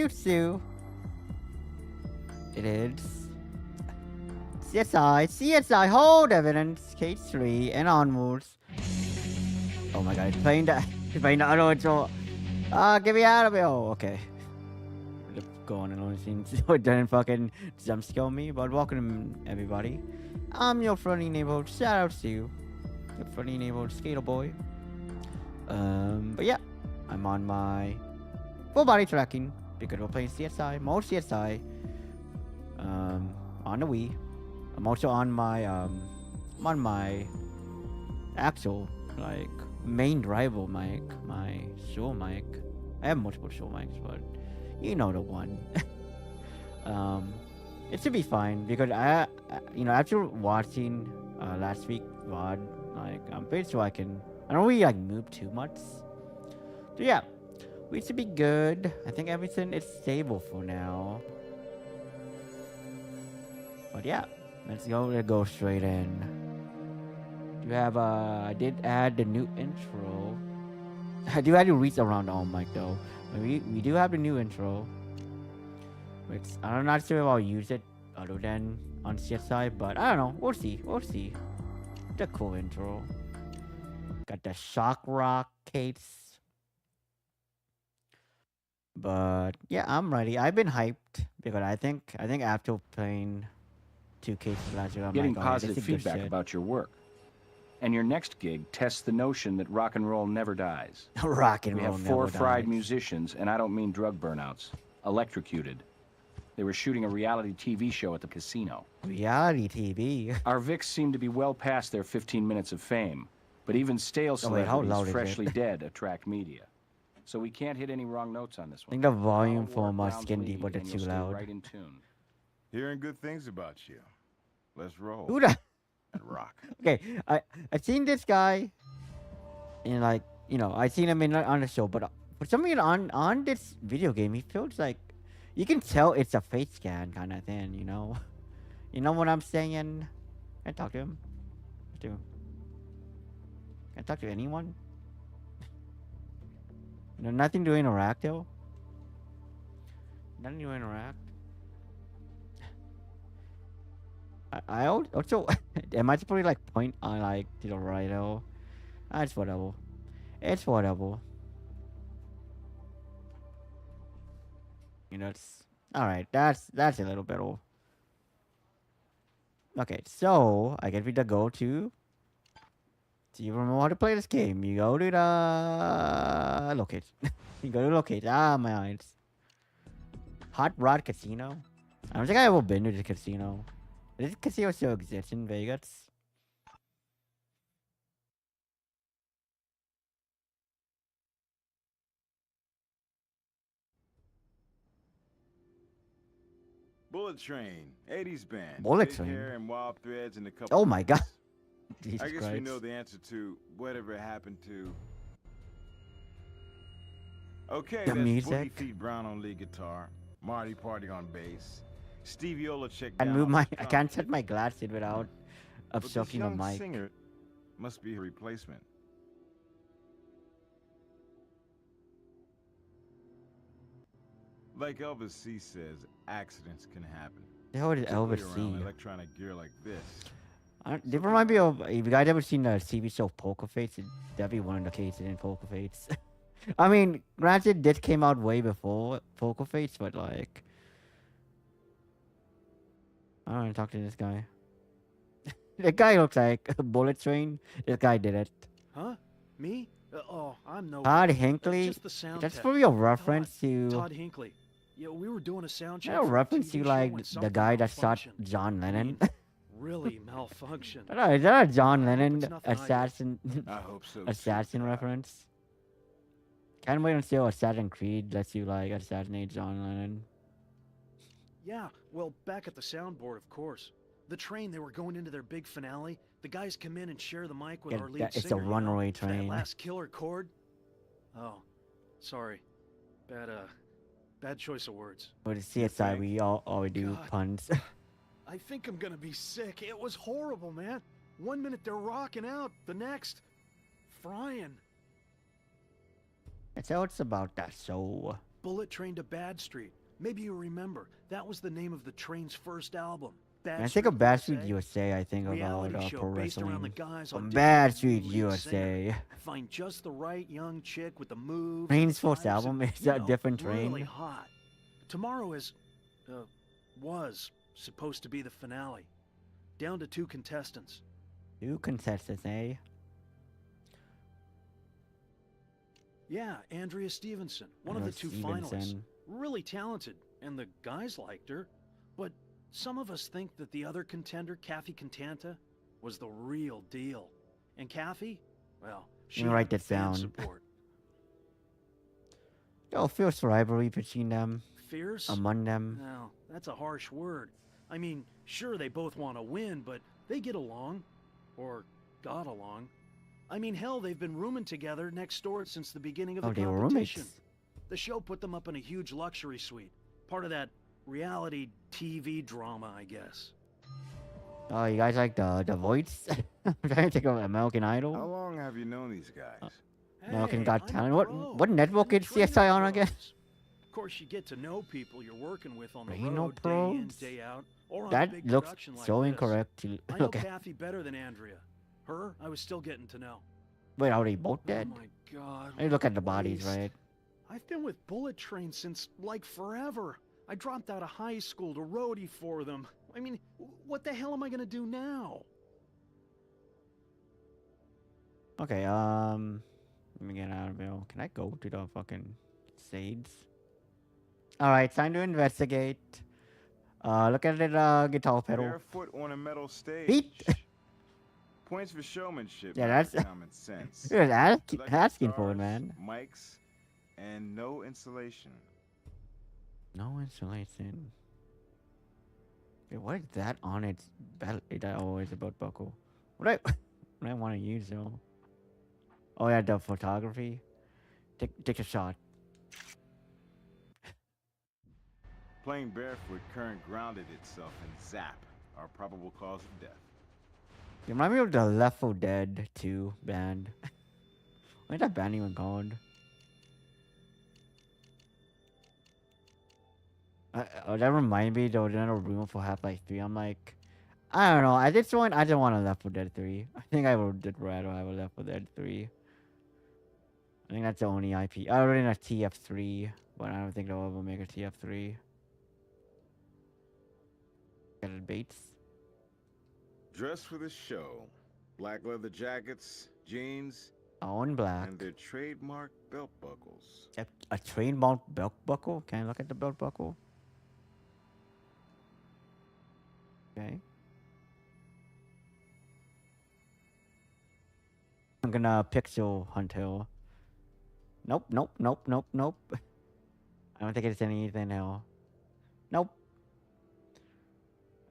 Jujutsu. It is CSI, hold evidence, case 3 and onwards. Oh my god, it's playing the auto intro. Get me out of here. Oh, okay. Let's go on and on scenes so it doesn't fucking jump scare me. But welcome everybody. I'm your friendly neighborhood. Shout out to you. Your friendly neighborhood skater boy. But yeah, I'm on my full body tracking because we're playing CSI, more CSI. On the Wii. I'm also on my actual like main rival mic, my show mic. I have multiple show mics, but you know the one. It should be fine because after watching last week VOD, like I'm pretty sure I don't really like move too much. So yeah, we should be good. I think everything is stable for now. But yeah, let's go straight in. You have I did add the new intro. I do have to reach around the mic though. We do have the new intro, which I'm not sure if I'll use it other than on CSI, but I don't know. We'll see. It's a cool intro. Got the shock rock case. But yeah, I'm ready. I've been hyped because I think after playing 2 cases last year, I'm getting like, positive feedback about your work. And your next gig tests the notion that rock and roll never dies. Rock and we roll have never 4 fried dies. musicians, and I don't mean drug burnouts. Electrocuted. They were shooting a reality TV show at the casino. Reality TV? Our Vics seem to be well past their 15 minutes of fame, but even stale celebrities freshly dead attract media. So we can't hit any wrong notes on this one. I think the volume for my skin deep, but it's too loud. Right in tune. Hearing good things about you. Let's roll. Who the? And rock. Okay, I've seen this guy, and like I seen him on the show, but for some reason on this video game, he feels like you can tell it's a face scan kind of thing. You know what I'm saying? Can I talk to him? Can I talk to anyone? Nothing to interact though. Nothing to interact. I also am I supposed to like point on like to the right though? It's whatever. It's whatever. It's alright, that's a little bit old. Okay, so I guess we go to you remember how to play this game. You go to the locate. You go to locate. My eyes. Hot Rod Casino. I don't think I've ever been to the casino. Does this casino still exist in Vegas? Bullet Train, 80s band. Bullet Big Train? hair and wild threads and a couple. Oh my god. Jesus I guess Christ. we know the answer to whatever happened to. Okay, The that's music. Boogie Feet Brown on lead guitar, Marty Party on bass, Stevie Olacek I down move on my. the I can't drums. set my glasses without But this obstructing the young mic. singer must be a replacement. Like Elvis C says, accidents can happen. The hell is Particularly Elvis around C? electronic gear like this. They remind me of. If you guys ever seen the TV show Poker Face, that'd be one of the cases in Poker Face. I mean, granted, this came out way before Poker Face, but like, I don't want to talk to this guy. The guy looks like a Bullet Train. This guy did it. Huh? Me? I'm no. Todd Hinckley. Just the sound That's tech. probably a reference to. Todd Hinckley. Yeah, we were doing a sound check. A for a reference TV to show like when the something guy that shot malfunctioned. John Lennon. Really malfunctioned. I don't know, is that a John Lennon It's nothing I did. assassin I hope so. too. assassin reference? Can't wait until Assassin's Creed lets you like assassinate John Lennon. Yeah, well, back at the soundboard, of course. The train, they were going into their big finale. The guys come in and share the mic with Yeah, our lead it's a singer. you know? runaway That train. last killer chord. Oh, sorry. Bad choice of words. With CSI, we all do God. puns. I think I'm gonna be sick. It was horrible, man. 1 minute they're rocking out, the next, frying. That's how it's about that show. Bullet Train to Bad Street. Maybe you remember. That was the name of the Train's first album. When I think of Bad Street USA, I think about show pro based around the wrestling. guys on Bad Street USA. Find just the right young chick with the moves. Train's first album is a different Train. Really hot. Tomorrow was supposed to be the finale. Down to 2 contestants. 2 contestants, eh? Yeah, Andrea Stevenson, one of the 2 finalists. Really talented, and the guys liked her. But some of us think that the other contender, Kathy Cantanta, was the real deal. And Kathy, well, she write that fan down. Support. Oh, fierce rivalry between them. Fierce? Among them. No, that's a harsh word. I mean, sure, they both want to win, but they get along. Or got along. I mean, hell, they've been rooming together next door since the beginning of the they were competition. roommates. The show put them up in a huge luxury suite. Part of that reality TV drama, I guess. Oh, you guys like the Voice? I'm trying to think of American Idol. How long have you known these guys? American Hey, Got I'm Talent. a What pro. network I'm a is trainer CSI on again? pros. Of course, you get to know people you're working with on the Reno road, day in, Pros? day out, or on a That big looks production like so this. incorrect to I know look at. Kathy better than Andrea. Her, I was still getting to know. Wait, are they both dead? Oh my God. You look at the what a bodies, waste. right? I've been with Bullet Train since, like, forever. I dropped out of high school to roadie for them. I mean, what the hell am I gonna do now? Okay, let me get out of here. Can I go to the fucking Sades? Alright, time to investigate. Look at the guitar pedal. Barefoot on a metal stage. Beat. Points for showmanship. Yeah, not that's- common sense. You're Electric asking for it, guitars, man. Mics, and no insulation. No insulation. Wait, what is that on its belt? That always a belt buckle. What I want to use though? Oh yeah, the photography. Take a shot. Playing barefoot, current grounded itself in zap, our probable cause of death. You remind me of the Left 4 Dead 2 band. What is that band even called? That reminded me though, another rumor for Half-Life 3. I'm like, I don't know. At this point, I don't want a Left 4 Dead 3. I think I would rather have a Left 4 Dead 3. I think that's the only IP. I already know TF3, but I don't think they'll ever make a TF3. Got it, Bates. Dressed for the show. Black leather jackets, jeans, All in black. and their trademark belt buckles. A trademark belt buckle? Can I look at the belt buckle? Okay. I'm gonna pixel hunt hill. Nope, nope, nope, nope, nope. I don't think it's anything else. Nope.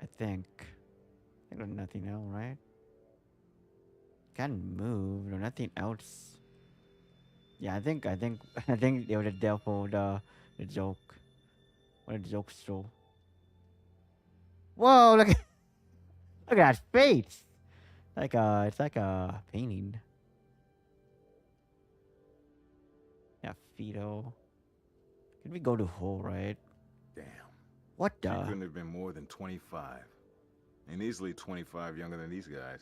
I think there's nothing else, right? Can't move. There's nothing else. Yeah, I think they were the devil, the joke. What a joke show. Whoa, look at that face. It's like a painting. Yeah, Fido. Could we go to hole, right? Damn. What She the? couldn't have been more than 25. And easily 25 younger than these guys.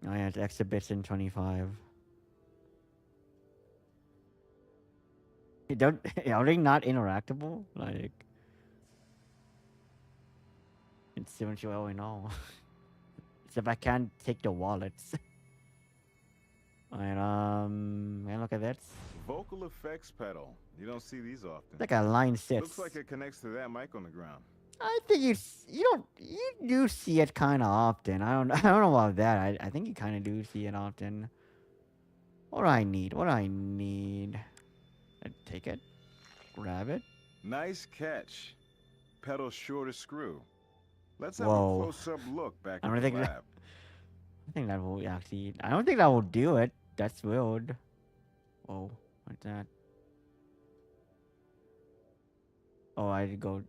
Oh yeah, it's exhibition 25. Are they not interactable? Like, it's eventually no. Except I can't take the wallets. Alright, and look at that. Vocal effects pedal. You don't see these often. Like a line 6. Looks like it connects to that mic on the ground. I think you do see it kind of often. I don't know about that. I think you kind of do see it often. What do I need? I take it, grab it. Nice catch. Pedal sure to screw. Let's have Whoa. a close-up look back I at don't the think that- lab. I think that will actually. I don't think that will do it. That's weird. Whoa, what's that? Oh, I did go.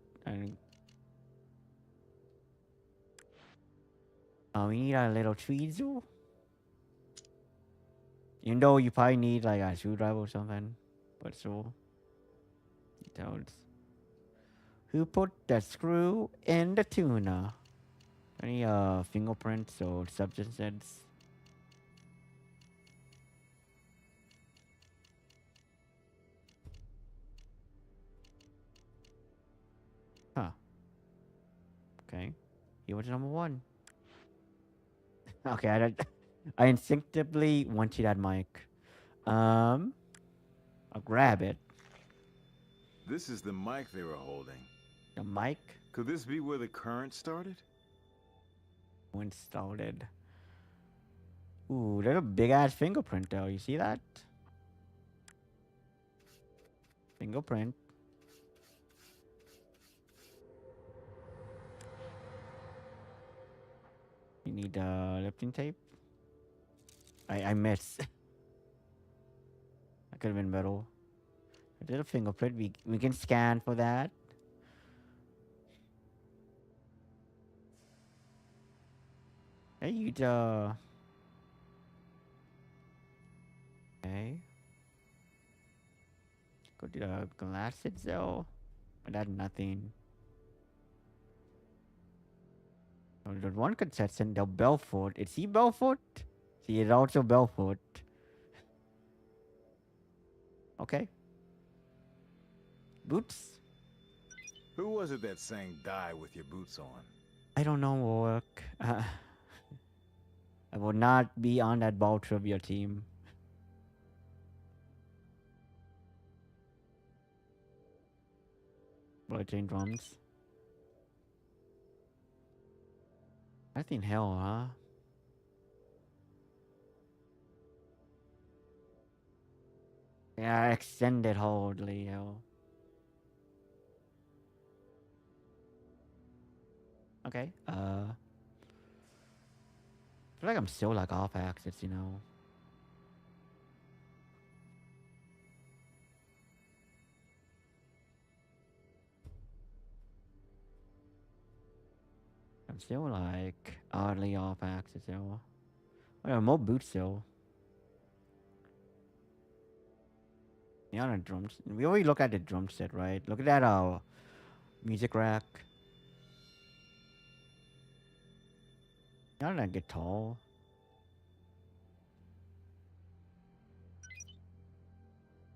Oh, we need a little tweezel. Even though you probably need like a screwdriver or something, but so. Details. Who put the screw in the tuna? Any fingerprints or substances? Huh. Okay. He was number one. Okay, I instinctively wanted that mic. I'll grab it. This is the mic they were holding. The mic? Could this be where the current started? When started. Ooh, there's a big ass fingerprint though. You see that? Fingerprint. You need lifting tape. I missed. That could have been better. I did a fingerprint. We can scan for that. Hey, you okay. Go to the glasses though. But that's nothing. Oh, the one contestant, the Belfort. Is he Belfort? He is also Belfort. Okay. Boots? Who was it that sang "Die with Your Boots On"? I don't know, work. I will not be on that ball trivia team. Bloodchain drums. Nothing hell, huh? Yeah, extended hold, Leo. Okay. I feel like I'm still like off axis, you know. I'm still like oddly off axis, though. Oh, yeah, more boots still. Yeah, on drums. We always look at the drum set, right? Look at that music rack. Not that guitar.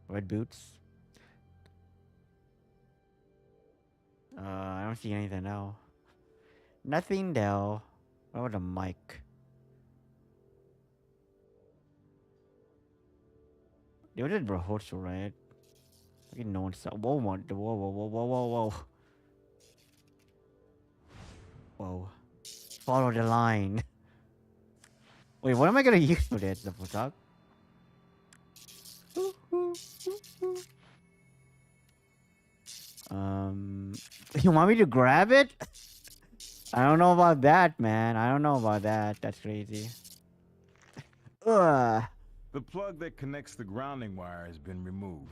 Red boots. I don't see anything now. Nothing though. What about the mic? They did rehearsal, right? Okay, no one saw. Whoa, whoa, whoa, whoa, whoa, whoa, whoa, whoa. Whoa. Follow the line. Wait, what am I gonna use for this? The photog? You want me to grab it? I don't know about that, man. I don't know about that. That's crazy. Ugh. The plug that connects the grounding wire has been removed.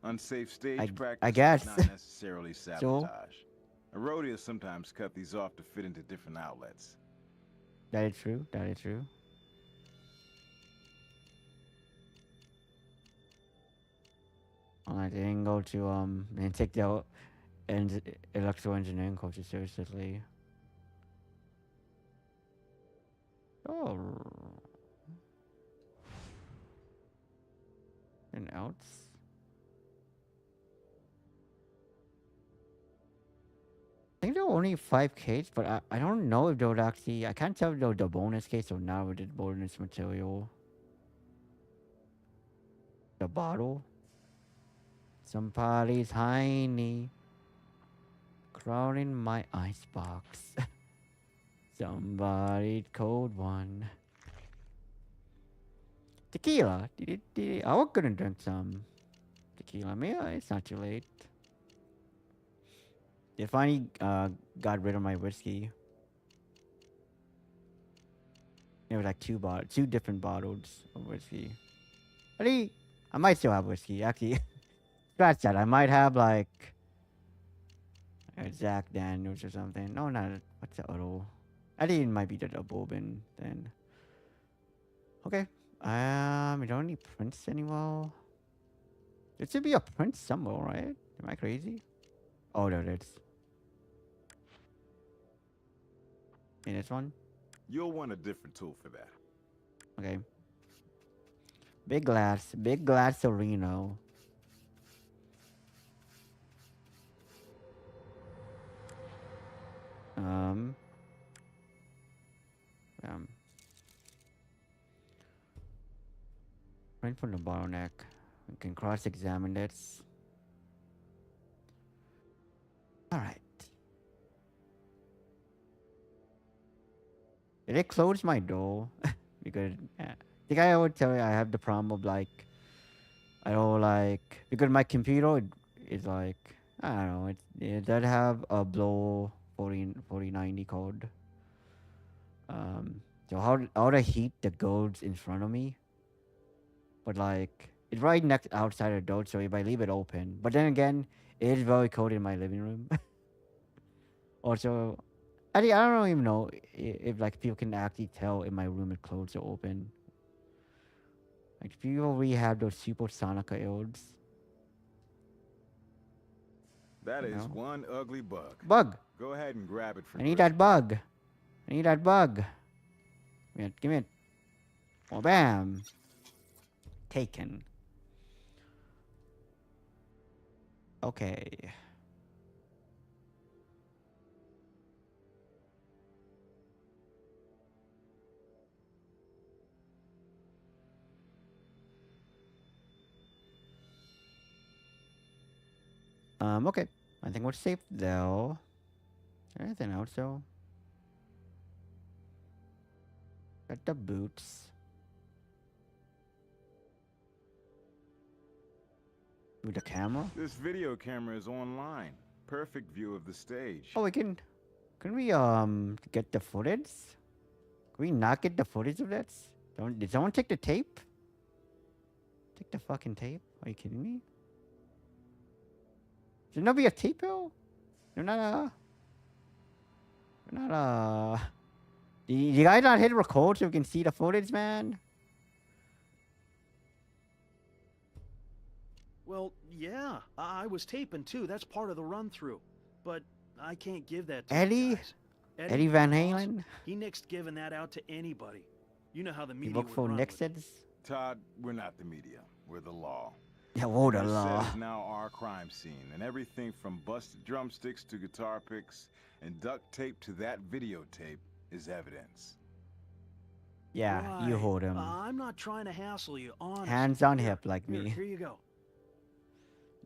Unsafe stage practice I guess. is not necessarily So? sabotage. A roadies sometimes cut these off to fit into different outlets. That is true. That is true. I didn't go to and take the electrical engineering courses seriously. Oh. And else? I think there were only 5 Ks, but I don't know if they would actually. I can't tell if they were the bonus case or not with the bonus material. The bottle. Somebody's tiny. Crowding my icebox. Somebody cold one. Tequila. I was gonna drink some tequila. Maybe it's not too late. They finally got rid of my whiskey. There was like two different bottles of whiskey. I might still have whiskey. Actually, scratch that. I might have like Jack Daniels or something. No, not what's the other? I think it might be the bourbon then. Okay. We don't need prints anymore. There should be a print somewhere, right? Am I crazy? Oh, there it is. In this one? You'll want a different tool for that. Okay. Big glass Reno. Um. Print from the bottleneck. We can cross-examine this. All right. Did it close my door? Because I think I would tell you I have the problem of like I don't like because my computer is like I don't know it does have a blow 4090 code. So how to heat the goes in front of me, but like it's right next outside the door. So if I leave it open, but then again, it is very cold in my living room. Also, I don't even know if like people can actually tell if my room is closed or open. Like people really have those supersonic ills. That You is know? one ugly bug. Bug. Go ahead and grab it from I need Chris. that bug. I need that bug. Give me it. Oh, bam. Taken. Okay. Okay. I think we're safe though. Anything else though? Got the boots. With the camera? This video camera is online. Perfect view of the stage. Oh, can we get the footage? Can we not get the footage of that? Did someone take the tape? Take the fucking tape? Are you kidding me? Should there be a tape bill? They're not you guys not hit record so we can see the footage, man? Well, yeah, I was taping too. That's part of the run through. But I can't give that to Eddie? you guys. Eddie Van boss, Halen? He nixed giving that out to anybody. You know how the You media look would for run with it. Nixons? Todd, we're not the media. We're the law. Yeah, whoa, the This law. set is now our crime scene, and everything from busted drumsticks to guitar picks and duct tape to that videotape is evidence. Yeah, you Right. hold him. I'm not trying to hassle you, honest. Hands on Here, hip like here, me. Here you go.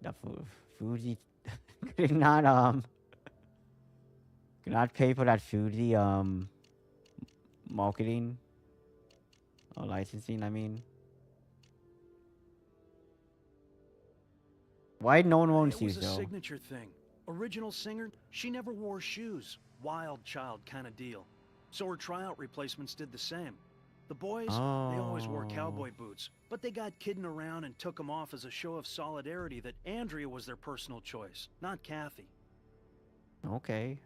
The Fuji could not pay for that Fuji marketing or licensing, I mean. Why no one wants It you was a though? signature thing. Original singer, she never wore shoes. Wild child kind of deal. So her tryout replacements did the same. The boys, they always wore cowboy boots, but they got kidding around and took them off as a show of solidarity that Andrea was their personal choice, not Kathy. Okay.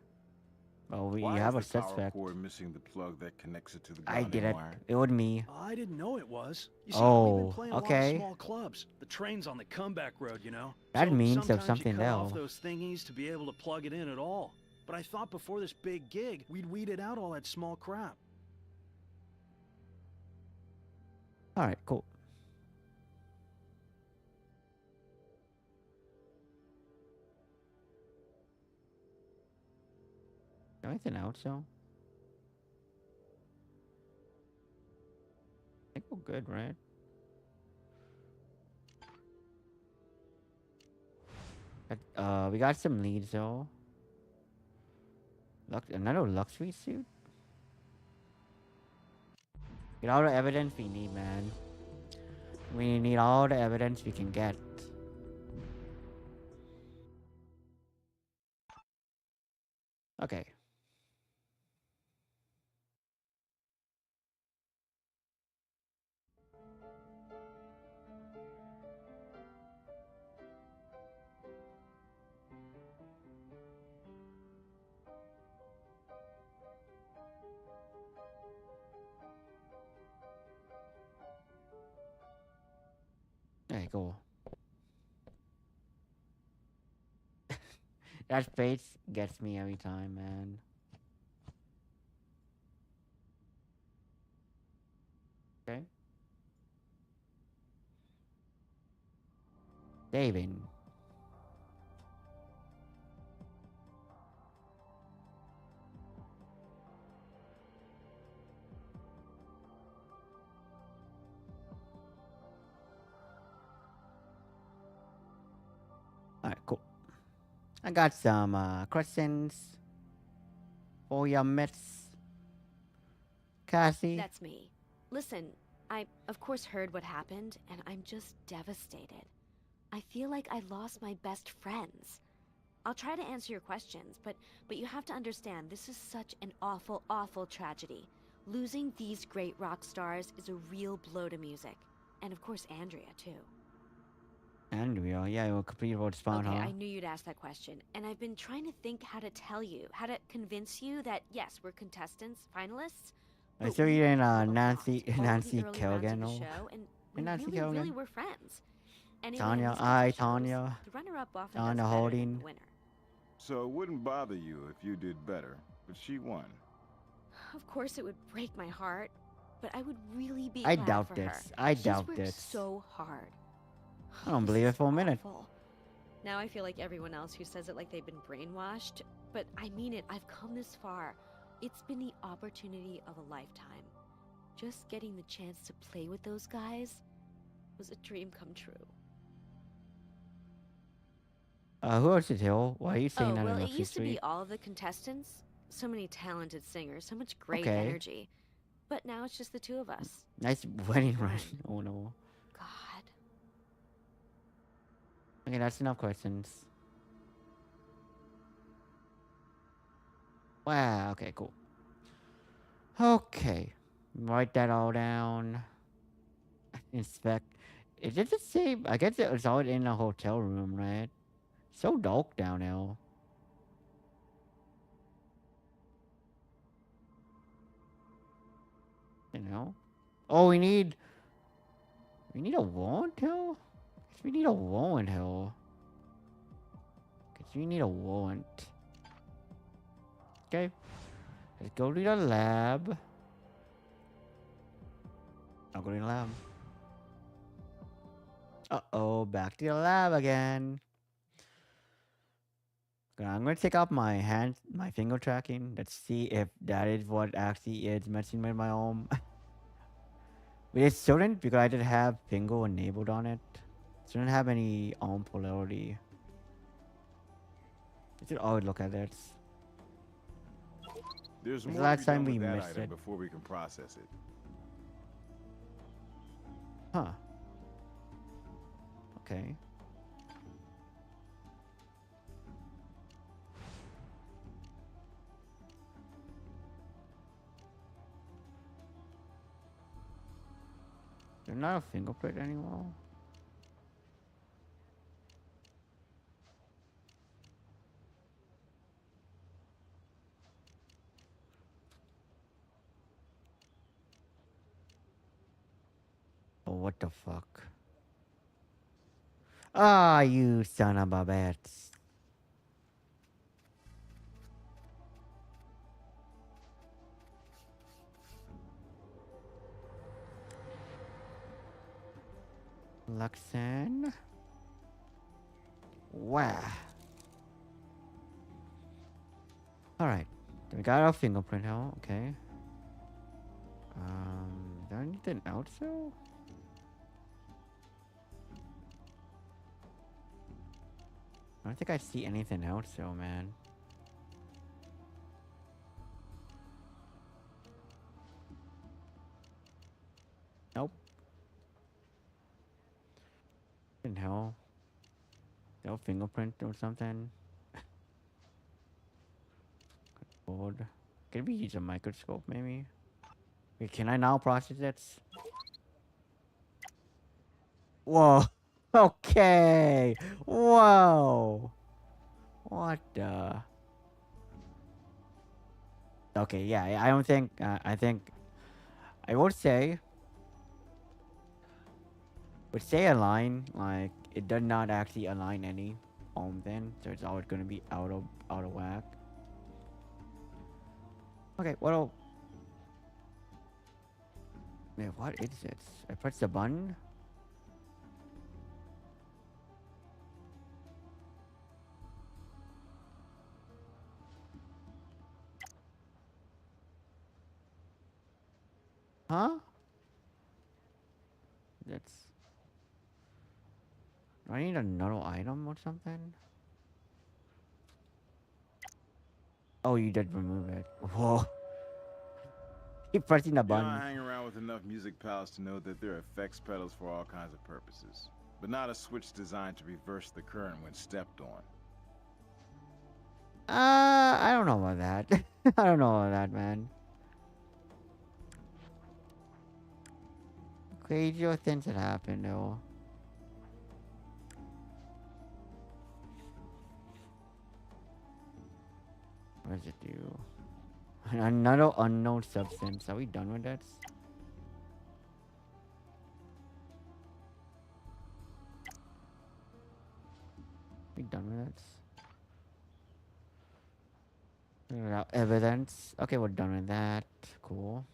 Well, we Why have a is the power suspect. cord missing the plug that connects it to the I did grounding it. wire? It was me. I didn't know it was. You see, we've been playing a lot okay. of small clubs. The train's on the comeback road, you know. That so means there's sometimes something you cut there. off those thingies to be able to plug it in at all. But I thought before this big gig, we'd weeded out all that small crap. All right, cool. Anything else, though? I think we're good, right? We got some leads, though. Another luxury suit? Get all the evidence we need, man. We need all the evidence we can get. Okay. There you go. That face gets me every time, man. Okay. Saving. Alright, cool. I got some questions for your mitts, Cassie. That's me. Listen, I of course heard what happened, and I'm just devastated. I feel like I lost my best friends. I'll try to answer your questions, but you have to understand, this is such an awful, awful tragedy. Losing these great rock stars is a real blow to music. And of course, Andrea, too. Andrea, yeah, you're a complete road spawn, Okay, huh? I knew you'd ask that question, and I've been trying to think how to tell you, how to convince you that, yes, we're contestants, finalists. I saw you in Nancy Nancy Kerrigan, no? show, and we Nancy really Kerrigan? were friends. Anyway, Tanya, in these kinds of shows, Tanya. the runner-up often Tanya does better than Holding. the winner. So it wouldn't bother you if you did better, but she won. Of course, it would break my heart, but I would really be I glad doubt for this. her. I She's doubt worked this. so hard. I don't This believe is it for a minute. awful. Now I feel like everyone else who says it like they've been brainwashed, but I mean it. I've come this far. It's been the opportunity of a lifetime. Just getting the chance to play with those guys was a dream come true. Who else is Hill? Why are you saying that well, in it the used to be street? all of the contestants. So many talented singers, so much great Okay. energy. But now it's just the two of us. Nice wedding Fine. run. Oh no. God. Okay, that's enough questions. Wow, okay, cool. Okay. Write that all down. Inspect. Is it the same? I guess it was all in a hotel room, right? So dark down there. You know? Oh, we need a warrant hill? Guess we need a warrant hill. Guess we need a warrant. Okay. Let's go to the lab. I'll go to the lab. Uh-oh, back to the lab again. Okay, I'm gonna take off my finger tracking. Let's see if that is what actually is messing with my arm. But it shouldn't, because I did have finger enabled on it. It shouldn't have any arm polarity. I should always look at it. There's The more last to be time done we with that missed item it. before we can process it. Huh. Okay. There's not a fingerprint anymore. Oh, what the fuck? Ah, you son of a bitch. Luxan. Wow. Alright. We got our fingerprint now, okay. Is there anything else though? I don't think I see anything else though, man. Nope. What the hell? No fingerprint or something? Board. Can we use a microscope maybe? Wait, can I now process it? Whoa. Okay. Whoa. What the? Okay, yeah, I don't think, I think, I would say a line, like, it does not actually align any. ohm then, so it's always gonna be out of whack. Okay, well, man, what is it? I press the button. Huh? That's. Do I need another item or something? Oh, you did remove it. Whoa. Keep pressing the You know, I button. hang around with enough music pals to know that there are effects pedals for all kinds of purposes, but not a switch designed to reverse the current when stepped on. I don't know about that. I don't know about that, man. Crazier things that happen, though. What does it do? Another unknown substance. Are we done with that? We done with that? Figure out evidence. Okay, we're done with that. Cool.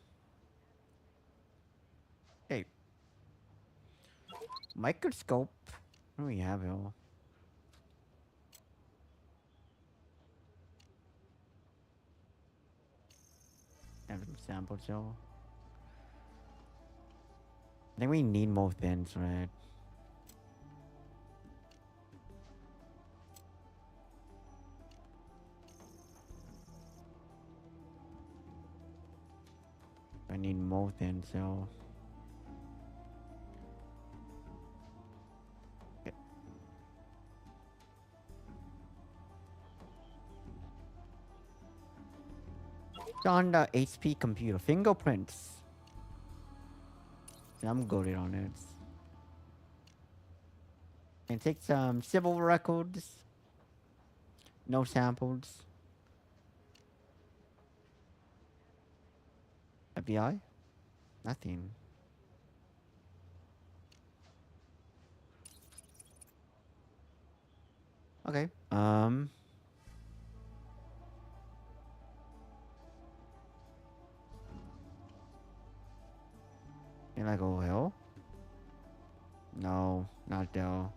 Hey. Microscope. What do we have here? Have some samples here. I think we need more things, right? I need more things, so. Okay. It's on the HP computer. Fingerprints. I'm good on it. And take some civil records. No samples. FBI? Nothing. Okay. Can I go hell? No, not Dell.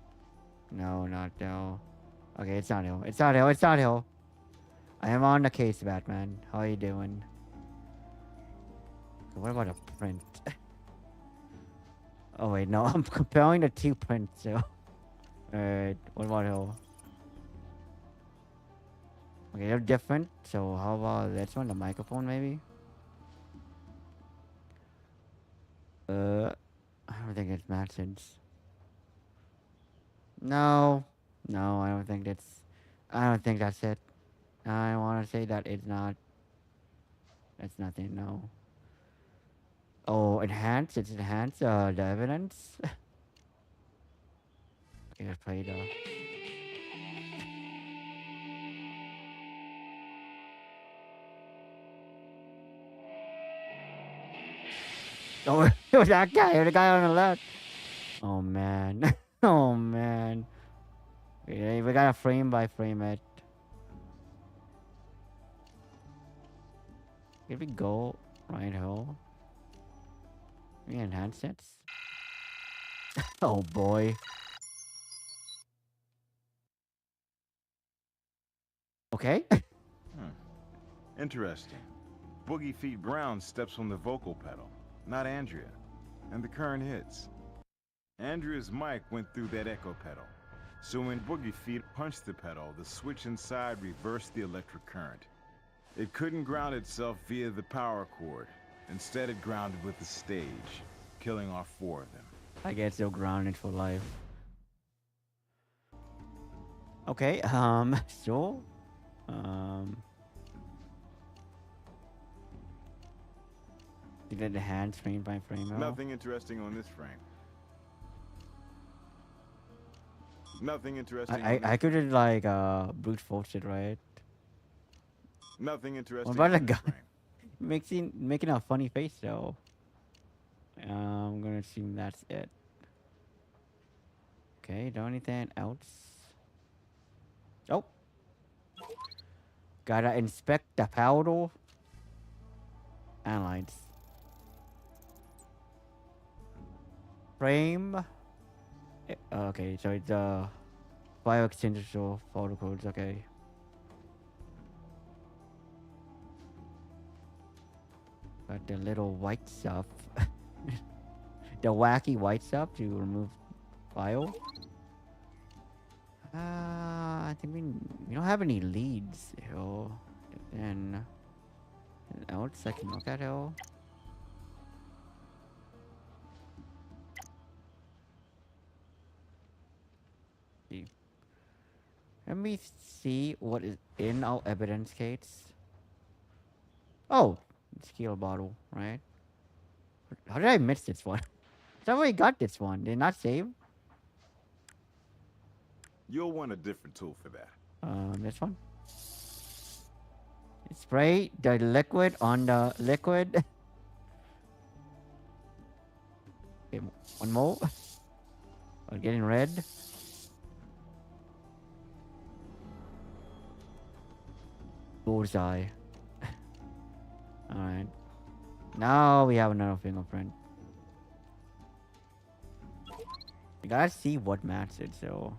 No, not Dell. Okay, it's not Hill. It's not Hill. It's not Hill. I am on the case, Batman. How are you doing? What about a print? Oh wait, no, I'm comparing the two prints. So, alright, what about Hill? Okay, they're different. So how about this one, the microphone maybe? I don't think it matches. No, no, I don't think that's. I don't think that's it. I want to say that it's not. That's nothing. No. Oh, enhance. It's enhance. The evidence. Okay, let's play the. Oh, it was that guy. The guy on the left. Oh man. Oh man. Okay, we gotta frame by frame it. Here we go. Right here. We enhance it. Oh boy. Okay. Interesting. Boogie Feet Brown steps on the vocal pedal, not Andrea, and the current hits. Andrea's mic went through that echo pedal, so when Boogie Feet punched the pedal, the switch inside reversed the electric current. It couldn't ground itself via the power cord. Instead, it grounded with the stage, killing all 4 of them. I get so grounded for life. Okay, so, you did the hands frame by frame. Nothing interesting on this frame. Nothing interesting. I could have like brute force it, right? Nothing interesting. What about the guy making a funny face though? I'm gonna assume that's it. Okay, do anything else? Oh. Gotta inspect the powder. Analyze. Frame. Okay, so it's bio extinguisher photo codes. Okay. Got the little white stuff. The wacky white stuff to remove bio. I think we don't have any leads here. Then else I can look at here. See. Let me see what is in our evidence case. Oh, skill bottle, right? How did I miss this one? I already got this one. Did it not save? You'll want a different tool for that. This one. Spray the liquid on the liquid. Okay, one more. I'm getting red. Bullseye. Alright. Now we have another fingerprint. I gotta see what matches it, so.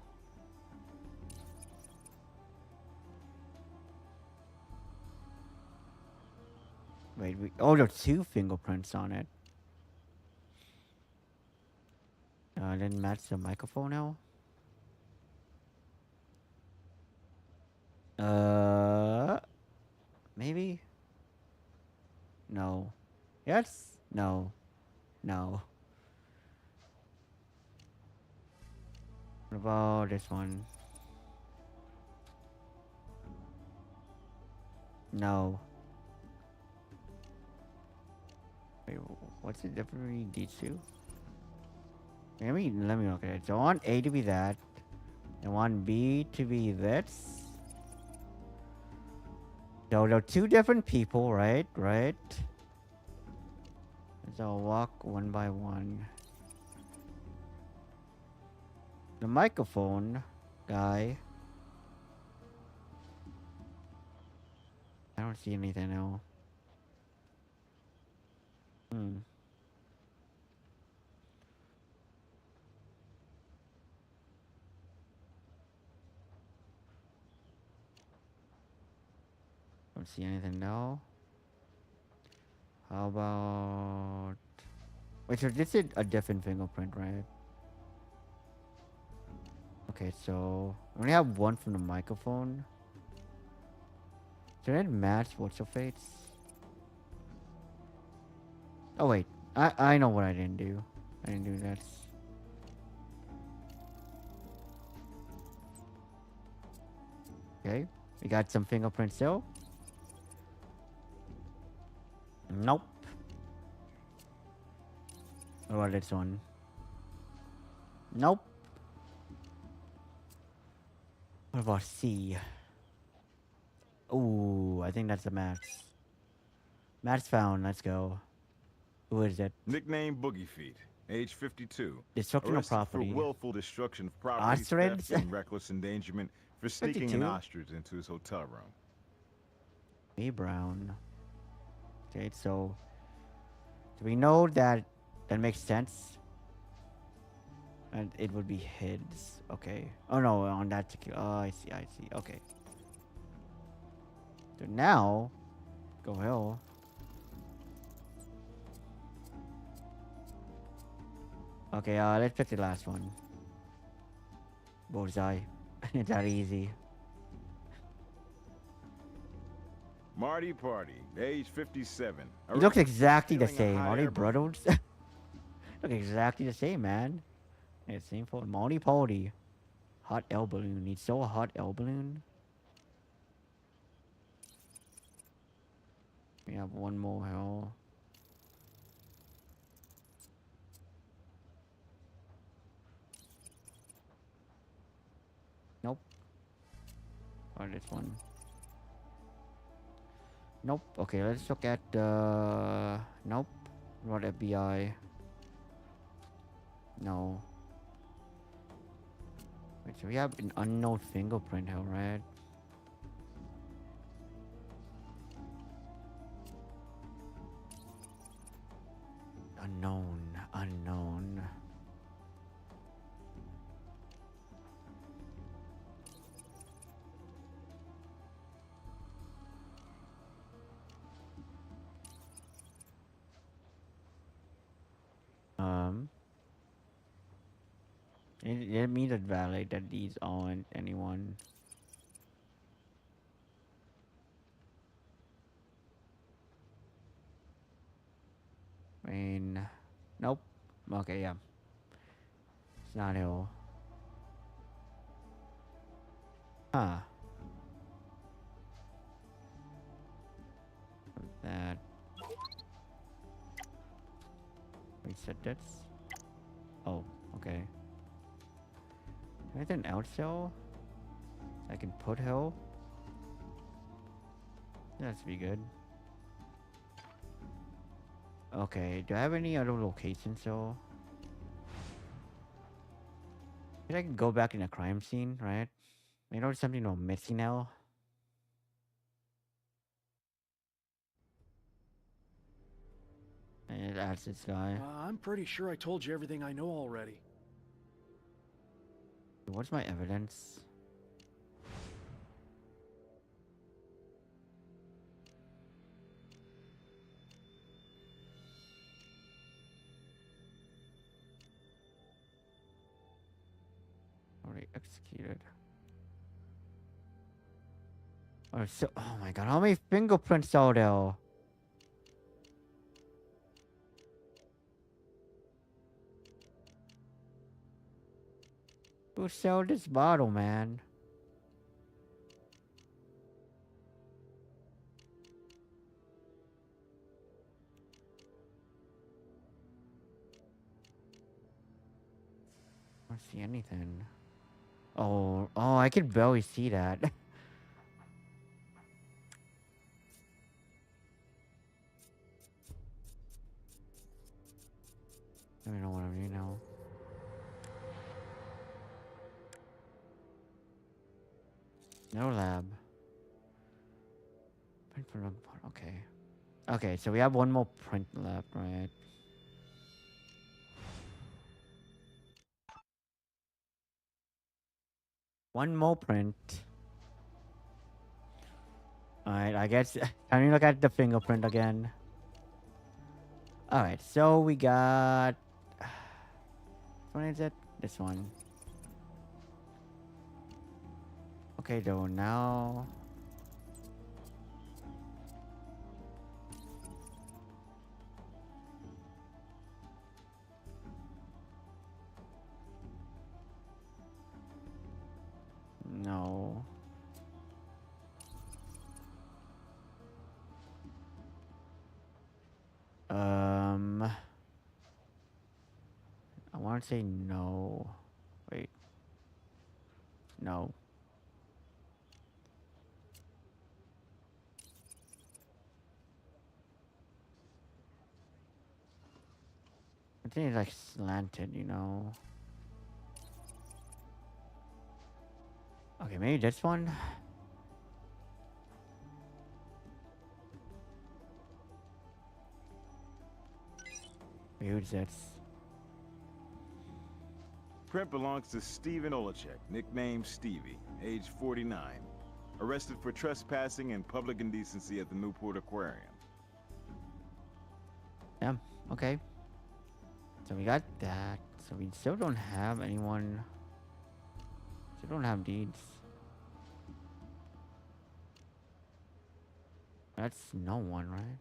Wait, oh, there are 2 fingerprints on it. Then match the microphone now. Maybe? No. Yes? No. No. What about this one? No. Wait, what's the difference between these two? Let me look at it. So I want A to be that. I want B to be this. So they're 2 different people, right? Right? So I'll walk one by one. The microphone guy. I don't see anything else. Don't see anything now. How about... Wait, so this is a different fingerprint, right? Okay, so... I only have one from the microphone. Did it match what's her face? Oh wait, I know what I didn't do. I didn't do that. Okay, we got some fingerprints still. Nope. What about this one? Nope. What about C? Ooh, I think that's a match. Match found, let's go. Who is it? Nickname Boogie Feet, age 52. Destruction of Arrested property. for willful destruction of property, Ostrich? theft, and reckless endangerment for sneaking 52? an ostrich into his hotel room. A Brown. Okay, so do we know that that makes sense? And it would be his. Okay. Oh no, on that. Oh, I see. I see. Okay. So now, go hell. Okay, let's pick the last one. Bullseye. It's that easy. Marty Party, age 57. It looks exactly the Stealing a same. hot Are they air balloon. brothers? Look exactly the same, man. Yeah, same for Marty Party. Hot air balloon. Need so a hot air balloon. We have one more here. Nope. Or this one. Nope. Okay, let's look at nope. Not FBI. No. Wait, so we have an unknown fingerprint here, right? Unknown. It means it valid that these aren't anyone. I mean, nope. Okay, yeah. It's not ill. Huh. That. Reset this. Oh, okay. Anything else though? I can put hill. That's be good. Okay, do I have any other locations though? I can go back in the crime scene, right? I know there's something I'm missing now. And that's this guy. I'm pretty sure I told you everything I know already. What's my evidence? Already executed. Oh, so, oh my god, how many fingerprints are there? Who sold this bottle, man? I don't see anything. Oh, I can barely see that. I don't know what I mean now. No lab. Print for okay. Okay, so we have one more print left, right? One more print. Alright, I guess can we look at the fingerprint again? Alright, so we got which one is it? This one. Okay, though now no. I want to say no. Wait. No. I think it's like slanted, you know. Okay, maybe this one. Wait, who's this? Print belongs to Steven Olacek, nicknamed Stevie, age 49. Arrested for trespassing and public indecency at the Newport Aquarium. Yeah, okay. So we got that. So we still don't have anyone. Still don't have deeds. That's no one, right?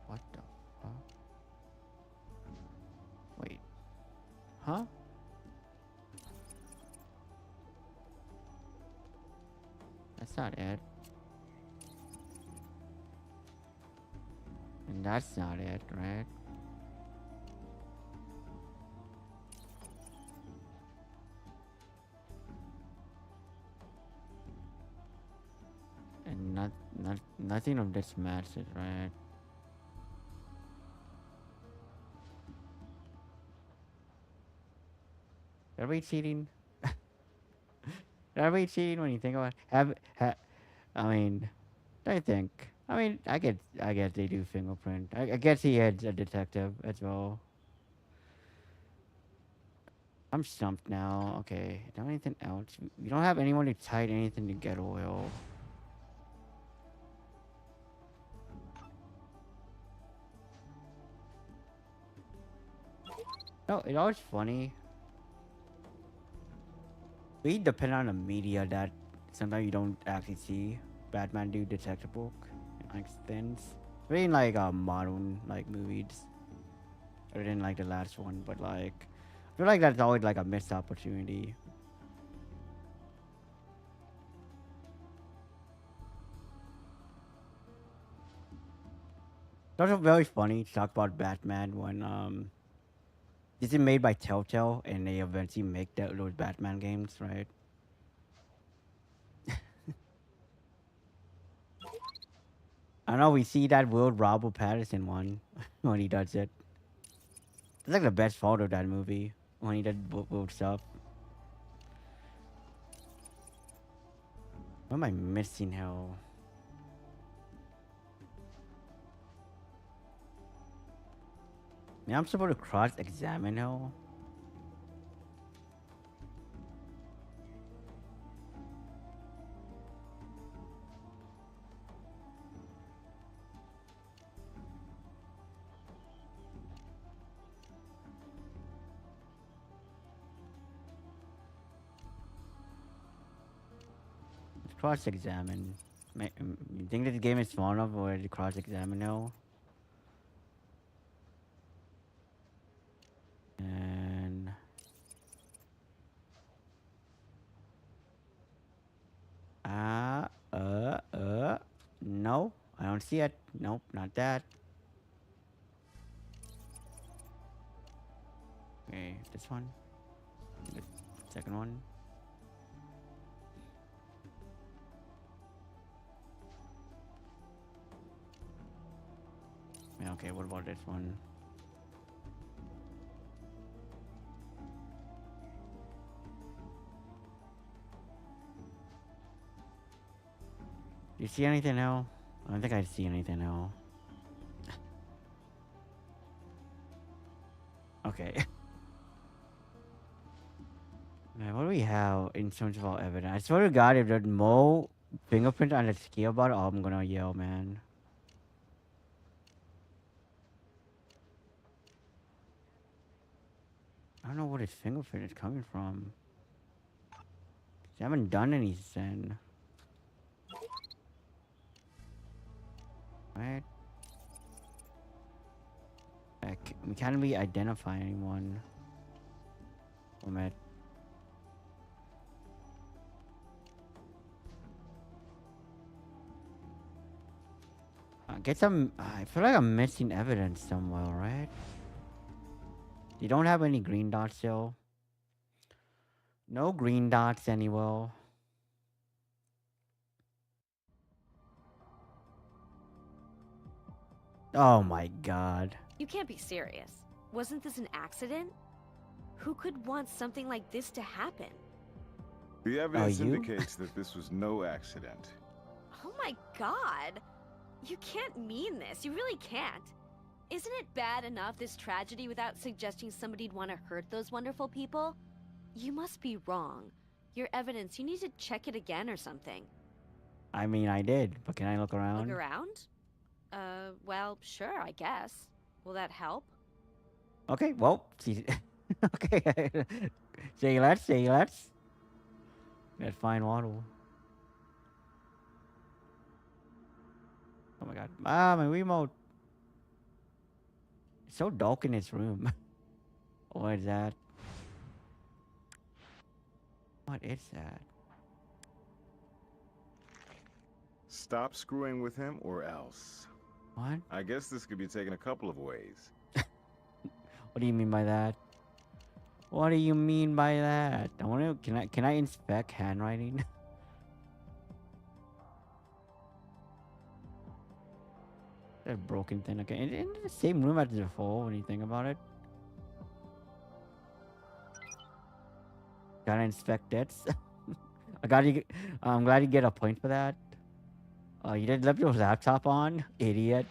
What the fuck? Wait. Huh? That's not it. And that's not it, right? Nothing of this matches, right? Are we cheating? Are we cheating when you think about it? I mean, I think. I mean, I guess they do fingerprint. I guess he is a detective as well. I'm stumped now. Okay, don't anything else. We don't have anyone to tie anything to get oil. No, it's always funny. We depend on the media that sometimes you don't actually see Batman do detective work, like things. Really like modern like movies. I didn't like the last one, but like I feel like that's always like a missed opportunity. It's also very funny to talk about Batman when this is made by Telltale and they eventually make those Batman games, right? I don't know, we see that Will Robert Pattinson one when he does it. It's like the best part of that movie when he did Will stuff. What am I missing, hell? Man, I'm supposed to cross-examine hell? Cross-examine. You think this game is small enough or to cross-examine hell? And... No, I don't see it. Nope, not that. Okay, this one. The second one. Yeah, okay, what about this one? Do you see anything now? I don't think I see anything now. Okay. Man, what do we have in terms of our evidence? I swear to God, if there's more fingerprint on the scale bar, I'm gonna yell, man. I don't know what his fingerprint is coming from. They haven't done anything. Right? We can't really identify anyone from it. Get some. I feel like I'm missing evidence somewhere, right? You don't have any green dots still. No green dots anywhere. Oh my God. You can't be serious. Wasn't this an accident? Who could want something like this to happen? The evidence indicates that this was no accident. Oh my God. You can't mean this. You really can't. Isn't it bad enough, this tragedy, without suggesting somebody'd want to hurt those wonderful people? You must be wrong. Your evidence, you need to check it again or something. I mean, I did, but can I look around? Look around? Well, sure, I guess. Will that help? Okay, well, okay. Say let's. That fine waddle. Oh my God. Ah, my remote. It's so dark in this room. What is that? What is that? Stop screwing with him or else. What? I guess this could be taken a couple of ways. What do you mean by that? What do you mean by that? I want to. Can I inspect handwriting? That broken thing again. In the same room as before when you think about it. Gotta inspect debts. I'm glad you get a point for that. You didn't leave your laptop on, idiot.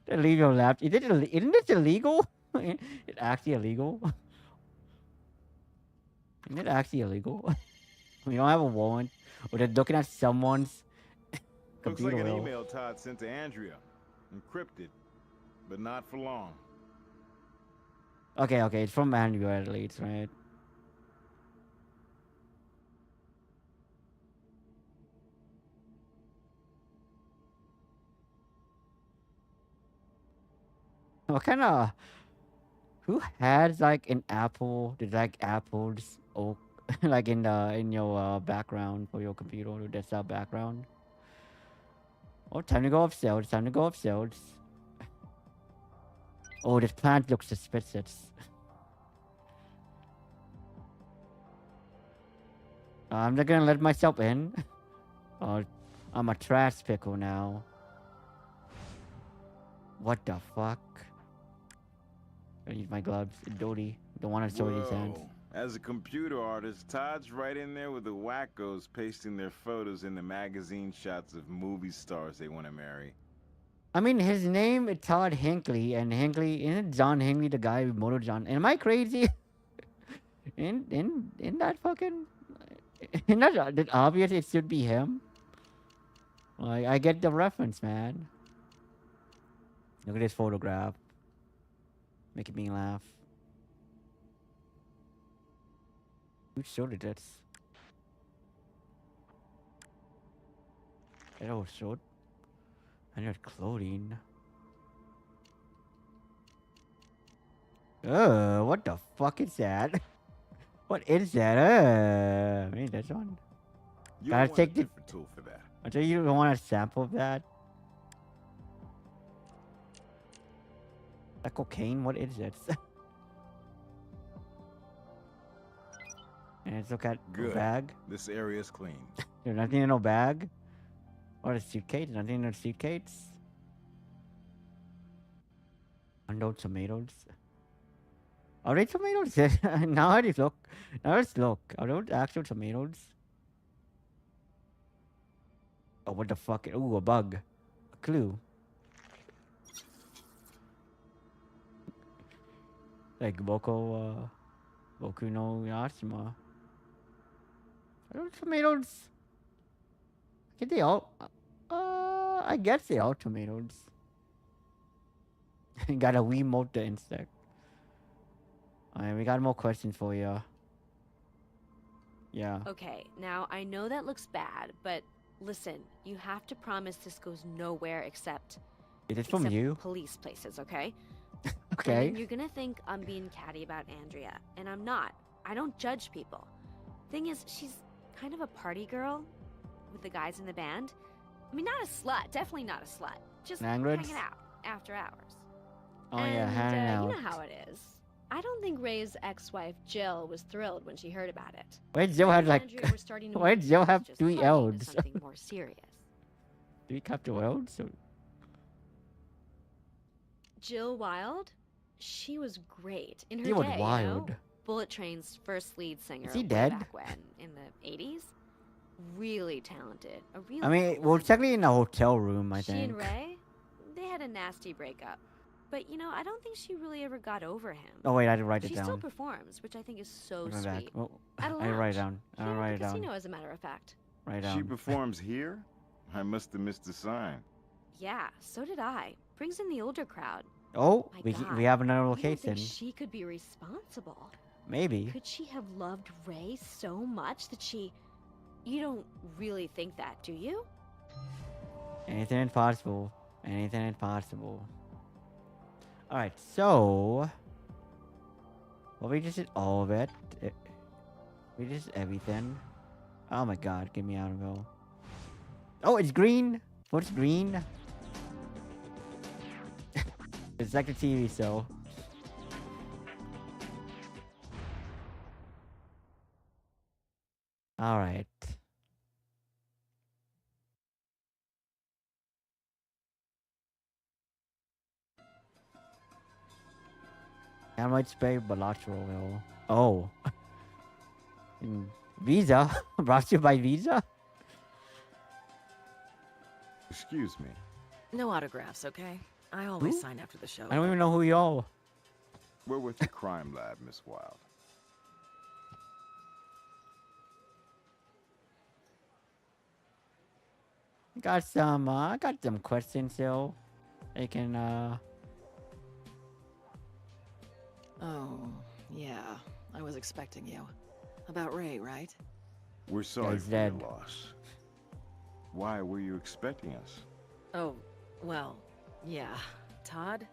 Didn't leave your laptop. Isn't it illegal? It's actually illegal. Isn't it actually illegal? We don't have a warrant. Or they're looking at someone's Looks computer. like an wheel. email Todd sent to Andrea. Encrypted, but not for long. Okay, it's from Andrea at least, right? What kind of... Who has like an apple? Did like apples oak like in your background for your computer or desktop background? Oh, time to go upstairs. Time to go upstairs. Oh, this plant looks suspicious. I'm not gonna let myself in. Oh, I'm a trash pickle now. What the fuck? I need my gloves. Dirty. Don't want to show these hands. Whoa. As a computer artist, Todd's right in there with the wackos pasting their photos in the magazine shots of movie stars they want to marry. I mean, his name is Todd Hinckley, and Hinckley isn't John Hinckley the guy with Motor John? Am I crazy? in that fucking... Isn't that obvious it should be him? Like, I get the reference, man. Look at this photograph. Making me laugh. Who showed it this? That was showed. And your clothing. What the fuck is that? What is that? Maybe this one. You Gotta want take a the... different tool for that. I tell you, don't want a sample of that. That cocaine? What is it? And let's look at the Good. bag. This area's clean. There's nothing in no bag. Or a suitcase. Nothing in a suitcase. No tomatoes. Are they tomatoes? Now I just look. Now let's look. Are those actual tomatoes? Oh, what the fuck? Ooh, a bug. A clue. Like Boku no Yashima. Are those tomatoes? Can they all... I guess they are tomatoes. Gotta Wiimote the insect. Alright, we got more questions for you. Yeah. Okay, now I know that looks bad, but listen, you have to promise this goes nowhere except... Is it from except you? police places, okay? Okay. I mean, you're gonna think I'm being catty about Andrea, and I'm not. I don't judge people. Thing is, she's kind of a party girl with the guys in the band. I mean, not a slut, definitely not a slut. Just Language? hanging out after hours. Oh yeah, and, hanging out. you know how it is. I don't think Ray's ex-wife Jill was thrilled when she heard about it. Why did Jill have Ray and like... Andrea were starting to Why did Jill have just 3 turn into L's? something more serious. Do we capture L's? Jill Wild, she was great in her Jill was day. You wild. know? Bullet Train's first lead singer. Is he way dead? Back when in the 80s. Really talented. A really I mean, cool well, technically in a hotel room, I She think. and Ray, they had a nasty breakup. But you know, I don't think she really ever got over him. Oh wait, I did write it She down. still performs, which I think is so Put my back. sweet. Oh, At a I write it lounge. down. I Here write at it the down. casino, as a matter of fact. Write it She down. performs here? I must have missed the sign. Yeah, so did I. Brings in the older crowd. Oh, My we God, have another I don't location. think she could be responsible. Maybe. Could she have loved Ray so much that she... You don't really think that, do you? Anything is possible. Anything is possible. Alright, so... Well, we just did all of it. We just did everything. Oh my god, get me out of here. Oh, it's green! What's green? It's like a TV show. Alright. I might spray bilateral. Oh. Visa? Brought to you by Visa? Excuse me. No autographs, okay? I always sign after the show. I don't even know who you are. We're with the crime lab, Miss Wilde. I got some questions still. I can, Oh, yeah. I was expecting you. About Ray, right? We're sorry Guy's for your dead. loss. Why were you expecting us? Oh, well, yeah. Todd?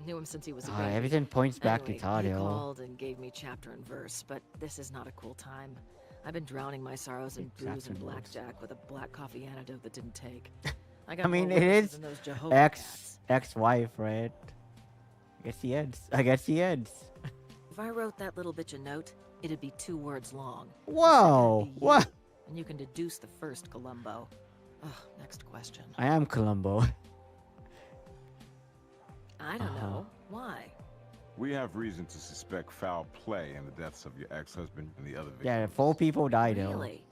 Knew him since he was a baby. everything points back Anyway, to Todd he Hill. called and gave me chapter and verse, but this is not a cool time. I've been drowning my sorrows in booze Chapter and and verse. blackjack with a black coffee antidote that didn't take. I I mean, more it witnesses is than those Jehovah cats. ex-wife, right? I guess he ends. If I wrote that little bitch a note, it'd be 2 words long. The Whoa! second it'd be What? you, and you can deduce the first, Columbo. Ugh, next question. I am Columbo. I don't know. Why? We have reason to suspect foul play in the deaths of your ex-husband and the other victims. Yeah, 4 people died, Hill. Really?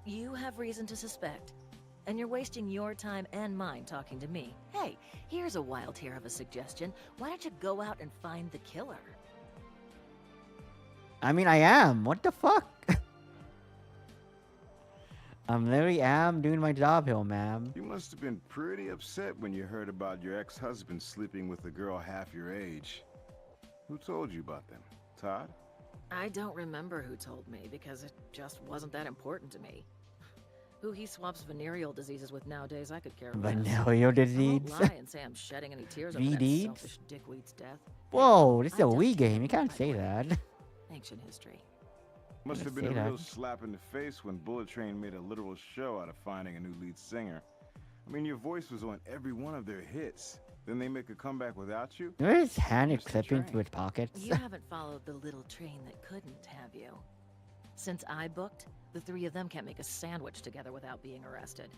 You have reason to suspect? And you're wasting your time and mine talking to me. Hey, here's a wild hair of a suggestion. Why don't you go out and find the killer? I mean, I am. What the fuck? I'm literally doing my job, Hill, ma'am. You must have been pretty upset when you heard about your ex-husband sleeping with a girl half your age. Who told you about them? Todd? I don't remember who told me because it just wasn't that important to me. Who he swaps venereal diseases with nowadays, I could care less. Venereal I disease. won't lie and say I'm shedding any tears over that VDs? selfish dickweed's death. Whoa, this is I a don't Wii game. know, You can't by the say way. that. Ancient history. Must have been say a that. real slap in the face when Bullet Train made a literal show out of finding a new lead singer. I mean, your voice was on every one of their hits. Then they make a comeback without you? There is handed Mr. clippings Train. with pockets. You haven't followed the little train that couldn't, have you? Since I booked, the 3 of them can't make a sandwich together without being arrested.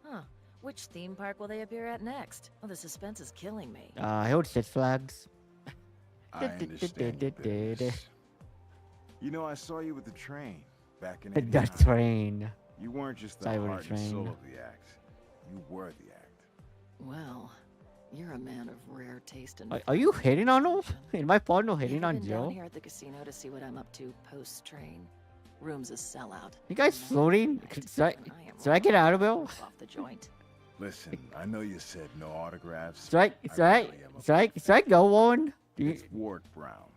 Huh. Which theme park will they appear at next? Oh, the suspense is killing me. I hold Six Flags. I understand your bitterness. You know, I saw you with the train back in The 89. train. You weren't just the Saw you with the heart and soul train. of the act. You were the act. Well, you're a man of rare taste and Are you hitting on him? fortune. In my partner You hitting ever on been down Joe? here at the casino to see what I'm up to post-train? Room's a sellout. You guys Night floating? after night, Should I, and I am should I get out of it? off the joint. Listen, I know you said no autographs. Strike, I strike, really am a- strike, go, Warren. Do you- It's Ward Brown.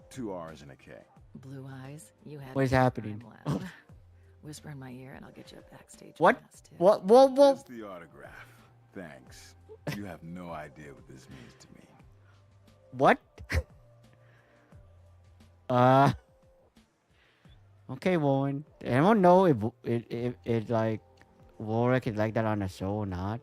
2 R's and a K. Blue eyes, you had What is me at happening? time, lad. Whisper in my ear and I'll get you a backstage What? pass, too. What? Just the autograph. Thanks. You have no idea what this means to me. What? Okay, Warren. Anyone know if it like Warwick is like that on the show or not?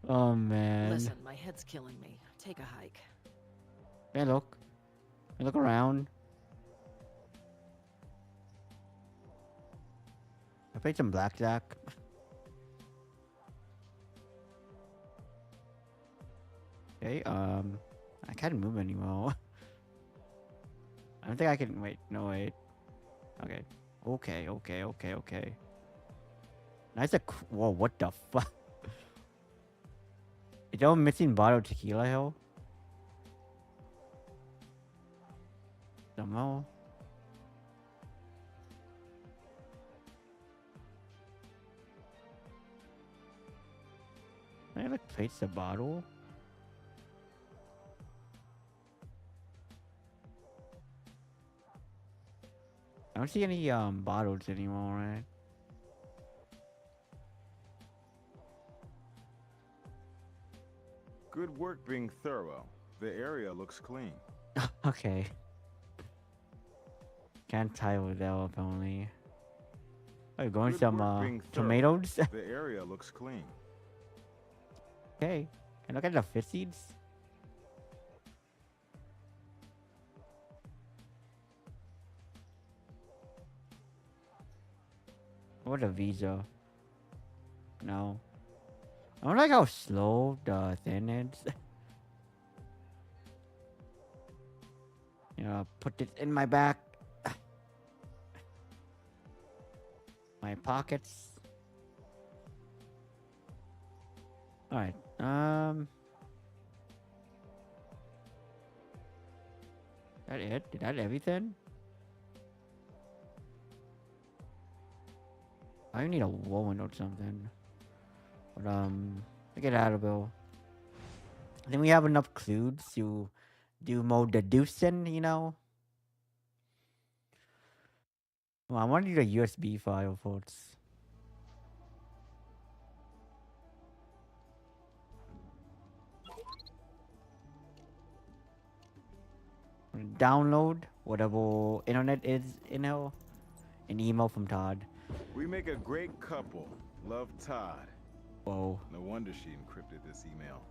Oh man. Listen, my head's killing me. Take a hike. Hey, look. Hey, look around. I played some blackjack. Okay, I can't move anymore. I don't think I can. Wait, no, wait. Okay. Nice. Whoa, what the fuck? Is that a missing bottle of tequila, Hill? Somehow. Can I like place the bottle? I don't see any bottles anymore, right? Good work being thorough. The area looks clean. Okay. Can't tile it out apparently. Oh, going Good some work being thorough. tomatoes. The area looks clean. Okay. Can I look at the fish seeds? What a visa. No. I don't like how slow the thing is. You know, put it in my back. My pockets. Alright. That it? Did that everything? I need a woman or something. But I get out of Bill. I think we have enough clues to do more deducing, you know? Well, I want to do a USB file first. Download whatever internet is, you know? An email from Todd. We make a great couple. Love, Todd. Whoa. No wonder she encrypted this email.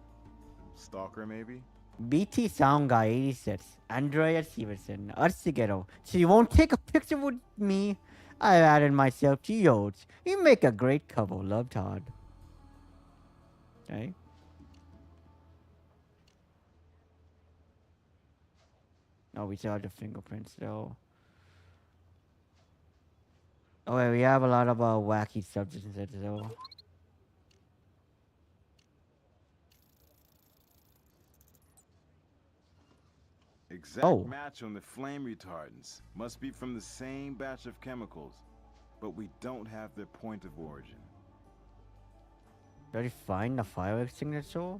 Stalker, maybe? BT Sound Guy 86. Andrea Stevenson. Us together. So you won't take a picture with me? I added myself to yours. You make a great couple. Love, Todd. Okay. Oh, we saw the fingerprints though. Oh, wait, we have a lot of wacky substances though. Exact match on the flame retardants. Must be from the same batch of chemicals. But we don't have their point of origin. Did you find the fire extinguisher?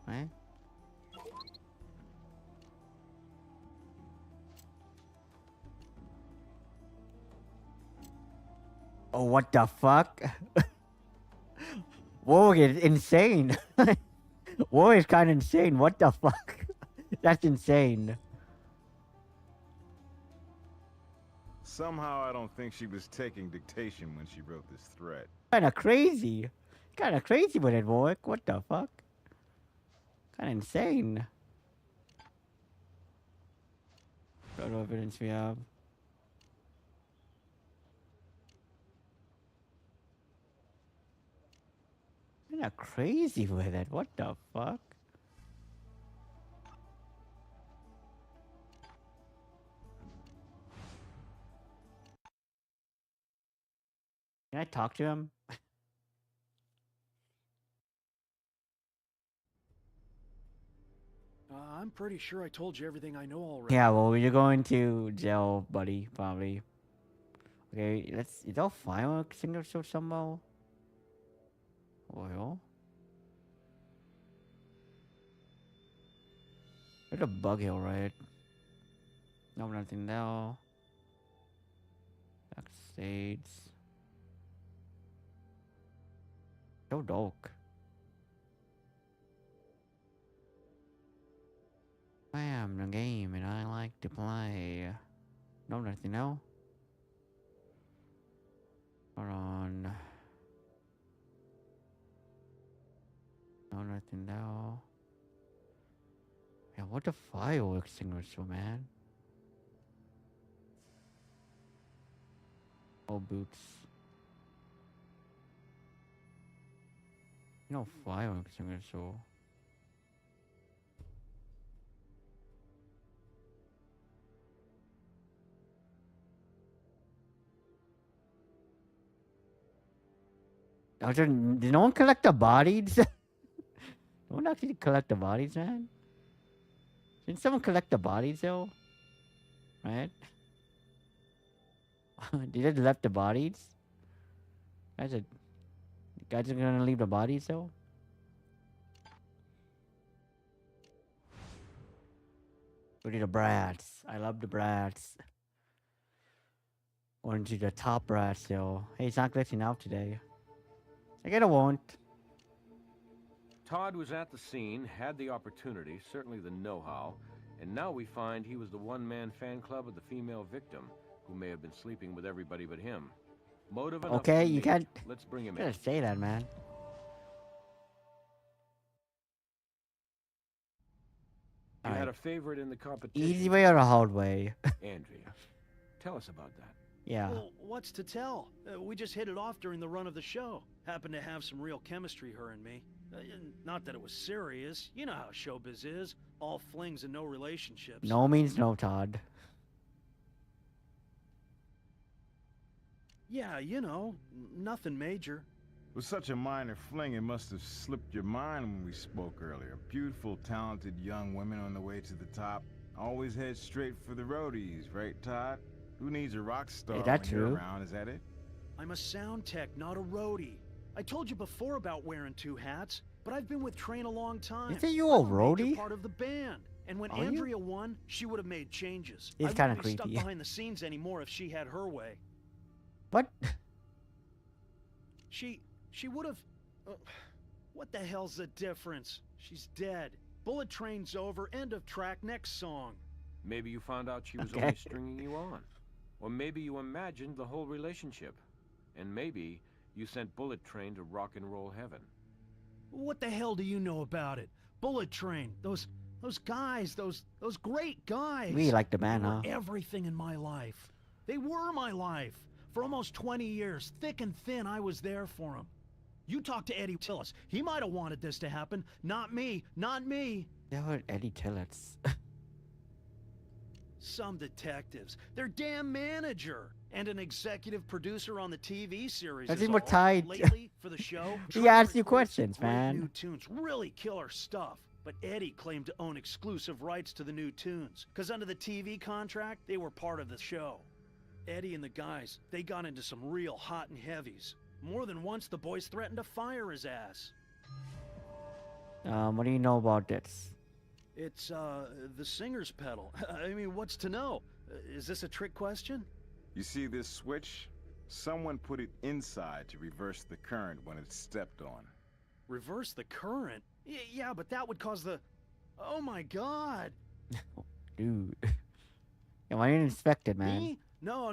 Right? Oh, what the fuck? Whoa, it's insane. Whoa, it's kind of insane. What the fuck? That's insane. Somehow I don't think she was taking dictation when she wrote this threat. Kinda crazy. Kinda crazy with it, Warwick. What the fuck? Kinda insane. What evidence we have? Kinda crazy with it. What the fuck? Can I talk to him? I'm pretty sure I told you everything I know already. Yeah, well, you're going to jail, buddy, probably. Okay, let's... Is that fire extinguisher somehow? Oil? There's a bug here, right? No, nothing there. Backstage. So dark. I am the game and I like to play. No, nothing now. Hold on. No, nothing now. Yeah, what the fire extinguisher, man? Oh, boots. No fire extinguisher. Did no one collect the bodies? No one actually collect the bodies, man? Didn't someone collect the bodies, though? Right? They just left the bodies? Guys are gonna leave the bodies, though? Go to the brats. I love the brats. Going to the top brats, though. Hey, it's not glitching out today. I get a won't. Todd was at the scene, had the opportunity, certainly the know-how, and now we find he was the one-man fan club of the female victim, who may have been sleeping with everybody but him. Motive enough. Okay, you can't. Let's bring him You in. gotta say that, man. You had a favorite in the competition. Easy way or a hard way? Andrea, tell us about that. Yeah. Well, what's to tell? We just hit it off during the run of the show. Happened to have some real chemistry, her and me. Not that it was serious. You know how showbiz is. All flings and no relationships. No means no, Todd. Yeah, you know, nothing major. With such a minor fling, it must have slipped your mind when we spoke earlier. Beautiful, talented young women on the way to the top. Always head straight for the roadies, right, Todd? Who needs a rock star when you're around, is that it? I'm a sound tech, not a roadie. I told you before about wearing 2 hats, but I've been with Train a long time. Isn't you a I'm roadie? part of the band. And when Are you? Andrea won, she would have made changes. It's I kinda wouldn't be stuck creepy. behind the scenes anymore if she had her way. What? She would have... what the hell's the difference? She's dead. Bullet Train's over. End of track. Next song. Maybe you found out she was Okay. only stringing you on. Or maybe you imagined the whole relationship. And maybe you sent Bullet Train to rock and roll heaven. What the hell do you know about it? Bullet Train. Those guys. Those great guys. We like the man, They were huh? everything in my life. They were my life. For almost 20 years, thick and thin, I was there for them. You talk to Eddie Tillis. He might have wanted this to happen. Not me. Not me. They were Eddie Tillets. Some detectives. Their damn manager. And an executive producer on the TV series. That's is him with all. tight. Lately, for the show, He Trey asks you recorded some questions, great man. New tunes, really killer stuff. But Eddie claimed to own exclusive rights to the new tunes. Because under the TV contract, they were part of the show. Eddie and the guys, they got into some real hot and heavies. More than once, the boys threatened to fire his ass. What do you know about this? It's, the singer's pedal. I mean, what's to know? Is this a trick question? You see this switch? Someone put it inside to reverse the current when it's stepped on. Reverse the current? Yeah, but that would cause the... Oh my god! Dude. Yeah, why didn't inspect it, man? Me? No,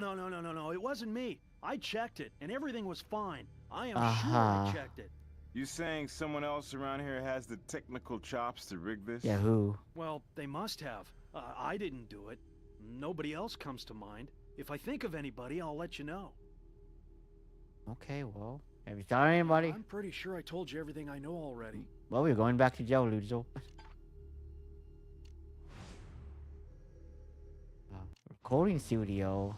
it wasn't me. I checked it, and everything was fine. I am sure Uh-huh. I checked it. You saying someone else around here has the technical chops to rig this? Yeah, who? Well, they must have. I didn't do it. Nobody else comes to mind. If I think of anybody, I'll let you know. Okay, well. Have you thought of anybody? I'm pretty sure I told you everything I know already. Well, we're going back to jail, Luzo. Recording studio.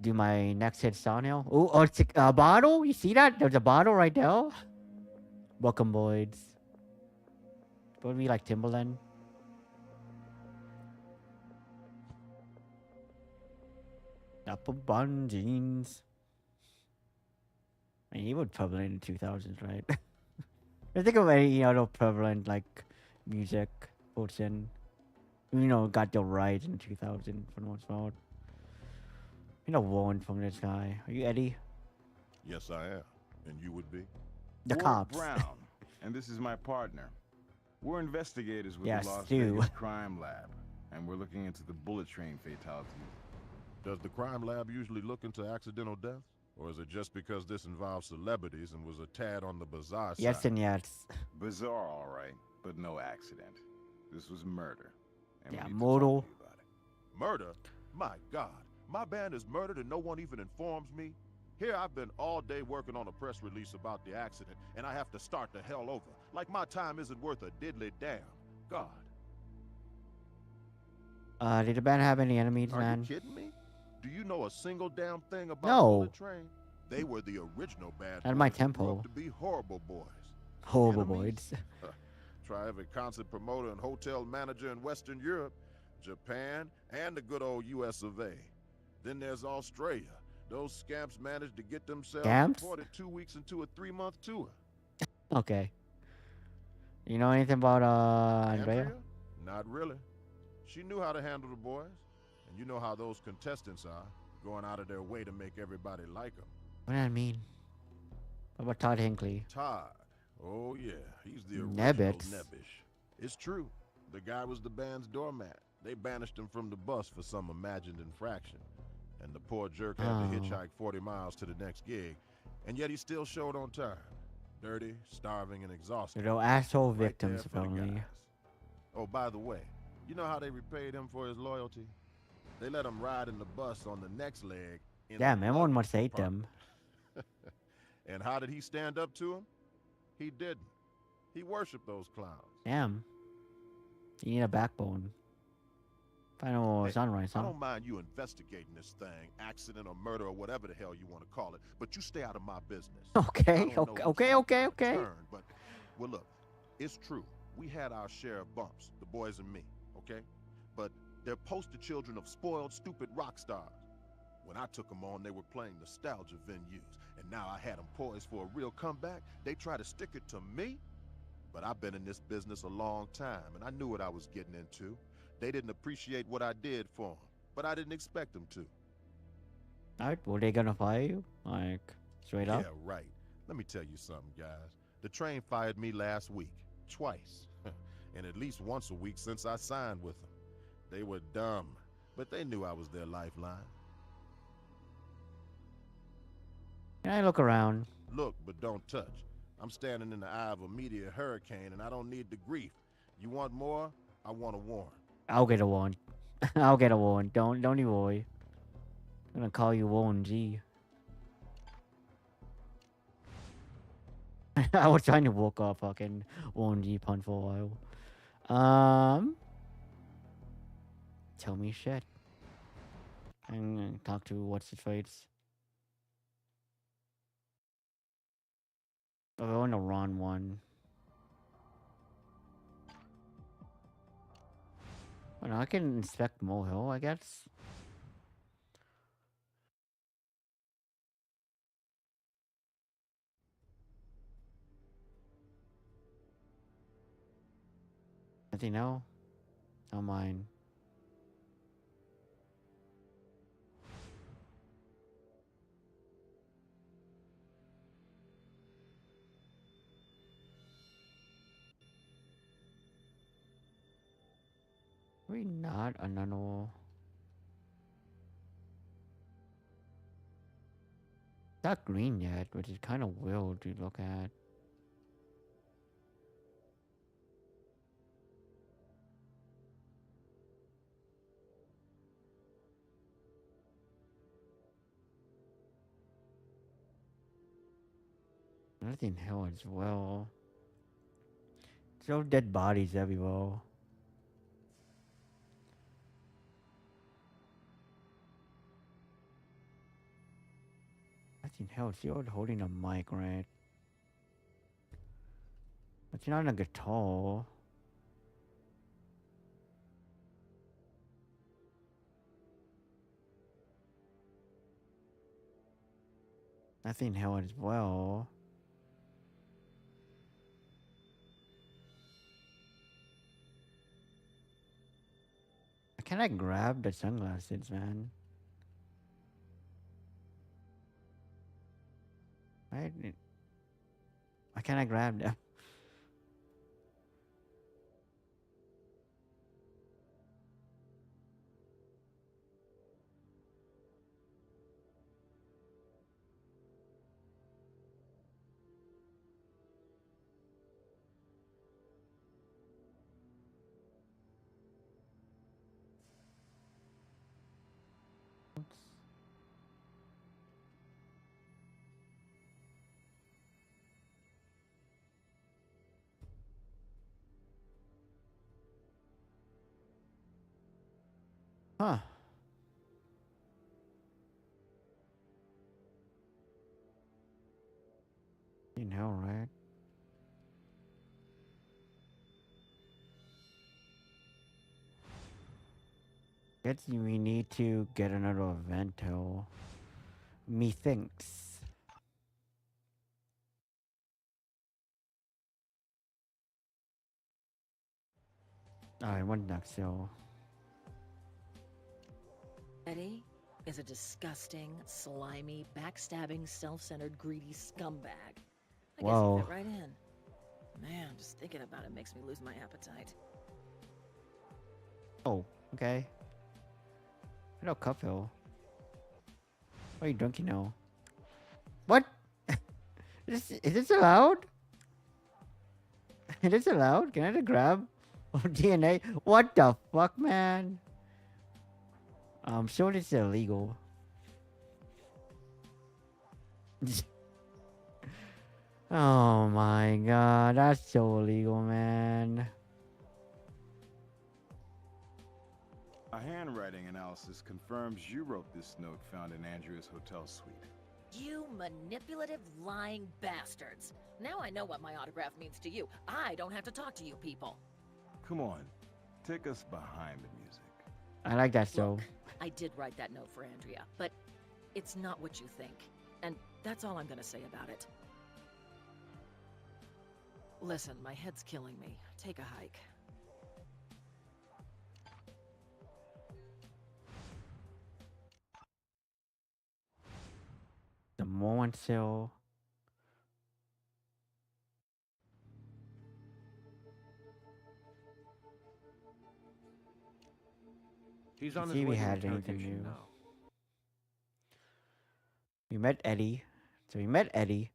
Do my next hit sound now. Oh, it's a bottle. You see that? There's a bottle right there. Welcome, boys. Would be like Timberland. Apple bun jeans. I mean, he was prevalent in 2000s, right? I think of any other prevalent like music person. Got the rise in 2000 for the most part. One from this guy. Are you Eddie? Yes, I am. And you would be? The Ward cops. Brown, and this is my partner. We're investigators with Yes, the Las Stu. Vegas Crime Lab, and we're looking into the Bullet Train fatalities. Does the crime lab usually look into accidental deaths? Or is it just because this involves celebrities and was a tad on the bizarre side? Yes and yes. Bizarre, all right, but no accident. This was murder. And Yeah, we need to mortal. talk to you about it. Murder? My God. My band is murdered and no one even informs me? Here I've been all day working on a press release about the accident, and I have to start the hell over. Like my time isn't worth a diddly damn. God. Did the band have any enemies, Are man? you kidding me? Do you know a single damn thing about No. Bullet Train? They were the original bad At my boys who grew tempo. up to be horrible boys. Horrible Enemies? boys. Try every concert promoter and hotel manager in Western Europe, Japan, and the good old US of A. Then there's Australia. Those scamps managed to get themselves Scamps? reported 2 weeks into a 3-month tour. Okay. You know anything about Andrea? Not really. She knew how to handle the boys. And you know how those contestants are, going out of their way to make everybody like them. What does that mean? What about Todd Hinckley? Todd. Oh yeah, he's the original Nebbits. Nebbish. It's true. The guy was the band's doormat. They banished him from the bus for some imagined infraction. and the poor jerk had to hitchhike 40 miles to the next gig, and yet he still showed on time. Dirty, starving, and exhausted. Little asshole Right victims, there for the apparently. guys. Oh, by the way, you know how they repaid him for his loyalty? They let him ride in the bus on the next leg. Damn, everyone must hate them. And how did he stand up to him? He didn't. He worshipped those clowns. Damn. You need a backbone. Find out what was done right, I son. don't mind you investigating this thing, accident or murder or whatever the hell you want to call it, but you stay out of my business. Okay, okay. But, well, look, it's true. We had our share of bumps, the boys and me, okay? But they're poster children of spoiled, stupid rock stars. When I took them on, they were playing nostalgia venues, and now I had them poised for a real comeback. They try to stick it to me, but I've been in this business a long time, and I knew what I was getting into. They didn't appreciate what I did for them, but I didn't expect them to. Alright, were they gonna fire you? Like, straight up? Yeah, right. Let me tell you something, guys. The train fired me last week, twice, and at least once a week since I signed with them. They were dumb, but they knew I was their lifeline. Can I look around? Look, but don't touch. I'm standing in the eye of a meteor hurricane, and I don't need the grief. You want more? I want a warrant. I'll get a warrant. I'll get a warrant. Don't you worry. I'm gonna call you Warren G. I was trying to walk off fucking Warren G pun for a while. Tell me shit. I'm gonna talk to what's his face. Oh, I want to run one. Well, I can inspect Molehill, I guess. Nothing now? Not mine. Maybe not another. It's not green yet, which is kind of weird to look at. Nothing hell as well. So dead bodies everywhere. Nothing hell. You're holding a mic, right? But you're not on a guitar. Nothing hell as well. Can I grab the sunglasses, man? Why can't I grab them? Huh. You know, right? Guess we need to get another evento. Methinks. Alright, one next, so. Eddie is a disgusting, slimy, backstabbing, self-centered, greedy scumbag. I guess Whoa. he fit right in. Man, just thinking about it makes me lose my appetite. Oh, okay. Hello, Cuphill. What are you drinking now? What? Is this allowed? It is allowed? Can I just grab DNA? What the fuck, man? I'm sure this is illegal. Oh my god, that's so illegal, man. A handwriting analysis confirms you wrote this note found in Andrea's hotel suite. You manipulative, lying bastards. Now I know what my autograph means to you. I don't have to talk to you people. Come on, take us behind the music. I like that so. Look, I did write that note for Andrea, but it's not what you think. And that's all I'm gonna say about it. Listen, my head's killing me. Take a hike. The moment sale. He's on See his we way to had anything interrogation new. now. We met Eddie. So we met Eddie.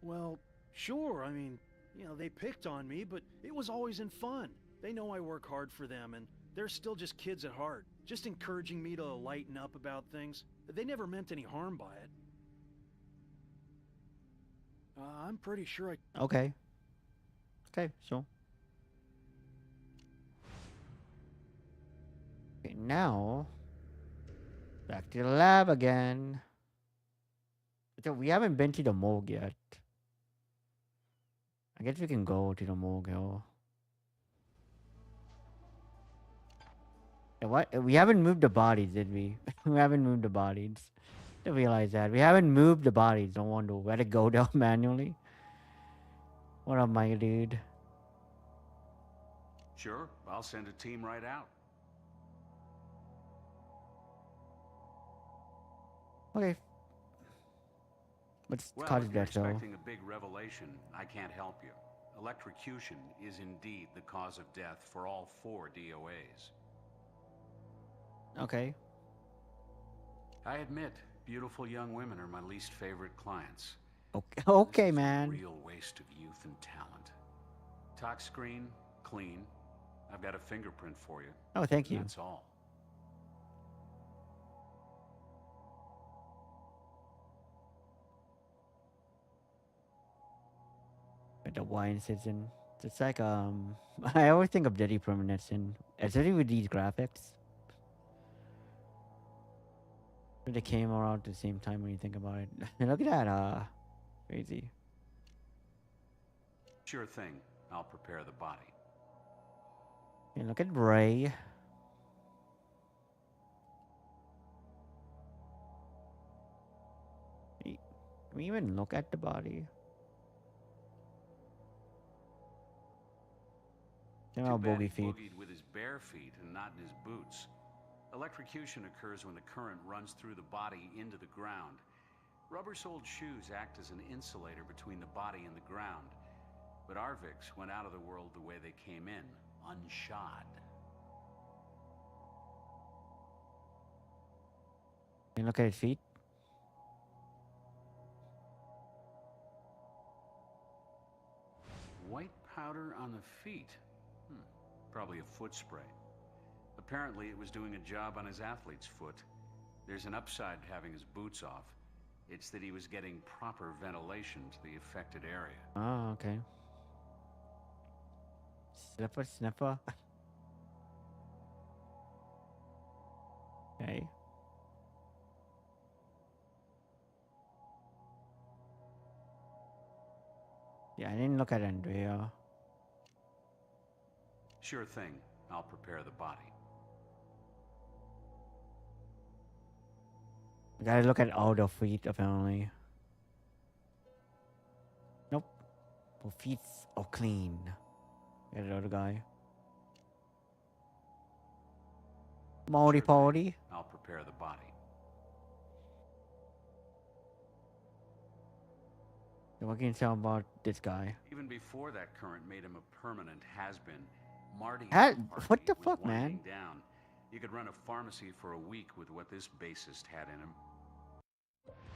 Well, sure, I mean, you know, they picked on me, but it was always in fun. They know I work hard for them, and they're still just kids at heart, just encouraging me to lighten up about things. They never meant any harm by it. I'm pretty sure I... Okay. Okay, so. Okay, now. Back to the lab again. So we haven't been to the morgue yet. I guess we can go to the morgue, yo. Yeah, what? We haven't moved the bodies, did we? We haven't moved the bodies. I realize that. We haven't moved the bodies. Don't want to let it go down manually. What up, my dude? Sure, I'll send a team right out. Okay. Let's Well, cause if you're that, though. expecting a big revelation, I can't help you. Electrocution is indeed the cause of death for all 4 DOAs. Okay. I admit, beautiful young women are my least favorite clients. Okay, okay, This is man. a real waste of youth and talent. Tox screen, clean. I've got a fingerprint for you. Oh, thank you. That's all. The wine season. It's like I always think of Deadly Premonition, especially with these graphics. They came around at the same time when you think about it. Look at that, crazy. Sure thing. I'll prepare the body. And look at Ray. Can we even look at the body? They're all Too bad boogie he feet. boogied with his bare feet and not in his boots. Electrocution occurs when the current runs through the body into the ground. Rubber-soled shoes act as an insulator between the body and the ground. But Arvix went out of the world the way they came in, unshod. And look at his feet. White powder on the feet. Probably a foot spray. Apparently it was doing a job on his athlete's foot. There's an upside to having his boots off. It's that he was getting proper ventilation to the affected area. Oh, okay. Sniffer, sniffer. Okay. Yeah, I didn't look at Andrea. Sure thing. I'll prepare the body. I gotta look at all the feet, apparently. Nope. The feet are clean. Get the other guy. Moldy Poldy. I'll prepare the body. What can you tell about this guy? Even before that current made him a permanent has-been, Marty What the fuck, was man? winding down. You could run a pharmacy for a week with what this bassist had in him.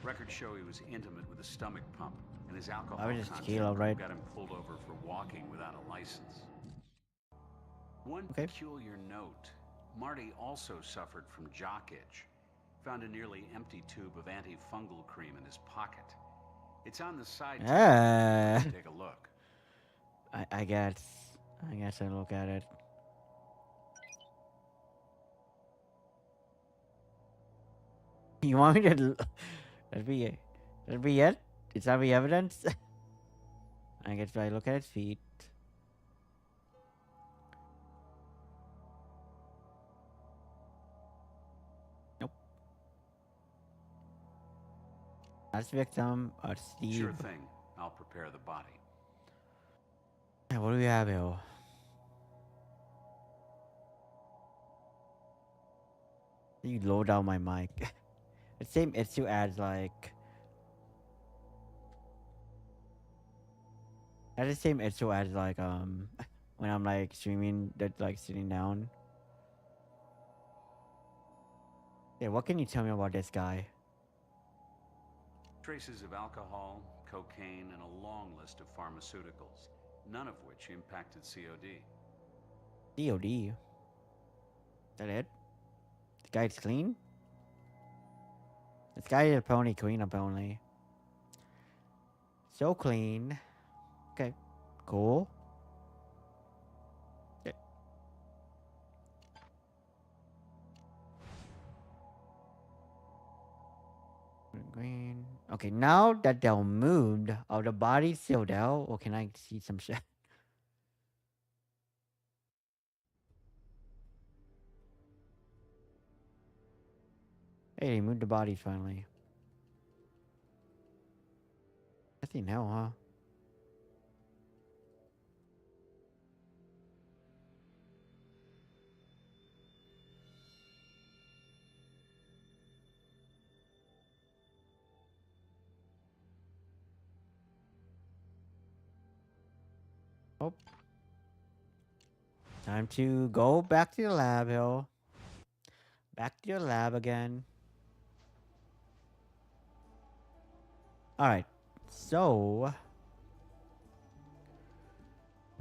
Records show he was intimate with a stomach pump, and his alcohol content right? got him pulled over for walking without a license. One peculiar note, Marty also suffered from jock itch. Found a nearly empty tube of antifungal cream in his pocket. It's on the side table. Take a look. I guess I look at it. You want me to? That'd be it. Is that the evidence? I guess I look at his feet. Nope. Last victim, Steve. Sure thing. I'll prepare the body. What do we have here? You low down my mic. The same issue as like. That's the same issue as like when I'm like streaming that like sitting down. Yeah, what can you tell me about this guy? Traces of alcohol, cocaine, and a long list of pharmaceuticals, none of which impacted COD. COD? Is that it? The guy's clean? This guy is a pony clean apparently. So clean. Okay, cool. Okay. Green. Okay, now that they're moved, are the bodies sealed out, or can I see some shit? Hey, they moved the bodies finally. Nothing now, huh? Oh. Time to go back to the lab, Hill. Back to your lab again. Alright. So.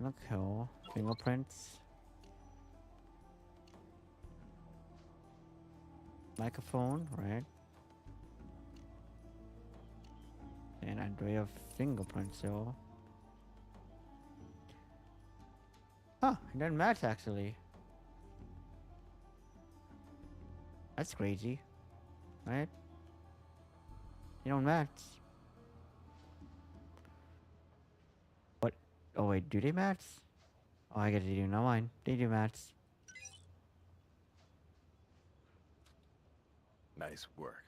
Look, Hill. Fingerprints. Microphone, right? And Andrea fingerprints, so. Huh, it doesn't match actually. That's crazy. Right? You don't match. What? Oh wait, do they match? Oh, I guess they do. No mind. They do match. Nice work.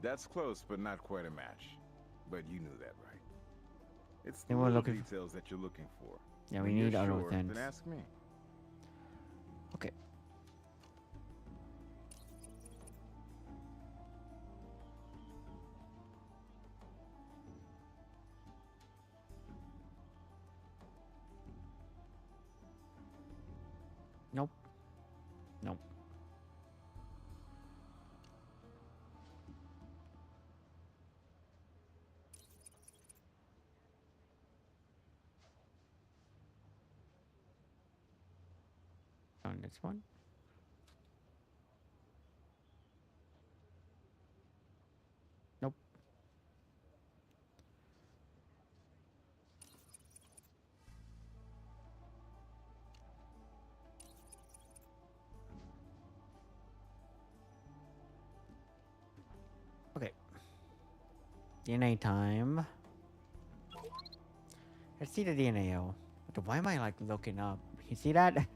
That's close, but not quite a match. But you knew that, right? It's the little details that you're looking for. Yeah, we need other things. Then ask me. Okay. Nope. Nope. On this one. Nope. Okay. DNA time. Let's see the DNA. But why am I like looking up? You see that?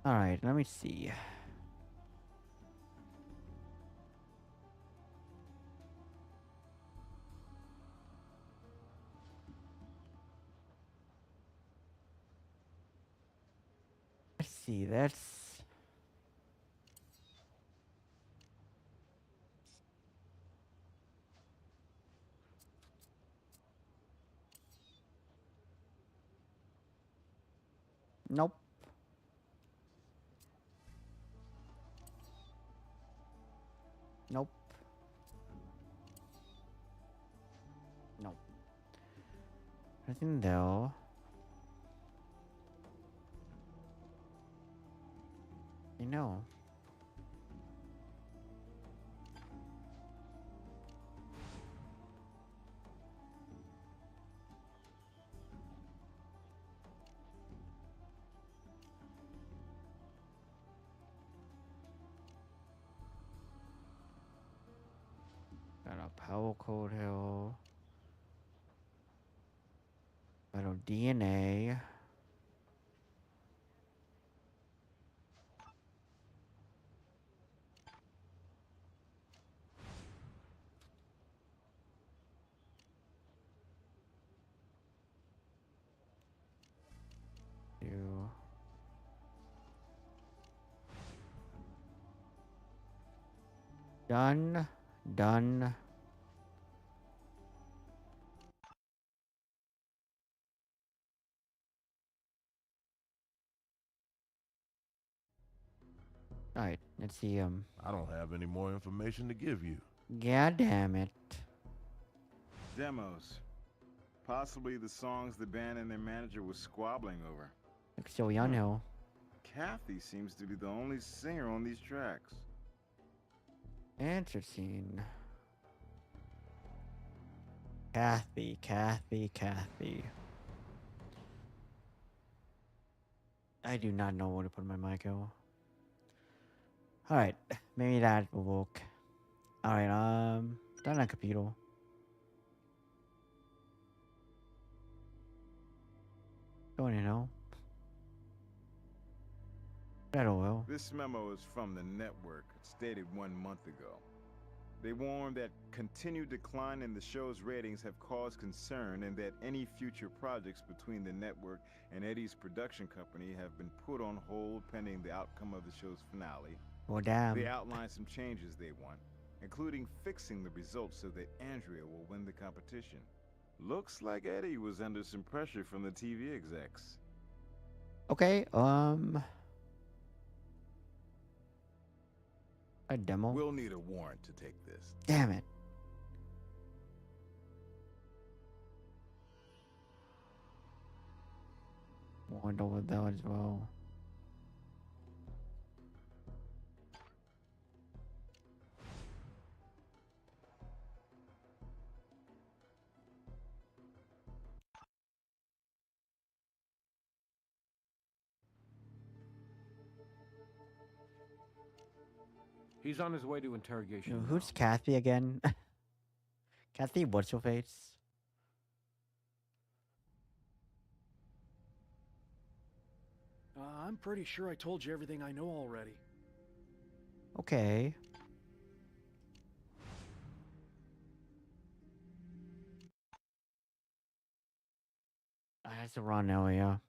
Alright, let me see. see. That's... Nope. Nope. Nope. Nothing though. You know. Got a power code hill. Metal DNA. You. Done. Done. Alright, let's see, I don't have any more information to give you. God damn it. Demos. Possibly the songs the band and their manager was squabbling over. Looks so young now. Kathy seems to be the only singer on these tracks. Interesting. Kathy. I do not know where to put my mic out. Alright, maybe that will work. Alright, done on computer. Don't you know? That'll will. This memo is from the network. It's dated 1 month ago. They warn that continued decline in the show's ratings have caused concern and that any future projects between the network and Eddie's production company have been put on hold pending the outcome of the show's finale. Well, damn. They outline some changes they want, including fixing the results so that Andrea will win the competition. Looks like Eddie was under some pressure from the TV execs. Okay, a demo? We'll need a warrant to take this. Damn it. Wonder what that as well. He's on his way to interrogation. Who's Kathy again? Kathy, what's your face? I'm pretty sure I told you everything I know already. Okay. That's the wrong area.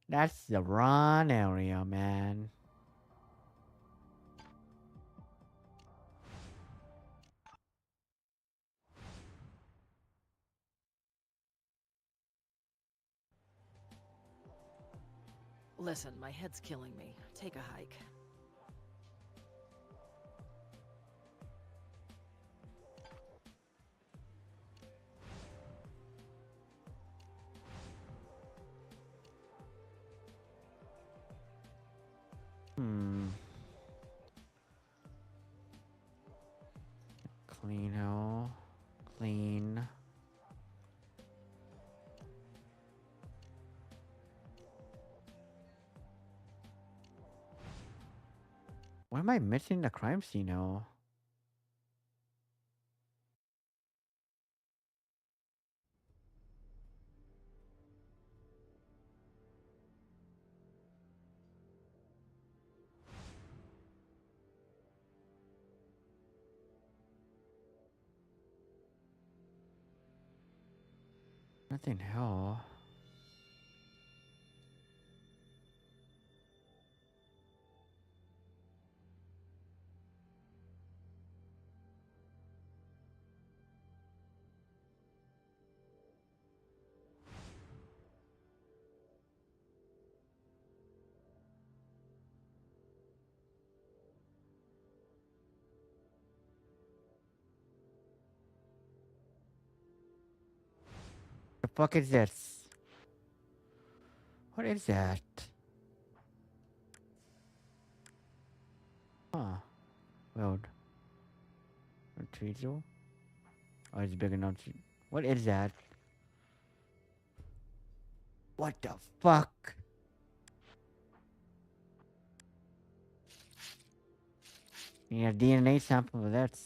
That's the wrong area, man. Listen, my head's killing me. Take a hike. Clean hell. Clean. Why am I missing the crime scene now? Nothing hell. The fuck is this? What is that? Huh. Road. Retrieval? Oh, it's big enough to... What is that? What the fuck? You have DNA sample of that.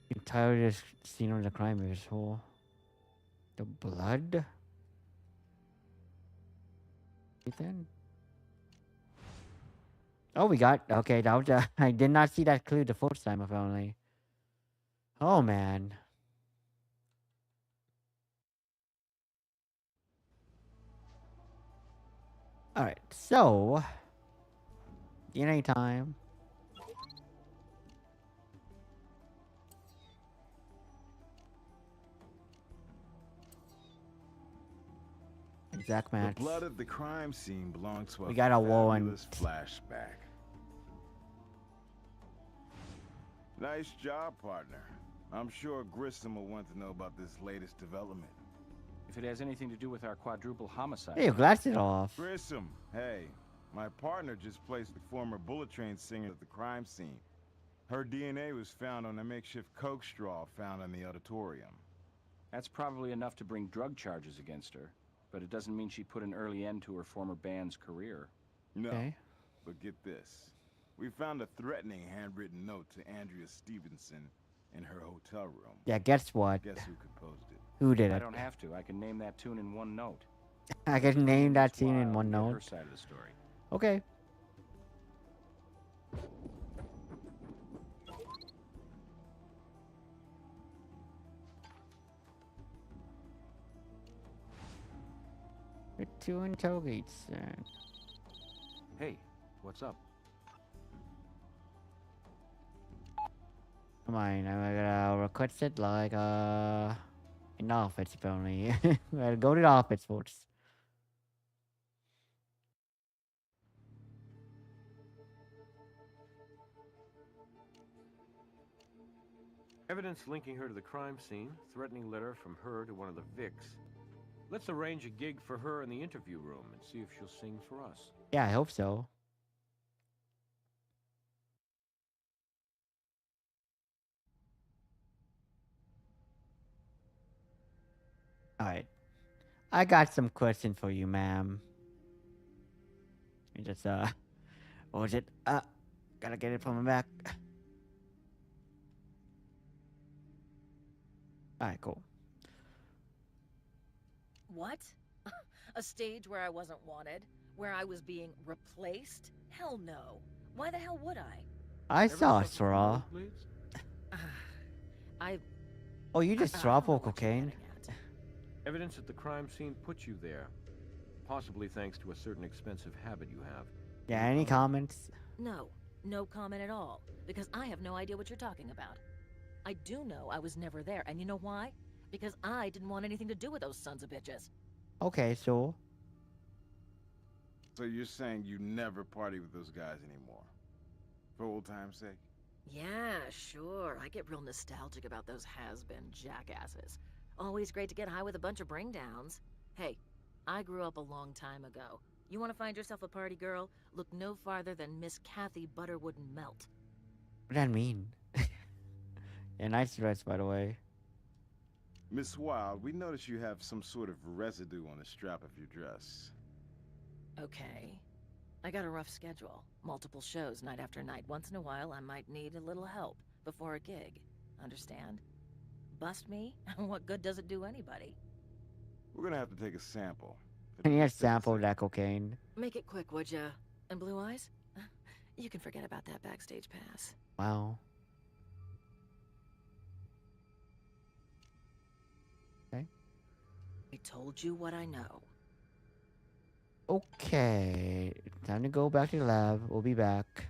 Entire scene of the crime is whole. The blood? Ethan? Oh, we got... Okay, that was... I did not see that clue the first time, apparently. Oh, man. Alright, so... DNA time. Exact match. The blood of the crime scene belongs to We got a fabulous flashback. Nice job, partner. I'm sure Grissom will want to know about this latest development. If it has anything to do with our quadruple homicide. Hey, you glassed it off. Grissom, hey, my partner just placed the former Bullet Train singer at the crime scene. Her DNA was found on a makeshift coke straw found in the auditorium. That's probably enough to bring drug charges against her, but it doesn't mean she put an early end to her former band's career. No, Okay. but get this. We found a threatening handwritten note to Andrea Stevenson in her hotel room. Yeah, guess what? Guess who composed it? Who did I it? don't have to. I can name that tune in one note. I can name that scene in Wild, one get note. her side of the story. Okay. The two interrogates. Hey, what's up? Come on, I gotta request it like in the office apparently. Well, go to the office first. Evidence linking her to the crime scene, threatening letter from her to one of the Vics. Let's arrange a gig for her in the interview room and see if she'll sing for us. Yeah, I hope so. Alright. I got some question for you, ma'am. You just what was it? Gotta get it from the back. Alright, cool. What? A stage where I wasn't wanted? Where I was being replaced? Hell no. Why the hell would I? I Ever saw a suffer from straw. nosebleeds? I... Oh, you just I straw don't know for what you're cocaine? getting at. Evidence at the crime scene put you there. Possibly thanks to a certain expensive habit you have. Yeah, any comments? No. No comment at all. Because I have no idea what you're talking about. I do know I was never there, and you know why? Because I didn't want anything to do with those sons of bitches. Okay, so So you're saying you never party with those guys anymore? For old time's sake? Yeah, sure. I get real nostalgic about those has-been jackasses. Always great to get high with a bunch of bring-downs. Hey, I grew up a long time ago. You want to find yourself a party girl? Look no farther than Miss Kathy Butterwood Melt. what does that mean? Yeah, nice dress, by the way. Miss Wilde, we notice you have some sort of residue on the strap of your dress. Okay. I got a rough schedule. Multiple shows night after night. Once in a while, I might need a little help before a gig. Understand? Bust me? What good does it do anybody? We're gonna have to take a sample. Can you sample that cocaine? Make it quick, would ya? And Blue Eyes? You can forget about that backstage pass. Wow. Okay. I told you what I know. Okay. Time to go back to the lab. We'll be back.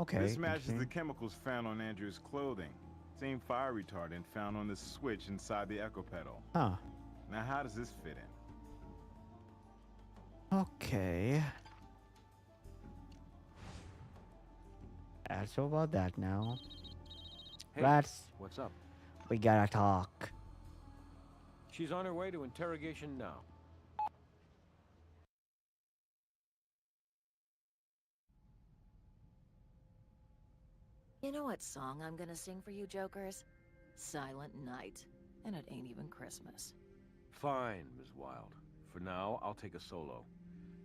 Okay. This matches the chemicals found on Andrea's clothing. Same fire retardant found on the switch inside the echo pedal. Huh. Now, how does this fit in? Okay. That's all about that now. Hey, Rats, what's up? we gotta talk. She's on her way to interrogation now. You know what song I'm gonna sing for you jokers? Silent Night. And it ain't even Christmas. Fine, Ms. Wilde. For now, I'll take a solo.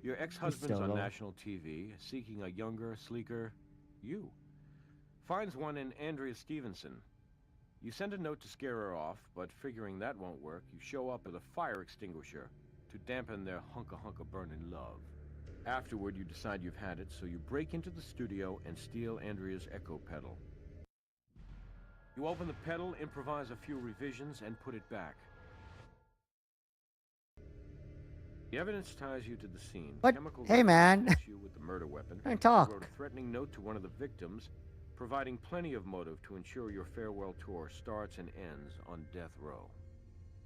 Your ex-husband's on Solo. national TV, seeking a younger, sleeker... you. Finds one in Andrea Stevenson. You send a note to scare her off, but figuring that won't work, you show up with a fire extinguisher to dampen their hunka-hunka burning love. Afterward, you decide you've had it, so you break into the studio and steal Andrea's echo pedal. You open the pedal, improvise a few revisions, and put it back. The evidence ties you to the scene. What? Chemical Hey, man. connects you with the murder weapon. Don't You talk. wrote a threatening note to one of the victims, providing plenty of motive to ensure your farewell tour starts and ends on death row.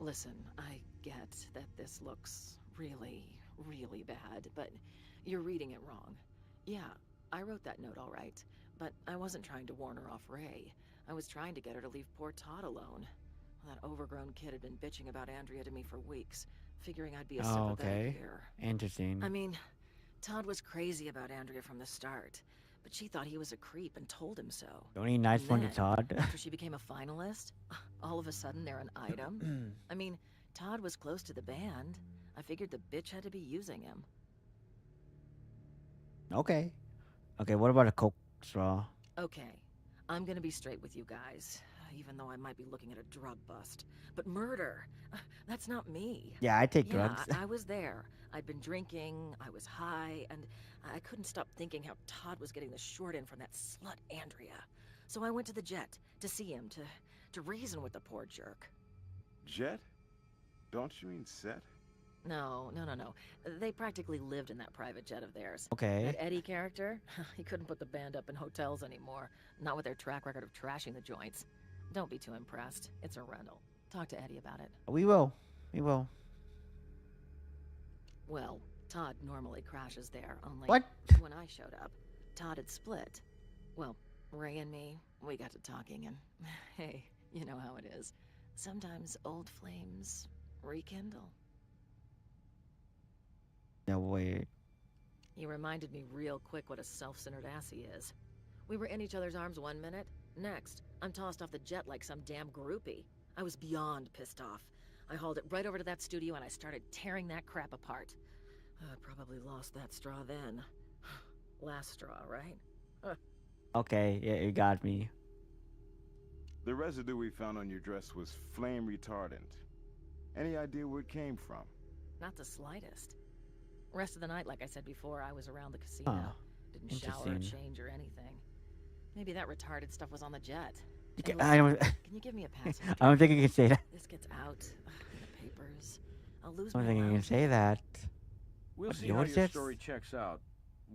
Listen, I get that this looks really, really bad, but you're reading it wrong. Yeah, I wrote that note all right, but I wasn't trying to warn her off Ray. I was trying to get her to leave poor Todd alone. That overgrown kid had been bitching about Andrea to me for weeks, figuring I'd be a sympathetic ear. Interesting. I mean, Todd was crazy about Andrea from the start, but she thought he was a creep and told him so. Don't need nice one to Then, Todd. after she became a finalist, all of a sudden they're an item. I mean, Todd was close to the band. I figured the bitch had to be using him. Okay. Okay, what about a Coke straw? Okay, I'm gonna be straight with you guys, even though I might be looking at a drug bust. But murder, that's not me. Yeah, I take Yeah, drugs. I was there. I'd been drinking, I was high, and I couldn't stop thinking how Todd was getting the short end from that slut Andrea. So I went to the Jet to see him, to reason with the poor jerk. Jet? Don't you mean Set? No. They practically lived in that private jet of theirs. Okay. That Eddie character, he couldn't put the band up in hotels anymore. Not with their track record of trashing the joints. Don't be too impressed. It's a rental. Talk to Eddie about it. We will. We will. Well, Todd normally crashes there, only What? when I showed up, Todd had split. Well, Ray and me, we got to talking and, hey, you know how it is. Sometimes old flames rekindle. No, wait. He reminded me real quick what a self-centered ass he is. We were in each other's arms 1 minute. Next, I'm tossed off the jet like some damn groupie. I was beyond pissed off. I hauled it right over to that studio and I started tearing that crap apart. I probably lost that straw then. Last straw, right? Okay, yeah, you got me. The residue we found on your dress was flame retardant. Any idea where it came from? Not the slightest. Rest of the night, like I said before, I was around the casino. Huh. Didn't shower or Interesting. change or anything. Maybe that retarded stuff was on the jet. You Hey, I don't. listen, can you give me a pass? I don't think you can say that. This gets out in the papers. I'll lose I don't my think you can allowance. say that. We'll What, see you how want your this? story checks out.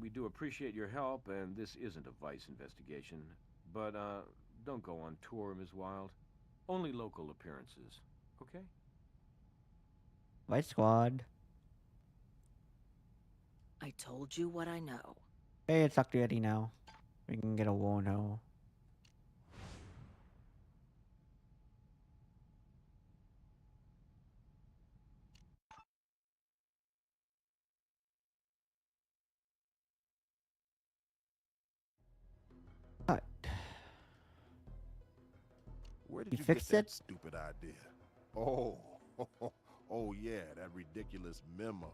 We do appreciate your help, and this isn't a Vice investigation. But, don't go on tour, Ms. Wilde. Only local appearances, okay? White Squad. I told you what I know. Hey, it's Dr. Eddie now. We can get a Wono. What? Where did You you fixed get it? that stupid idea? Oh, oh yeah, that ridiculous memo.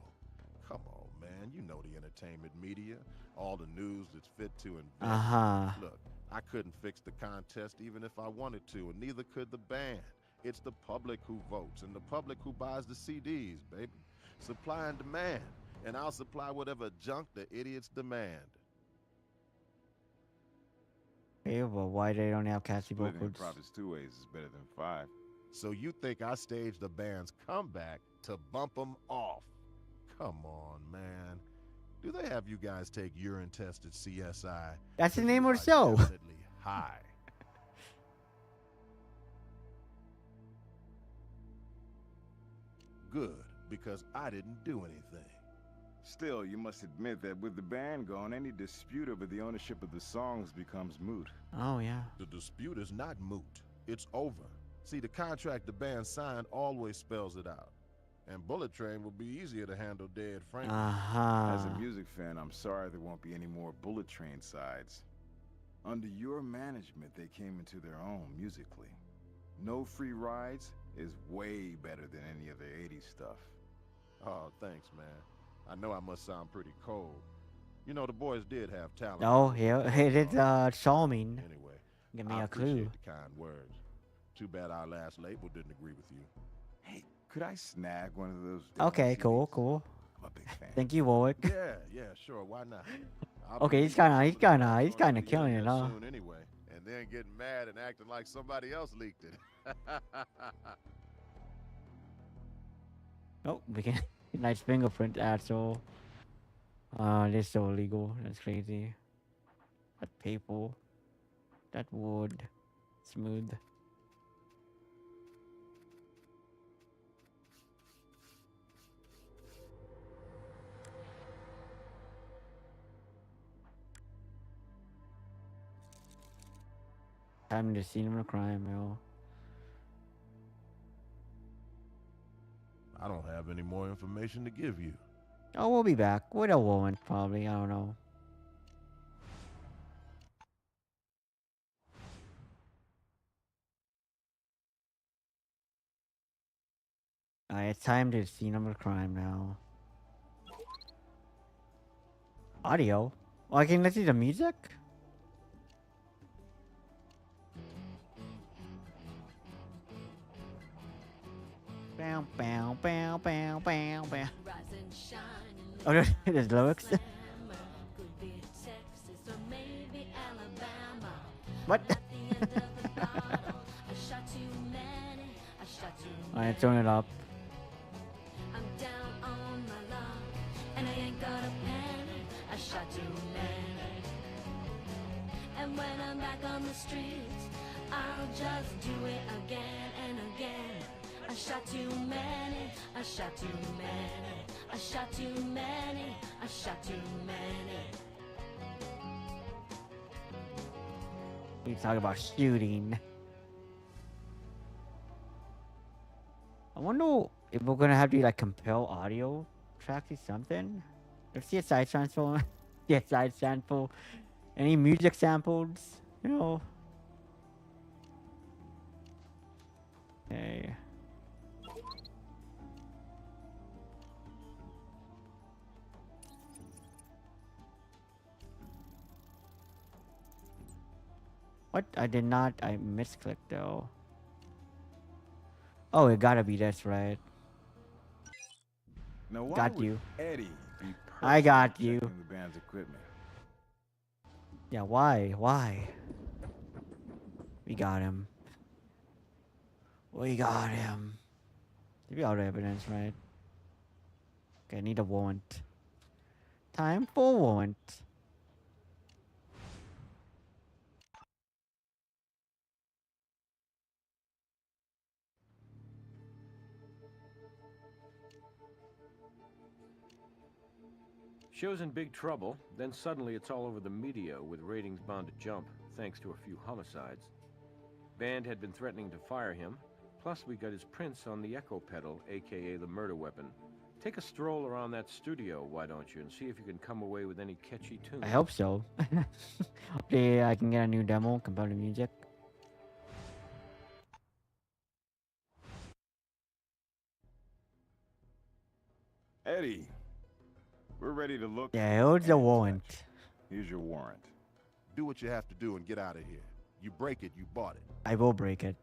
Come on, man. You know the entertainment media, all the news that's fit to invent. Uh-huh. Look, I couldn't fix the contest even if I wanted to, and neither could the band. It's the public who votes, and the public who buys the CDs, baby. Supply and demand, and I'll supply whatever junk the idiots demand. Hey, well, why they don't have Cassie Splitting the vocals? profits 2 ways is better than 5. So you think I staged the band's comeback to bump them off? Come on, man. Do they have you guys take urine-tested CSI? That's the name of the show. Definitely high. Good, because I didn't do anything. Still, you must admit that with the band gone, any dispute over the ownership of the songs becomes moot. Oh, yeah. The dispute is not moot. It's over. See, the contract the band signed always spells it out. And Bullet Train will be easier to handle dead, frankly. As a music fan, I'm sorry there won't be any more Bullet Train sides. Under your management, they came into their own musically. No Free Rides is way better than any of the 80s stuff. Oh, thanks, man. I know I must sound pretty cold. You know, the boys did have talent. Oh, yeah, it is charming. Anyway, Give me I a clue. appreciate the kind words. Too bad our last label didn't agree with you. Hey, could I snag one of those? Okay, CDs? cool. I'm a big fan. Thank you, Warwick. Yeah, sure. Why not? Okay, he's kind of killing it, huh? Soon anyway, and then getting mad and acting like somebody else leaked it. Oh, we can nice fingerprint asshole. This is so illegal. That's crazy. That paper. That wood. Smooth. Time to scene of a crime, yo. I don't have any more information to give you. Oh, we'll be back with a woman, probably. I don't know. Alright, it's time to see number crime now. Audio? Oh, I can listen to the music? Bow, bow, bow, bow, bow, bow. Oh, there's lyrics. What? Alright, turn it up. I'm down on my luck, and I ain't gonna panic. I shot too many. And when I'm back on the streets, I'll just do it again and again. I shot too many. I shot too many. I shot too many. I shot too many. We talk about shooting. I wonder if we're gonna have to like compel audio tracks or something. If CSI transfer, CSI sample, any music samples, you know. Okay. What? I did not. I misclicked though. Oh, it gotta be this, right? Now, why Got would you. Eddie be I got personally you. checking the band's equipment? Yeah, why? Why? We got him. We got him. Give me all the evidence, right? Okay, I need a warrant. Time for warrant. Show's in big trouble, then suddenly it's all over the media with ratings bound to jump, thanks to a few homicides. Band had been threatening to fire him, plus we got his prints on the echo pedal, aka the murder weapon. Take a stroll around that studio, why don't you, and see if you can come away with any catchy tunes. I hope so. Hopefully I can get a new demo, compare the music. Eddie, we're ready to look. Yeah, here's the and warrant. touch. Here's your warrant. Do what you have to do and get out of here. You break it, you bought it. I will break it.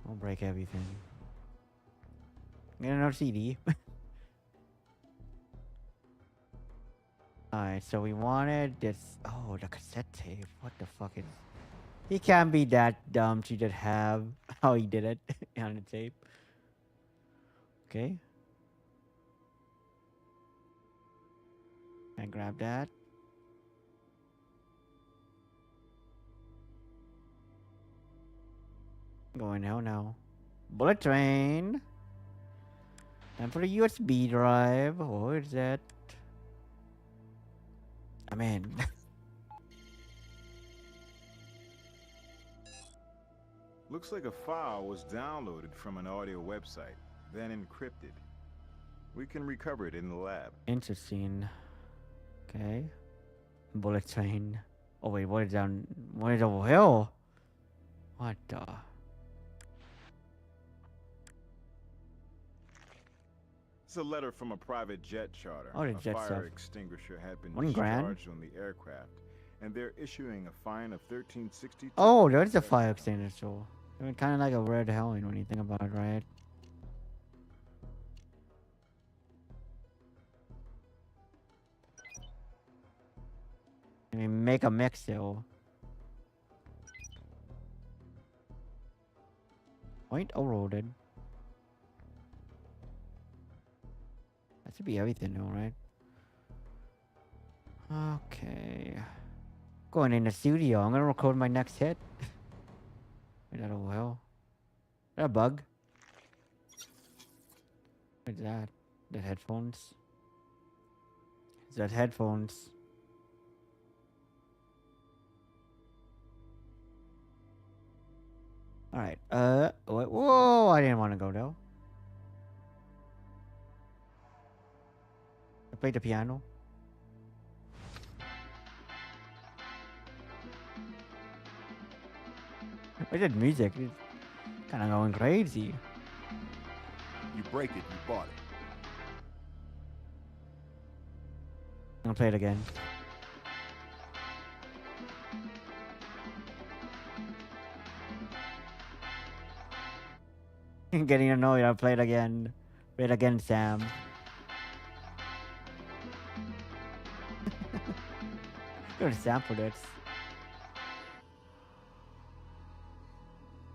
I'll break everything. Get another CD. Alright, so we wanted this. Oh, the cassette tape. What the fuck is. He can't be that dumb to just have how he did it on the tape. Okay. I grab that. Going hell now. Bullet train. And for the USB drive. What is that? I'm in. Looks like a file was downloaded from an audio website, then encrypted. We can recover it in the lab. Interesting. Okay. Bullet train. Oh wait, what is down? What is over here? What the? It's a letter from a private jet charter. Oh, the a jet fire stuff. extinguisher had been $1 discharged grand? on the aircraft, and they're issuing a fine of $13.62. Oh, there's a fire extinguisher. I mean, kind of like a red herring when you think about it, right? I mean, make a mix though. Point overloaded. That should be everything though, right? Okay. Going in the studio. I'm gonna record my next hit. Wait, that over here. Is that a bug? What's that? The headphones? Is that headphones? Alright, wait, whoa, I didn't want to go though. I played the piano. Where's that music? It's kind of going crazy. You break it, you bought it. I'm gonna play it again. Getting annoyed, I'll play it again. Play it again, Sam. Go to sample this.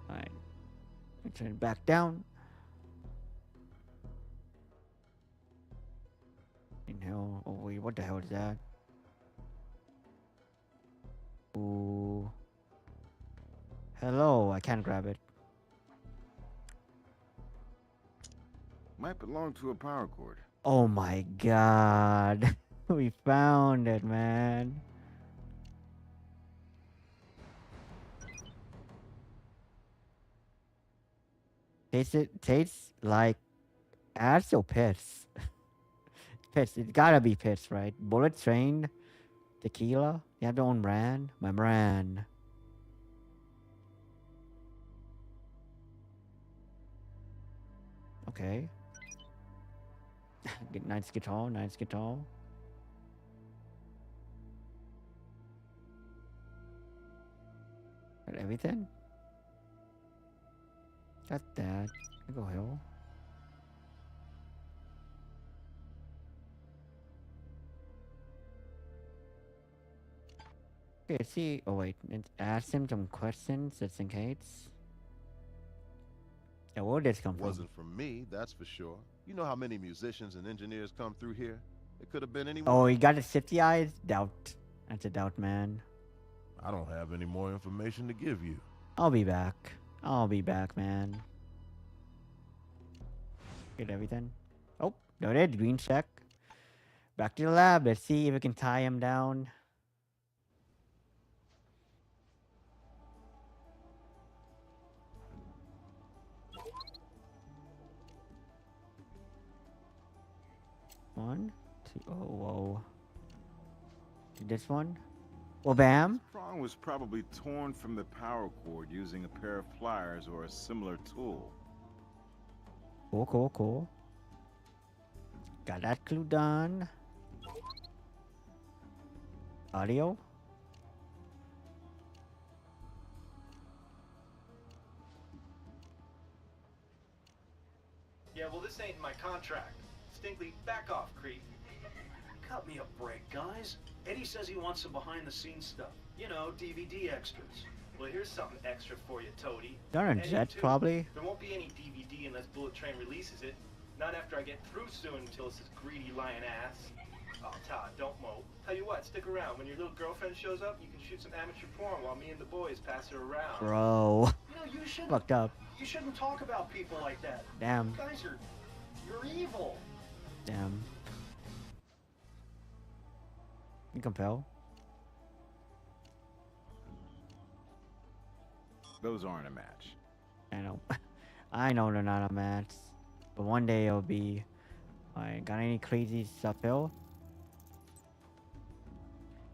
Alright. Turn it back down. Hell, oh wait, what the hell is that? Ooh. Hello, I can't grab it. Might belong to a power cord. Oh my god. We found it, man. Tastes like ass or piss? Piss. It's gotta be piss, right? Bullet train, tequila. You have your own brand? My brand. Okay. Get nice guitar, nice guitar. Got everything? Got that. I go hill. Okay, see. Oh wait, ask him some questions just in case. Yeah, where did this come from? Wasn't from me, that's for sure. You know how many musicians and engineers come through here? It could have been anyone. Oh, he got his 50 eyes? Doubt. That's a doubt, man. I don't have any more information to give you. I'll be back. I'll be back, man. Get everything. Oh, there it is. Green check. Back to the lab. Let's see if we can tie him down. One, two, oh, whoa. This one? Well, bam. Prong was probably torn from the power cord using a pair of pliers or a similar tool. Cool, cool, cool. Got that clue done. Audio. Yeah, well, this ain't in my contract. Distinctly, back off, creep. Cut me a break, guys. Eddie says he wants some behind-the-scenes stuff. You know, DVD extras. Well, here's something extra for you, Toady. They're on a jet, probably. There won't be any DVD unless Bullet Train releases it. Not after I get through suing Tillis' greedy lying ass. Oh, Todd, don't mope. Tell you what, stick around. When your little girlfriend shows up, you can shoot some amateur porn while me and the boys pass her around. Bro. You know, you shouldn't. Fucked up. You shouldn't talk about people like that. Damn. You guys are... You're evil. Damn. You compel. Those aren't a match. I know. I know they're not a match. But one day it'll be. Alright, got any crazy stuff, Phil?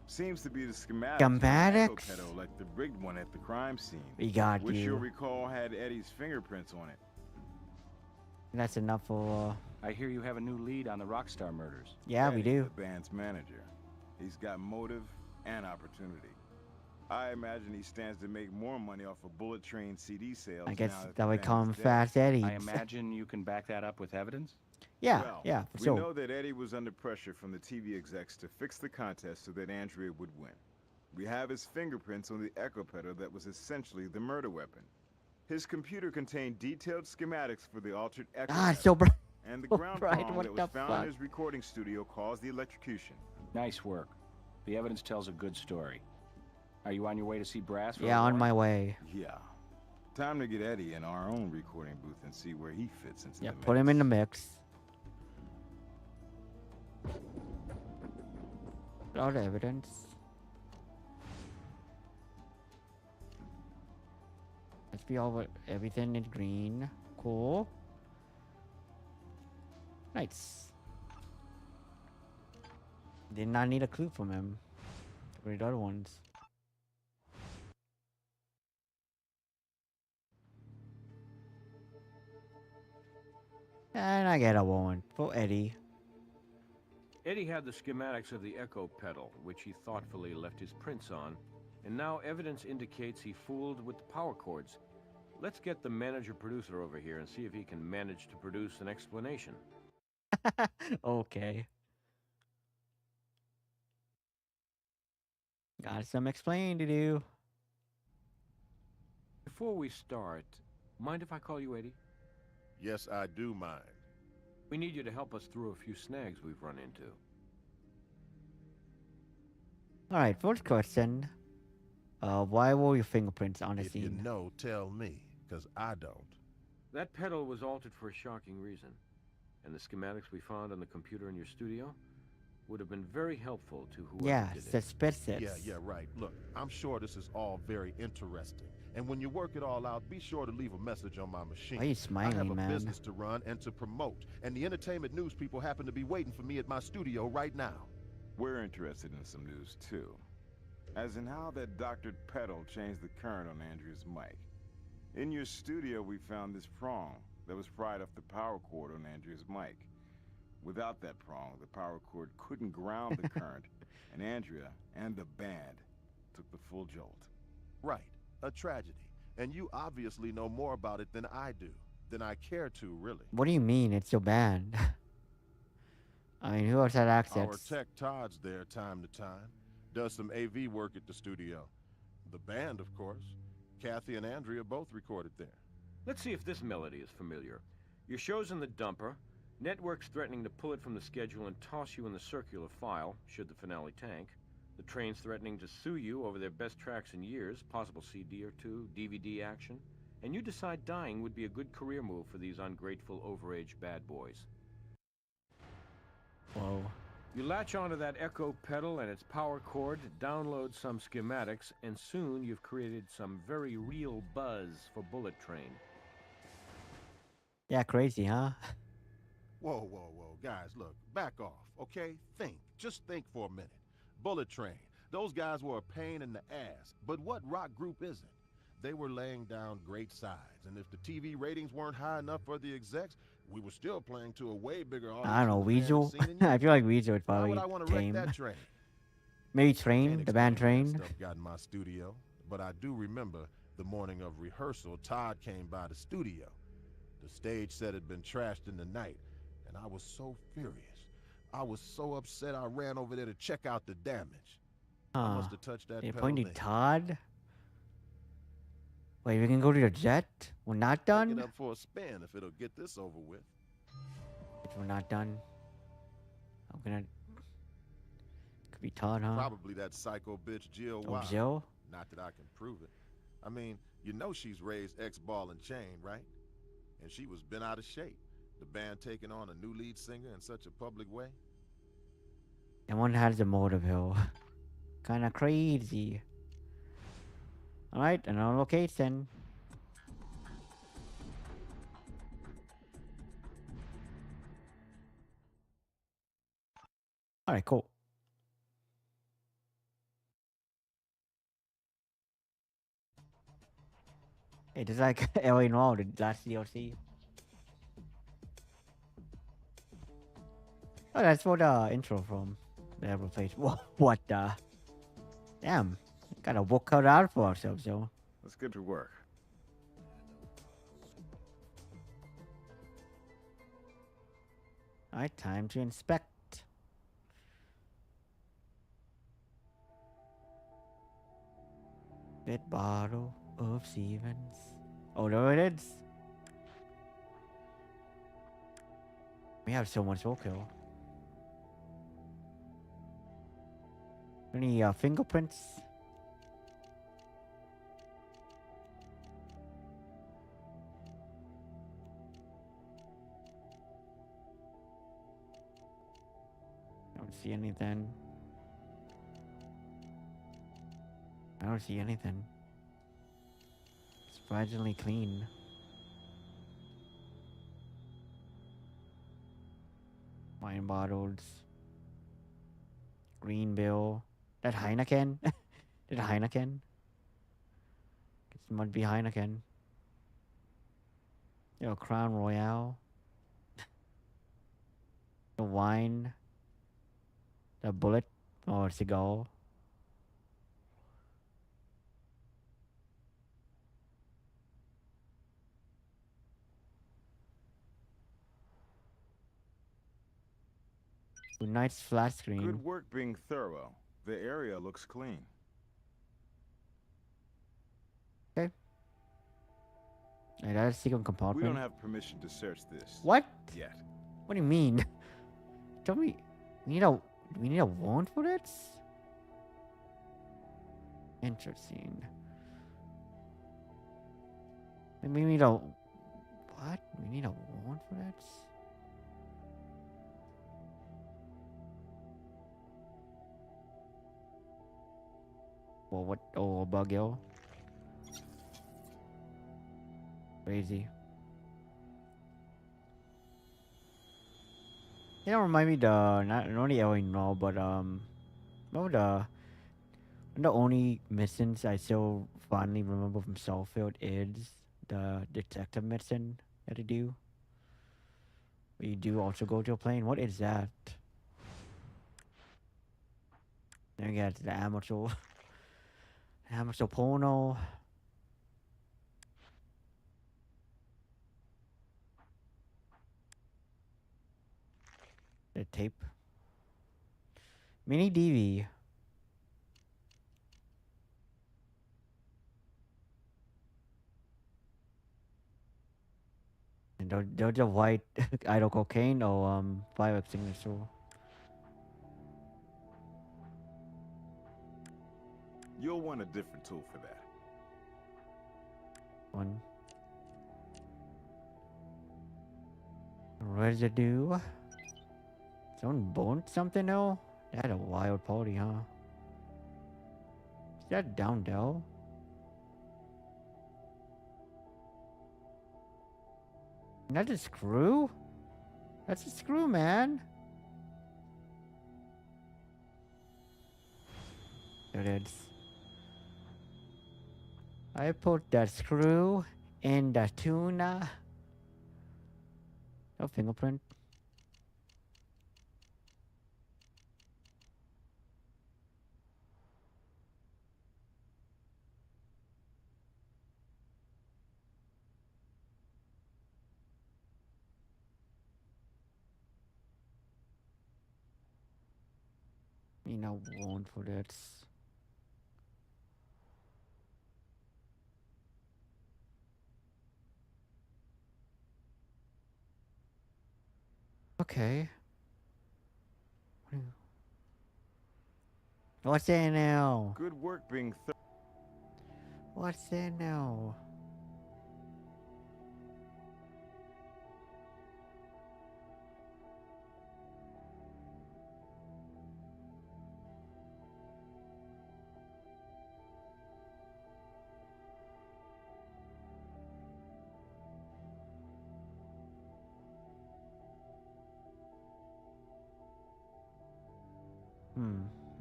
Seems to be the schematics. Schematics? Pedal, like the rigged one at the crime scene. We got which you. you'll recall had Eddie's fingerprints on it. That's enough for. I hear you have a new lead on the Rockstar murders. Yeah, we do. The band's manager. He's got motive and opportunity. I imagine he stands to make more money off of Bullet Train CD sales. I guess now that would call him dead. Fast Eddie. I imagine you can back that up with evidence? Yeah, Well, yeah, for we sure. know that Eddie was under pressure from the TV execs to fix the contest so that Andrea would win. We have his fingerprints on the echo pedal that was essentially the murder weapon. His computer contained detailed schematics for the altered echo Ah, pedal, so bright. and the so ground bright, prong what that the was found fuck? in his recording studio caused the electrocution. Nice work. The evidence tells a good story. Are you on your way to see Brass? Yeah, on my way. Yeah. Time to get Eddie in our own recording booth and see where he fits into Yeah, the mix. put him in the mix. All the evidence. Let's be all everything in green. Cool. Nice. Did not need a clue from him. Read other ones. And I get a one for Eddie. Eddie had the schematics of the echo pedal, which he thoughtfully left his prints on, and now evidence indicates he fooled with the power cords. Let's get the manager-producer over here and see if he can manage to produce an explanation. Okay. Got some explaining to do. Before we start, mind if I call you Eddie? Yes, I do mind. We need you to help us through a few snags we've run into. Alright, first question. Why were your fingerprints on the If you scene? know, tell me, because I don't. That pedal was altered for a shocking reason, and the schematics we found on the computer in your studio would have been very helpful to whoever Yeah, did it. suspicious. Yeah, right. Look, I'm sure this is all very interesting. And when you work it all out, be sure to leave a message on my machine. Why are you I smiling, have a man? business to run and to promote, and the entertainment news people happen to be waiting for me at my studio right now. We're interested in some news, too. As in how that doctored pedal changed the current on Andrea's mic. In your studio, we found this prong that was pried off the power cord on Andrea's mic. Without that prong, the power cord couldn't ground the current, and Andrea and the band took the full jolt. Right, a tragedy. And you obviously know more about it than I do, than I care to, really. What do you mean it's so bad? I mean, who else had access? Our tech Todd's there time to time. Does some AV work at the studio. The band, of course. Kathy and Andrea both recorded there. Let's see if this melody is familiar. Your show's in the dumper. Network's threatening to pull it from the schedule and toss you in the circular file, should the finale tank. The train's threatening to sue you over their best tracks in years, possible CD or two, DVD action. And you decide dying would be a good career move for these ungrateful, overage bad boys. Whoa. You latch onto that echo pedal and its power cord, download some schematics, and soon you've created some very real buzz for Bullet Train. Yeah, crazy, huh? Whoa. Guys, look, back off, okay? Think. Just think for a minute. Bullet Train. Those guys were a pain in the ass. But what rock group isn't? They were laying down great sides. And if the TV ratings weren't high enough for the execs, we were still playing to a way bigger audience. I don't know, than the band Weasel. had seen in I years. feel like Weasel would Why probably would I want to wreck tame. that train? Maybe Can't Train, the band explain how Train. that stuff got in my studio, but I do remember the morning of rehearsal, Todd came by the studio. The stage set had been trashed in the night, and I was so furious. I was so upset I ran over there to check out the damage. I Huh. must have touched that They pedal pointed then. Todd? Wait, we can go to the jet? We're not Take it done? up for a spin if it'll get this over with. We're not done. I'm gonna... Could be Todd, huh? Probably that psycho bitch Jill Oh, Wack. Jill? Not that I can prove it. I mean, you know she's raised ex-ball and chain, right? And she was bent out of shape. The band taking on a new lead singer in such a public way. And one has a motive, hill. Kinda crazy. Alright, another location. Alright, cool. Hey, just like LA Noir, the last DLC. Oh, that's what the intro from the ever played. What the? Damn. Gotta work her out for ourselves, yo. Let's get to work. Alright, time to inspect. Bit bottle of Stevens. Oh, there it is. We have so much overkill. Any fingerprints? Don't see anything. I don't see anything. Surprisingly clean. Wine bottles. Green bill. That Heineken? That Heineken? This might be Heineken. Yo, Crown Royale. The wine. The bullet or cigar. Nice flat screen. Good work being thorough. The area looks clean. Okay. Hey, that's a secret We compartment. don't have permission to search this. What? Yet. What do you mean? Tell me, we need a warrant for this? Interesting. Maybe we need a what? We need a warrant for that? Well, what? Oh, a bug, yo. Crazy. You don't remind me not only LA Noir, but remember the only missions I still fondly remember from Soulfield is the detective mission that you do. Where you do also go to a plane. What is that? Then you got the amateur porno. The tape. Mini DV. And those are white idle cocaine or fire extinguisher. You'll want a different tool for that. One. Residue. Someone burnt something though? They had a wild party, huh? Is that down Dell? That's a screw? That's a screw, man. There it is. I put that screw in the tuna. No fingerprint. You know, want for that. Okay. What's that now? Good work being What's that now?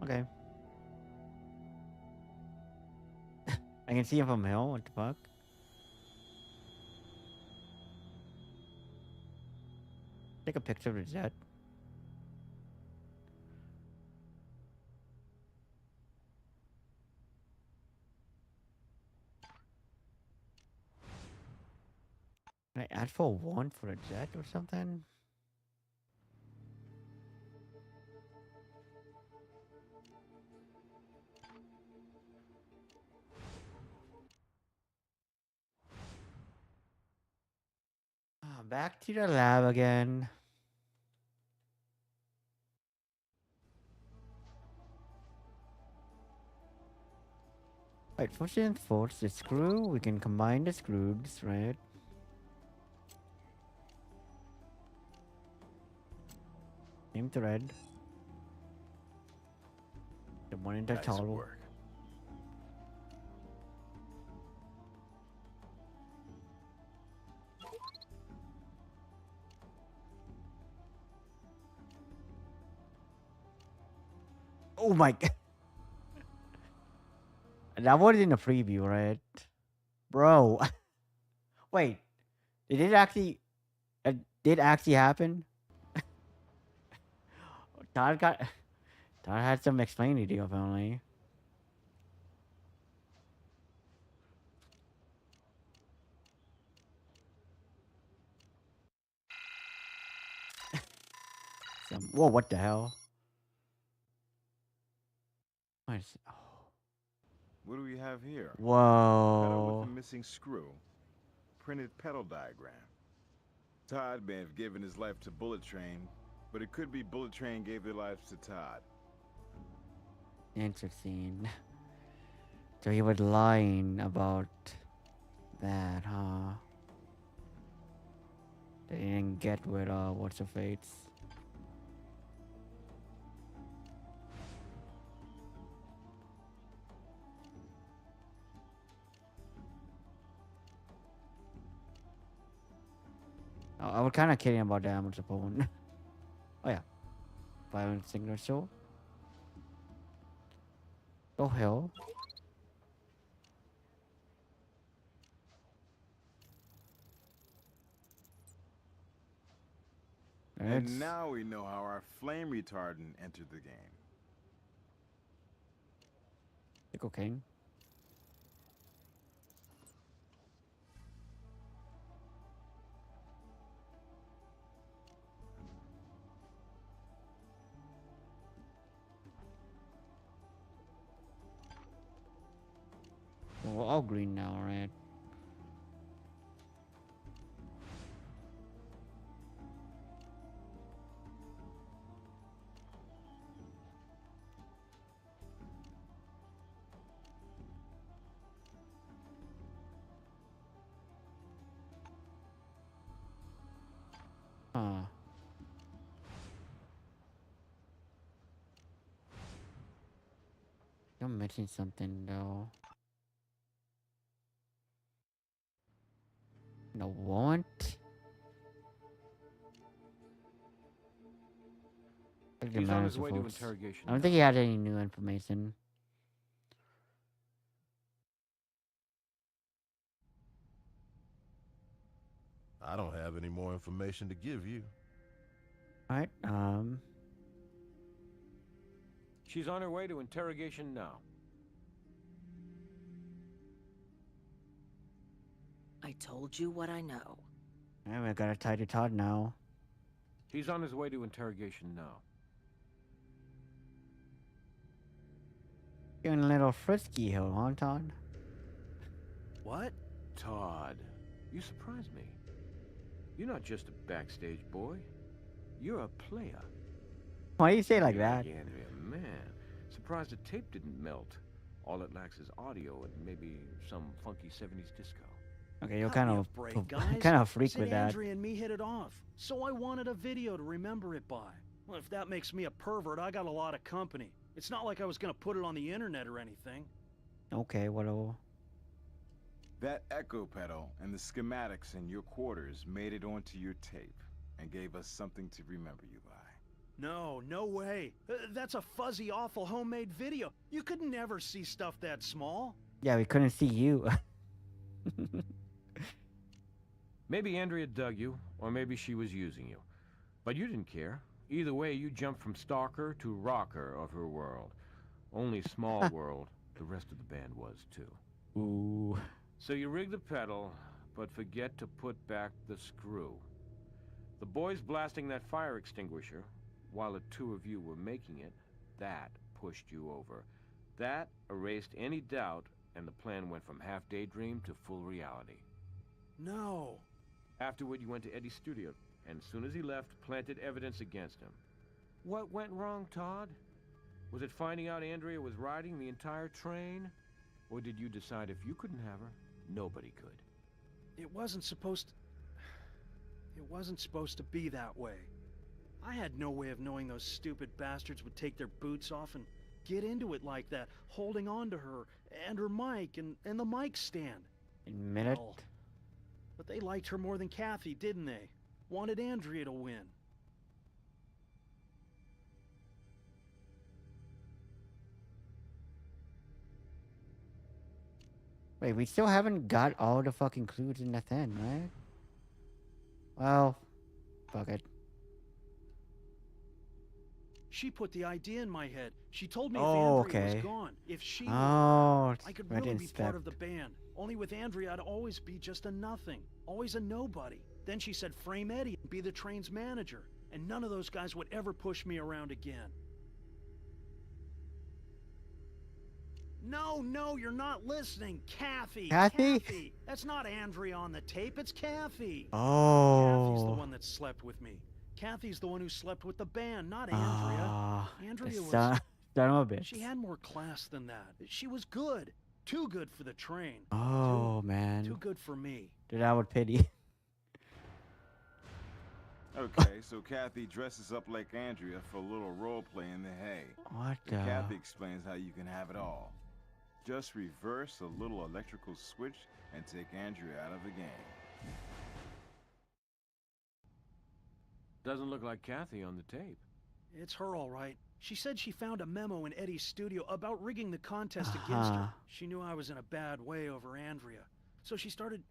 Okay. I can see him from hell. What the fuck? Take a picture of the jet. Can I add for one for a jet or something? Back to the lab again. Right, first and fourth, the screw. We can combine the screws, right? Same thread. The one in the towel. Work. Oh my god. That was in the preview, right? Bro. Wait. Did it actually happen? Todd had some explaining to do apparently. Whoa, what the hell? What is, oh. What do we have here? Pedal Whoa. with a missing screw. Printed pedal diagram. Todd may have given his life to Bullet Train, but it could be Bullet Train gave their lives to Todd. Interesting. So he was lying about that, huh? They didn't get with what's her fates. I was kind of kidding about the damage opponent. Oh yeah, violent signature. Oh hell. And now we know how our flame retardant entered the game. The cocaine. We're all green now, right? Huh. I'm missing something though. No want. He's on his way to interrogation. I don't think he had any new information. I don't have any more information to give you. Alright, She's on her way to interrogation now. I told you what I know. yeah, we gotta tie to Todd now. He's on his way to interrogation now. Getting a little frisky here, huh, Todd? What? Todd, you surprised me. You're not just a backstage boy. You're a player. Why do you say it like that? Andrea, man. surprised the tape didn't melt. All it lacks is audio and maybe some funky 70s disco. Okay, you're Cut kind me a of break, guys. kind of freak Sid with that. Andrea and me hit it off, so I wanted a video to remember it by. Well, if that makes me a pervert, I got a lot of company. It's not like I was gonna put it on the internet or anything. Okay, well. That echo pedal and the schematics in your quarters made it onto your tape and gave us something to remember you by. No, no way. That's a fuzzy, awful homemade video. You could never see stuff that small. Yeah, we couldn't see you. Maybe Andrea dug you, or maybe she was using you. But you didn't care. Either way, you jumped from stalker to rocker of her world. Only small world, the rest of the band was too. Ooh. So you rig the pedal, but forget to put back the screw. The boys blasting that fire extinguisher, while the two of you were making it, that pushed you over. That erased any doubt, and the plan went from half daydream to full reality. No. Afterward, you went to Eddie's studio, and as soon as he left, planted evidence against him. What went wrong, Todd? Was it finding out Andrea was riding the entire train? Or did you decide if you couldn't have her, nobody could? It wasn't supposed to be that way. I had no way of knowing those stupid bastards would take their boots off and get into it like that, holding on to her and her mic and the mic stand. Admit it. Well, but they liked her more than Kathy, didn't they? Wanted Andrea to win. Wait, we still haven't got all the fucking clues in the thing, right? Well, fuck it. She put the idea in my head. She told me if Oh, Andrea okay. was gone, if she were Oh, I could I really didn't be part of expect. the band. Only with Andrea, I'd always be just a nothing. Always a nobody. Then she said frame Eddie and be the train's manager. And none of those guys would ever push me around again. No, you're not listening. Kathy. Kathy? That's not Andrea on the tape. It's Kathy. Oh. Kathy's the one that slept with me. Kathy's the one who slept with the band, not Andrea. Ah, Andrea was... son of a bitch. She had more class than that. She was good. Too good for the train. Oh, man. Too good for me. Dude, I would pity. Okay, so Kathy dresses up like Andrea for a little role play in the hay. What the? And Kathy explains how you can have it all. Just reverse a little electrical switch and take Andrea out of the game. Doesn't look like Kathy on the tape. It's her, all right. She said she found a memo in Eddie's studio about rigging the contest against her. She knew I was in a bad way over Andrea. So she started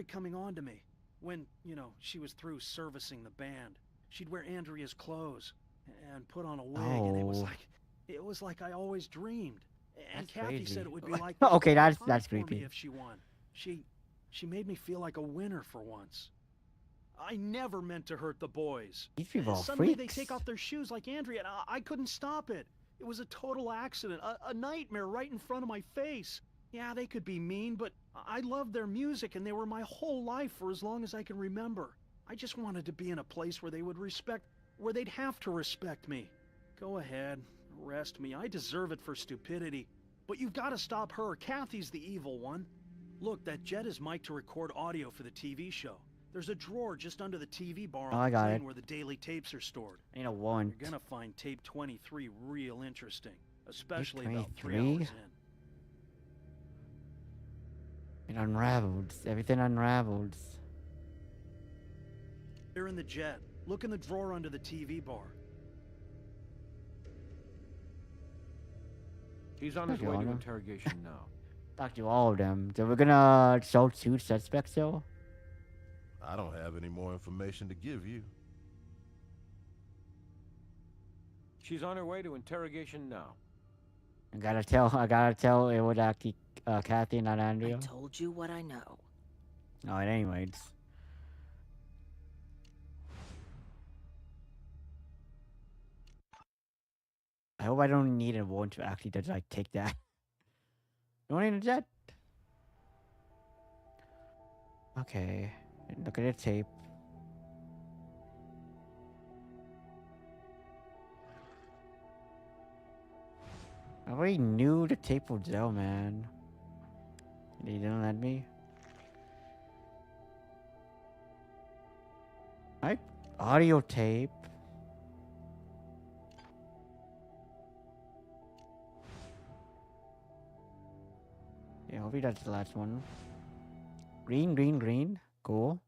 coming on to me. When, she was through servicing the band. She'd wear Andrea's clothes and put on a wig, and it was like I always dreamed. And That's Kathy crazy. said it would be like Okay, that's for me creepy. if she won. She made me feel like a winner for once. I never meant to hurt the boys. These people are Suddenly freaks. they take off their shoes like Andrea, and I couldn't stop it. It was a total accident, a nightmare right in front of my face. Yeah, they could be mean, but I loved their music, and they were my whole life for as long as I can remember. I just wanted to be in a place where they'd have to respect me. Go ahead, arrest me. I deserve it for stupidity. But you've got to stop her. Kathy's the evil one. Look, that jet is mic'd to record audio for the TV show. There's a drawer just under the TV bar on the plane where the daily tapes are stored. I need a warrant. You're gonna find tape 23 real interesting, especially Tape about 3 23? hours in. It unravels. Everything unravels. They're in the jet. Look in the drawer under the TV bar. He's on his way to interrogation now. Talk to all of them. So we're gonna show 2 suspects though? I don't have any more information to give you. She's on her way to interrogation now. I gotta tell it was actually Kathy, not Andrea. I told you what I know. Alright, anyways. I hope I don't need a warrant to actually just like take that. Don't need a jet. Okay. Look at the tape. I already knew the tape was out, man. They didn't let me. Right? Audio tape. Yeah, hopefully that's the last one. Green, green, green. Cool.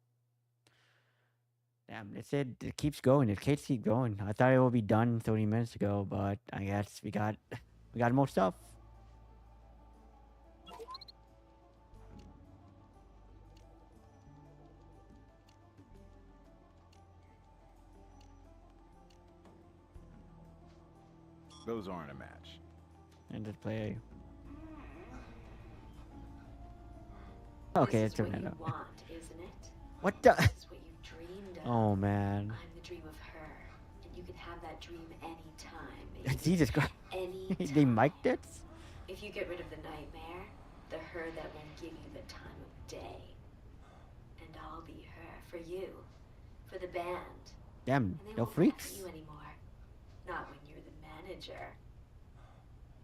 Damn, it keeps going. It keeps going. I thought it would be done 30 minutes ago, but I guess we got more stuff. Those aren't a match. And just play. Okay, let's turn that up. Want, isn't it? What the? This is what you dreamed of. Oh man. I'm the dream of her, and you can have that dream anytime. Jesus Christ. Anytime. They mic'd it? If you get rid of the nightmare, the her that won't give you the time of day. And I'll be her for you, for the band. Damn, And they no won't freaks. laugh at you anymore. Not when you're the manager.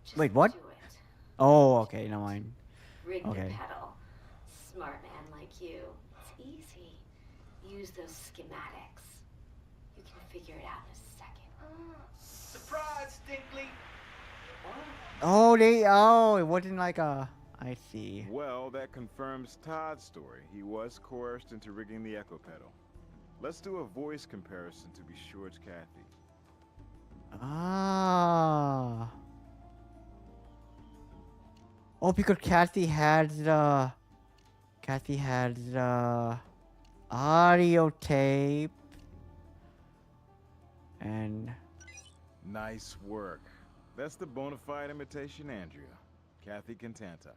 Just Wait, what? do it. Oh, okay, never mind. Rig Okay. the pedal. Smart man like you. It's easy. Use those schematics. You can figure it out in a second. Surprise, Stinkley! Oh, it wasn't like a. I see. Well, that confirms Todd's story. He was coerced into rigging the echo pedal. Let's do a voice comparison to be sure it's Kathy. Ah. Oh, because Kathy had the audio tape. And Nice work. That's the bona fide imitation Andrea. Kathy Cantanta.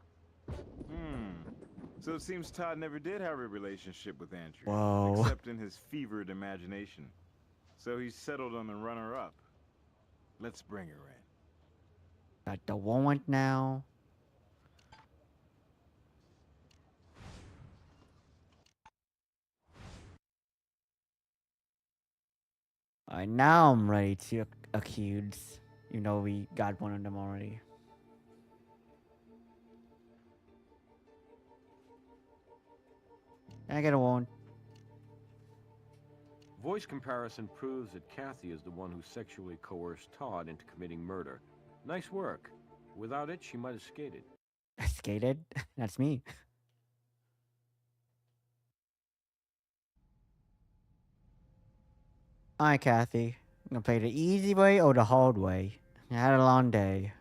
So it seems Todd never did have a relationship with Andrea. Whoa. Except in his fevered imagination. So he settled on the runner-up. Let's bring her in. got the warrant now. Alright, now I'm ready to accuse. You know we got one of them already. I get a warrant. Voice comparison proves that Kathy is the one who sexually coerced Todd into committing murder. Nice work. Without it, she might have skated. Skated? That's me. Alright, Kathy. I'm gonna play the easy way or the hard way. I had a long day.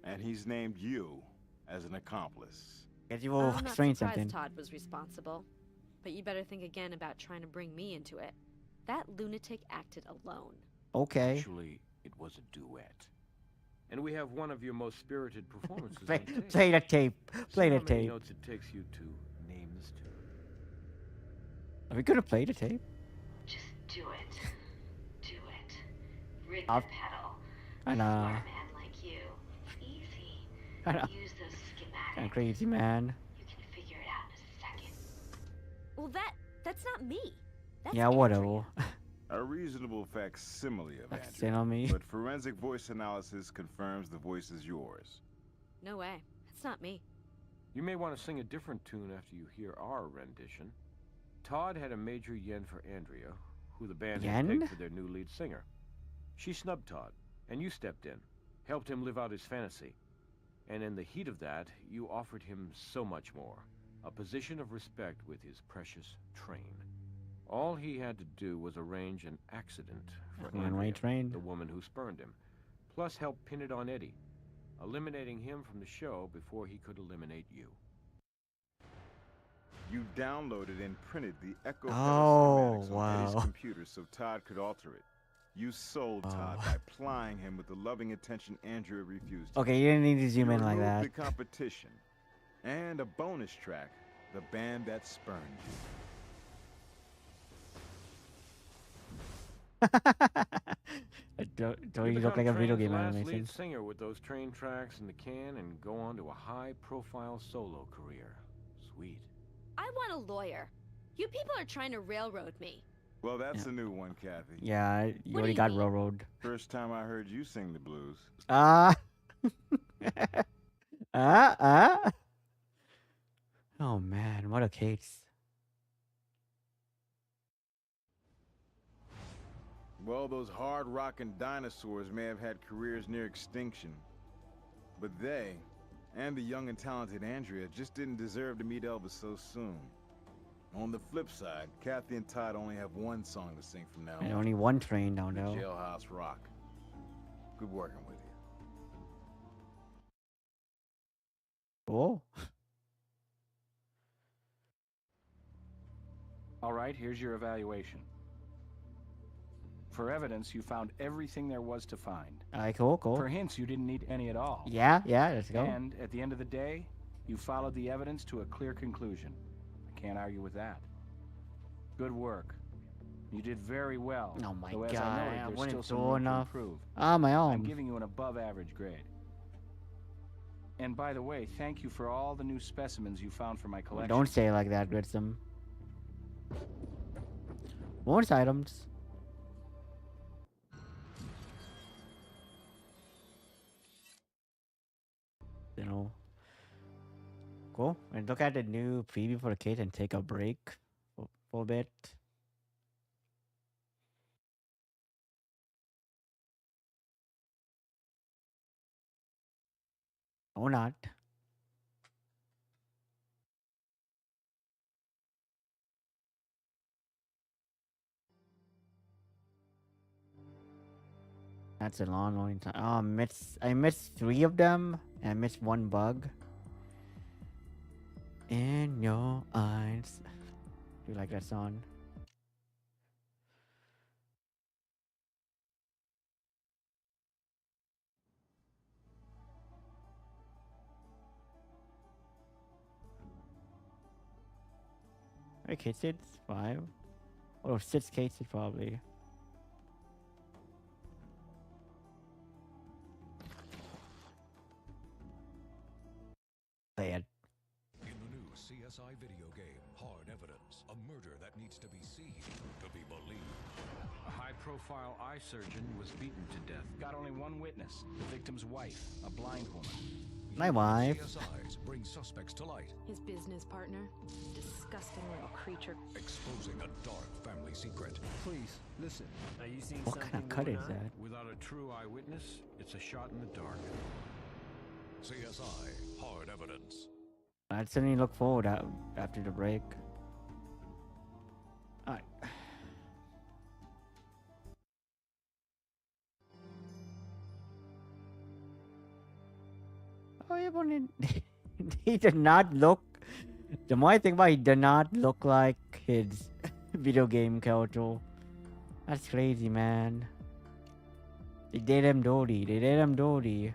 And he's named you as an accomplice. Guess you will I'm not explain surprised something. Todd was responsible. But you better think again about trying to bring me into it. That lunatic acted alone. Okay. Actually, it was a duet. And we have one of your most spirited performances Play, on tape. play the tape. Play See the how many tape. notes it takes you to name this tune. Are we gonna play the tape? Just do it. Do it. Rig I'll- the pedal. I know. Smart man like you. It's easy. I know. Use those schematics. Kinda crazy, man. You can figure it out in a second. Well, that's not me. That's Yeah, whatever. A reasonable facsimile of That's Andrea. it on me. But forensic voice analysis confirms the voice is yours. No way. It's not me. You may want to sing a different tune after you hear our rendition. Todd had a major yen for Andrea, who the band had Yen? picked for their new lead singer. She snubbed Todd, and you stepped in, helped him live out his fantasy. And in the heat of that, you offered him so much more. A position of respect with his precious train. All he had to do was arrange an accident for One-way Andrea, train. the woman who spurned him, plus help pin it on Eddie, eliminating him from the show before he could eliminate you. You downloaded and printed the echo Oh, pedal schematics on Eddie's wow. computer so Todd could alter it. You sold Todd by plying him with the loving attention Andrea refused. Okay, you didn't need to zoom You in like removed that. the competition. And a bonus track, the band that spurned you. don't You you look like a become video Train's game last animation? lead singer with those Train tracks in the can and go on to a high-profile solo career. Sweet. I want a lawyer. You people are trying to railroad me. Well, that's a new one, Kathy. Yeah, you What do already you got mean? railroad. First time I heard you sing the blues. Ah, Oh man, what a case. Well, those hard-rocking dinosaurs may have had careers near extinction. But they, and the young and talented Andrea, just didn't deserve to meet Elvis so soon. On the flip side, Kathy and Todd only have one song to sing from now on. And only one train down there. Jailhouse Rock. Good working with you. Oh. All right, here's your evaluation. For evidence, you found everything there was to find. Alright, cool. For hints, you didn't need any at all. Yeah, let's go. And at the end of the day, you followed the evidence to a clear conclusion. I can't argue with that. Good work. You did very well. Oh my though, god, as I noted, I there's wouldn't still do some room to enough. improve. My own. I'm giving you an above-average grade. And by the way, thank you for all the new specimens you found for my collection. Don't say it like that, Grissom. Bonus items. You know. Cool. And look at the new preview for the case and take a break for a bit. Or not. That's a long time. Oh, I missed 3 of them, and I missed 1 bug. In your eyes. Do you like that song? Okay, it's 5. Oh, 6 cases probably. Bad. In the new CSI video game, Hard Evidence, a murder that needs to be seen to be believed. A high-profile eye surgeon was beaten to death. Got only one witness, the victim's wife, a blind woman. My wife. CSIs bring suspects to light, His business partner, disgusting little creature. exposing a dark family secret. Please, listen. Are you seeing What kind of cut is that? Without a true eyewitness, it's a shot in the dark. CSI, Hard Evidence. I'd certainly look forward after the break. Alright. Oh, yeah, but he did not look. The more I think about it, he did not look like his video game character. That's crazy, man. They did him dirty.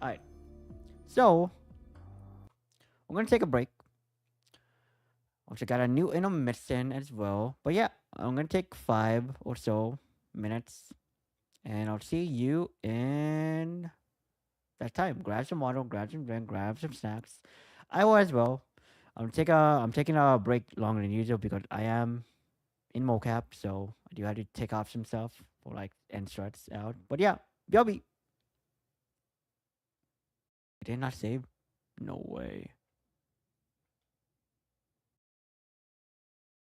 Alright. So, I'm gonna take a break. Also got a new intermission as well. But yeah, I'm gonna take 5 or so minutes. And I'll see you in that time. Grab some water, grab some drink, grab some snacks. I will as well. I'm taking a break longer than usual because I am in mocap, so I do have to take off some stuff for like end struts out. But yeah, BLB. Did not save? No way.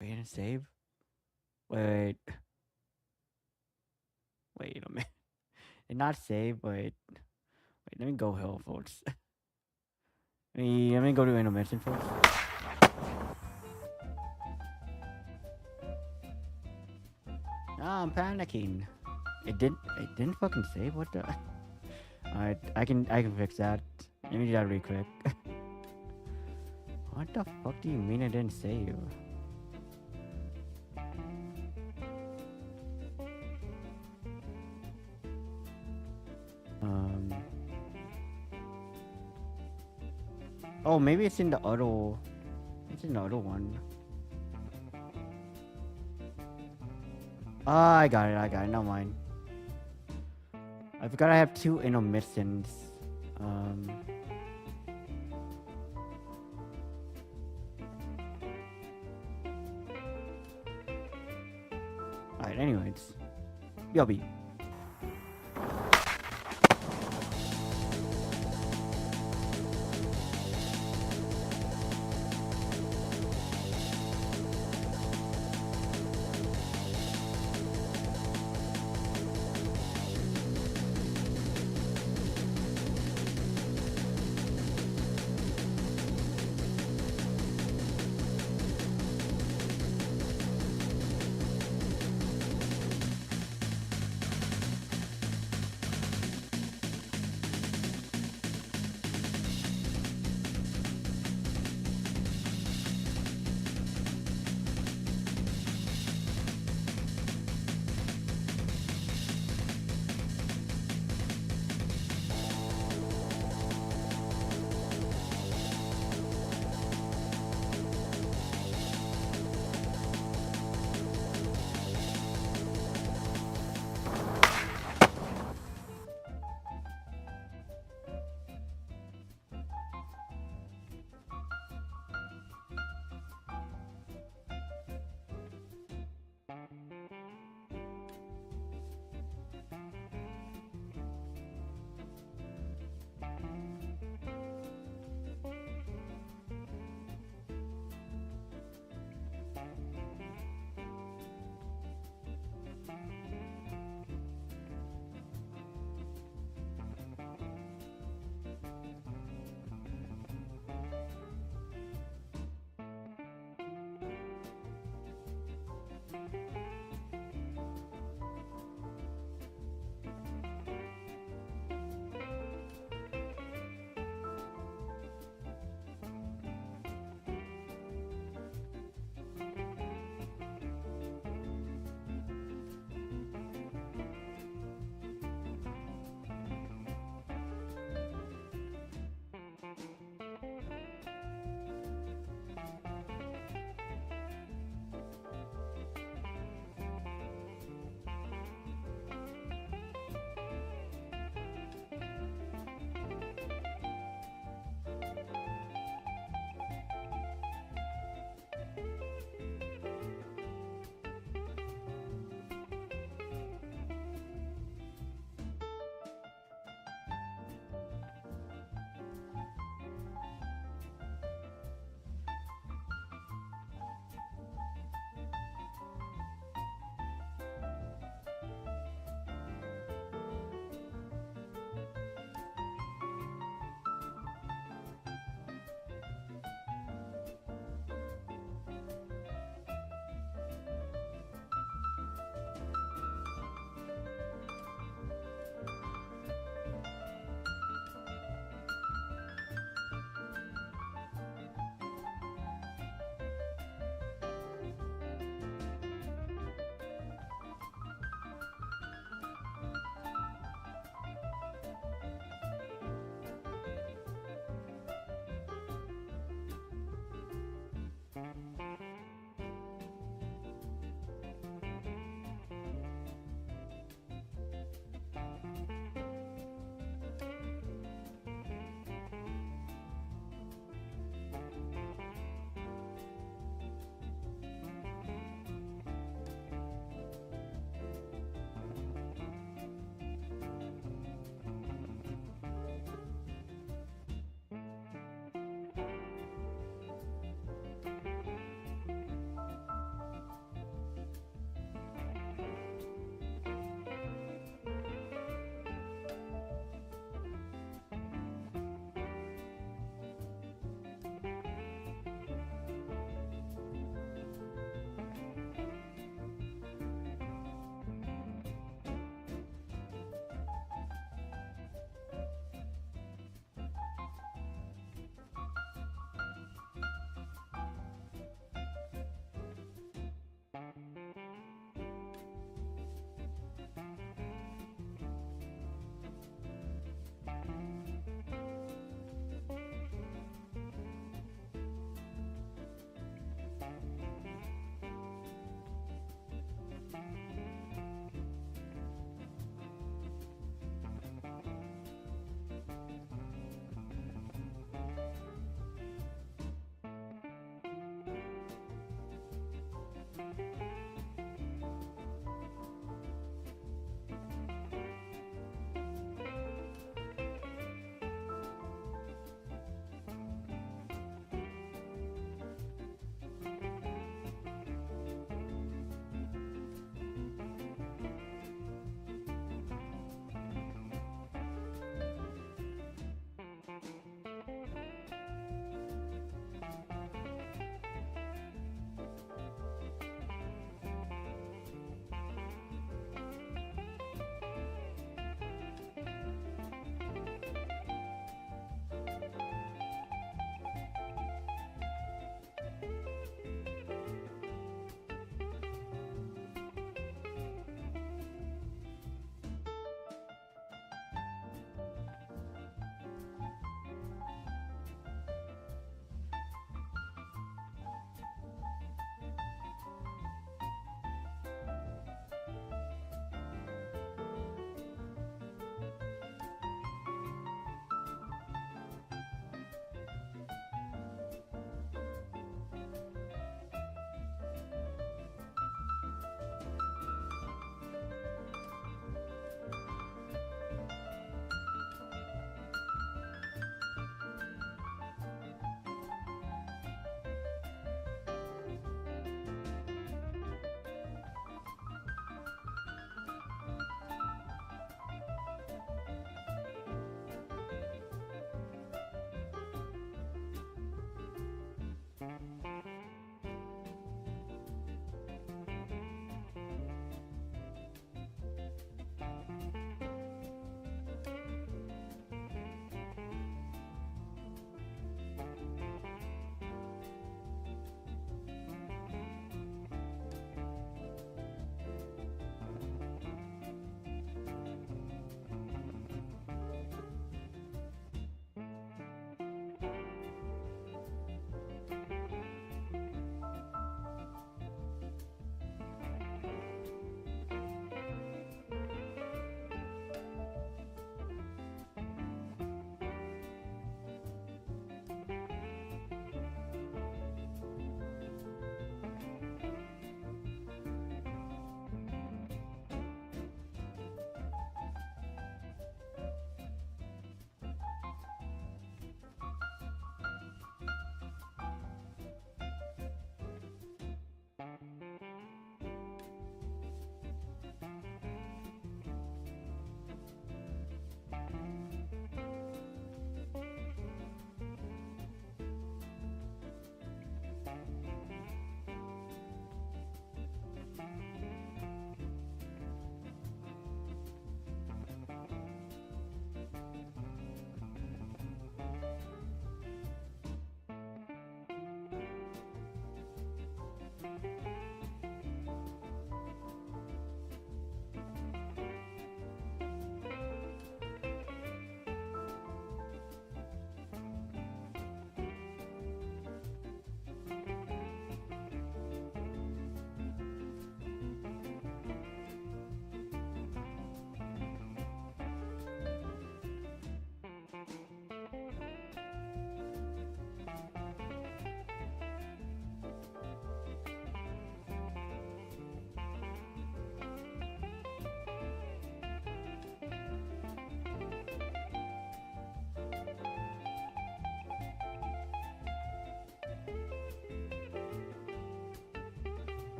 Wait, didn't save? Wait a minute. Did not save, wait, let me go here first. let me go to intermission first. I'm panicking. It didn't fucking save, what the? Alright, I can fix that. Let me do that real quick. What the fuck do you mean it didn't save? Oh, maybe it's in the auto. It's in the other one. Ah, I got it. Never mind. I forgot I have 2 intermissions. Alright, anyways. BLB.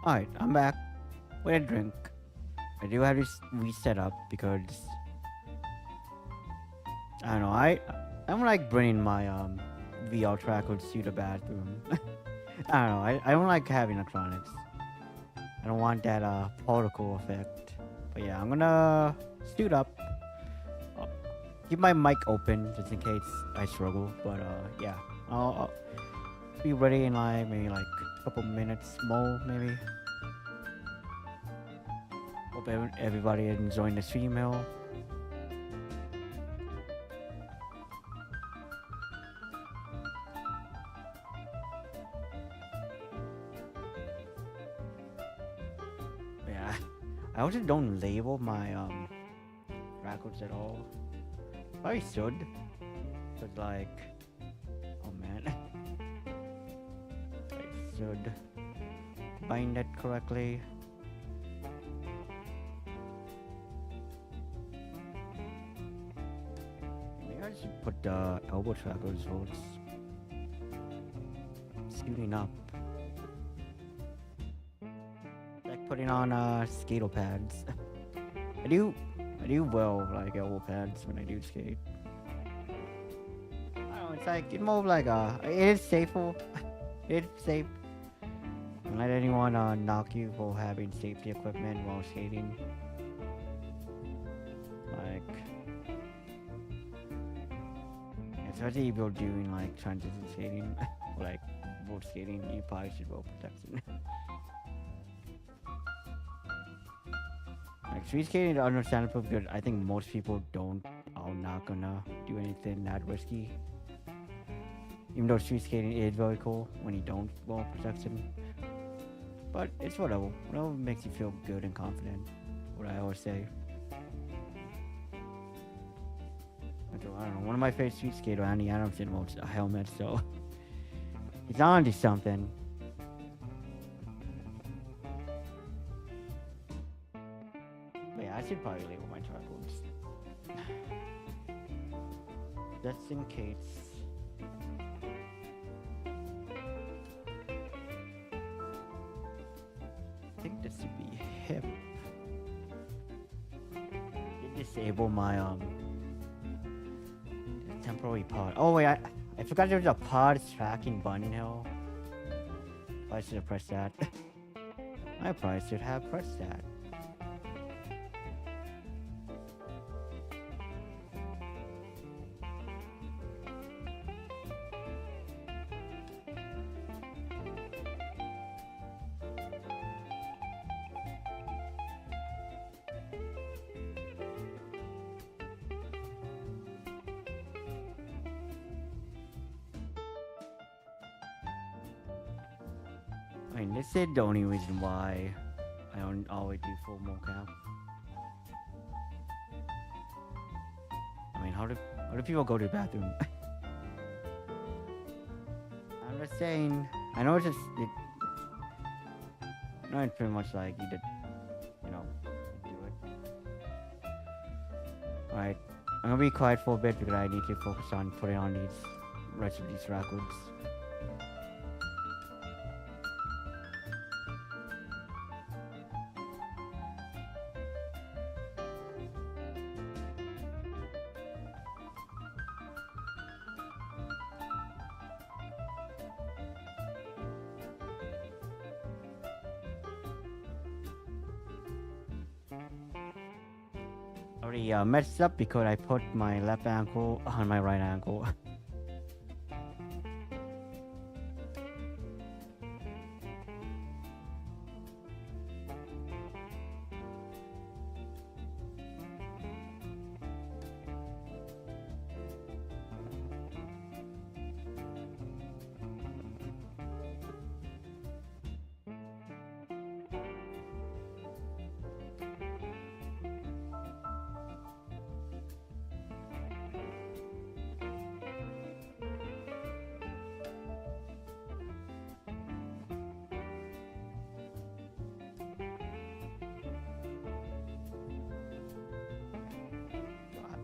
Alright, I'm back with a drink. I do have to reset up because I don't know. I don't like bringing my VR trackers to the bathroom. I don't know. I don't like having electronics. I don't want that particle effect. But yeah, I'm gonna suit up. Keep my mic open just in case I struggle. But yeah, I'll be ready in like maybe like a couple minutes more, maybe. Hope everybody is enjoying the stream here. Yeah, I also don't label my records at all. I should, but like, oh man, I should bind it correctly. Maybe I should put the elbow trackers so it's shooting up. Like putting on skate pads. I do well like elbow pads when I do skate. I don't know, it's like it's more of like it is safer. It's safe. Don't let anyone knock you for having safety equipment while skating. Like, especially if you're doing like transition skating or like board skating, you probably should wear protection. Like street skating is understandable because I think most people are not gonna do anything that risky. Even though street skating is very cool when you don't wear protection. But it's whatever. Whatever makes you feel good and confident. What I always say. I don't know. One of my favorite street skaters, Andy Adamson, wears a helmet, so he's on to something. I should probably label my tripods. Just in case. I think this should be hip. Disable my temporary pod. Oh wait, I forgot there was a pod tracking button here. I should have pressed that. I probably should have pressed that. I mean, this is the only reason why I don't always do full mocap. I mean, how do people go to the bathroom? I'm just saying. I know it's just no, it's pretty much like you did, do it. Alright, I'm gonna be quiet for a bit because I need to focus on putting on these rest of these records. Messed up because I put my left ankle on my right ankle.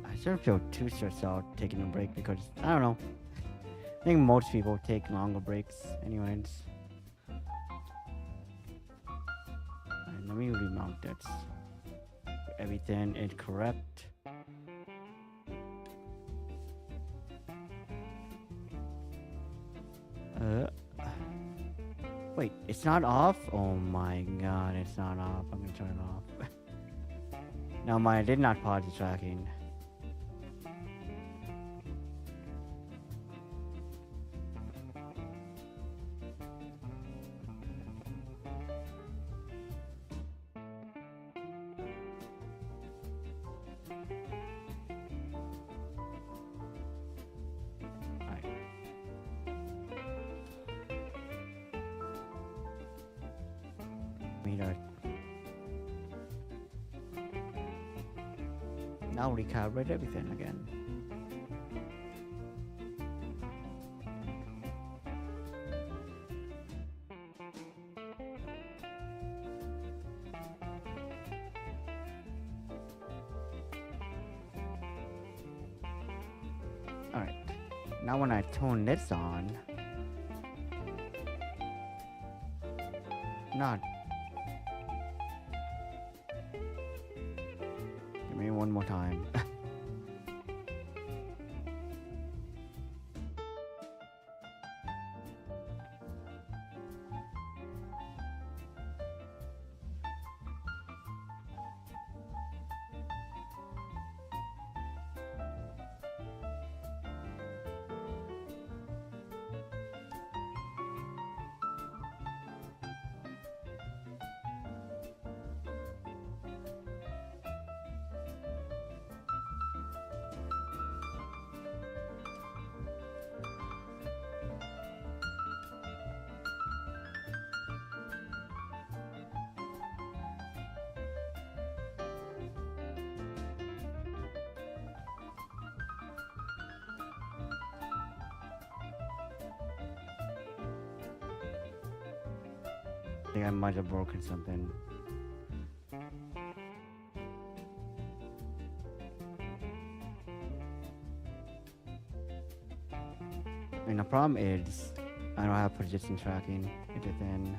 I shouldn't feel too stressed out taking a break because, I don't know. I think most people take longer breaks anyways. Let me remount that. Everything is correct. Wait, it's not off? Oh my god, it's not off. I'm gonna turn it off. No, I did not pause the tracking. Now recalibrate everything again. Alright. Now when I turn this on, not. Give me one more time. I think I might have broken something. And the problem is, I don't have position tracking at the end.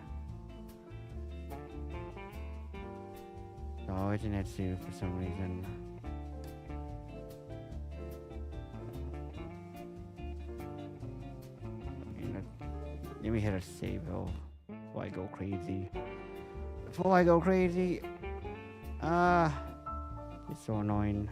So it's an issue for some reason. Let me hit a save though. Before I go crazy. Before I go crazy. It's so annoying.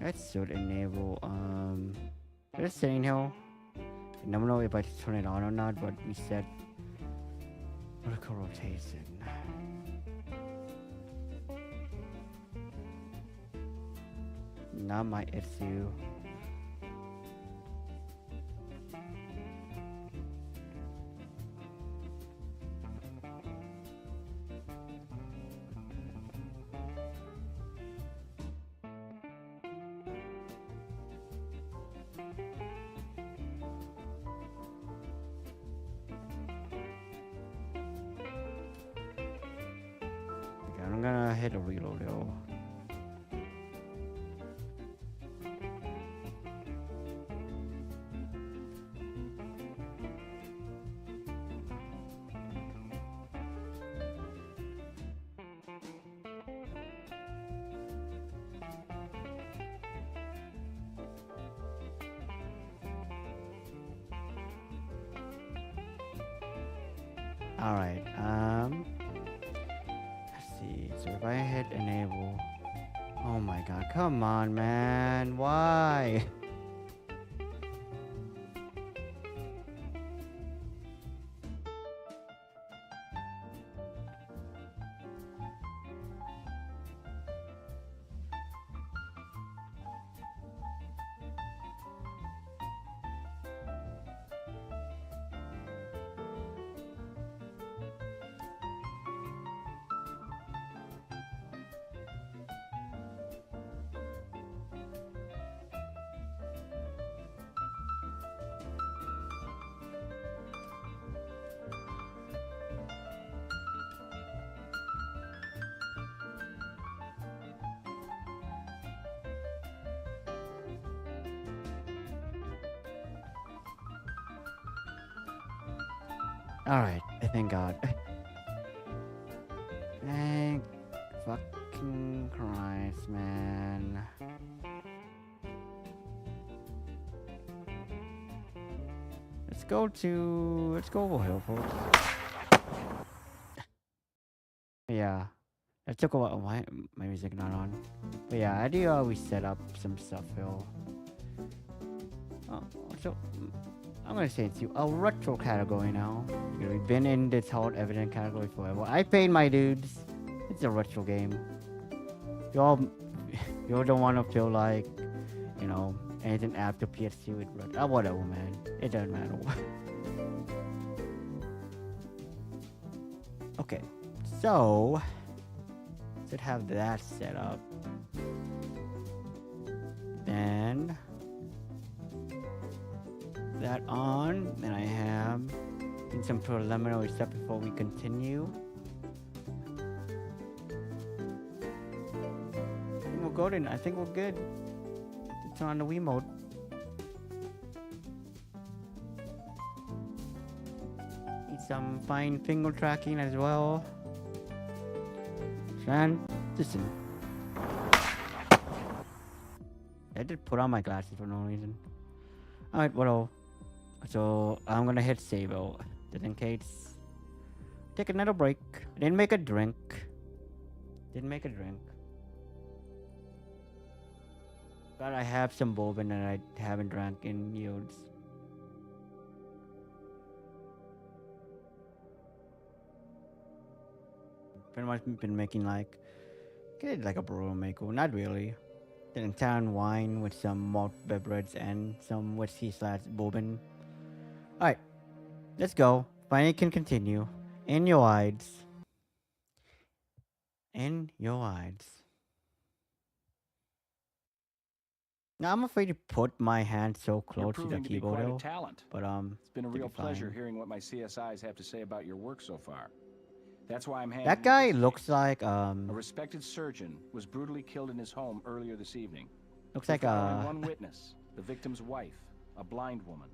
That should enable just saying here. I don't know if I turn it on or not, but we set vertical rotation. Not my issue. I'm gonna hit a reload though. All right. So if I hit enable, oh my god, come on, man, why? Alright, thank God. Thank fucking Christ, man. Let's go over here, folks. Yeah. That took a while. Why my music not on? But yeah, I do always set up some stuff here. Oh, so I'm gonna say it's a retro category now. We've been in this whole evident category forever. I paid my dudes. It's a retro game. Y'all don't want to feel like, you know, anything after PS2 with retro. Whatever, man. It doesn't matter. Okay, so should have that set up. Then that on. Then I have some preliminary stuff before we continue. I think we're good. I think we're good. It's on the Wiimote. Need some fine finger tracking as well. Listen. I did put on my glasses for no reason. Alright, well, so I'm gonna hit save out, just in case. Take another break. Didn't make a drink. But I have some bourbon that I haven't drank in years. Pretty much been making like a brew maker. Not really. Then town wine with some malt beverage and some whiskey/bourbon. Alright, let's go. Finally can continue. In your eyes. In your eyes. Now I'm afraid to put my hand so close to the keyboard. You're proving to be quite a talent. But it's been a real pleasure hearing what my CSIs have to say about your work so far. That's why I'm handing that guy looks like a respected surgeon was brutally killed in his home earlier this evening. Looks like one witness, the victim's wife, a blind woman.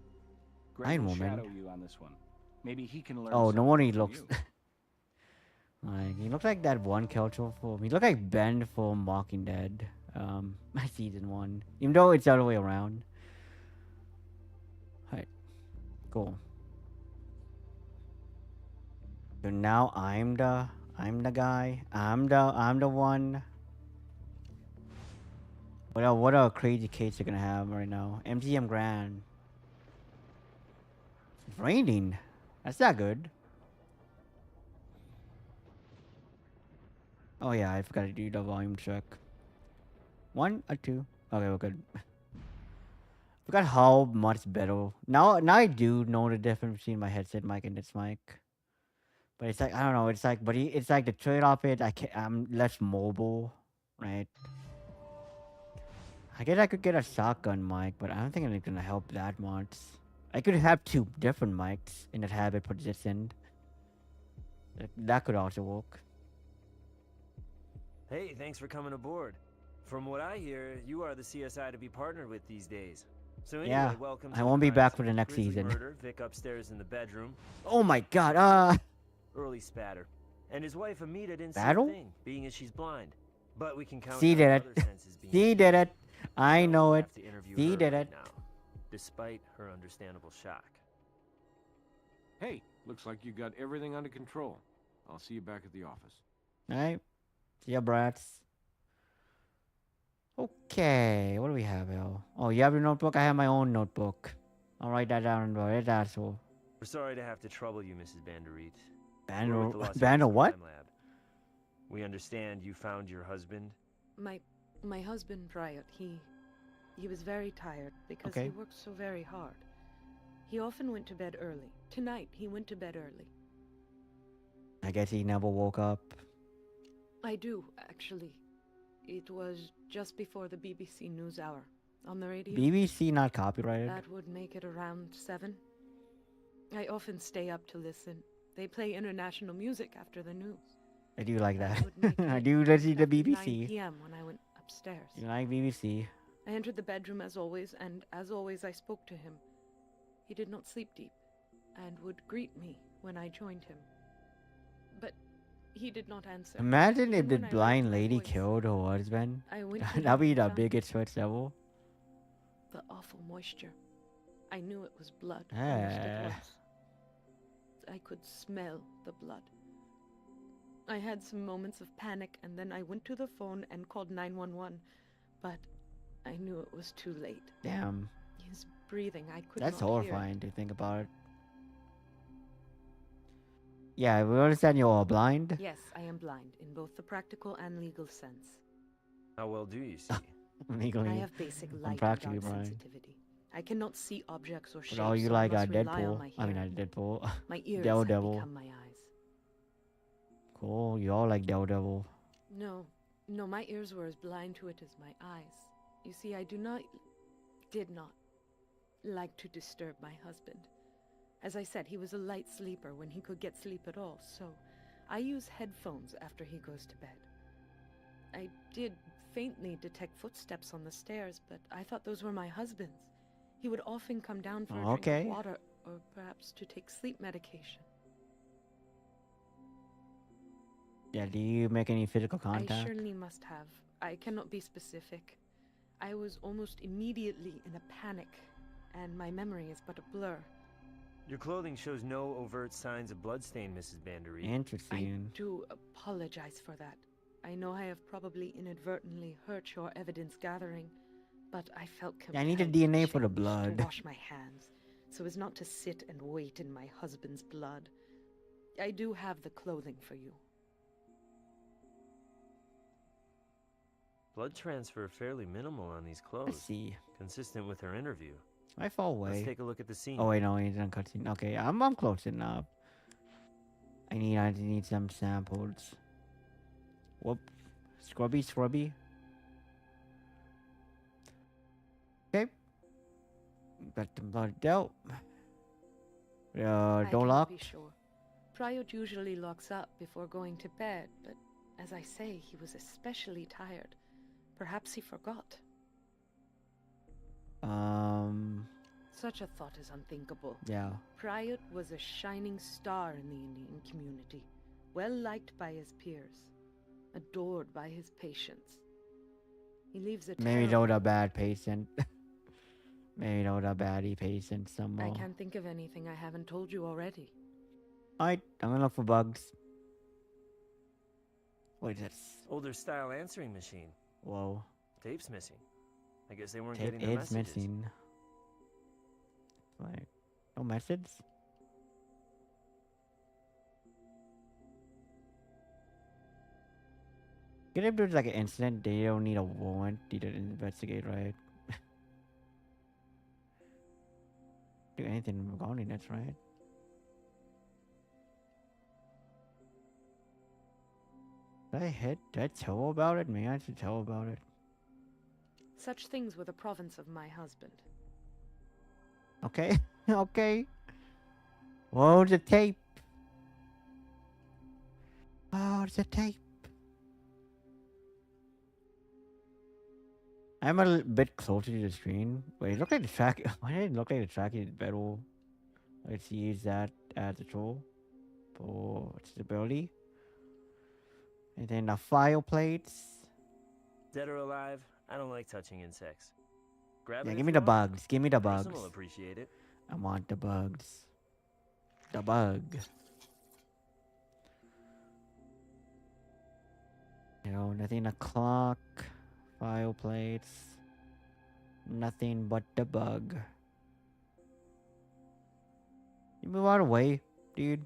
Greg will shadow you on this one. Maybe he can learn. Oh, no wonder he looks like he looks like that one character from. He looks like Ben from Walking Dead, season 1. Even though it's the other way around. Alright, cool. So now I'm the guy. I'm the one. What a crazy case you're gonna have right now. MGM Grand. It's raining. That's not good. Oh yeah, I forgot to do the volume check. 1 or 2? Okay, we're good. Forgot how much better. Now I do know the difference between my headset mic and this mic. But it's like, I don't know, it's like, it's like the trade-off is I'm less mobile, right? I guess I could get a shotgun mic, but I don't think it's gonna help that much. I could have 2 different mics in that habit positioned. That could also work. Hey, thanks for coming aboard. From what I hear, you are the CSI to be partnered with these days. So anyway, yeah, welcome I won't be back for the next season. Murder, Vic upstairs in the bedroom. Oh my god, Early spatter. And his wife Amita didn't see a thing, being as she's blind. But we can count She on did other it. senses being She did it. I so know we it. have to interview She her did right it. now, despite her understandable shock. Hey, looks like you got everything under control. I'll see you back at the office. Alright. See ya, brats. Okay, what do we have here? Oh, you have your notebook? I have my own notebook. I'll write that down, bro. It's asshole. We're sorry to have to trouble you, Mrs. Banderit. Bander what? Lab. We understand you found your husband. My husband, Riot, he was very tired because he worked so very hard. He often went to bed early. Tonight, he went to bed early. I guess he never woke up. I do, actually. It was just before the BBC NewsHour on the radio. BBC not copyrighted? That would make it around 7. I often stay up to listen. They play international music after the news. I do like that. I do listen to the BBC. 9 p.m. when I went upstairs. You like BBC? I entered the bedroom as always, and as always I spoke to him. He did not sleep deep, and would greet me when I joined him. But he did not answer. Imagine if Even the when I blind raised my lady voice, killed her husband. I went to That'd him be and the found biggest switch ever. the awful moisture. I knew it was blood Ah. almost at once. I could smell the blood. I had some moments of panic, and then I went to the phone and called 911, but I knew it was too late. Damn. His breathing, I could That's not horrifying to think about it. Yeah, we understand you're all blind. hear. Yes, I am blind in both the practical and legal sense. How well do you see? Legally, I have basic I'm light and practically dark blind. sensitivity. I cannot see objects or shapes, But all you so like I must rely on Deadpool. my I mean, hearing. not Deadpool. My ears Devil have Devil. become my eyes. Cool. You all like Devil Devil. No, my ears were as blind to it as my eyes. You see, I did not like to disturb my husband. As I said, he was a light sleeper when he could get sleep at all, so I use headphones after he goes to bed. I did faintly detect footsteps on the stairs, but I thought those were my husband's. He would often come down for a drink Okay. of water, or perhaps to take sleep medication. Yeah, do you make any physical contact? I surely must have. I cannot be specific. I was almost immediately in a panic, and my memory is but a blur. Your clothing shows no overt signs of bloodstain, Mrs. Bandery. Interesting. I do apologize for that. I know I have probably inadvertently hurt your evidence gathering, but I felt compelled I need a DNA for the to blood. wash my hands, so as not to sit and wait in my husband's blood. I do have the clothing for you. Blood transfer fairly minimal on these clothes. Let's see. Consistent with her interview. I fall away. Let's take a look at the scene. Oh wait, no, he's done cutscene. Okay, I'm close enough. I need some samples. Whoop. Scrubby. Okay. Got the blood dealt. I Door cannot locked. be sure. Priot usually locks up before going to bed, but as I say, he was especially tired. Perhaps he forgot. Such a thought is unthinkable. Yeah. Priot was a shining star in the Indian community, well liked by his peers, adored by his patients. He leaves a Maybe terrible... not a bad patient. Maybe not a baddie patient somewhere. I can't think of anything I haven't told you already. Alright, I'm gonna look for bugs. What is this? Older style answering machine. Whoa. Tape's missing. I guess they weren't Tape getting the is messages. missing. Like, no message? Get if there's like an incident, they don't need a warrant to investigate, right? Do anything regarding that's right. Did I tell about it? Maybe I should tell about it. Such things were the province of my husband. Okay, okay. Whoa, the tape. Oh, the tape. I'm a bit closer to the screen. Wait, it looked like the track. Why did it look like the track is better? Let's use that as a tool for stability. And then the file plates. Dead or alive, I don't like touching insects. Grab Yeah, it give if me you the want. bugs. Give me the bugs. Person will appreciate it. I want the bugs. The bug. No, nothing a clock. File plates. Nothing but the bug. You move out of the way, dude.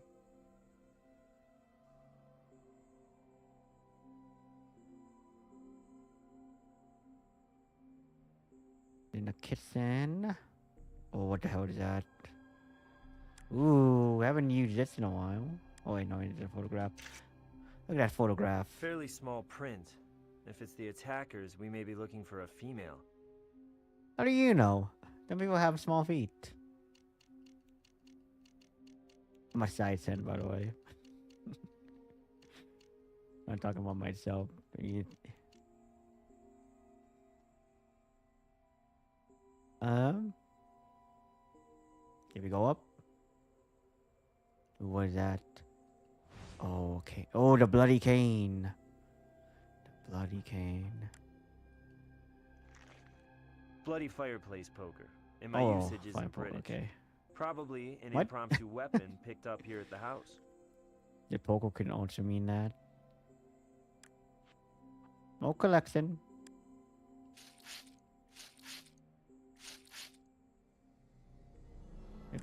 In the kitchen. Oh, what the hell is that? Ooh, I haven't used this in a while. Oh wait, no, it's a photograph. Look at that photograph. Fairly small print. If it's the attackers, we may be looking for a female. How do you know? Some people have small feet. I'm a size 10, by the way. I'm talking about myself. Here we go up. What is that? Oh, okay. Oh, the bloody cane. The bloody cane. Bloody fireplace poker. And my Oh, usage fine, isn't British. okay. Probably an What? impromptu weapon picked up here at the house. The poker can also mean that. No collection.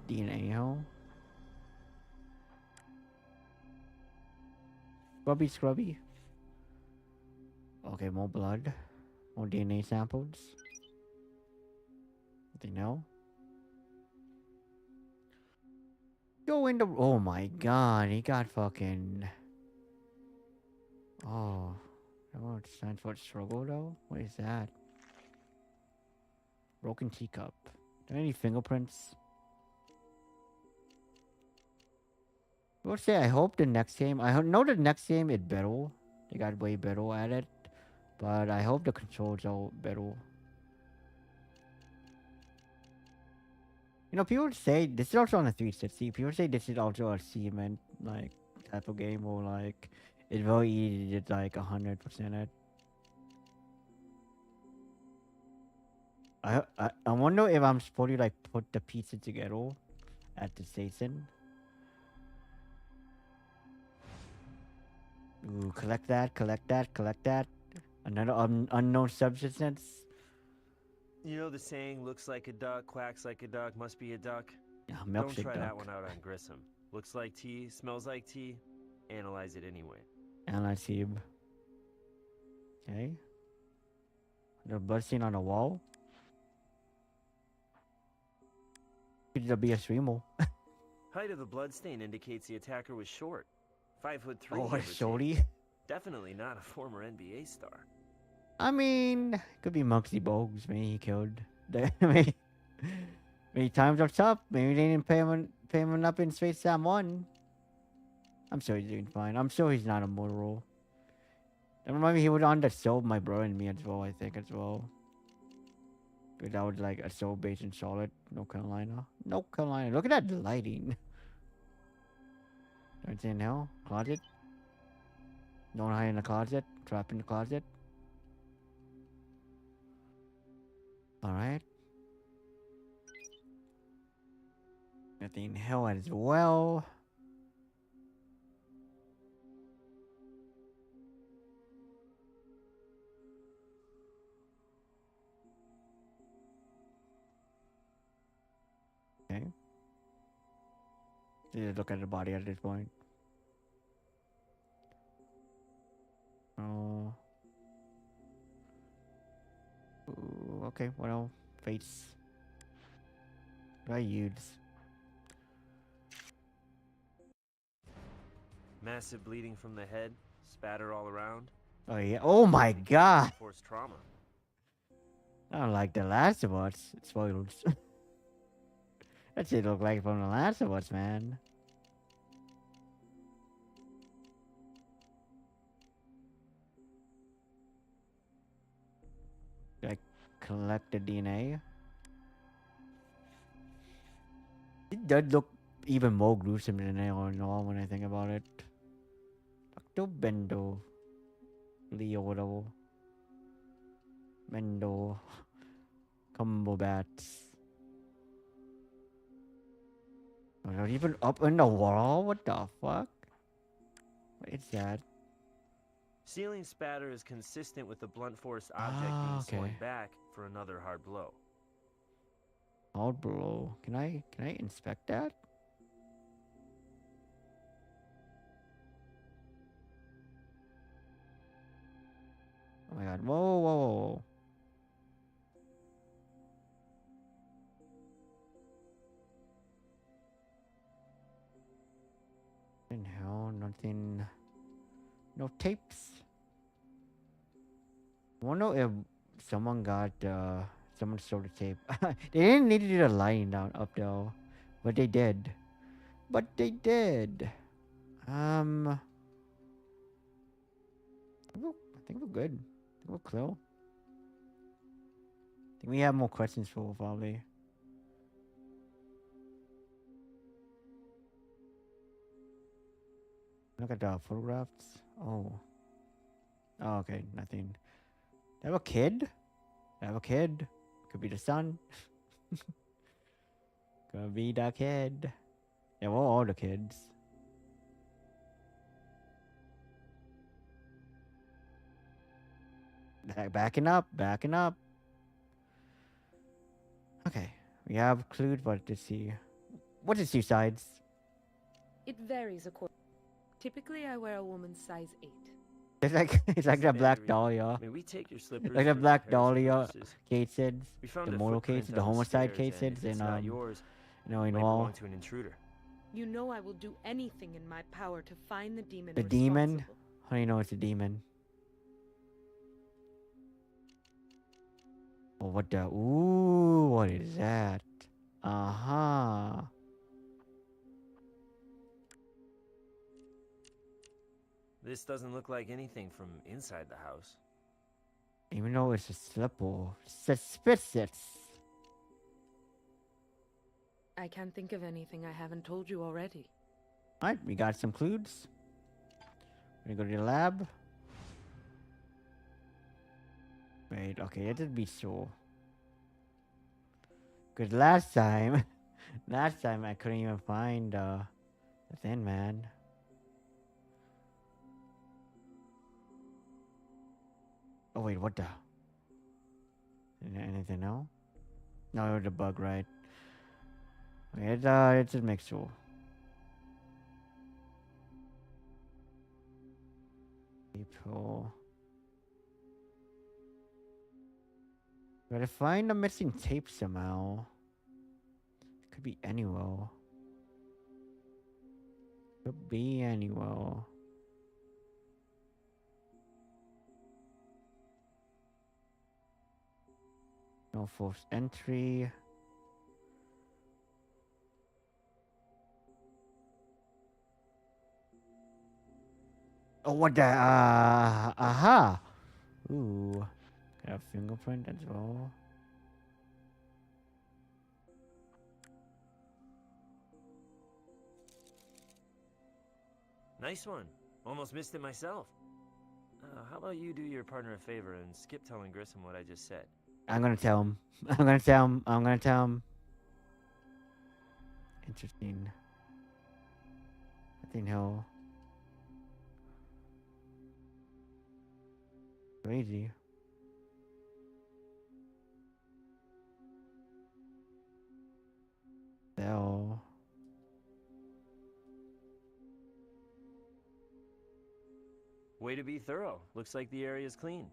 DNA, huh? Scrubby, scrubby. Okay, more blood. More DNA samples. Nothing else. Go in the. Oh my god, he got fucking. Oh. Oh, it stands for struggle though? What is that? Broken teacup. Are there any fingerprints? I would say I hope the next game. Know the next game is better. They got way better at it. But I hope the controls are better. You know, people say this is also on a 360. People say this is also a cement like type of game or like it's very easy to like 100% it. I wonder if I'm supposed to like put the pieces together at the station. Ooh, collect that, collect that, collect that. Another unknown substance. You know the saying, looks like a duck, quacks like a duck, must be a duck? Yeah, Don't milkshake try duck. that one out on Grissom. Looks like tea, smells like tea, analyze it anyway. Analyze cube. Okay. The blood stain on the wall. Could be a streamer. Height of the bloodstain indicates the attacker was short. 5'3". Oh, give or a take. shorty. Definitely not a former NBA star. I mean, could be Muggsy Bogues. Maybe he killed. maybe times are tough. Maybe they didn't pay him up in Space Jam 1. I'm sure he's doing fine. I'm sure he's not a murderer. And remember, he was on the show My Brother and Me as well, I think, as well. But that was like a show based in Charlotte, North Carolina. North Carolina. Look at that lighting. Don't say no. Closet. Don't hide in the closet. Trap in the closet. Alright. Nothing in hell as well. Okay. Just look at the body at this point. Oh. Ooh, okay, well, face. What do I use? Massive bleeding from the head, spatter all around. Oh yeah. Oh my god. Forced trauma. I don't like The Last of Us. Spoilers. That shit look like from The Last of Us, man. I collect the DNA. It does look even more gruesome than they are now when I think about it. Dr. Bendo. Leo, whatever. Bendo. Combo bats. Oh, they're even up in the wall? What the fuck? What is that? Ceiling spatter is consistent with the blunt force object being swung okay. back for another hard blow. Hard blow. Can I inspect that? Oh my god. Whoa, whoa, whoa. In hell, nothing. No tapes. I wonder if someone got someone stole the tape. They didn't need to do the line down up though. But they did. But they did. I think we're good. I think we're clear. I think we have more questions for probably. Look at the photographs. Oh. Oh, okay, nothing. They have a kid? They have a kid. Could be the son. Could be the kid. Yeah, well, all the kids. Backing up, backing up. Okay, we have clues, but let's see. What is two sides? It varies according. Typically, I wear a woman's size 8. It's like the Black Dahlia. May we take your slippers Like the for Black comparison Dahlia purposes? cases, We found the a moral footprint cases, the on homicide stairs, and cases, if it's and not yours, you know, it in might all. belong to an intruder. You know I will do anything in my power to find the demon The demon? How do you know it's a demon? Oh, what the? Ooh, what is that? Uh-huh. This doesn't look like anything from inside the house. Even though it's a slipper. Suspicious. I can't think of anything I haven't told you already. Alright, we got some clues. We're gonna go to the lab. Wait, okay, let us be sure. Because last time I couldn't even find the Thin Man. Oh wait, what the? Anything else? No, it was a bug, right? Okay, let's just make sure. People. Gotta find the missing tape somehow. It could be anywhere. Could be anywhere. No forced entry. Oh, what the? Aha! Ooh. Got a fingerprint as well. Nice one. Almost missed it myself. How about you do your partner a favor and skip telling Grissom what I just said? I'm gonna tell him. I'm gonna tell him. I'm gonna tell him. Interesting. I think he'll. Crazy. Bell. Way to be thorough. Looks like the area's clean.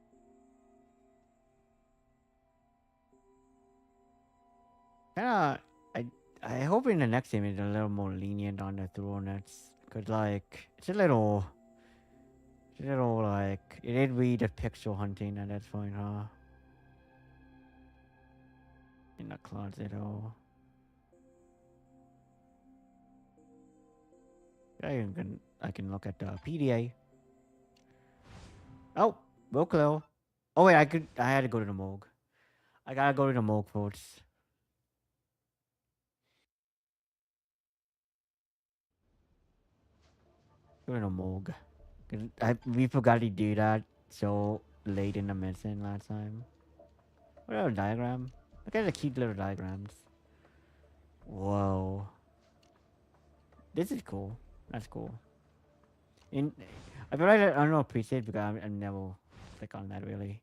I hope in the next game it's a little more lenient on the throw nets. Cause like it's a little like it did read the pixel hunting at that point, huh? In the closet, oh. I can look at the PDA. Oh, Boklo. Oh wait, I had to go to the morgue. I gotta go to the morgue first. Go to the morgue. We forgot to do that so late in the mission last time. What are the diagram? Look at the cute little diagrams. Whoa. This is cool. That's cool. I feel like I don't know appreciate because I never click on that really.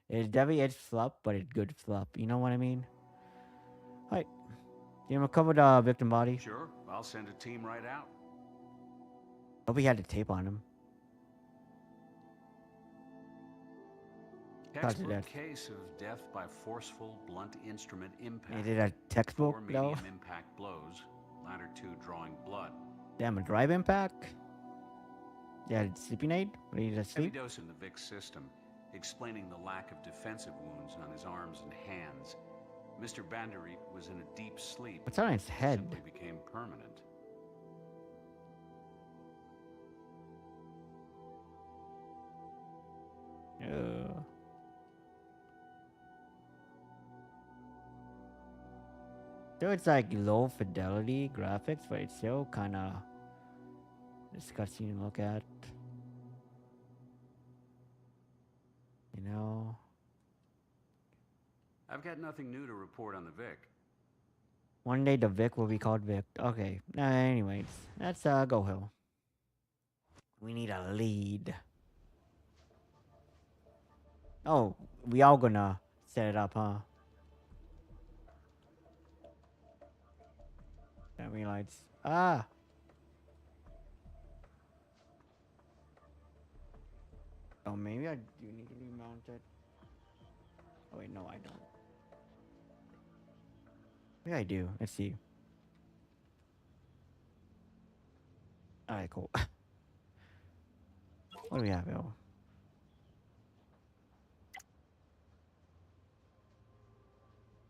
It's definitely it's flop, but it's good flop. You know what I mean? Alright. You wanna cover the victim body? Sure, I'll send a team right out. Hope he had the tape on him. Textbook case of death by forceful blunt instrument impact. Is it a textbook 4 though? medium impact blows, latter 2 drawing blood. Damn, a drive impact? Yeah, sleeping aid? Ready to Heavy sleep? dose in the VIX system, explaining the lack of defensive wounds on his arms and hands. Mr. Banderit was in a deep sleep. What's on his head? Simply became permanent. Ugh. So it's like low fidelity graphics, but it's still kind of This cutscene to look at. You know. I've got nothing new to report on the Vic. One day the Vic will be called Vic. Okay. Anyways, let's go Hill. We need a lead. Oh, we all gonna set it up, huh? That realize. Ah. Oh, maybe I do need to remount it. Oh wait, no, I don't. Maybe I do. Let's see. Alright, cool. What do we have, Bill?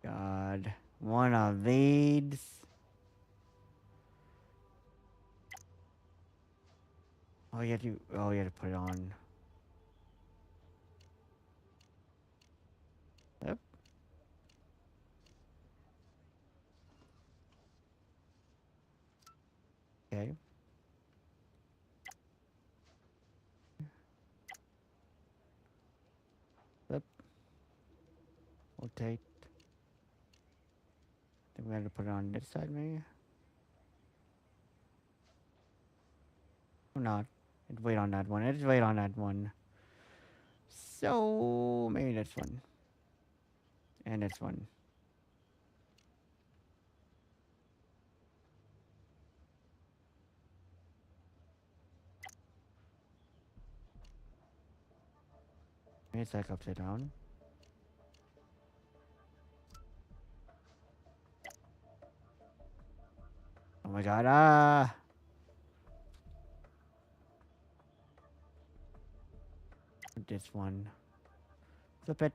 God. One of these. Oh, you have to put it on. Yep. Okay. Yep. Rotate. I think we have to put it on this side, maybe? Or not. Let's wait on that one. Let's wait on that one. So, maybe this one. And this one. Maybe it's like upside down. Oh my god, ah! This one. Flip it.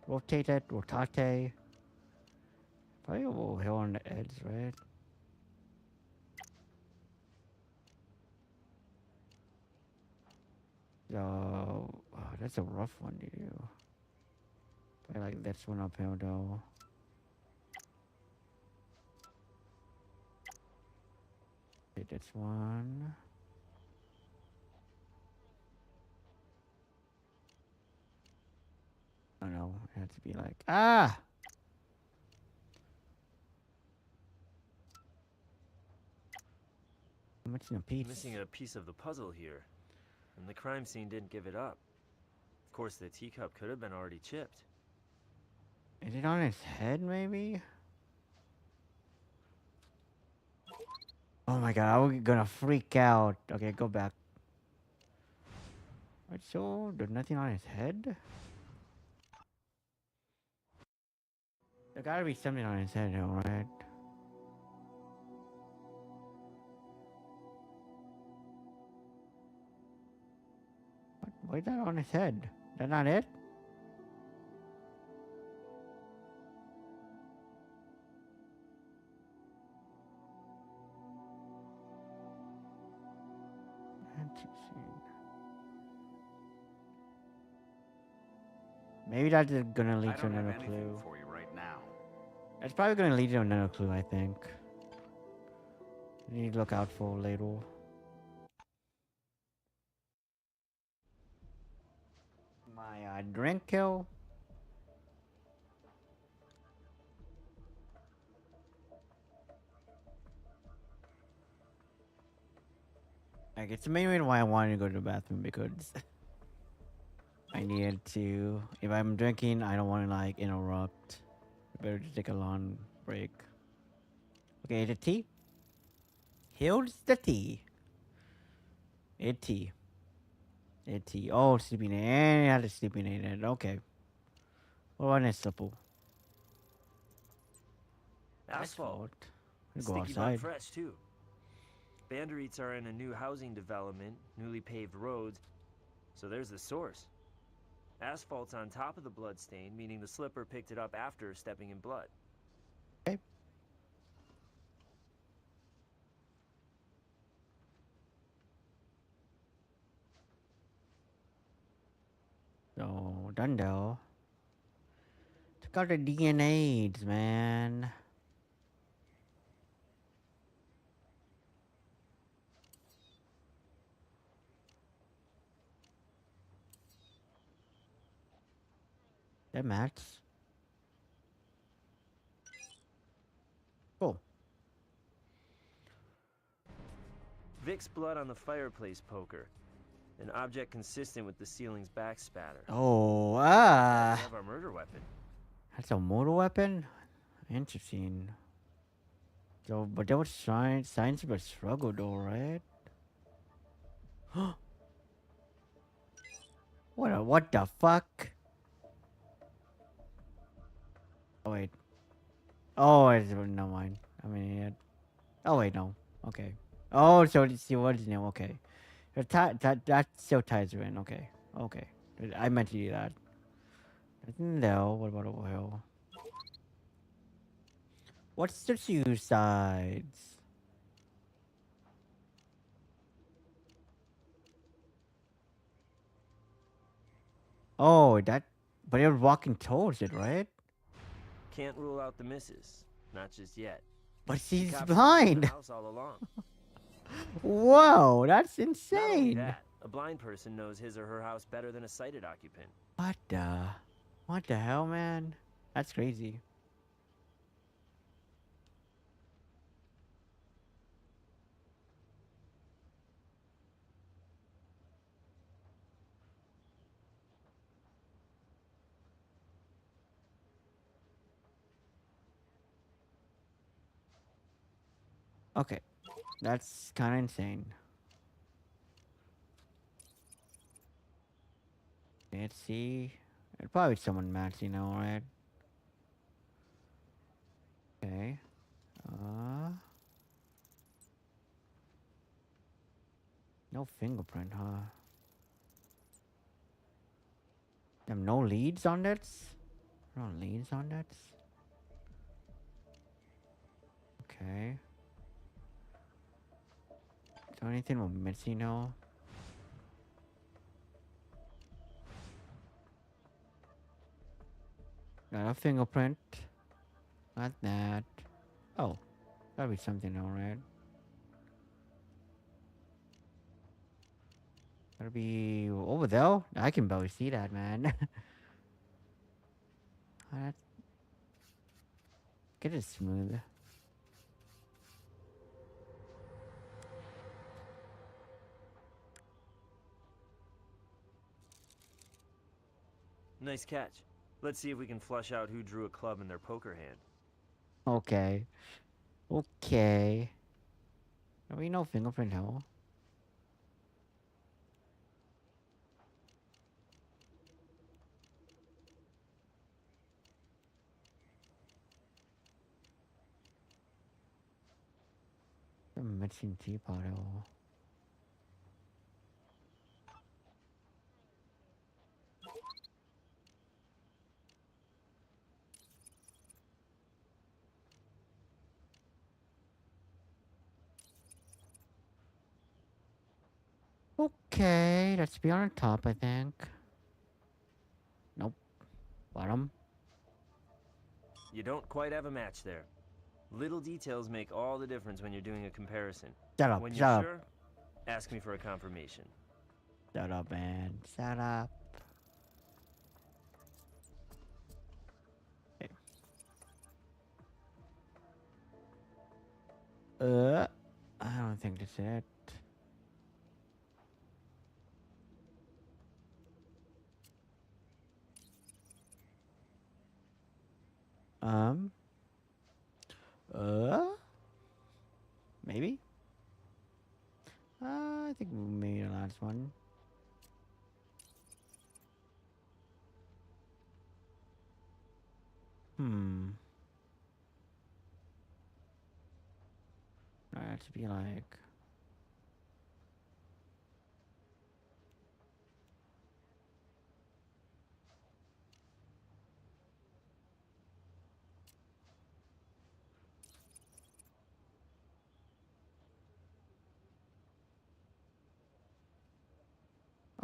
Rotate it. Rotate. Probably a little here on the edge, right? So, oh, that's a rough one to do. I like this one up here though. Okay, this one. Oh no, it has to be like, ah! I'm missing a piece. Missing a piece of the puzzle here. And the crime scene didn't give it up. Of course, the teacup could have been already chipped. Is it on his head, maybe? Oh my god, I'm gonna freak out. Okay, go back. Right, so there's nothing on his head? There gotta be something on his head, though, right? What? Why is that on his head? That's not it? Maybe that's gonna lead to another clue. For you right now. It's probably gonna lead to another clue, I think. You need to look out for later. My drink kill. Like, it's the main reason why I wanted to go to the bathroom, because I needed to. If I'm drinking, I don't want to like interrupt. I better just take a long break. Okay, the tea. Here's the tea. It's tea. It's tea. Oh, sleeping aid. And it had a sleeping aid in it. Okay. What about this supple? Asphalt. Let's go Sticky outside. bug fresh, too. Bandereats are in a new housing development, newly paved roads. So there's the source. Asphalt's on top of the blood stain, meaning the slipper picked it up after stepping in blood. Okay. So, done though. Took out the DNAs, man. That matches. Cool. Vic's blood on the fireplace poker. An object consistent with the ceiling's back spatter. Oh, We ah. have our murder weapon. That's a mortar weapon? Interesting. So, but there was signs of a struggle though, right? What the fuck? Oh wait. Oh, no mind. I mean, yeah. Oh wait, no. Okay. Oh, so she was new. Okay. That still ties her in. Okay. Okay. I meant to do that. No. What about oil? What's the two sides? Oh, that. But you're walking towards it, right? Can't rule out the misses. Not just yet. But The she's cops have been in blind. the house all along. Whoa, that's Not only insane. that, a blind person knows his or her house better than a sighted occupant. What the hell, man? That's crazy. Okay, that's kind of insane. Let's see. It's probably someone mad, you know, right? Okay. No fingerprint, huh? No leads on that? No leads on that? Okay. Is there anything we're missing now? Not a fingerprint. Not that. Oh. That'll be something, alright. That'll be over there. I can barely see that, man. Get it smooth. Nice catch. Let's see if we can flush out who drew a club in their poker hand. Okay. Okay. Are we no fingerprint hole? The missing teapot hole. Okay, let's be on top, I think. Nope. Bottom. You don't quite have a match there. Little details make all the difference when you're doing a comparison. Shut up, When shut you're up. sure, ask me for a confirmation. Shut up, man. Shut up. Okay. I don't think that's it. Maybe? I think maybe the last one. That should be like...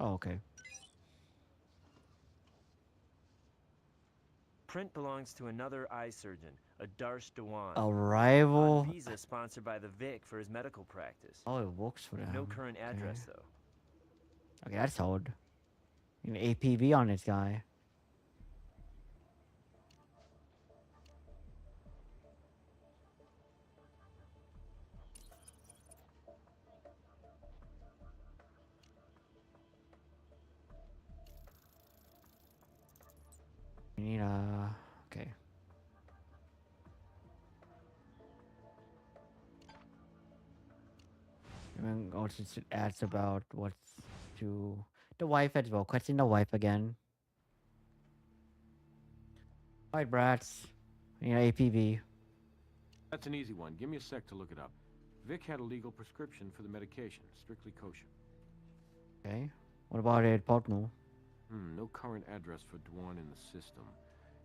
Oh, okay. Print belongs to another eye surgeon, a Darsh Dewan. A rival? On visa sponsored by the Vic for his medical practice. Oh, it works for them. No current address, though. Okay, that's odd. An APB on this guy. We need okay. And then also it adds about what's to the wife as well. Question the wife again. Alright, brats. You know, APB. That's an easy one. Give me a sec to look it up. Vic had a legal prescription for the medication, strictly kosher. Okay. What about it, partner? No current address for Dwan in the system.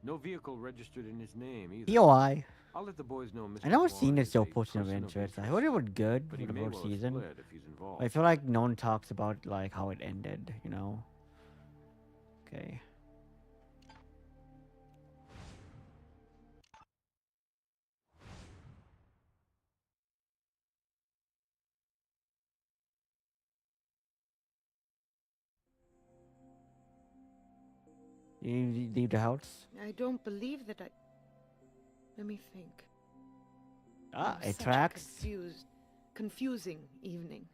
No vehicle registered in his name either. POI. I'll let the boys know Mr. I never Dwan seen it is so a pushing of person interest. I heard it was good for the first season. if he's involved. I feel like no one talks about like how it ended, you know? Okay. You leave the house? I don't believe that I... Let me think. Ah, was it such a tracks. confusing evening.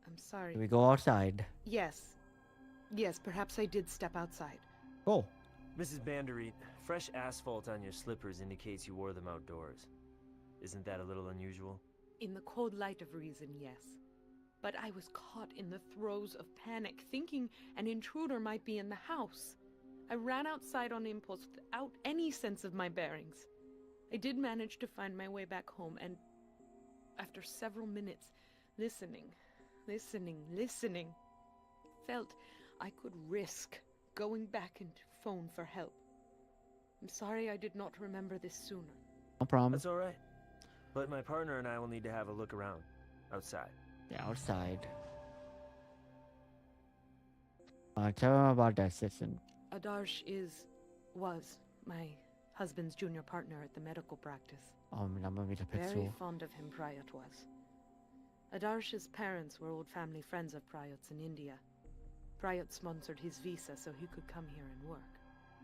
I'm sorry. Do we go outside? Yes. Yes, perhaps I did step outside. Oh. Mrs. Banderit, fresh asphalt on your slippers indicates you wore them outdoors. Isn't that a little unusual? In the cold light of reason, yes. But I was caught in the throes of panic, thinking an intruder might be in the house. I ran outside on impulse without any sense of my bearings. I did manage to find my way back home, and after several minutes, listening, felt I could risk going back and phone for help. I'm sorry I did not remember this sooner. No problem. That's all right. But my partner and I will need to have a look around. Outside. Yeah, outside. Tell him about that assistant. Adarsh was my husband's junior partner at the medical practice. Very fond of him, Prayat was. Adarsh's parents were old family friends of Prayat's in India. Prayat sponsored his visa so he could come here and work.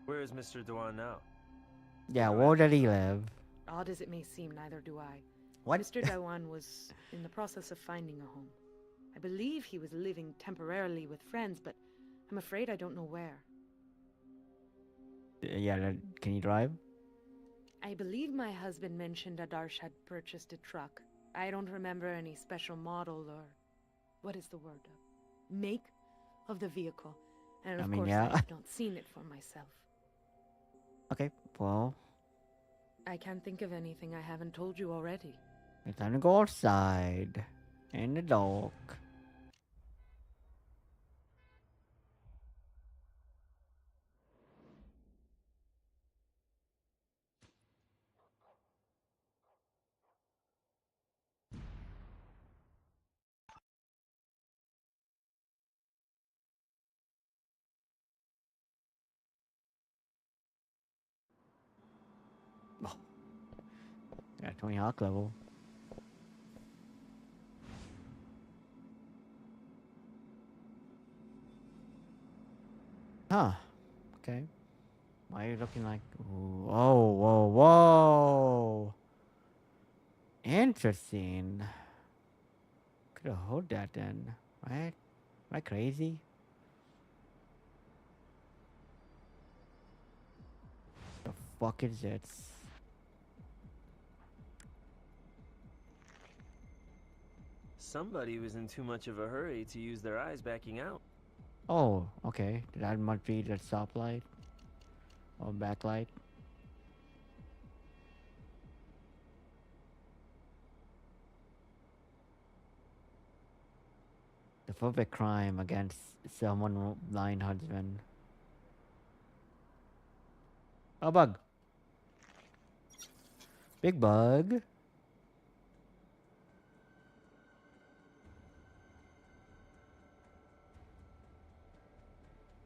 Where is Mr. Dewan now? Yeah, where did he live? Odd as it may seem, neither do I. What? Mr. Dewan was in the process of finding a home. I believe he was living temporarily with friends, but I'm afraid I don't know where. Yeah, can you drive? I believe my husband mentioned Adarsh had purchased a truck. I don't remember any special model or... what is the word? Make of the vehicle. And of course, yeah. I have not seen it for myself. Okay, well... I can't think of anything I haven't told you already. It's time to go outside. In the dark. Oh. Yeah, Tony Hawk level. Huh. Okay. Why are you looking like... Ooh, whoa. Interesting. Could have hold that then, right? Am I crazy? The fuck is it? Somebody was in too much of a hurry to use their eyes backing out. Oh, okay. That must be the stoplight. Or backlight. The perfect crime against someone blind husband. A bug. Big bug.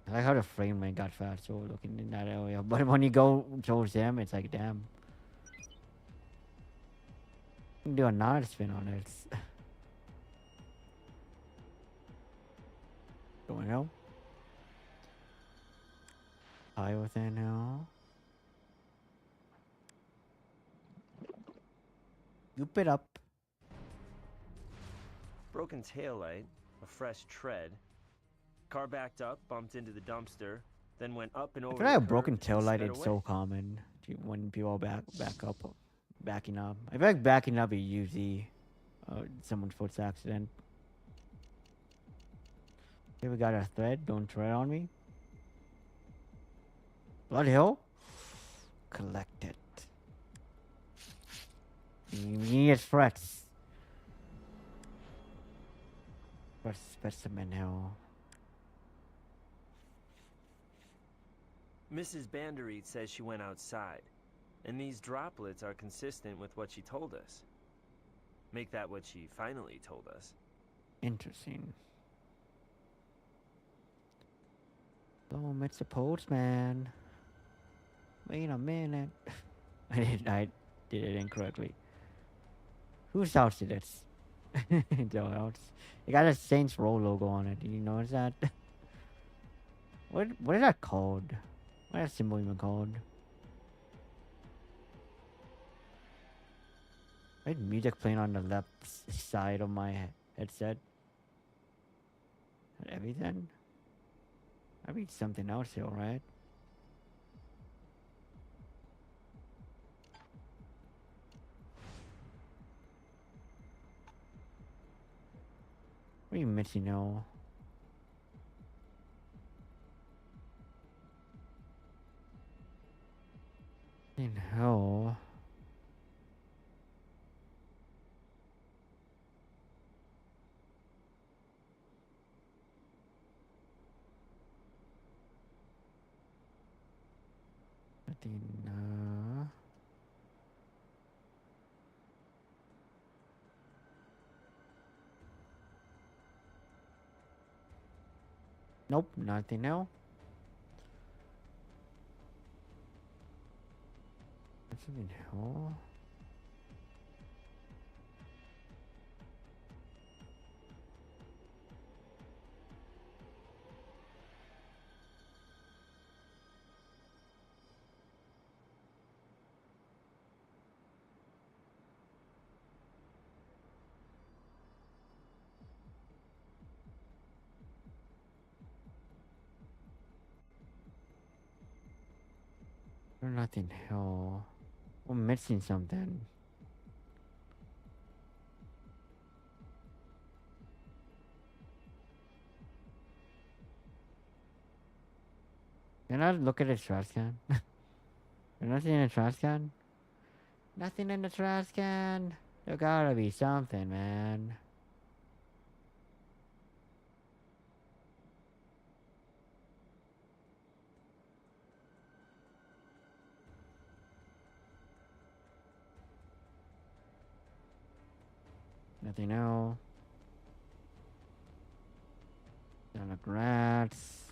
I like how the frame rate got faster looking in that area. But when you go towards them, it's like, damn. You can do another spin on it. Going out. High within now. Loop it up. Broken taillight, a fresh tread. Car backed up, bumped into the dumpster. then went up and I over feel the like a curb broken tail and light sped is away. so common when people backing up. I feel like backing up is usually someone's foot's accident. Here we got a thread. Don't tread on me. Blood Hill. Collect it. Need threats. First specimen hill. Mrs. Bandereet says she went outside, and these droplets are consistent with what she told us. Make that what she finally told us. Interesting. Oh, it's the postman. Wait a minute. I did it incorrectly. Whose house is this? Joe house. It got a Saints Row logo on it. Did you notice that? What is that called? What is that symbol even called? I had music playing on the left side of my headset. Everything? I read something else here, right? What are you missing now? In hell. Nothing, Nope, nothing else. Nothing in hell. There's nothing hell. I'm missing something. Can I look at the trash can? There's nothing in the trash can? Nothing in the trash can. There gotta be something, man. Nothing else. Don't look rats.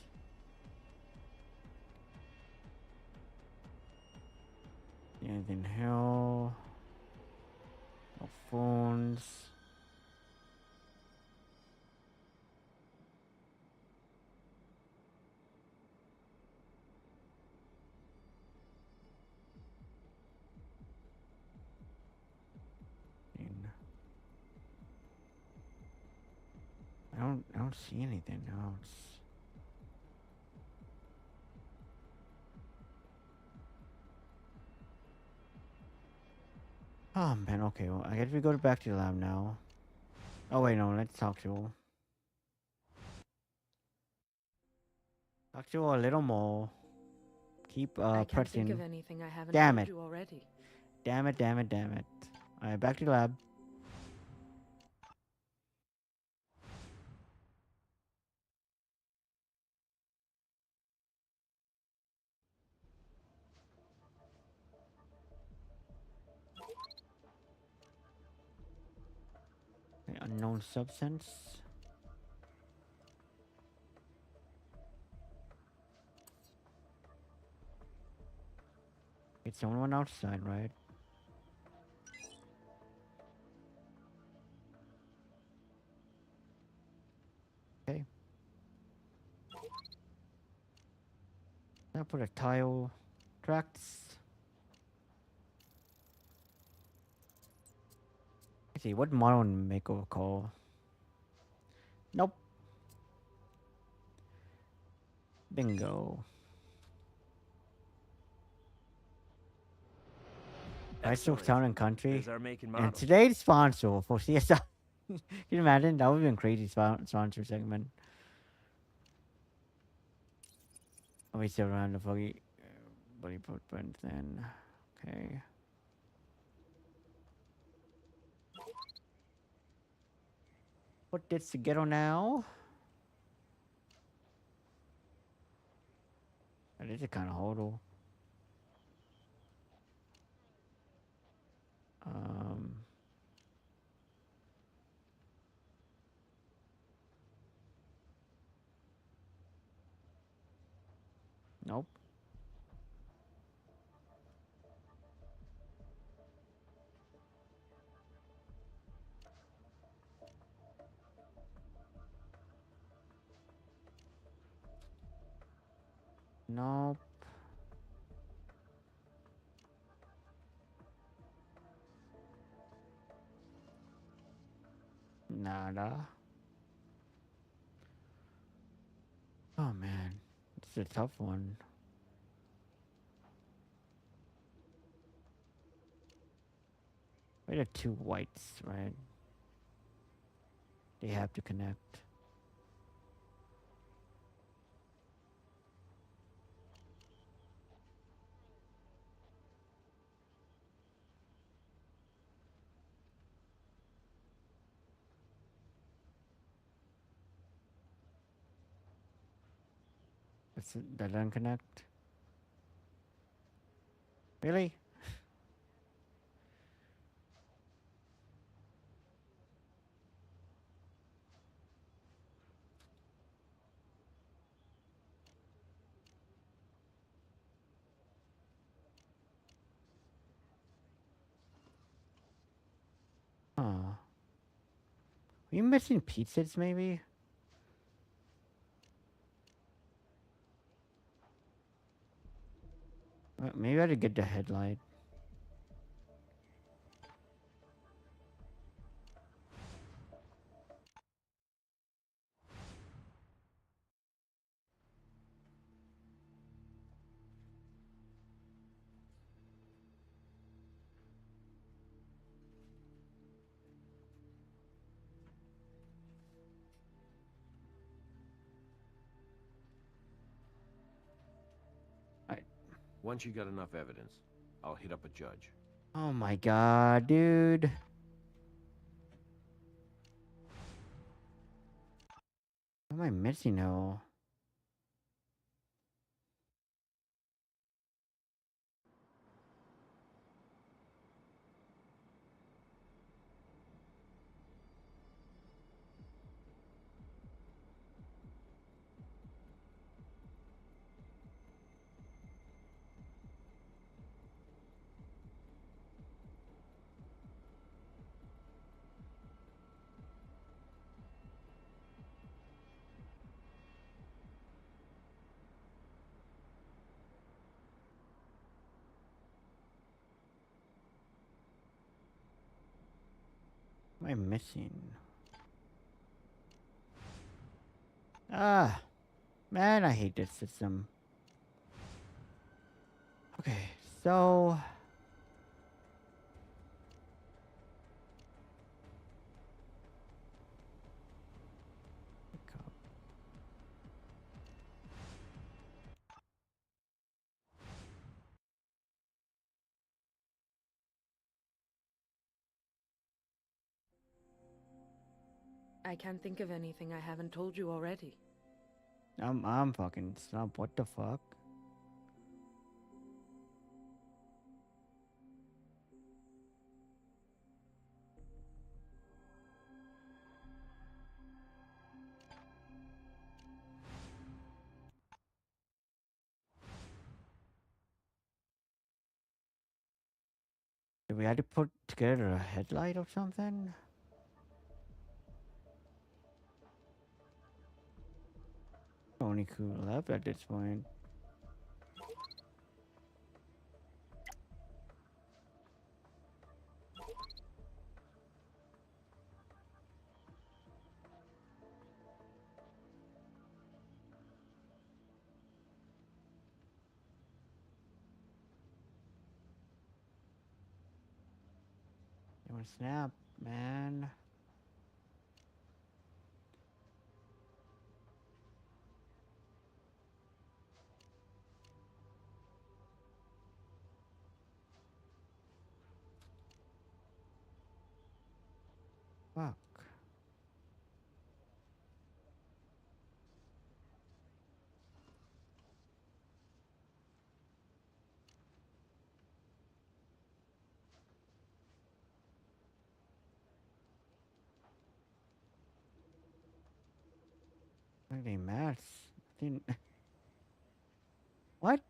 Anything hell? No phones. I don't see anything else. Oh man, okay, well I guess we go back to the lab now. Oh wait, no, let's talk to her. Talk to her a little more. Keep I can't pressing. think of anything I haven't Damn told it. you already. Damn it, damn it, damn it. Alright, back to the lab. Okay, unknown substance. It's someone outside, right? Okay. Now put a tile tracks. Let's see, what modern makeover call? Nope. Bingo. Retro Town and Country. There's our make and model. And today's sponsor for CSI. Can you imagine? That would have been crazy sponsor segment. We still around the buggy footprint then. Okay. What did to get on now? That is a kind of hodl. Nope. Nope. Nada. Oh man, it's a tough one. Wait, are two whites, right? They have to connect. That doesn't connect. Really? Huh. Are you missing pizzas, maybe? Maybe I had to get the headlight. Once you got enough evidence, I'll hit up a judge. Oh my god, dude. What am I missing now? What am I missing? Ah, man, I hate this system. Okay, so... I can't think of anything I haven't told you already. I'm fucking stumped. What the fuck? Did we have to put together a headlight or something? Only cool left at this point. snap, man. Fuck. Look at the maths. What?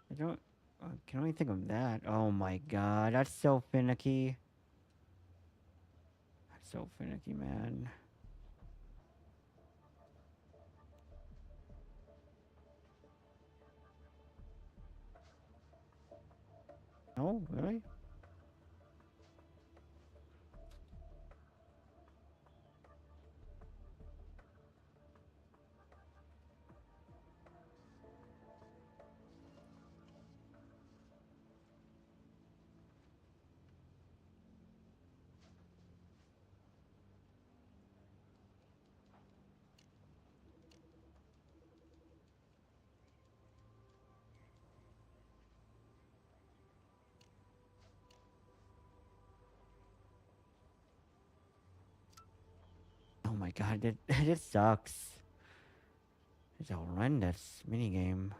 I don't. I can only think of that. Oh my god, that's so finicky. That's so finicky, man. Oh, really? Oh my god, it sucks. It's a horrendous minigame.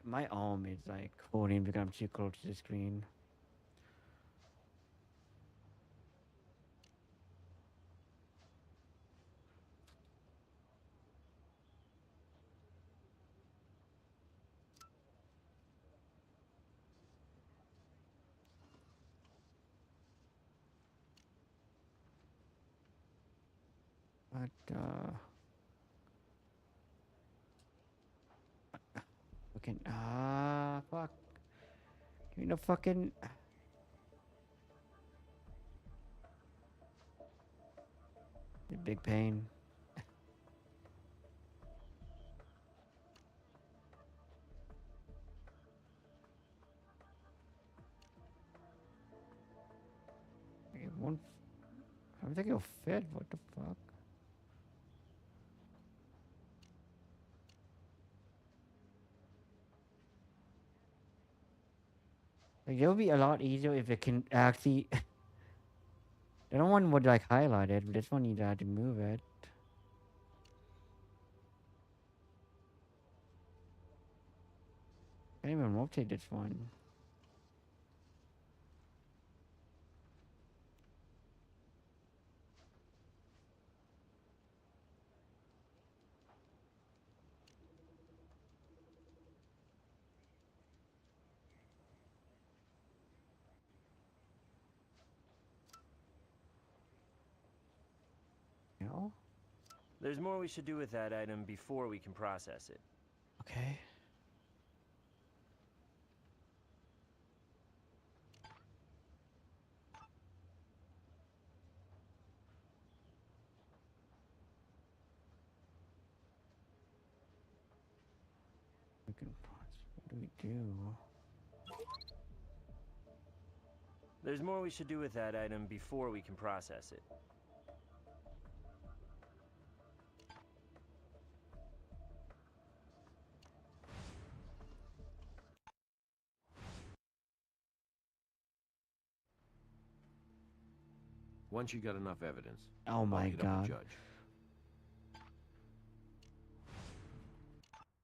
My arm is like holding because I'm too close to the screen. But fucking fuck. Give me the fucking. The big pain. It won't. I don't think it'll fit. What the fuck? Like, it would be a lot easier if it can actually. The other one would like highlight it, but this one you had to move it. Can't even rotate this one. No? There's more we should do with that item before we can process it. Okay. We can what do we do? There's more we should do with that item before we can process it. Once you got enough evidence, Oh my hit up the god. judge.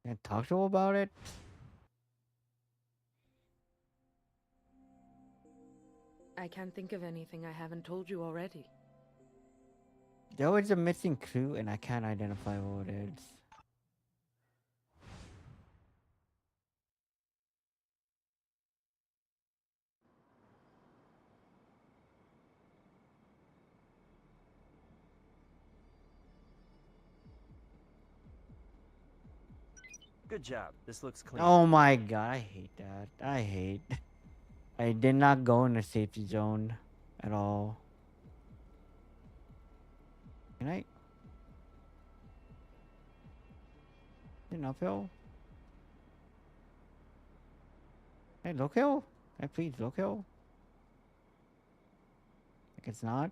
Can I talk to him about it? I can't think of anything I haven't told you already. There was a missing clue and I can't identify what it is. Good job. This looks clean. Oh my god, I hate that. I did not go in the safety zone at all. Can I? Is it uphill? Hey, look hill? Hey, please, look hill? Like it's not?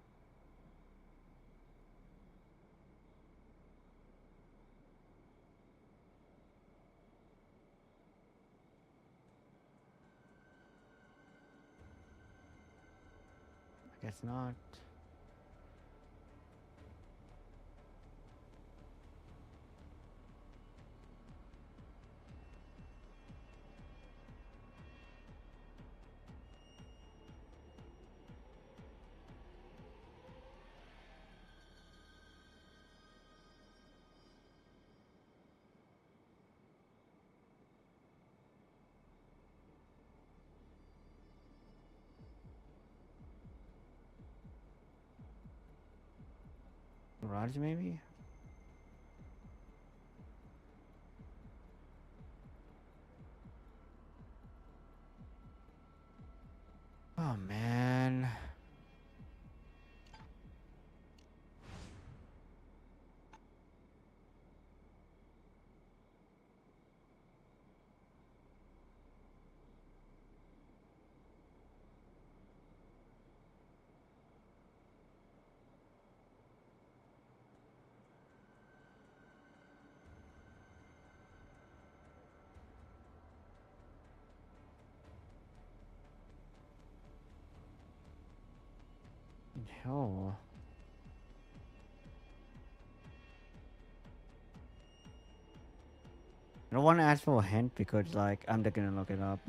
I guess not. Garage maybe? Oh man. Hell. I don't want to ask for a hint because, like, I'm just gonna look it up.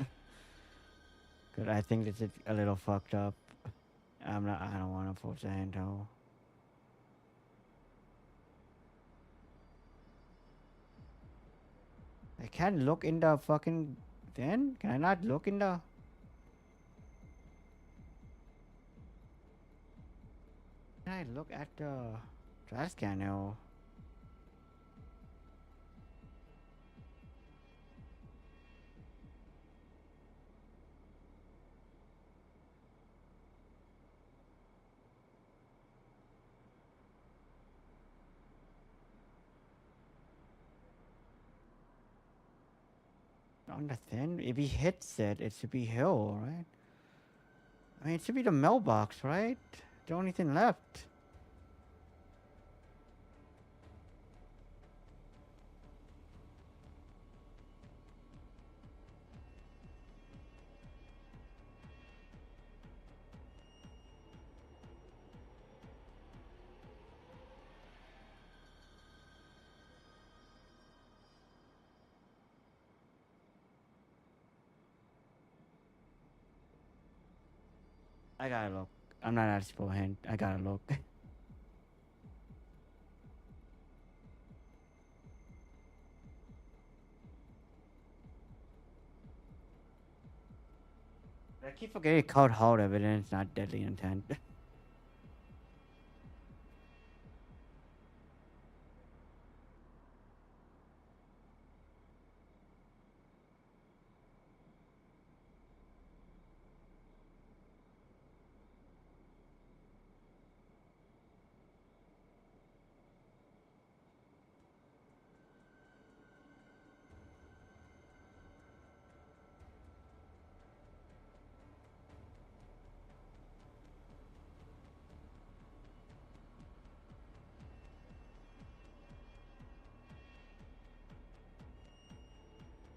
Because I think this is a little fucked up. I don't want to force a hint, though. I can't look in the fucking thing? Can I not look in the... Can I look at the trash can now? On the thing? If he hits it, it should be hill, right? I mean, it should be the mailbox, right? The only thing left. I gotta look. I'm not asking for a hint. I gotta look. I keep forgetting code hold evidence, not deadly intent.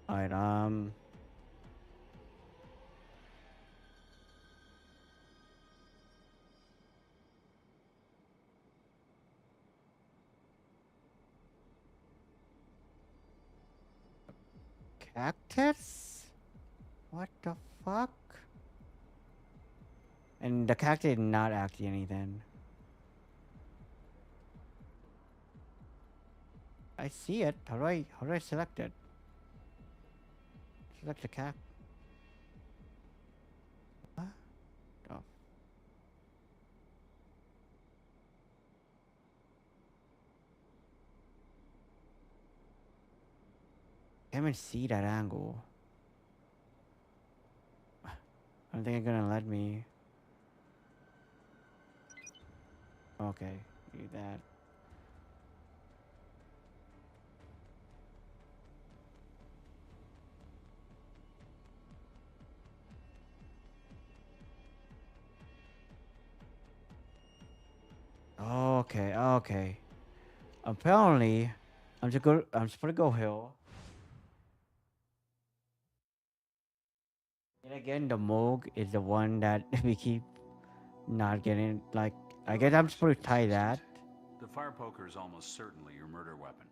Alright, cactus? What the fuck? And the cactus is not actually anything. I see it. How do I select it? Select the cactus. What? Oh. Can't even see that angle. I don't think it's gonna let me. Okay, do that. Okay, okay. Apparently, I'm supposed to go hill. And again, the Moog is the one that we keep not getting. Like, I guess I'm supposed to tie that. The fire poker is almost certainly your murder weapon.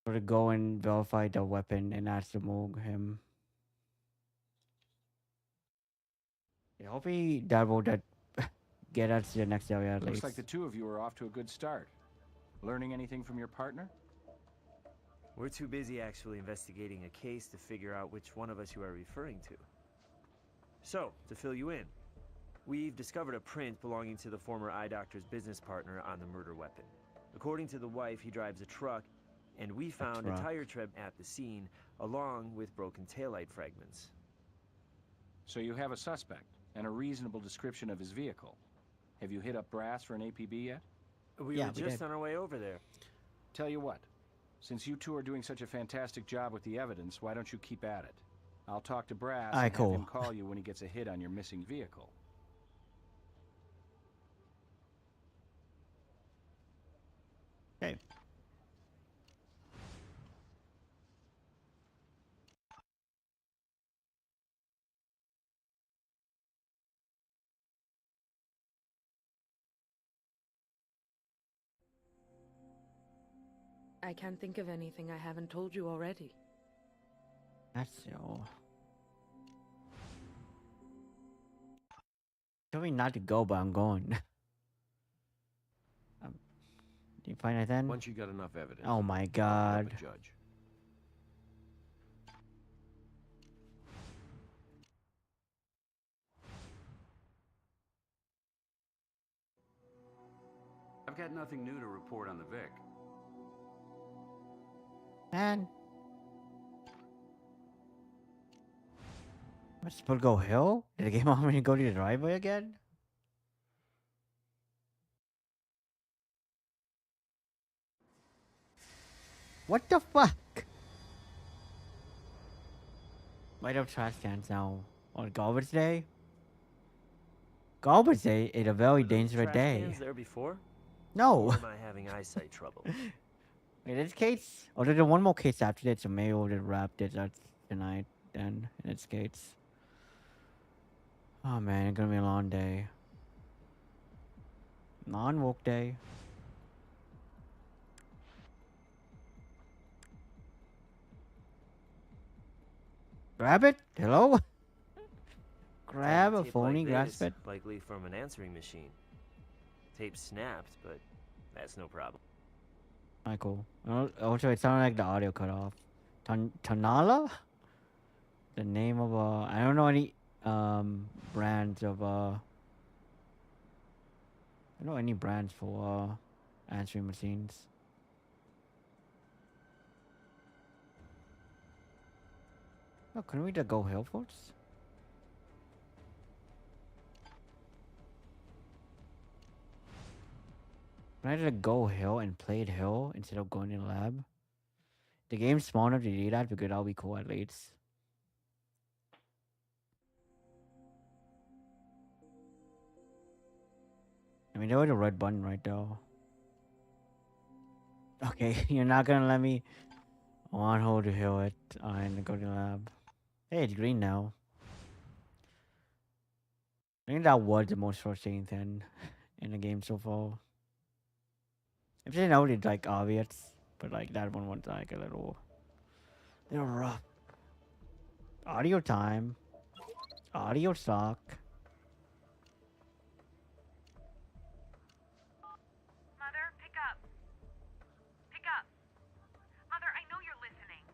To go and verify the weapon and ask the Moog him. Yeah, hopefully that will get us to the next area at Looks least. like the two of you are off to a good start. Learning anything from your partner? We're too busy actually investigating a case to figure out which one of us you are referring to. So, to fill you in, we've discovered a print belonging to the former eye doctor's business partner on the murder weapon. According to the wife, he drives a truck, and we found a tire tread at the scene, along with broken taillight fragments. So you have a suspect, and a reasonable description of his vehicle. Have you hit up Brass for an APB yet? We were just on our way over there. Tell you what, since you two are doing such a fantastic job with the evidence, why don't you keep at it? I'll talk to Brass and have him call you when he gets a hit on your missing vehicle. Okay. I can't think of anything I haven't told you already. That's so. Tell me not to go, but I'm going. Do you find it then? Once you got enough evidence. Oh my God. Judge. I've got nothing new to report on the Vic. Man. Am I supposed to go hill? Did the game want me to go to the driveway again? What the fuck? Might have trash cans now on garbage day. Garbage day is a very dangerous day. Cans there before? No. Or am I having eyesight trouble? Wait, this case? Oh, there's one more case after this. So maybe we'll just wrap this up tonight then in its case. Oh man, it's gonna be a long day. Non-work day. Grab it? Hello? Grab a phony grasp it? Likely from an answering machine. Tape snapped, but that's no problem. Alright, cool. Also, it sounded like the audio cut off. Tanala? The name of I don't know any brands of I don't know any brands for answering machines. Oh, couldn't we just go hill first? Can I just go hill and play it hill instead of going in the lab? The game's small enough to do that because that'll be cool at least. I mean, there was a red button right there. Okay, you're not gonna let me on hold to heal it and go to the lab. Hey, it's green now. I think that was the most frustrating thing in the game so far. If you know it's like obvious, but like that one was like a little rough. Audio time. Audio suck. Mother, pick up. Pick up. Mother, I know you're listening.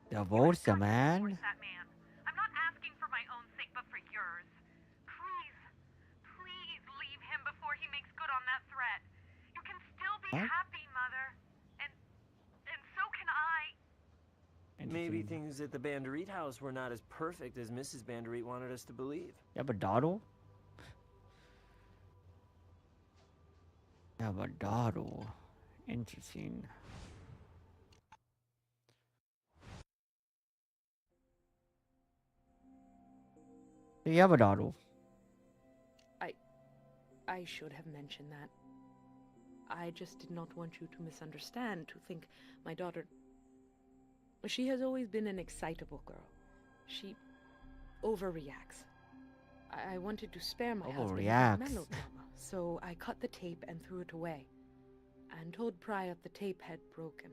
The voice, the man. That man. I'm not asking for my own sake, but for yours. Please leave him before he makes good on that threat. You can still be happy, Mother. And so can I. Maybe things at the Banderit house were not as perfect as Mrs. Banderit wanted us to believe. Yeah, but Dotto? Yeah, but Dotto. Interesting. Yeah, but Dotto. I should have mentioned that. I just did not want you to misunderstand, to think my daughter... She has always been an excitable girl. She overreacts. I wanted to spare my husband melodrama, so I cut the tape and threw it away, and told Priot the tape had broken.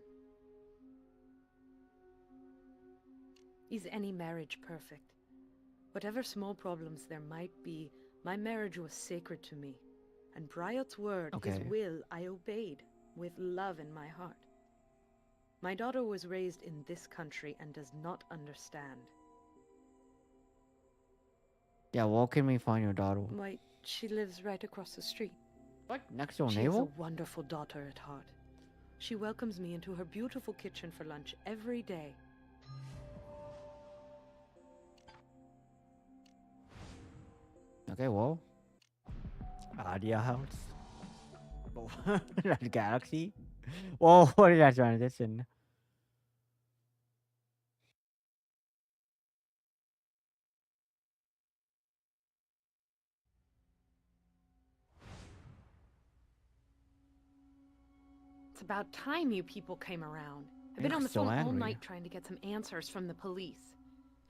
Is any marriage perfect? Whatever small problems there might be, my marriage was sacred to me, and Priot's word, his will, I obeyed, with love in my heart. My daughter was raised in this country and does not understand. Yeah, where can we find your daughter? Why, she lives right across the street. What? Next door She's neighbor? a wonderful daughter at heart. She welcomes me into her beautiful kitchen for lunch every day. Okay, well. Adia house. Oh, that galaxy. Whoa, what is that transition? It's about time you people came around. I've been on the phone all night trying to get some answers from the police.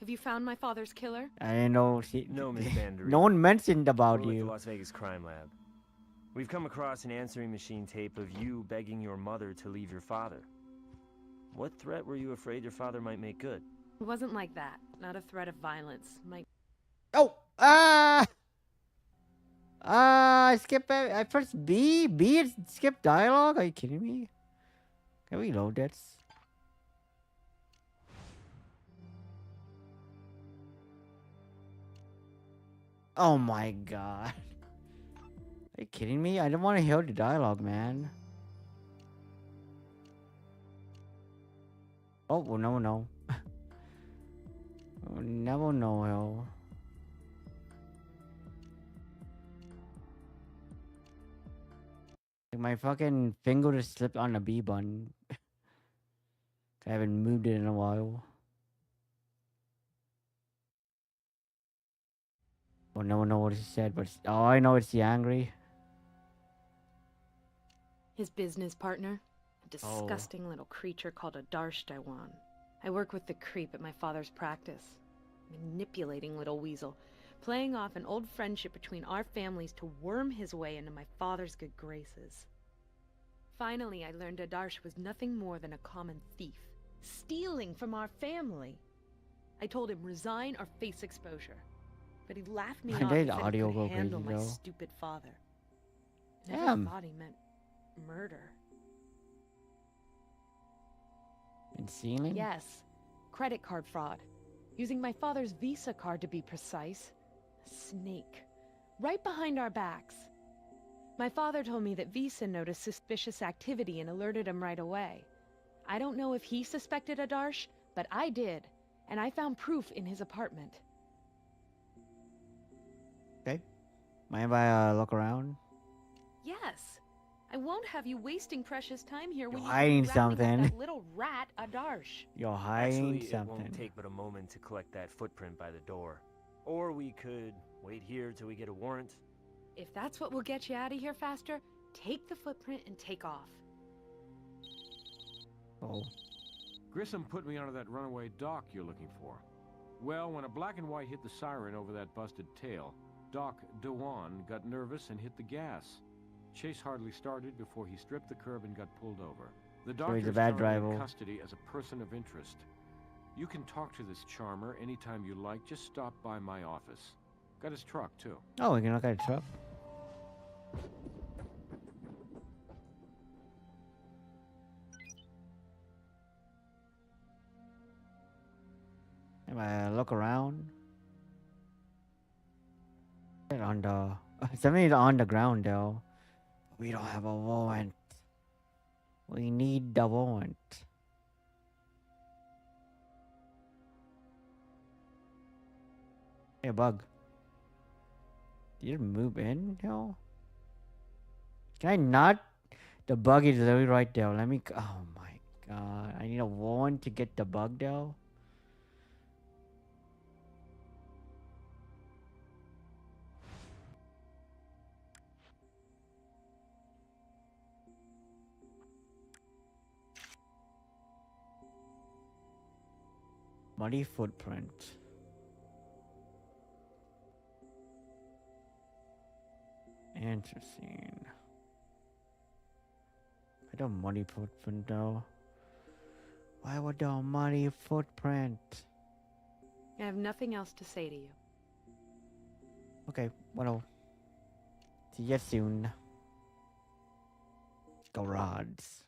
Have you found my father's killer? I didn't know. No, Miss Bandery. No one mentioned about We're you. with the Las Vegas Crime Lab. We've come across an answering machine tape of you begging your mother to leave your father. What threat were you afraid your father might make good? It wasn't like that. Not a threat of violence. I skip it. I pressed B. B is skip dialogue. Are you kidding me? Can we load this? Oh my god. Are you kidding me? I don't want to hear the dialogue, man. Oh, well, no. We'll never know, hell. Like my fucking finger just slipped on the B button. I haven't moved it in a while. Well, no one knows what he said, but oh, I know it's the angry. His business partner? A disgusting little creature called a Darsh Dewan. I work with the creep at my father's practice. Manipulating little weasel. Playing off an old friendship between our families to worm his way into my father's good graces. Finally, I learned Adarsh was nothing more than a common thief. Stealing from our family. I told him resign or face exposure. But he laughed me off and said he could handle my stupid father. Never thought he meant murder. And stealing? Yes. Credit card fraud. Using my father's Visa card to be precise. A snake. Right behind our backs. My father told me that Visa noticed suspicious activity and alerted him right away. I don't know if he suspected Adarsh, but I did. And I found proof in his apartment. Okay. Mind if I look around? Yes. I won't have you wasting precious time here when you're hiding something. That little rat, Adarsh. You're hiding something. It won't take but a moment to collect that footprint by the door. Or we could wait here till we get a warrant. If that's what will get you out of here faster, take the footprint and take off. Oh. Grissom put me onto that runaway Doc you're looking for. Well, when a black and white hit the siren over that busted tail, Doc Dewan got nervous and hit the gas. Chase hardly started before he stripped the curb and got pulled over. The doctor's in custody as a person of interest. You can talk to this charmer anytime you like. Just stop by my office. Got his truck, too. Oh, we can look at his truck. If I look around. On the... Something's on the ground, though. We don't have a warrant. We need the warrant. Hey, bug. Did you move in, yo? Can I not? The bug is literally right there. Let me. Oh my god. I need a wand to get the bug though. Muddy footprint. Interesting. I don't muddy footprint though. Why would the muddy footprint? I have nothing else to say to you. Okay, well, see you soon. Garage.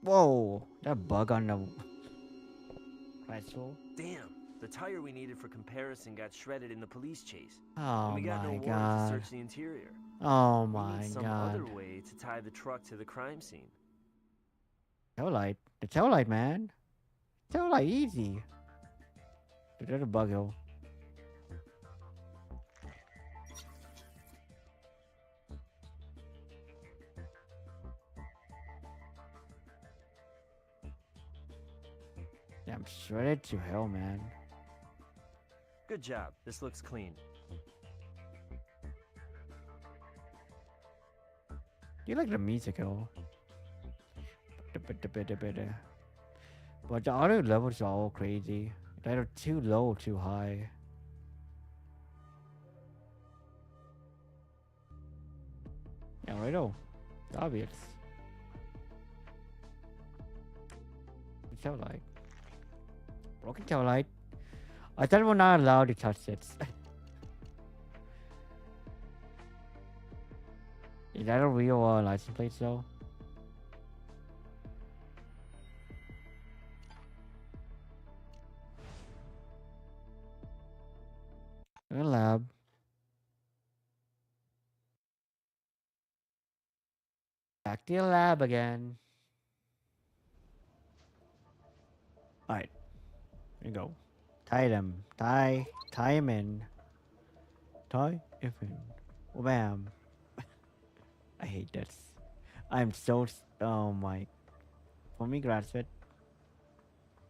Whoa, that bug on the crystal. Damn, the tire we needed for comparison got shredded in the police chase. Oh And we got no my warrant god. to search the interior. Oh We my need some god. other way to tie the truck to the crime scene. Tail light. The tail light, man. Tail light, easy. There's a bug hill. Yeah, I'm shredded to hell, man. Good job. This looks clean. You like the music, though. But the other levels are all crazy. They're too low, too high. Yeah, right. Oh, it's obvious. Tail light. Broken tail light. I thought we're not allowed to touch it. Is that a real license plate though? In the lab. Back to the lab again. Alright. Here you go. Tie them. Tie him in. Tie him in. Oh, bam. I hate this. I'm so. Oh my. For me, graduate.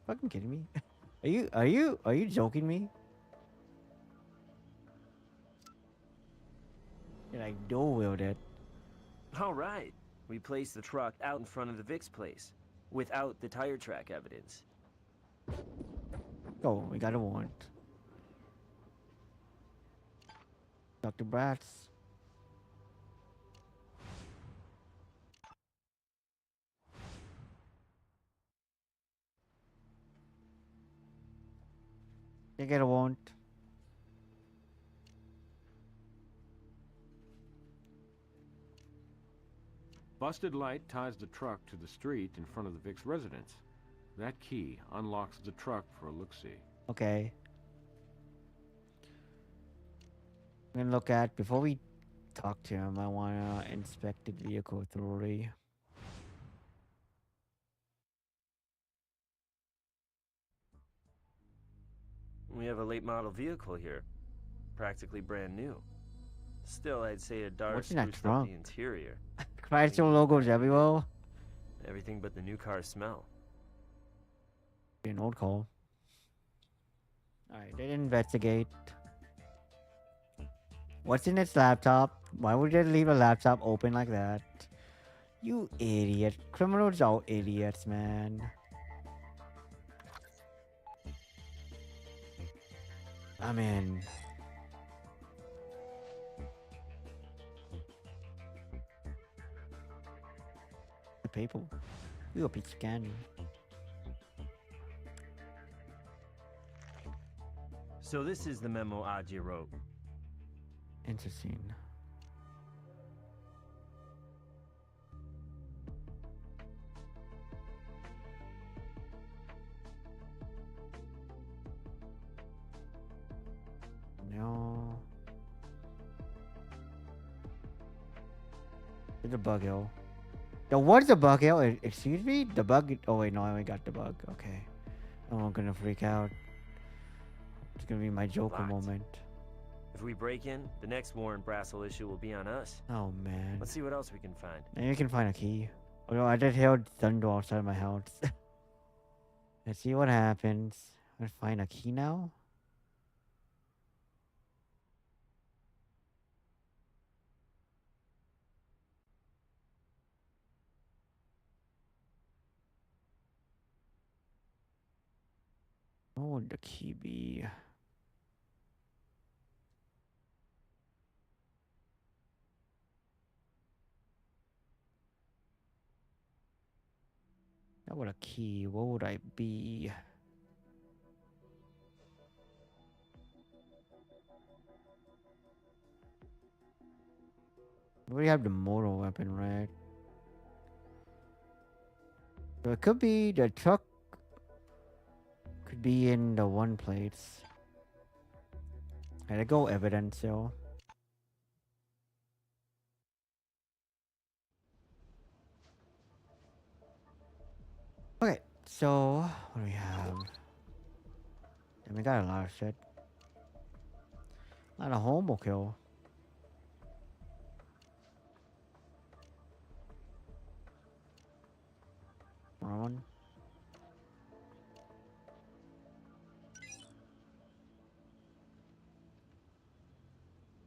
Fucking kidding me? Are you joking me? You're like dual wielded. All right. We placed the truck out in front of the Vic's place, without the tire track evidence. Oh, we got a warrant. Dr. Bratz. You get a warrant. Busted light ties the truck to the street in front of the Vic's residence. That key unlocks the truck for a look-see. Okay. I'm gonna look at, before we talk to him, I wanna inspect the vehicle thoroughly. We have a late model vehicle here. Practically brand new. Still, I'd say a dark What's in that spruced up trunk? the interior. Chrysler logos everywhere. Everything but the new car smell. Be an old call. Alright, they investigate. What's in its laptop? Why would they leave a laptop open like that? You idiot. Criminals are idiots, man. I'm in. The people. You a piece of candy. So this is the memo Aji wrote. Interesting. No. The bug hill. What's the bug hill? Excuse me? The bug. Oh, wait, no, I only got the bug. Okay. I'm gonna freak out. It's gonna be my Joker moment. If we break in, the next Warren Brassel issue will be on us. Oh, man. Let's see what else we can find. Maybe we can find a key. Oh, no, I just heard thunder outside my house. Let's see what happens. I'm gonna find a key now. What would the key be? That would a key. What would I be? We have the mortal weapon, right? So it could be the truck. Could be in the one plates. Gotta go evidence, yo. Okay, so what do we have? And we got a lot of shit. A lot of homo kill. Wrong one.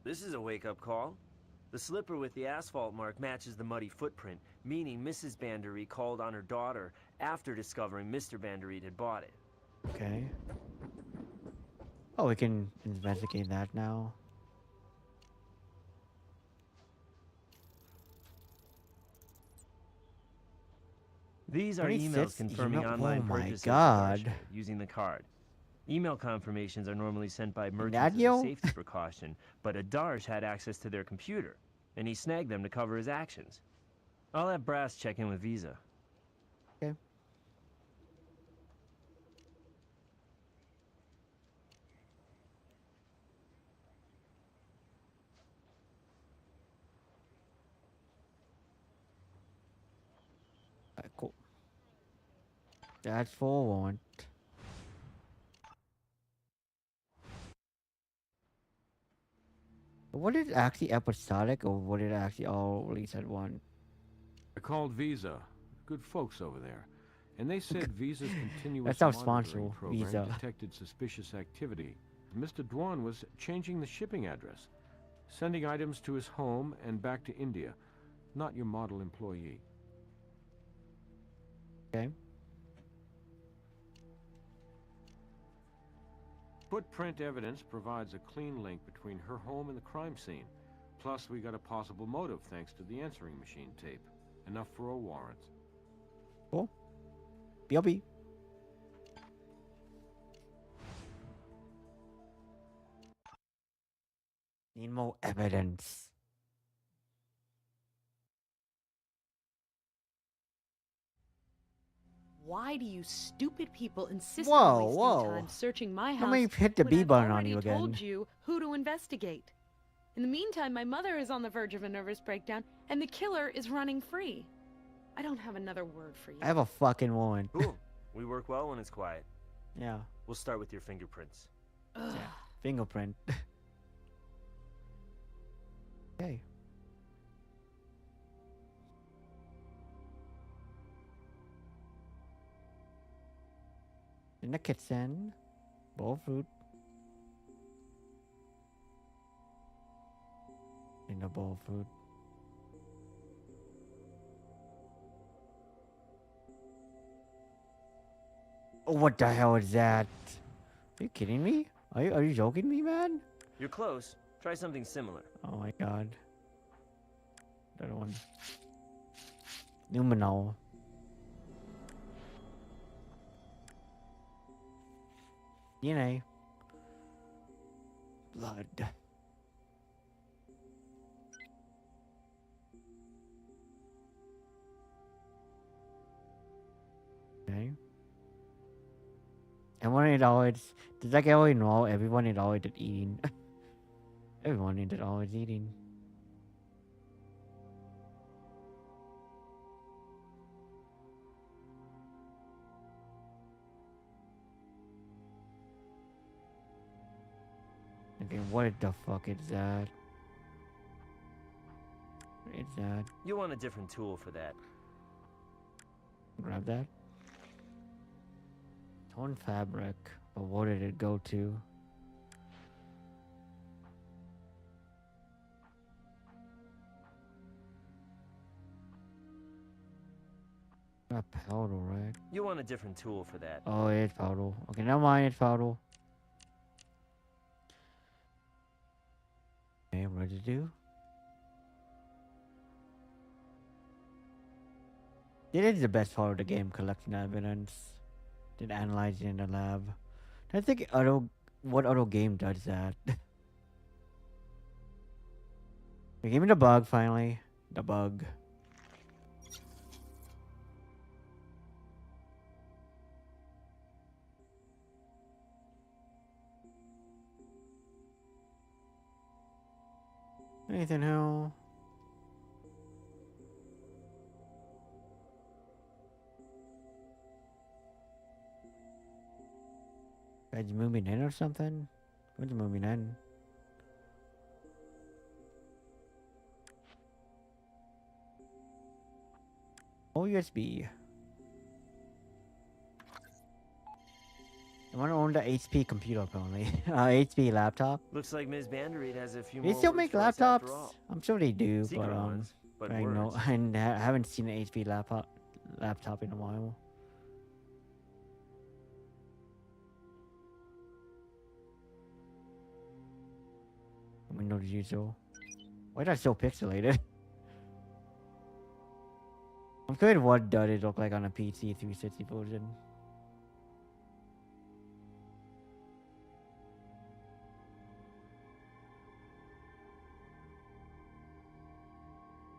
This is a wake-up call. The slipper with the asphalt mark matches the muddy footprint, meaning Mrs. Bandery called on her daughter after discovering Mr. Bandery had bought it. Okay. Oh, we can investigate that now. These are emails confirming online purchases using the card. Email confirmations are normally sent by merchants as a safety precaution, but Adarsh had access to their computer, and he snagged them to cover his actions. I'll have Brass check in with Visa. Okay. Alright, cool. That's forewarned. Was it actually episodic, or was it actually all released at once? I called Visa. Good folks over there. And they said Visa's continuous That's our monitoring sponsor, program Visa. detected suspicious activity. Mr. Dwan was changing the shipping address, sending items to his home and back to India. Not your model employee. Okay. Footprint evidence provides a clean link between her home and the crime scene. Plus, we got a possible motive thanks to the answering machine tape. Enough for a warrant. Cool. BLB. Need more evidence. Why do you stupid people insist on wasting time searching my house? How many hit the B button on you again? I told you who to investigate. In the meantime, my mother is on the verge of a nervous breakdown, and the killer is running free. I don't have another word for you. I have a fucking one. Cool. We work well when it's quiet. Yeah. We'll start with your fingerprints. Yeah. Fingerprint. Okay. In the kitchen, bowl fruit. In the bowl fruit. Oh, what the hell is that? Are you kidding me? Are you joking me, man? You're close. Try something similar. Oh my god. That one. Numenal. DNA. Blood. Okay. Everyone is always, does like everyone know everyone is always eating. Everyone is always eating. Okay, what the fuck is that? What is that? You want a different tool for that. Grab that. Torn fabric. But what did it go to? Not powder, right? You want a different tool for that. Oh, it's powder. Okay, never mind, it's powder. Okay, what to do? It is the best part of the game, collecting evidence, then analyzing in the lab. I think what other game does that? Give me the bug finally. The bug. Anything new? Guys moving in or something? What's moving in? Oh, USB. I want to own the HP computer apparently. HP laptop. Looks like Ms. Bandereed has a few They more still words make for us after laptops? all. I'm sure they do, Secret ones, but I know words. I haven't seen an HP laptop in a while. Windows usual. Why is that so pixelated? I'm curious what does it look like on a PC 360 version.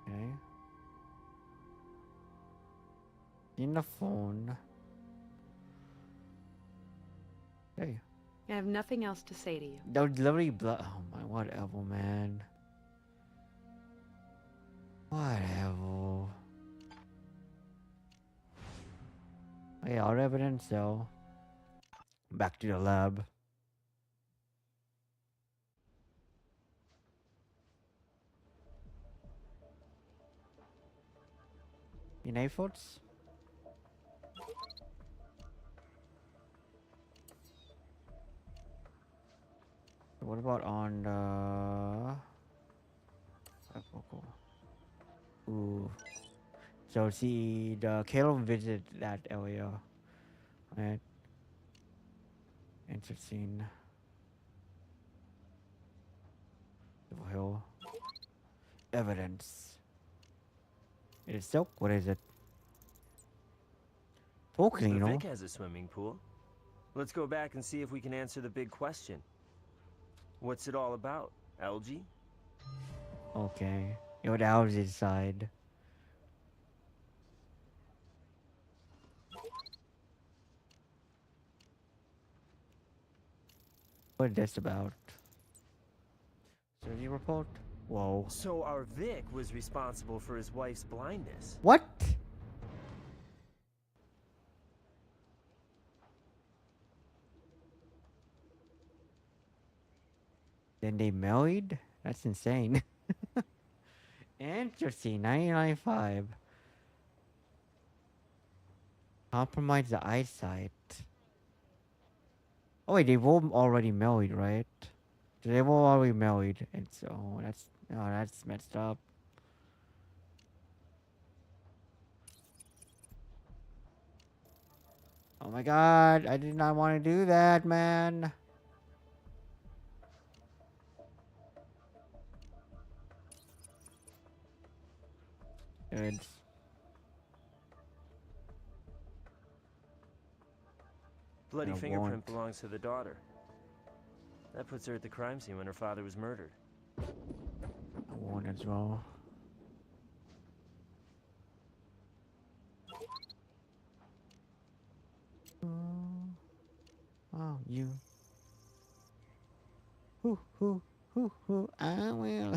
Okay. In the phone. Hey. I have nothing else to say to you. That was literally oh my, whatever, man. Whatever. Okay, our evidence, so. Back to the lab. In efforts? What about on the... Ooh. So see, the Caleb visit that area. Right? Interesting. Hill. Evidence. It is silk? What is it? The you know? Vic has a swimming pool. Let's go back and see if we can answer the big question. What's it all about? Algae? Okay. Your algae side. What is this about? Surgery report? Whoa. So our Vic was responsible for his wife's blindness. What? Then they married? That's insane. Interesting. 1995. Compromise the eyesight. Oh wait, they were already married, right? They were already married, and so that's messed up. Oh my god, I did not want to do that, man. Good. Bloody I fingerprint won't. belongs to the daughter. That puts her at the crime scene when her father was murdered. I won't as well. Oh, you. I will.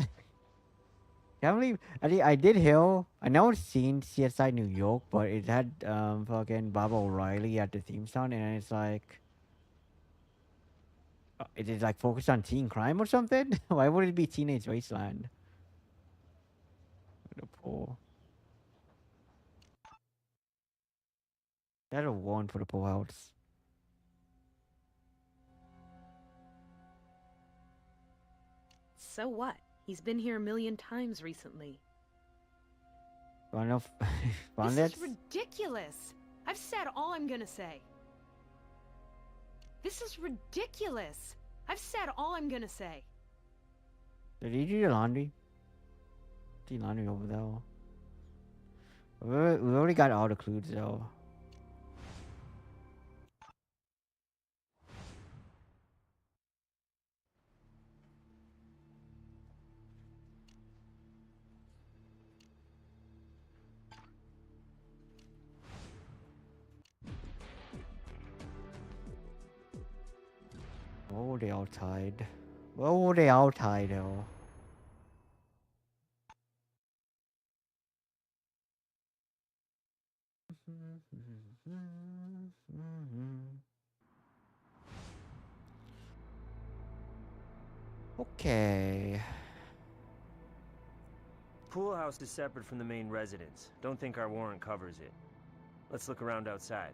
Can't believe I did hear. I never seen CSI New York, but it had fucking Baba O'Reilly at the theme song, and it's like Is it like focused on teen crime or something? Why would it be Teenage Wasteland? The pool. That's a one for the pool house. So what? He's been here a million times recently. This is ridiculous. I've said all I'm gonna say. This is ridiculous. I've said all I'm gonna say. Did you do your laundry? Do your laundry over there. We already got all the clues though. Oh, they all tied. Oh, they all tied though. Okay. Pool house is separate from the main residence. Don't think our warrant covers it. Let's look around outside.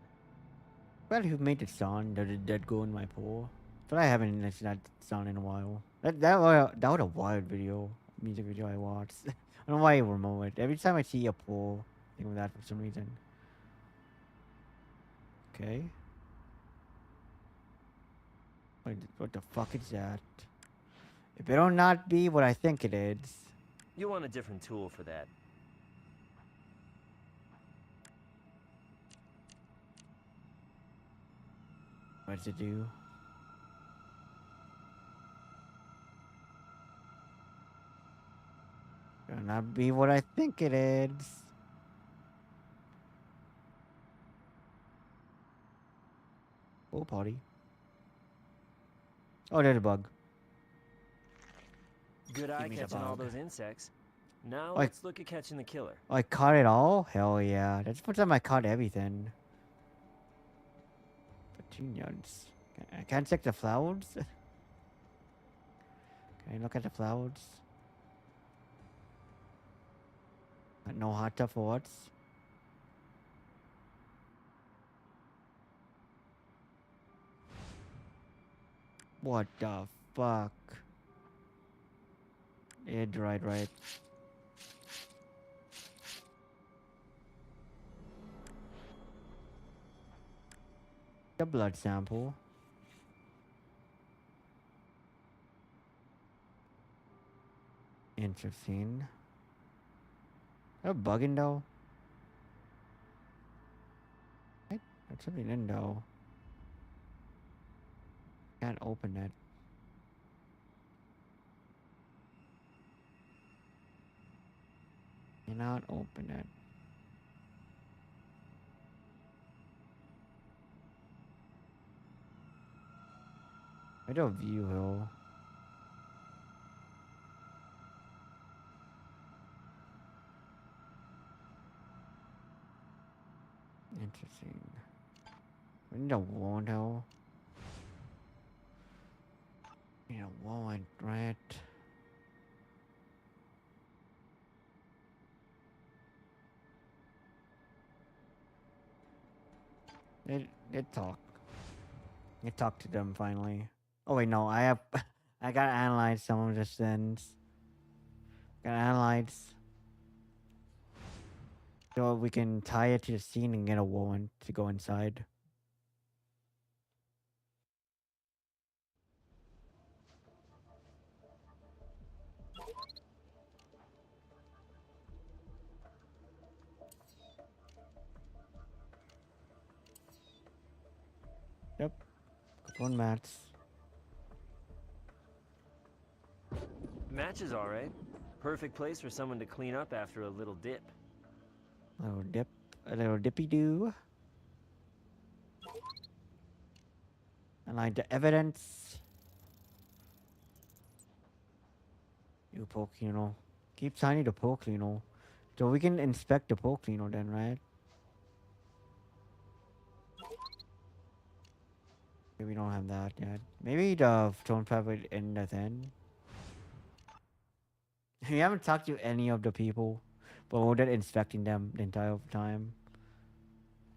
Well, who made the song? Did it go in my pool? But I haven't listened to that song in a while. That was a wild video, music video I watched. I don't know why I remove it. Every time I see a pool, I think of that for some reason. Okay. What the fuck is that? It better not be what I think it is. You want a different tool for that. What does it do? Better not be what I think it is. Oh, party. Oh, there's a bug. Good eye catching all those insects. Now let's look at catching the killer. I caught it all? Hell yeah. That's the first time I caught everything. Petunias. I can't check the flowers? Can I look at the flowers? No hot tub for what? What the fuck? Yeah, right. The blood sample. Interesting. They're bugging though. What? There's something in though. Can't open it. Cannot open it. I don't view hill. Interesting. We need a wand hill. We need a wand, right? It talk. It talked to them finally. Oh wait, no, I gotta analyze some of the things. Gotta analyze. So we can tie it to the scene and get a woman to go inside. Yep. Couple of mats. Match is alright. Perfect place for someone to clean up after a little dip. A little dippy doo. And like the evidence. You poke, you know. Keep signing the poke, you know. So we can inspect the poke, you know, then, right? We don't have that yet. Maybe the stone pepper would end at the end. We haven't talked to any of the people, but we're just inspecting them the entire time.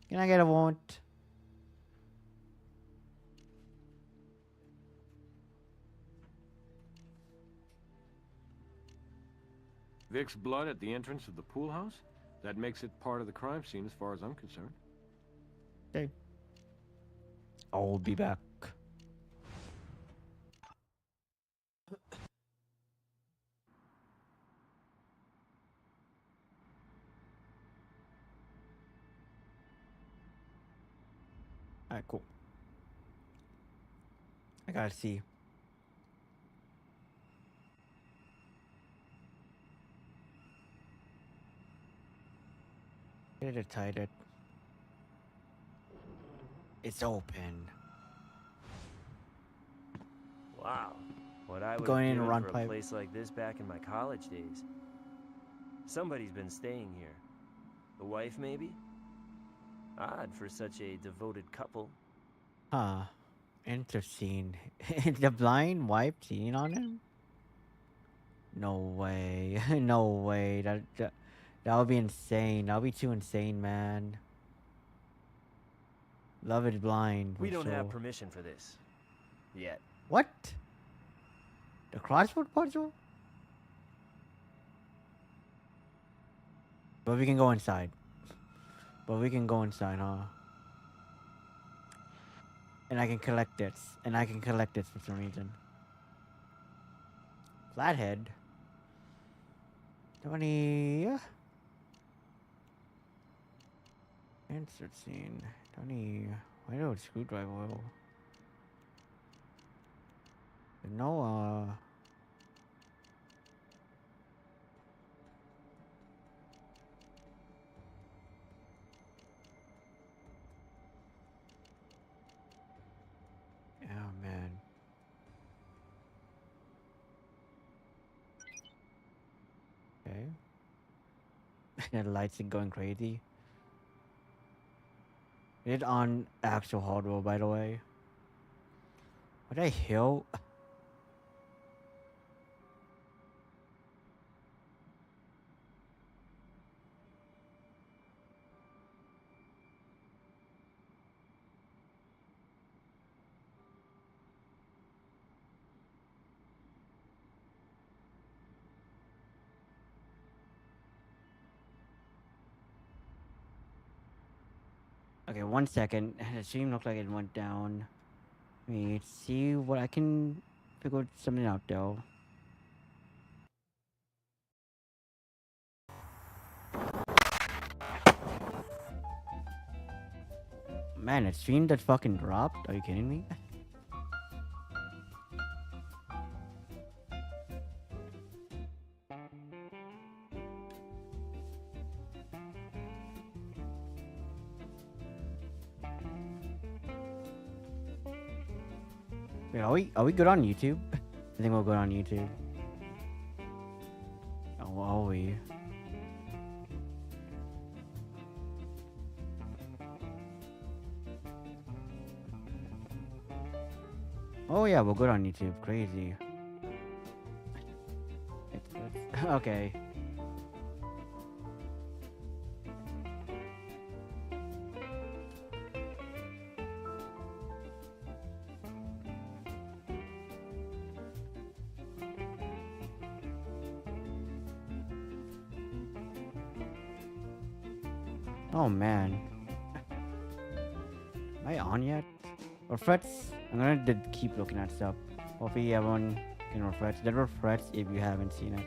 Can I get a want? Vic's blood at the entrance of the pool house? That makes it part of the crime scene as far as I'm concerned. Okay. I'll be back. Alright, cool. I gotta see. Get it tighted. It's open. Wow. What I would Going have in a given run for a pipe. place like this back in my college days. Somebody's been staying here. The wife, maybe? Odd for such a devoted couple. Huh. Interesting. The blind wipe scene on him? No way. No way. That would be insane. That would be too insane, man. Love is blind. We don't have so- permission for this. Yet. What? The crossword puzzle? But we can go inside. But we can go inside, huh? And I can collect this. And I can collect this for some reason. Flathead. 20. Insert scene. 20. Why do a screwdriver oil? No, oh man. Okay. The lights are going crazy. It on actual hardware, by the way. What the hell? Okay, 1 second. The stream looked like it went down. Let me see what I can figure something out though. Man, the stream that fucking dropped? Are you kidding me? Wait, are we good on YouTube? I think we're good on YouTube. Oh, are we? Oh yeah, we're good on YouTube. Crazy. Okay. Oh man. Am I on yet? Refresh? I'm gonna keep looking at stuff. Hopefully everyone can refresh. That refresh if you haven't seen it.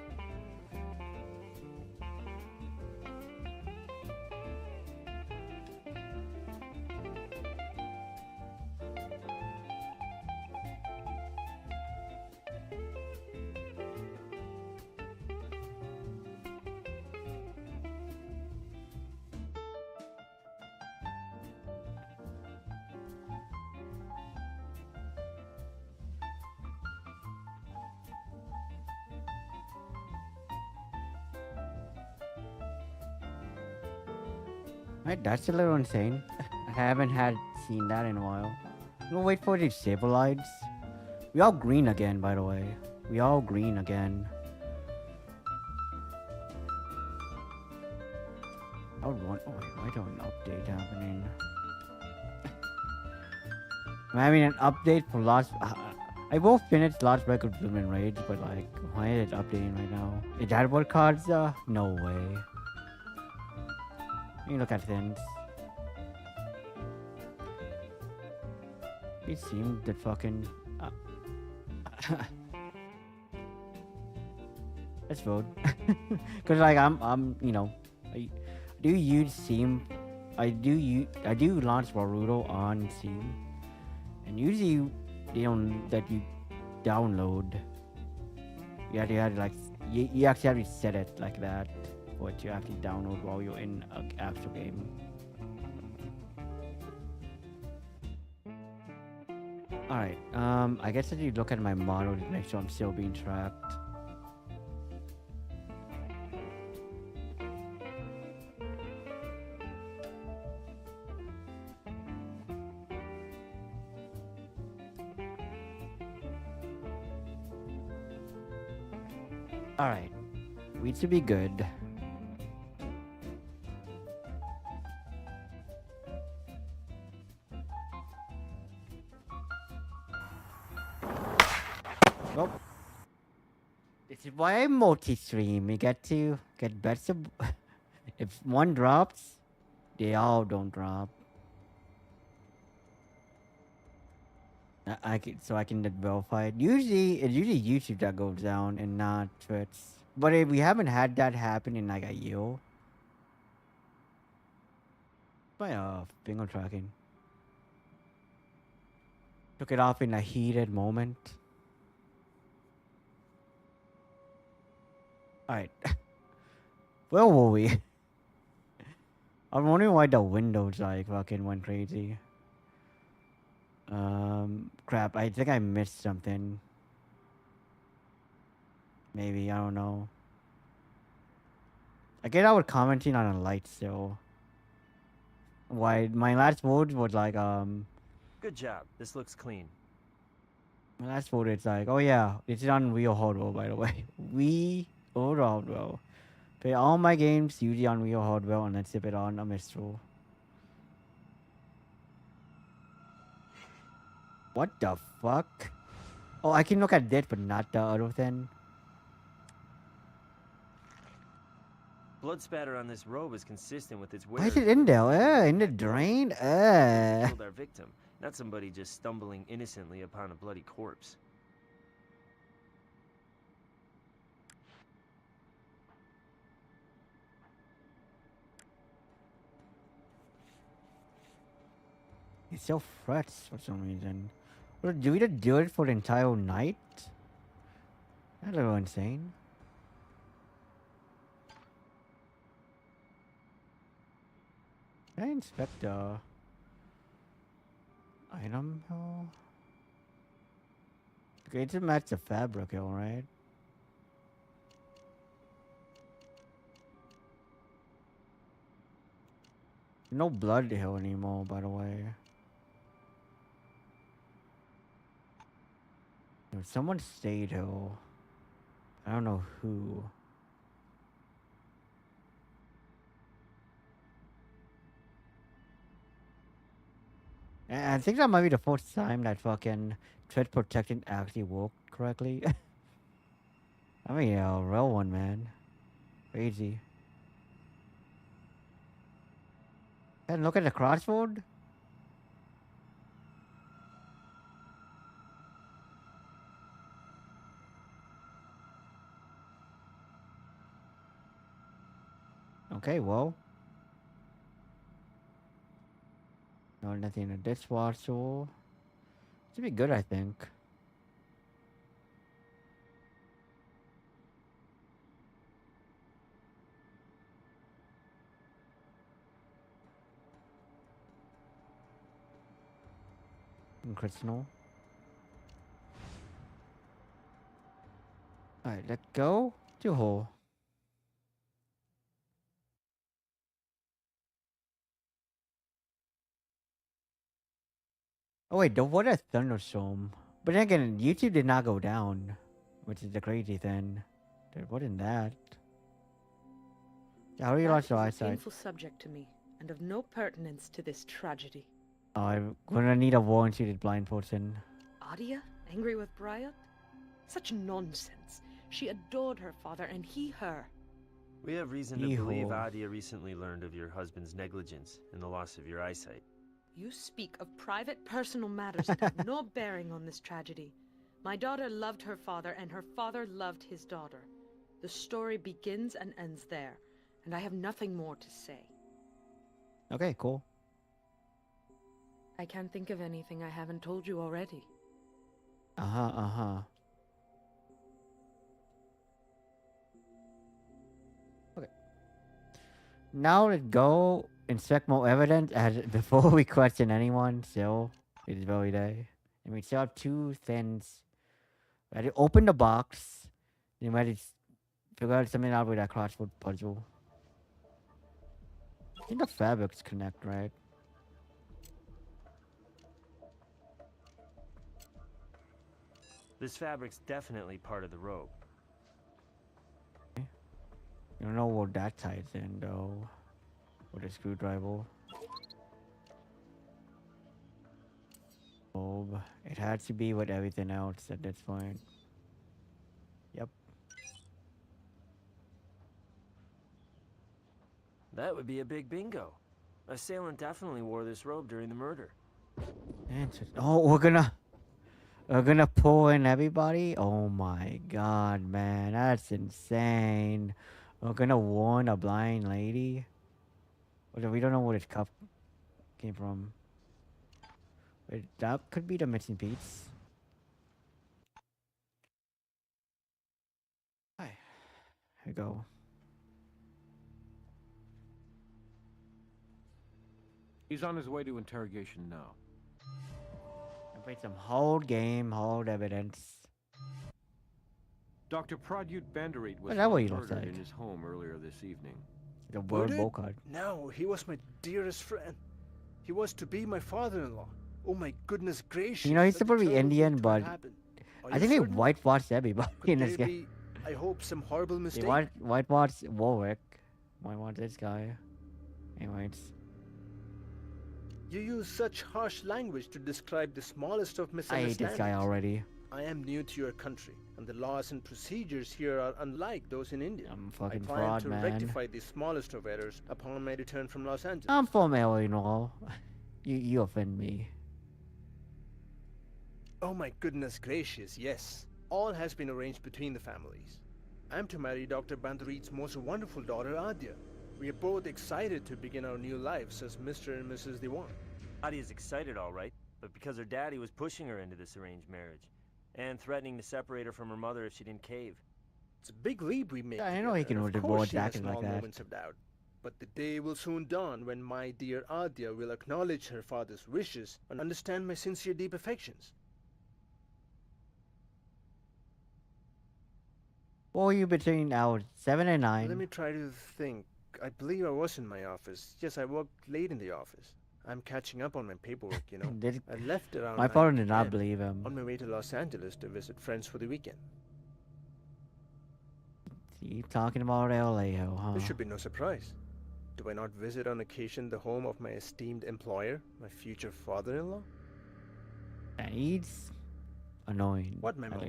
Right, that's a little insane. I haven't seen that in a while. We'll wait for it to stabilize. We all green again, by the way. We all green again. I would want. Oh, wait, why don't an update happening? I'm having an update for Lost. I will finish Lost Record Blooming Rage, but like, why is it updating right now? Is that what cards? No way. You look at things. It seemed that fucking. Let's vote. Cause like you know, I do use Steam. I do launch Naruto on Steam, and usually they don't let you download. You have to like you actually have to set it like that, what you actually download while you're in an actual game. Alright, I guess I need to look at my model to make sure I'm still being tracked. Alright, we should be good. Nope. This is why I multi-stream. You get to get better. If one drops, they all don't drop. So I can verify it. Usually, it's usually YouTube that goes down and not Twitch. But if we haven't had that happen in like a year. My finger tracking. Took it off in a heated moment. Alright. Where were we? I'm wondering why the windows like fucking went crazy. Crap, I think I missed something. Maybe, I don't know. I get out with commenting on a light still. Why, my last vote was like, Good job. This looks clean. my last vote is like, oh yeah, it's on Real Hardware, by the way. Real Hardware. Play all my games usually on Real Hardware and then zip it on a Mistral. What the fuck? Oh, I can look at that, but not the other thing. Blood spatter on this robe is consistent with its Why is it in there? In the drain? Killed our victim, not somebody just stumbling innocently upon a bloody corpse. It still frets for some reason. Well, do we just do it for the entire night? That's a little insane. Can I inspect the item hill? Okay, it's a match the fabric hill, right? No blood hill anymore, by the way. Someone stayed hill. I don't know who. And I think that might be the first time that fucking threat protection actually worked correctly. I mean, yeah, a real one, man. Crazy. And look at the crossroad. Okay, well. No, nothing in the dishwasher. Should be good, I think. Crystal. Alright, let's go to hole. Oh wait, there was a thunderstorm. But then again, YouTube did not go down, which is the crazy thing. There wasn't that. How do you lost your That is a eyesight? painful subject to me, and of no pertinence to this tragedy. Oh, I'm gonna need a one-shooted blind person. Adia? Angry with Bryant? Such nonsense. She adored her father, and he her. We have reason to believe Adia recently learned of your husband's negligence and the loss of your eyesight. You speak of private, personal matters that have no bearing on this tragedy. My daughter loved her father, and her father loved his daughter. The story begins and ends there, and I have nothing more to say. Okay, cool. I can't think of anything I haven't told you already. Okay. Now let's go inspect more evidence as before we question anyone. So it is very day. And we still have two things. Ready? Open the box. Then ready to figure out something out with that crossword puzzle. I think the fabrics connect, right? This fabric's definitely part of the robe. You don't know what that ties in though. With a screwdriver. Oh, it had to be with everything else at this point. Yep. That would be a big bingo. Assailant definitely wore this robe during the murder. Interesting. Oh, we're gonna pull in everybody? Oh my god, man. That's insane. We're gonna warn a blind lady? We don't know where this cup came from. Wait, that could be the missing piece. Hi. Here we go. He's on his way to interrogation now. I played some hold game, hold evidence. Dr. Pradyut Bandarit was murdered in his home earlier this evening. The word Bokard. No, he was my dearest friend. He was to be my father-in-law. Oh my goodness gracious. You know, he's supposed to be Indian, but I think they whitewashed everybody in this game. I hope some horrible mistake. They whitewashed Warwick. Whitewashed this guy. Anyways. You use such harsh language to describe the smallest of misunderstandings. I hate this guy already. I am new to your country, and the laws and procedures here are unlike those in India. I'm fucking I plan fraud, to man. rectify the smallest of errors upon my return from Los Angeles. I'm from Illinois. You offend me. Oh my goodness gracious, yes. All has been arranged between the families. I'm to marry Dr. Bandarit's most wonderful daughter, Adia. We are both excited to begin our new lives as Mr. and Mrs. Dewan. Adia's excited, all right, but because her daddy was pushing her into this arranged marriage and threatening to separate her from her mother if she didn't cave. It's a big leap we make. Yeah, I know he can avoid acting like that. Moments of doubt. But the day will soon dawn when my dear Adia will acknowledge her father's wishes and understand my sincere deep affections. What were you between hours 7 and 9? Let me try to think. I believe I was in my office. Yes, I worked late in the office. I'm catching up on my paperwork, you know. I left around my father did not believe him. On my way to Los Angeles to visit friends for the weekend. You talking about LA, huh? This should be no surprise. Do I not visit on occasion the home of my esteemed employer, my future father-in-law? And he's annoying. What memo?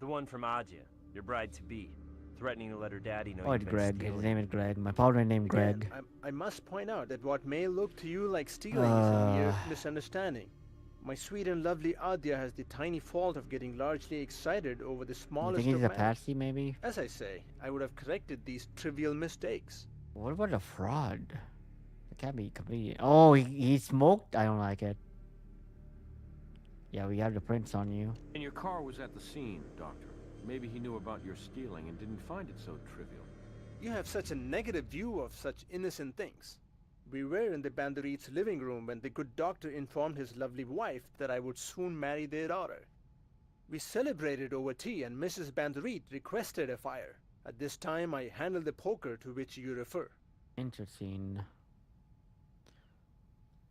The one from Adia, your bride-to-be, threatening to let her daddy know. Oh, it's Greg. His name is Greg. My partner named Greg. I must point out that what may look to you like stealing is a mere misunderstanding. My sweet and lovely Adia has the tiny fault of getting largely excited over the smallest you think of he's a matters. patsy, maybe? As I say, I would have corrected these trivial mistakes. What about a fraud? It can't be convenient. Oh, he smoked? I don't like it. Yeah, we have the prints on you. And your car was at the scene, Doctor. Maybe he knew about your stealing and didn't find it so trivial. You have such a negative view of such innocent things. We were in the Bandarit's living room when the good doctor informed his lovely wife that I would soon marry their daughter. We celebrated over tea and Mrs. Bandarit requested a fire. At this time, I handled the poker to which you refer. Interesting.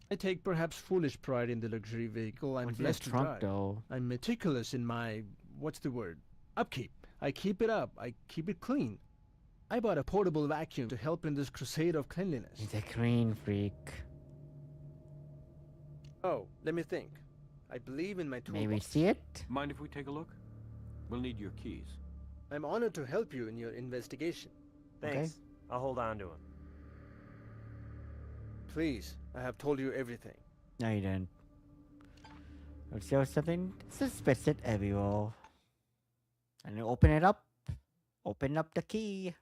I take perhaps foolish pride in the luxury vehicle I'm What's in blessed the to trunk, drive. though? I'm meticulous in my, what's the word? Upkeep. I keep it up. I keep it clean. I bought a portable vacuum to help in this crusade of cleanliness. He's a clean freak. Oh, let me think. I believe in my toolbox. Maybe see it? Mind if we take a look? We'll need your keys. I'm honored to help you in your investigation. Thanks. Okay. I'll hold on to him. Please, I have told you everything. No, you didn't. Let's show something suspicious everywhere. And you open it up. Open up the key.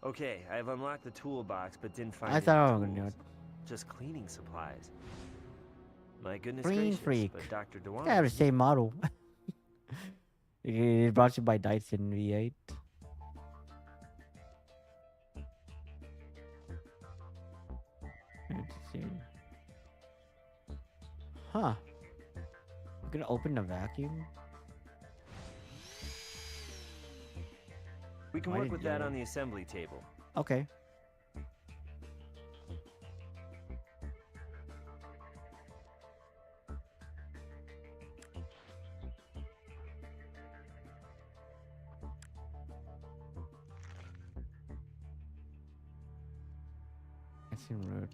Okay, I've unlocked the toolbox, but didn't find I any thought I was tools. gonna do it. Just cleaning supplies. My goodness Green gracious, freak. but Dr. Dewan... They have the same model. It brought to you by Dyson V8. Let's see. Huh. We're gonna open the vacuum? We can Why work did with you- that on the assembly table. Okay. It's in root.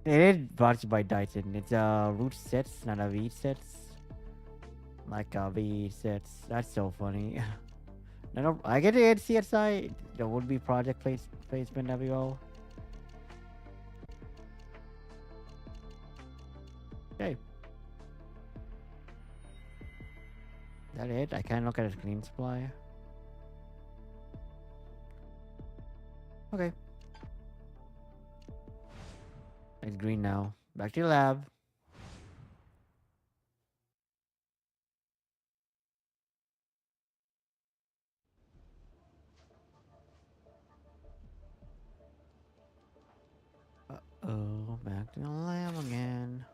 It is brought to you by Dyson. It's a root sets, not a V sets. Like a V sets. That's so funny. No, I get Dead CSI. There would be project placement everywhere. Okay. That it? I can't look at his clean supply. Okay. It's green now. Back to the lab. Uh-oh, back to the lab again.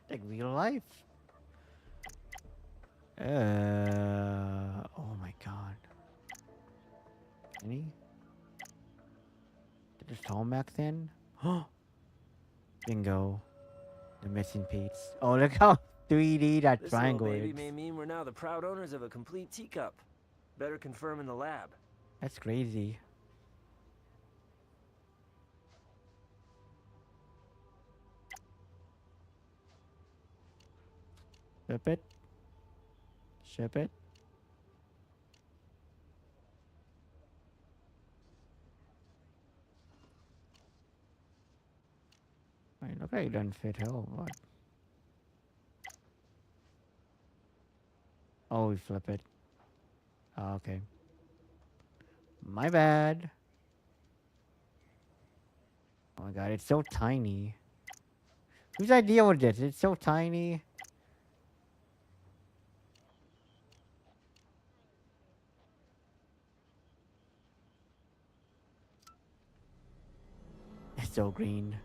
Like real life. Oh my god. Any? Did it home back then? Bingo. The missing piece. Oh, look how 3D that This triangle little baby is. may mean we're now the proud owners of a complete teacup. Better confirm in the lab. That's crazy. Ship it. Ship it. Wait, look like it doesn't fit hell. What? Oh, we flip it. Oh, okay. My bad. Oh my god, it's so tiny. Whose idea was this? It's so tiny. It's so green.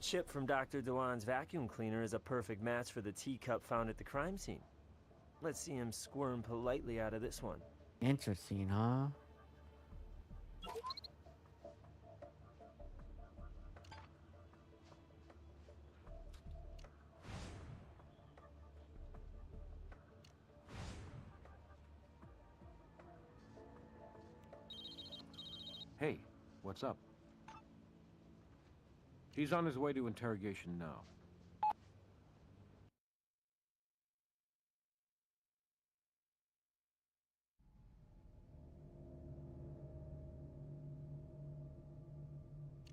Chip from Dr. Dewan's vacuum cleaner is a perfect match for the teacup found at the crime scene. Let's see him squirm politely out of this one. Interesting, huh? Hey, what's up? He's on his way to interrogation now.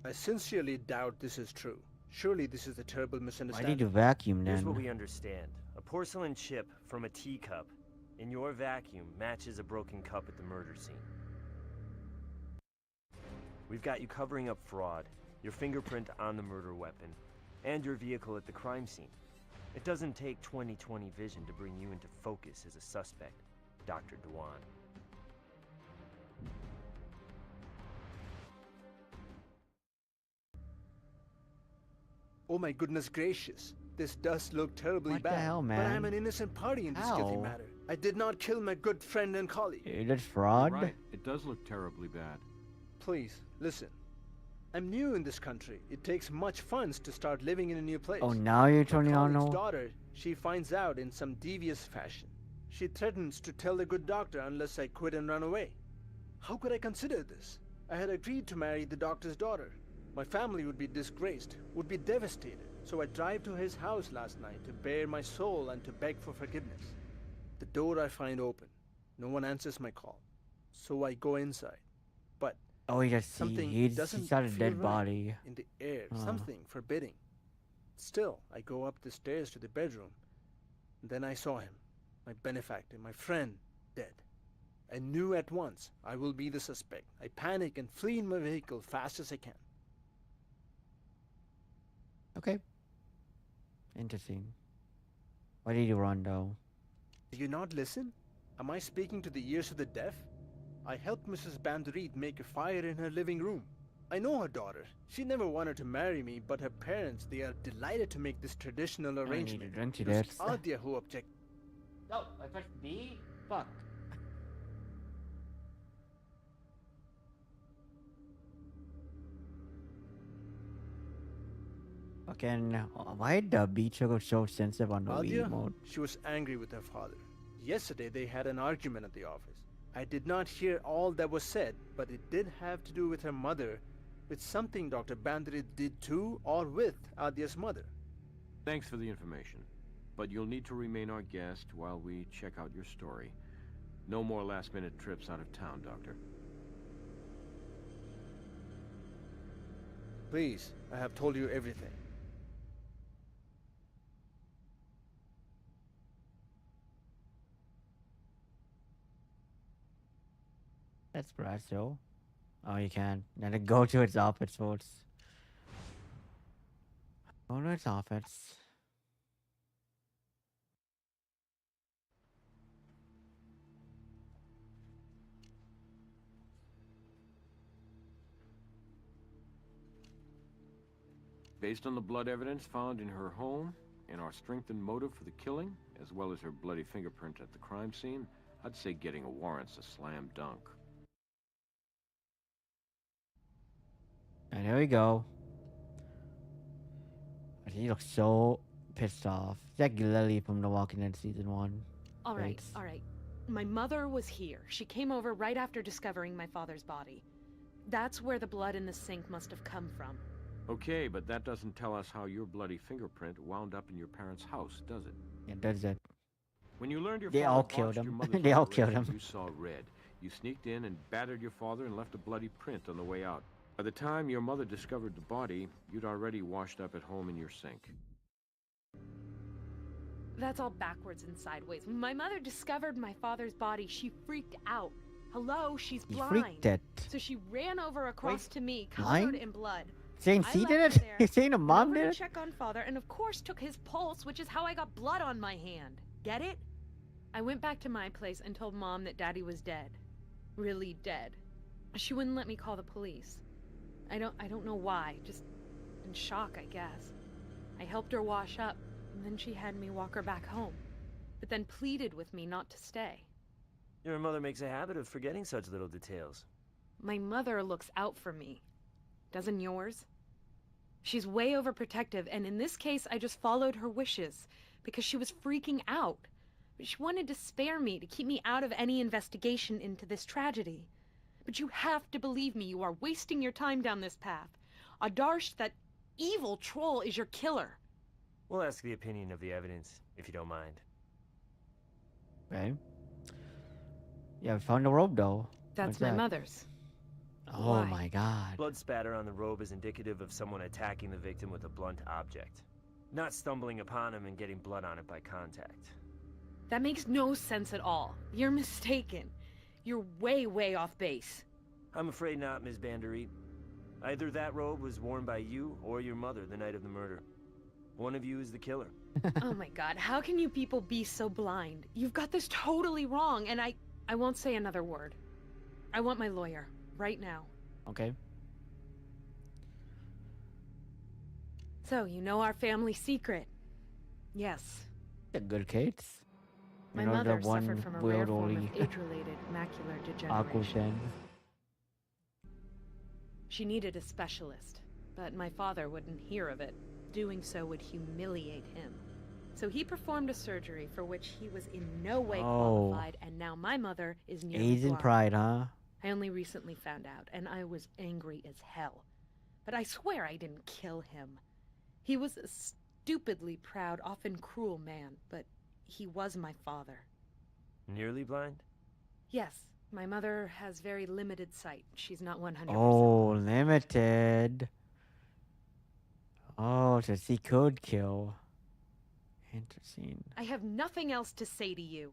I sincerely doubt this is true. Surely this is a terrible Why misunderstanding. did you vacuum Here's then? what we understand. A porcelain chip from a teacup in your vacuum matches a broken cup at the murder scene. We've got you covering up fraud, your fingerprint on the murder weapon, and your vehicle at the crime scene. It doesn't take 20/20 vision to bring you into focus as a suspect, Dr. Dewan. Oh my goodness gracious. This does look terribly What bad. the hell, man? But I'm an innocent party in this guilty How? matter. I did not kill my good friend and colleague. That's fraud? You're right. It does look terribly bad. Please, listen. I'm new in this country. It takes much funds to start living in a new place. Oh, now you're turning on colleague's no? daughter, she finds out in some devious fashion. She threatens to tell the good doctor unless I quit and run away. How could I consider this? I had agreed to marry the doctor's daughter. My family would be disgraced, would be devastated. So I drive to his house last night to bare my soul and to beg for forgiveness. The door I find open. No one answers my call. So I go inside. But oh, he just something he doesn't saw a feel dead right body in the air. Something forbidding. Still, I go up the stairs to the bedroom. Then I saw him, my benefactor, my friend, dead. I knew at once I will be the suspect. I panic and flee in my vehicle fast as I can. Okay. Interesting. Why did you run though? Do you not listen? Am I speaking to the ears of the deaf? I helped Mrs. Banderit make a fire in her living room. I know her daughter. She never wanted to marry me, but her parents, they are delighted to make this traditional arrangement. It was Adya who objected. No, I pressed B? Fuck. Fucking, why did the beach go so sensitive on the Wii mode? She was angry with her father. Yesterday they had an argument at the office. I did not hear all that was said, but it did have to do with her mother, with something Dr. Banderit did to or with Adya's mother. Thanks for the information, but you'll need to remain our guest while we check out your story. No more last-minute trips out of town, Doctor. Please, I have told you everything. That's Brasso. Oh, you can. Then go to its office first. Go to its office. Based on the blood evidence found in her home and our strengthened motive for the killing, as well as her bloody fingerprint at the crime scene, I'd say getting a warrant's a slam dunk. And here we go. He looks so pissed off. It's like Lily from The Walking Dead season 1. All right. My mother was here. She came over right after discovering my father's body. That's where the blood in the sink must have come from. Okay, but that doesn't tell us how your bloody fingerprint wound up in your parents' house, does it? It does it. When you learned your They father all killed botched him. your mother's They all killed operation, him. You saw red. You sneaked in and battered your father and left a bloody print on the way out. By the time your mother discovered the body, you'd already washed up at home in your sink. That's all backwards and sideways. When my mother discovered my father's body, she freaked out. Hello, she's blind. Freaked it. So she ran over across to me, blind? covered in blood. Saying she did it? You're saying a mom did to it? check on father, and of course took his pulse, which is how I got blood on my hand. Get it? I went back to my place and told Mom that Daddy was dead. Really dead. She wouldn't let me call the police. I don't know why. Just in shock, I guess. I helped her wash up, and then she had me walk her back home. But then pleaded with me not to stay. Your mother makes a habit of forgetting such little details. My mother looks out for me. Doesn't yours? She's way overprotective, and in this case, I just followed her wishes because she was freaking out. But she wanted to spare me, to keep me out of any investigation into this tragedy. But you have to believe me, you are wasting your time down this path. Adarsh, that evil troll, is your killer. We'll ask the opinion of the evidence, if you don't mind. Okay. Yeah, we found the robe though. That's What's my that? mother's. Oh Why? my god. Blood spatter on the robe is indicative of someone attacking the victim with a blunt object. Not stumbling upon him and getting blood on it by contact. That makes no sense at all. You're mistaken. You're way off base. I'm afraid not, Ms. Banderit. Either that robe was worn by you or your mother the night of the murder. One of you is the killer. Oh my god, how can you people be so blind? You've got this totally wrong, and I won't say another word. I want my lawyer, right now. Okay. So, you know our family secret. Yes. A good case. My You know, mother the one suffered from a rare world form of only age-related macular Aquaman. degeneration. She needed a specialist, but my father wouldn't hear of it. Doing so would humiliate him. So he performed a surgery for which he was in no way qualified, and now my mother is nearly Asian blind. pride, huh? I only recently found out, and I was angry as hell. But I swear I didn't kill him. He was a stupidly proud, often cruel man, but he was my father. Nearly blind? Yes, my mother has very limited sight. She's not 100%. Oh, limited. Oh, so she could kill. Interesting. I have nothing else to say to you.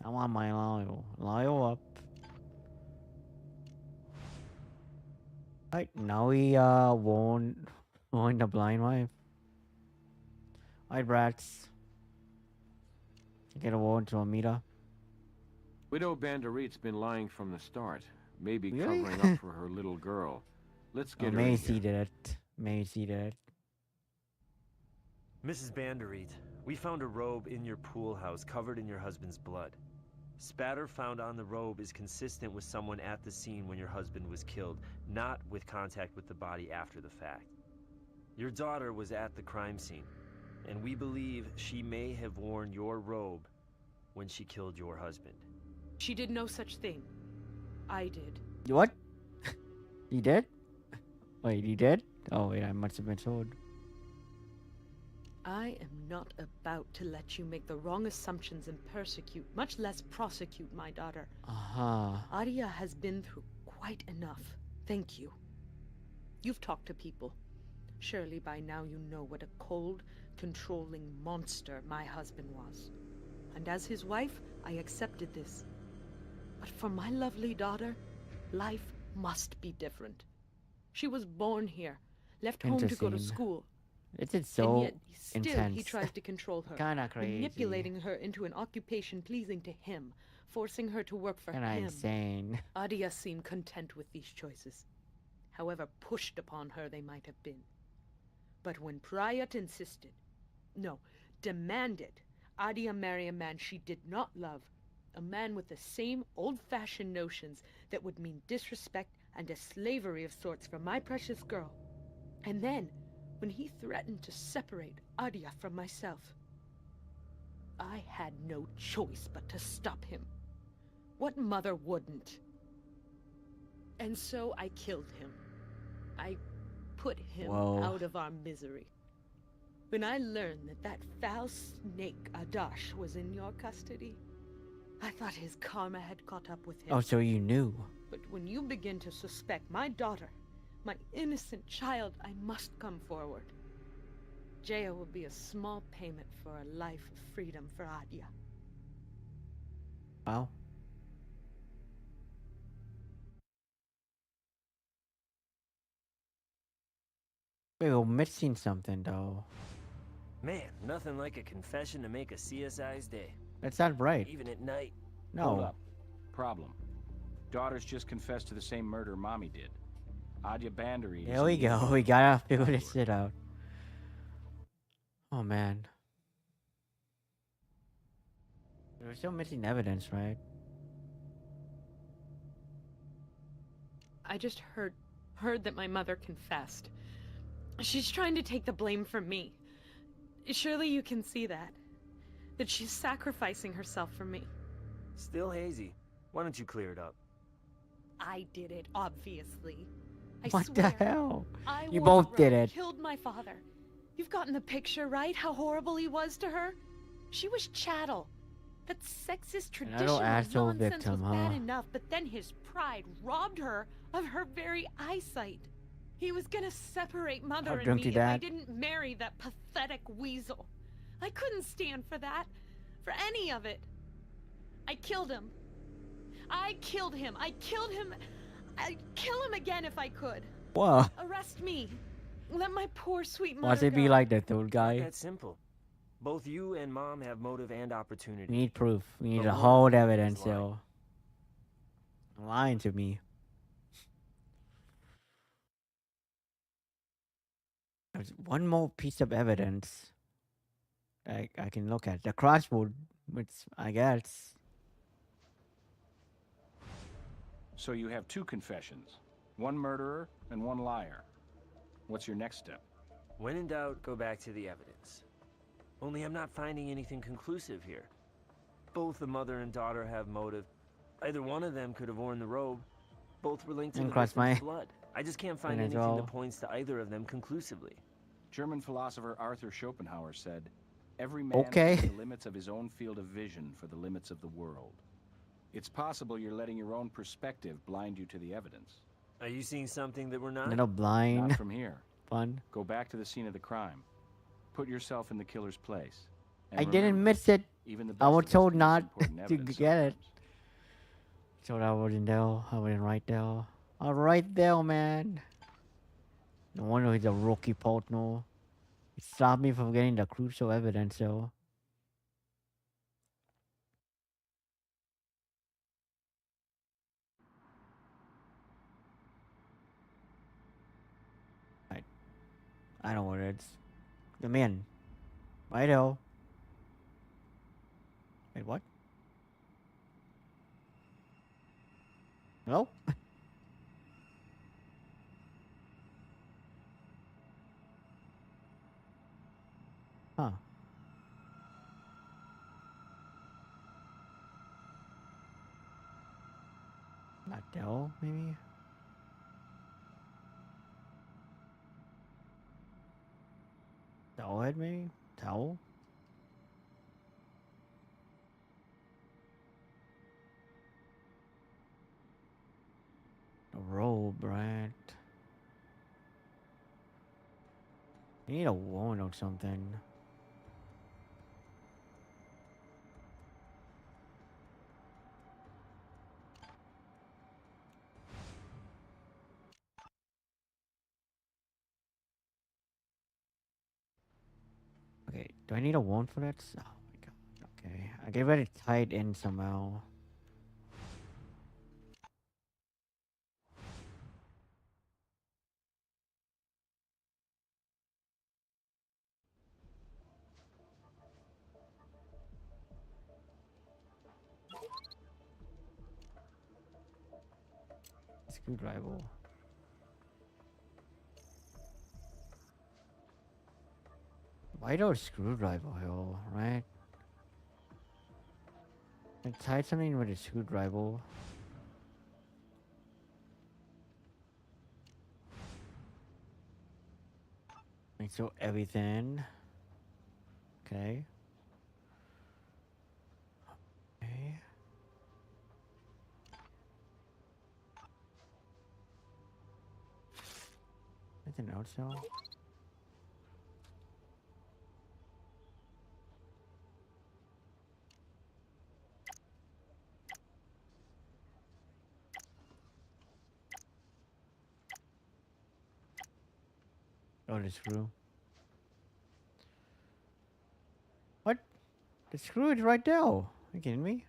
I want my Lyle. Lyle up. Right, now we won the blind wife. Alright, brats. Get a warrant to Amita. Widow Banderit's been lying from the start. Maybe Really? covering up for her little girl. Let's get her in Macy here. did it. Macy did it. Mrs. Banderit, we found a robe in your pool house covered in your husband's blood. Spatter found on the robe is consistent with someone at the scene when your husband was killed, not with contact with the body after the fact. Your daughter was at the crime scene, and we believe she may have worn your robe when she killed your husband. She did no such thing. I did. What? You did? Wait, you did? Oh, wait, I must have been told. I am not about to let you make the wrong assumptions and persecute, much less prosecute my daughter. Adia has been through quite enough. Thank you. You've talked to people. Surely by now you know what a cold, controlling monster my husband was. And as his wife, I accepted this. But for my lovely daughter, life must be different. She was born here, left home to go to school. It's so and yet, still intense. he tries to control her, Kinda crazy. manipulating her into an occupation pleasing to him, forcing her to work for Kinda him. insane. Adia seemed content with these choices, however pushed upon her they might have been. But when Prayat insisted, no, demanded, Adia marry a man she did not love, a man with the same old-fashioned notions that would mean disrespect and a slavery of sorts for my precious girl. And then, when he threatened to separate Adia from myself, I had no choice but to stop him. What mother wouldn't? And so I killed him. I put him out of our misery. When I learned that that foul snake Adash was in your custody, I thought his karma had caught up with him. Oh, so you knew. But when you begin to suspect my daughter, my innocent child, I must come forward. Jaya will be a small payment for a life of freedom for Adia. Wow. Wait, we're missing something though. Man, nothing like a confession to make a CSI's day. That's not right. Even at night. No. Hold up. Problem. Daughter's just confessed to the same murder Mommy did. Adia Banderit. There we go. We gotta figure this shit out. Oh man. We're still missing evidence, right? I just heard that my mother confessed. She's trying to take the blame from me. Surely you can see that. That she's sacrificing herself for me. Still hazy. Why don't you clear it up? I did it, obviously. I What swear, the hell? You was both did right. it. Killed my father. You've gotten the picture, right? How horrible he was to her? She was chattel. That sexist traditional asshole nonsense victim, was bad huh? enough, but then his pride robbed her of her very eyesight. He was gonna separate Mother and drunk me to if I that? didn't marry that pathetic weasel. I couldn't stand for that. For any of it. I killed him. I killed him. I killed him. I'd kill him again if I could. Whoa. Arrest me. Let my poor sweet mother Watch it be go. like that, old guy. That's simple. Both you and Mom have motive and opportunity. We need proof. We need The to hold motive evidence, is lying. yo. Lying to me. There's one more piece of evidence I can look at the crossbow, which I guess. So you have 2 confessions. One murderer and one liar. What's your next step? When in doubt, go back to the evidence. Only I'm not finding anything conclusive here. Both the mother and daughter have motive. Either one of them could have worn the robe. Both were linked to the victim's blood. I just can't find anything that points to either of them conclusively. German philosopher Arthur Schopenhauer said, "Every man has the limits of his own field of vision for the limits of the world." It's possible you're letting your own perspective blind you to the evidence. Are you seeing something that we're not? Little blind. Not from here. Fun. Go back to the scene of the crime. Put yourself in the killer's place. I didn't miss it. I was told not to get it. So I wasn't there. I wasn't right there. I was right there, man. No wonder he's a rookie partner. It stopped me from getting the crucial evidence, though. I know what it is. The man. Righto. Wait, what? Hello? Huh. Not Dell, maybe? Towel head, maybe? Towel? A robe, right? You need a wound or something. Okay, do I need a wound for that? Oh my god. Okay, I get ready to tie it in somehow. Screwdriver. Why don't screwdriver here, right? I tied something with a screwdriver. Make so everything. Okay. Okay. Anything else though? Oh, the screw. What? The screw is right there. Are you kidding me?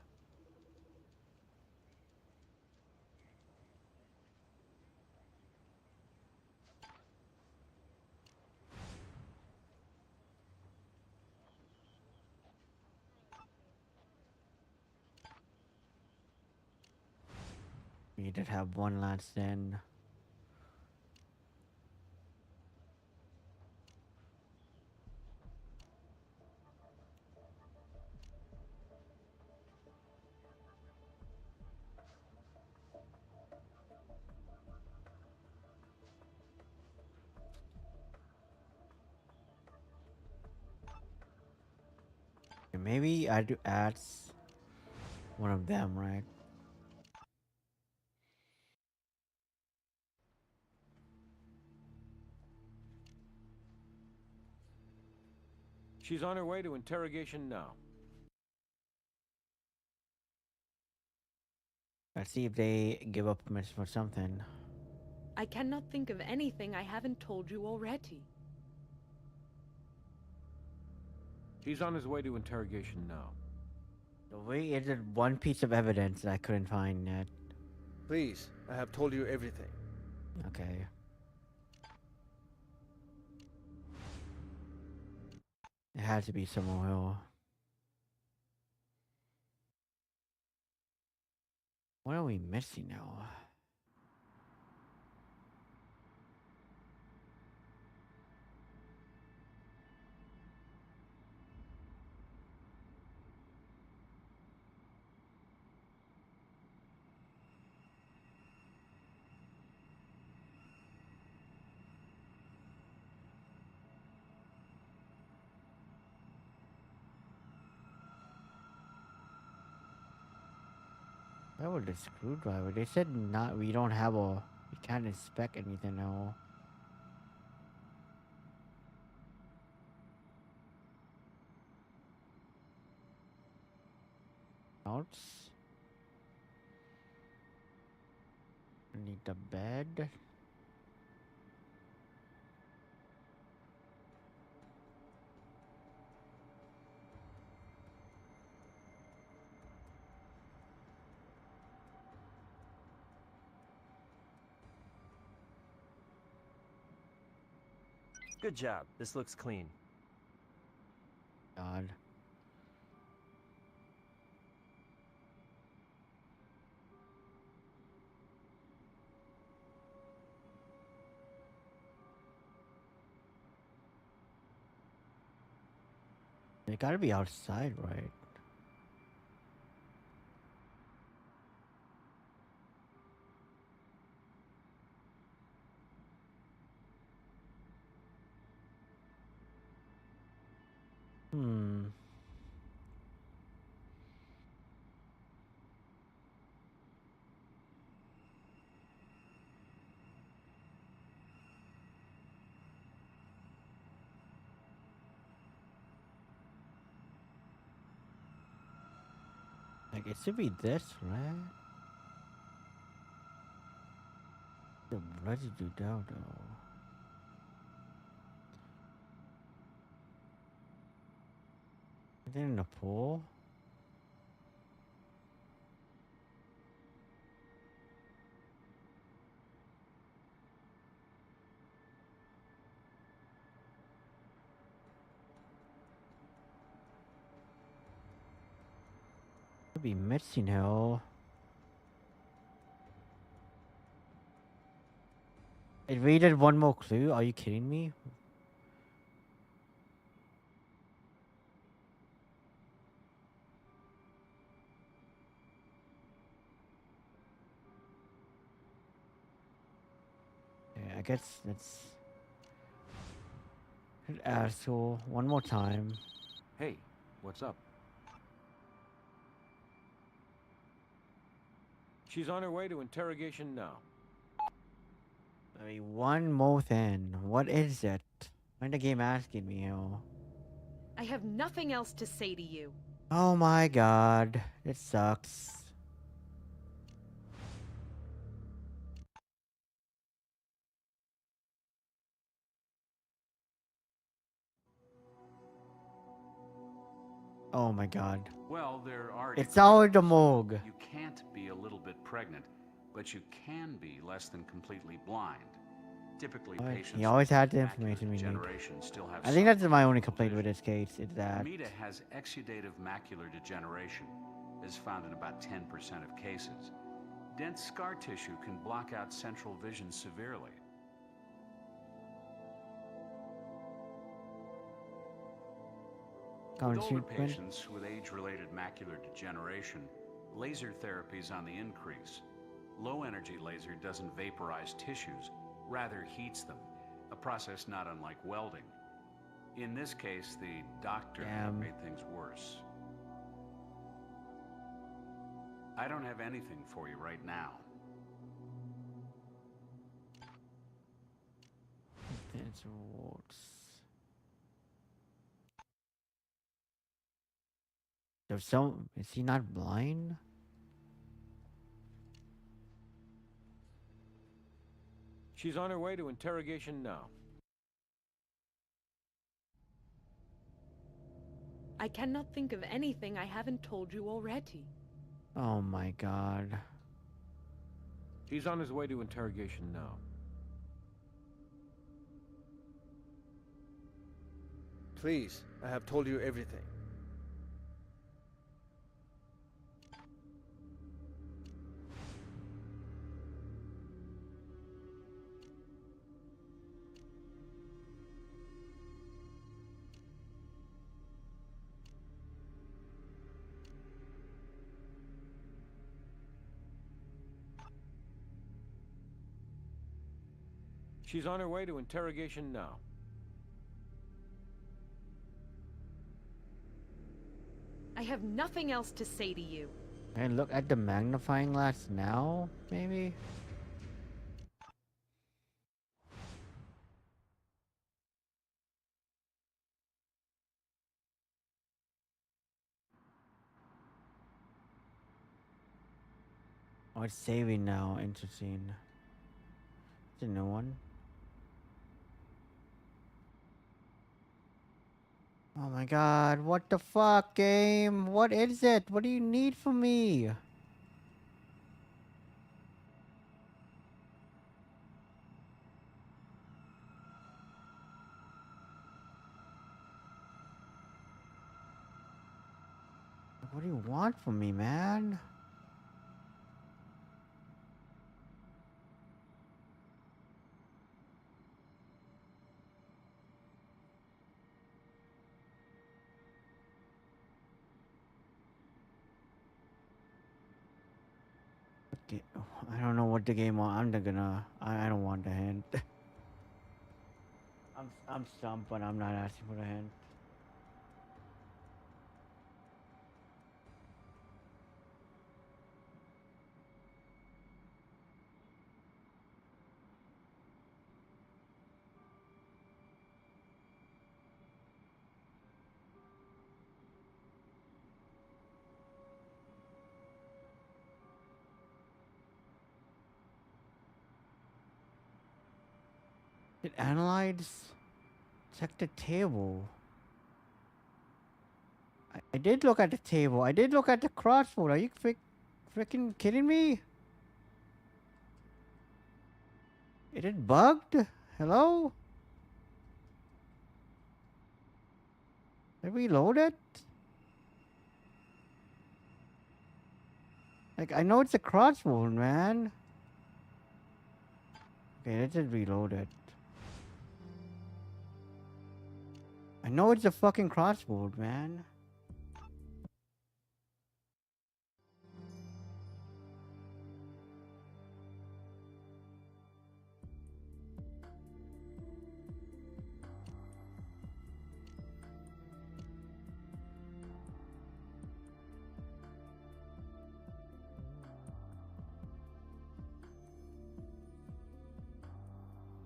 We did have one last then. Maybe I do add one of them, right? She's on her way to interrogation now. Let's see if they give up permission for something. I cannot think of anything I haven't told you already. He's on his way to interrogation now. The way is one piece of evidence that I couldn't find yet. Please, I have told you everything. Okay. It has to be Summer Hill. What are we missing now? Where was the screwdriver? They said not. We don't have a. We can't inspect anything now. Else. I need the bed. Good job. This looks clean. God. They gotta be outside, right? Hmm. Like, it should be this, right? The residue down, though. Is it in the pool? Could be missing hell. It rated one more clue. Are you kidding me? Yeah, I guess that's an asshole. One more time. Hey, what's up? She's on her way to interrogation now. I mean, one more thing. What is it? When the game asking me, yo? I have nothing else to say to you. Oh my god. It sucks. Oh my god. Well, there are. It's all the morgue. You can't be a little bit pregnant, but you can be less than completely blind. Typically, patients He always had the with information we need. degeneration still have I think some that's my only complaint with this case. Is that Amita has exudative macular degeneration, is found in about 10% of cases. Dense scar tissue can block out central vision severely. With older patients with age-related macular degeneration, laser therapy is on the increase. Low-energy laser doesn't vaporize tissues, rather heats them, a process not unlike welding. In this case, the doctor made things worse. I don't have anything for you right now. That's works. There's some. Is he not blind? She's on her way to interrogation now. I cannot think of anything I haven't told you already. Oh my god. He's on his way to interrogation now. Please, I have told you everything. She's on her way to interrogation now. I have nothing else to say to you. And look at the magnifying glass now, maybe? Oh, it's saving now. Interesting. It's a new one. Oh my god, what the fuck, game? What is it? What do you need from me? What do you want from me, man? I don't know what the game wants. I'm not gonna. I don't want the hint. I'm stumped, but I'm not asking for the hint. It analyze. Check the table. I did look at the table. I did look at the crossboard. Are you freaking kidding me? It is bugged? Hello? Did we reload it? Like, I know it's a crossboard, man. Okay, let's just reload it. I know it's a fucking crossboard, man.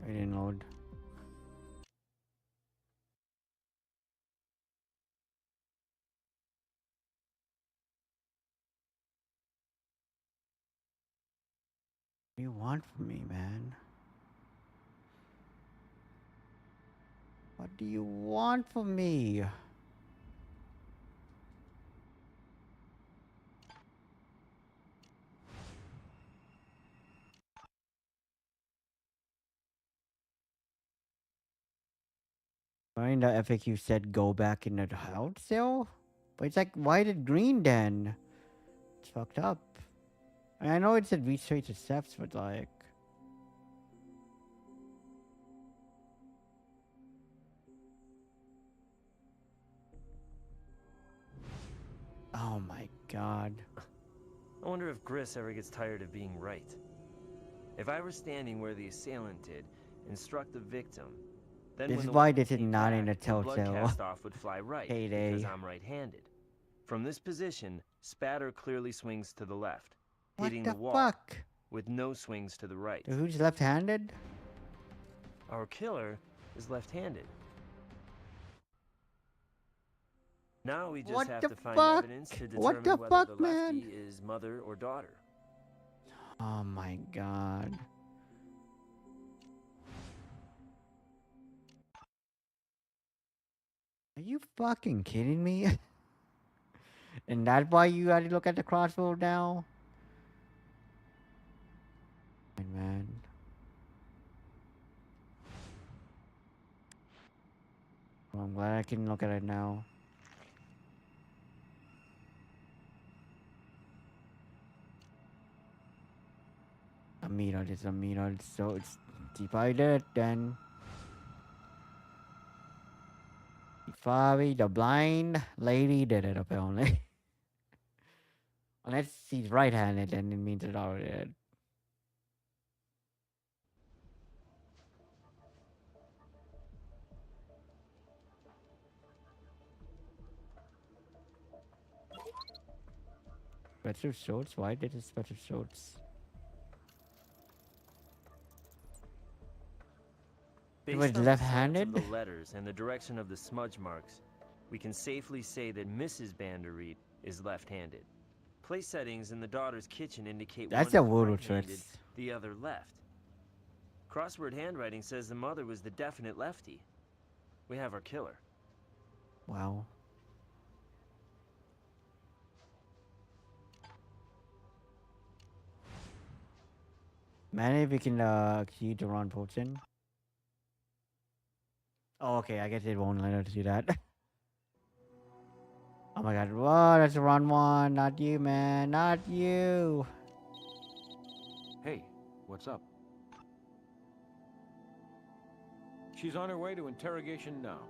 I didn't load. What do you want from me, man? What do you want from me? Find the FAQ said go back in the house still? But it's like, why did green then? It's fucked up. I know it said retrace the steps, but like... Oh my god. I wonder if Gris ever gets tired of being right. If I were standing where the assailant did and struck the victim, then This when is the why weapon this is came not back, in a the blood Telltale. cast off would fly right Heyday. because I'm right-handed. From this position, Spatter clearly swings to the left, What hitting the the wall, fuck? with no swings to the right. So who's left-handed? Our killer is left-handed. Now we just What have the to find fuck? evidence to What determine the whether fuck, the lefty man? is mother or daughter. Oh my god. Are you fucking kidding me? And that's why you gotta look at the crossroad now? Man. I'm glad I can look at it now. A mirror is a mirror, so it's divided then. Fabi, the blind lady did it apparently. Unless she's right-handed, then it means it's already dead. Special shorts? Why did it special shorts? It was Based on left-handed? the letters and the direction of the smudge marks, we can safely say that Mrs. Bandereet is left-handed. Place settings in the daughter's kitchen indicate That's one a is voodoo right-handed, trick. the other left. Crossword handwriting says the mother was the definite lefty. We have our killer. Wow. Man, if we can key to run potion. Oh, okay, I guess it won't let us do that. Oh my god, whoa, that's run one, not you, man, not you. Hey, what's up? She's on her way to interrogation now.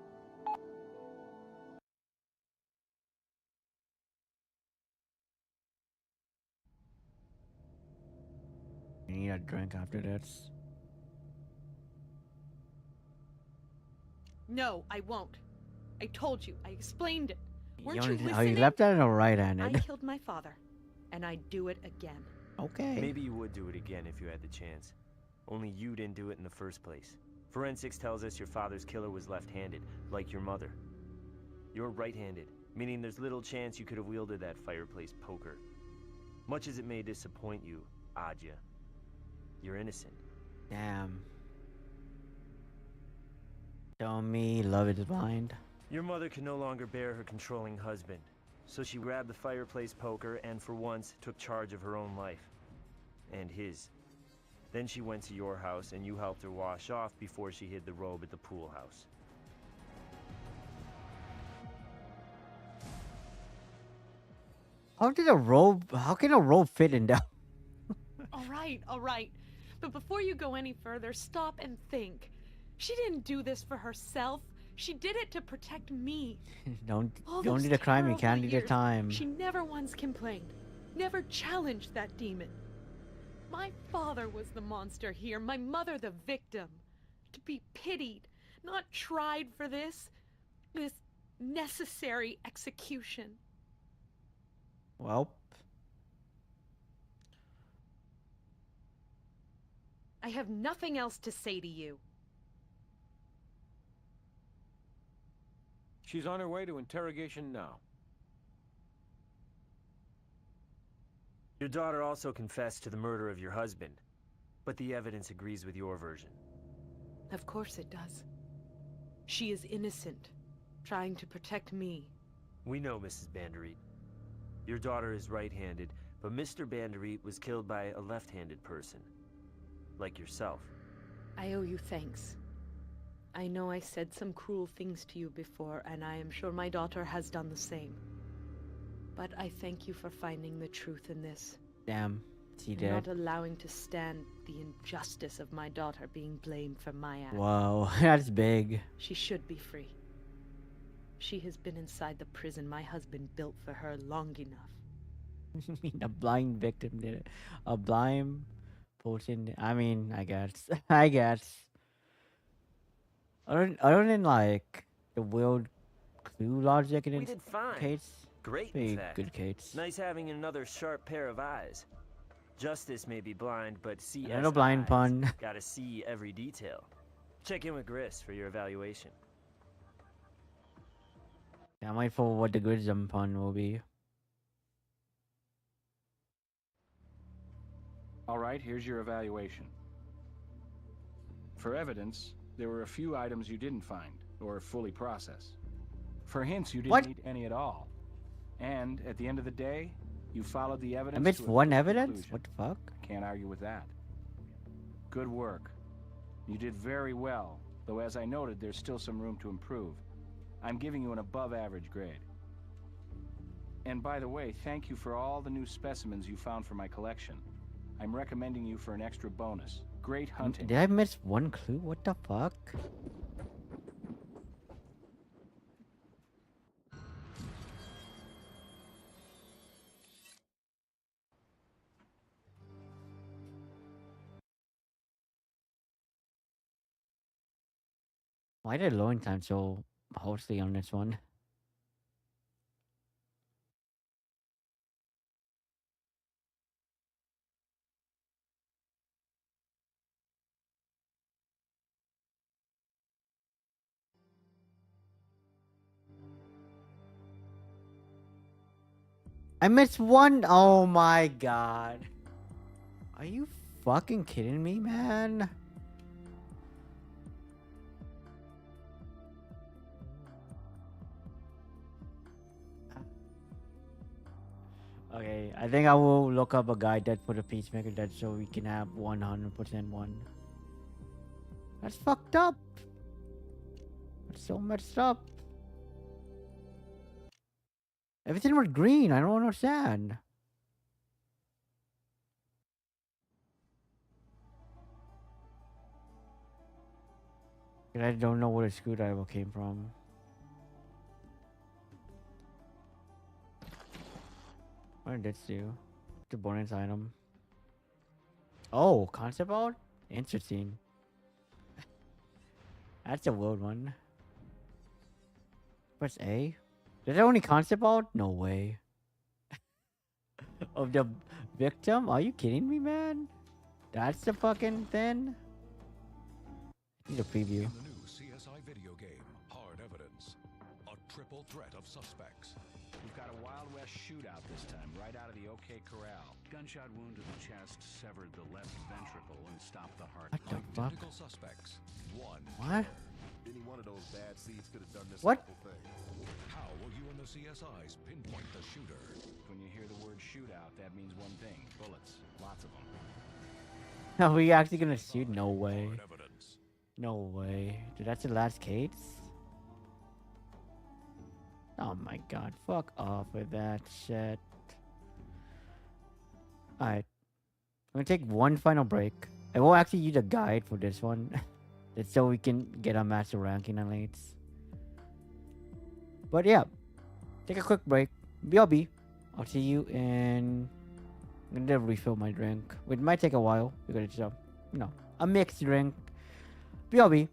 You need a drink after this. No, I won't. I told you. I explained it. Weren't you listening? Oh, you left that in a I right-handed. killed my father, and I'd do it again. Okay. Maybe you would do it again if you had the chance. Only you didn't do it in the first place. Forensics tells us your father's killer was left-handed, like your mother. You're right-handed, meaning there's little chance you could have wielded that fireplace poker. Much as it may disappoint you, Adja, you're innocent. Damn. Tell me love is blind. Your mother could no longer bear her controlling husband, so she grabbed the fireplace poker and for once took charge of her own life. And his. Then she went to your house and you helped her wash off before she hid the robe at the pool house. How can a robe fit in there? All right. But before you go any further, stop and think. She didn't do this for herself. She did it to protect me. Don't All do those the crime, you terrible can't do the years, time. She never once complained, never challenged that demon. My father was the monster here, my mother the victim. To be pitied, not tried for this necessary execution. Well. I have nothing else to say to you. She's on her way to interrogation now. Your daughter also confessed to the murder of your husband, but the evidence agrees with your version. Of course it does. She is innocent, trying to protect me. We know, Mrs. Bandereet. Your daughter is right-handed, but Mr. Bandereet was killed by a left-handed person. Like yourself. I owe you thanks. I know I said some cruel things to you before, and I am sure my daughter has done the same. But I thank you for finding the truth in this. Damn, she and did. not allowing to stand the injustice of my daughter being blamed for my act. Wow, that's big. She should be free. She has been inside the prison my husband built for her long enough. I mean, a blind victim did it. A blind person. I mean, I guess. I guess. Other than like the weird clue logic in We did fine. case. Great, Pretty in fact. good case. Nice having another sharp pair of eyes. Justice may be blind, but CSI Another blind pun. gotta see every detail. Check in with Gris for your evaluation. Yeah, I'm waiting for what the Grism pun will be. All right, here's your evaluation. For evidence, there were a few items you didn't find, or fully process. For hints, you didn't need any at all. And, at the end of the day, you followed the evidence. I missed to a one good evidence? conclusion. What the fuck? Can't argue with that. Good work. You did very well, though as I noted, there's still some room to improve. I'm giving you an above-average grade. And by the way, thank you for all the new specimens you found for my collection. I'm recommending you for an extra bonus. Great hunting. Did I miss one clue? What the fuck? Why did loading time so hostly on this one? I missed one. Oh my god. Are you fucking kidding me, man? Okay, I think I will look up a guide that for the Peacemaker that so we can have 100% one. That's fucked up. That's so messed up. Everything was green. I don't understand. I don't know where the screwdriver came from. What did this do? The bonus item. Oh, concept art? Interesting. That's a weird one. Press A? Is there only concept art? No way. Of the victim? Are you kidding me, man? That's the fucking thing? I need a preview. In the new CSI video game, Hard Evidence, a triple threat of suspects. We've got a Wild West shootout this time, right out of the OK Corral. Gunshot wound to the chest severed the left ventricle and stopped the heart. What the fuck? Identical suspects. One. What? Any one of those bad seeds could have done this What? awful thing. How will you and the CSIs pinpoint the shooter? When you hear the word shootout, that means one thing. Bullets. Lots of them. Are we actually gonna shoot? No way. Hard evidence. No way. Dude, that's the last case? Oh my god. Fuck off with that shit. Alright. I'm gonna take one final break. I will actually use a guide for this one. That's so we can get our master ranking and lates. But yeah. Take a quick break. BRB. I'll see you in... I'm gonna refill my drink. It might take a while because it's a, a mixed drink. BRB.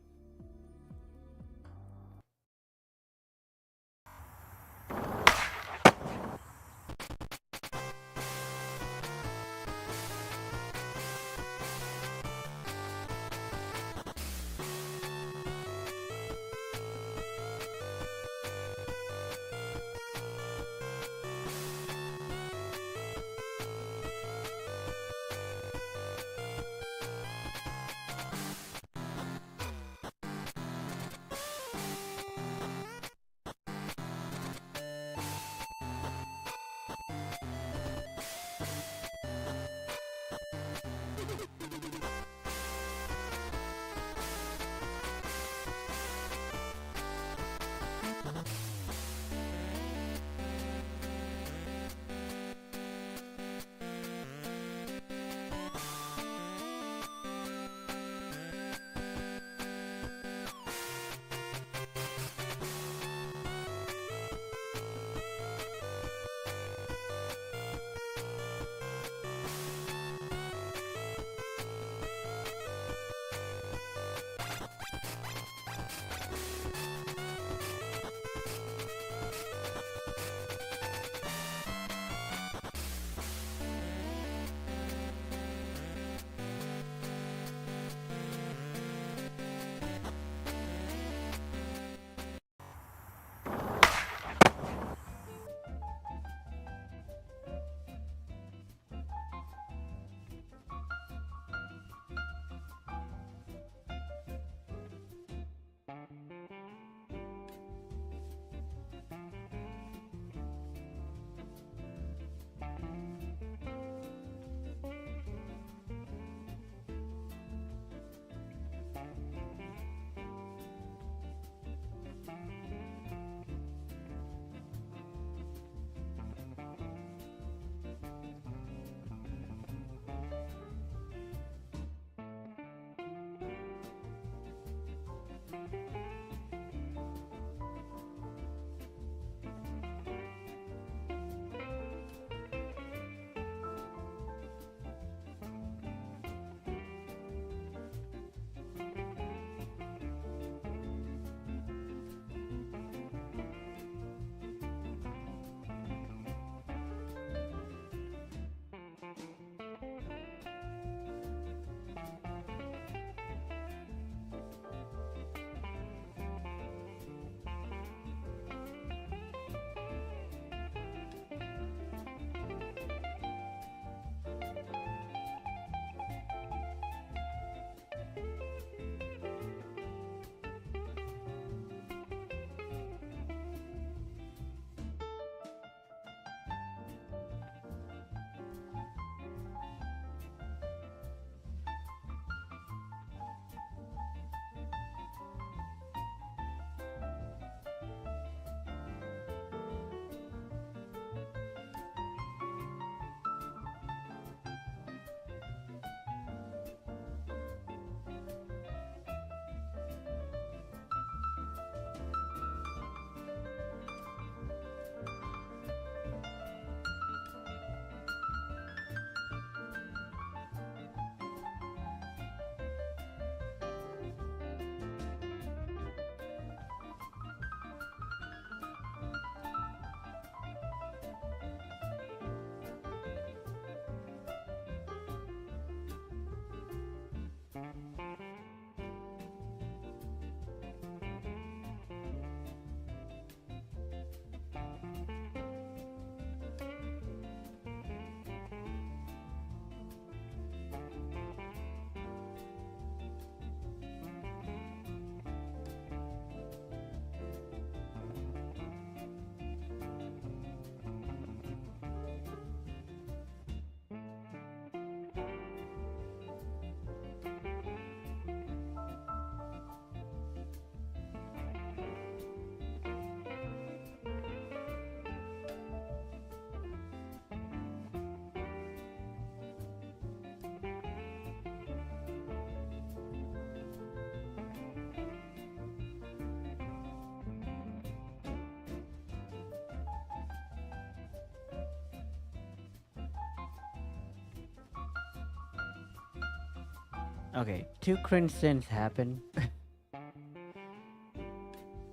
Okay, 2 cringe sins happen.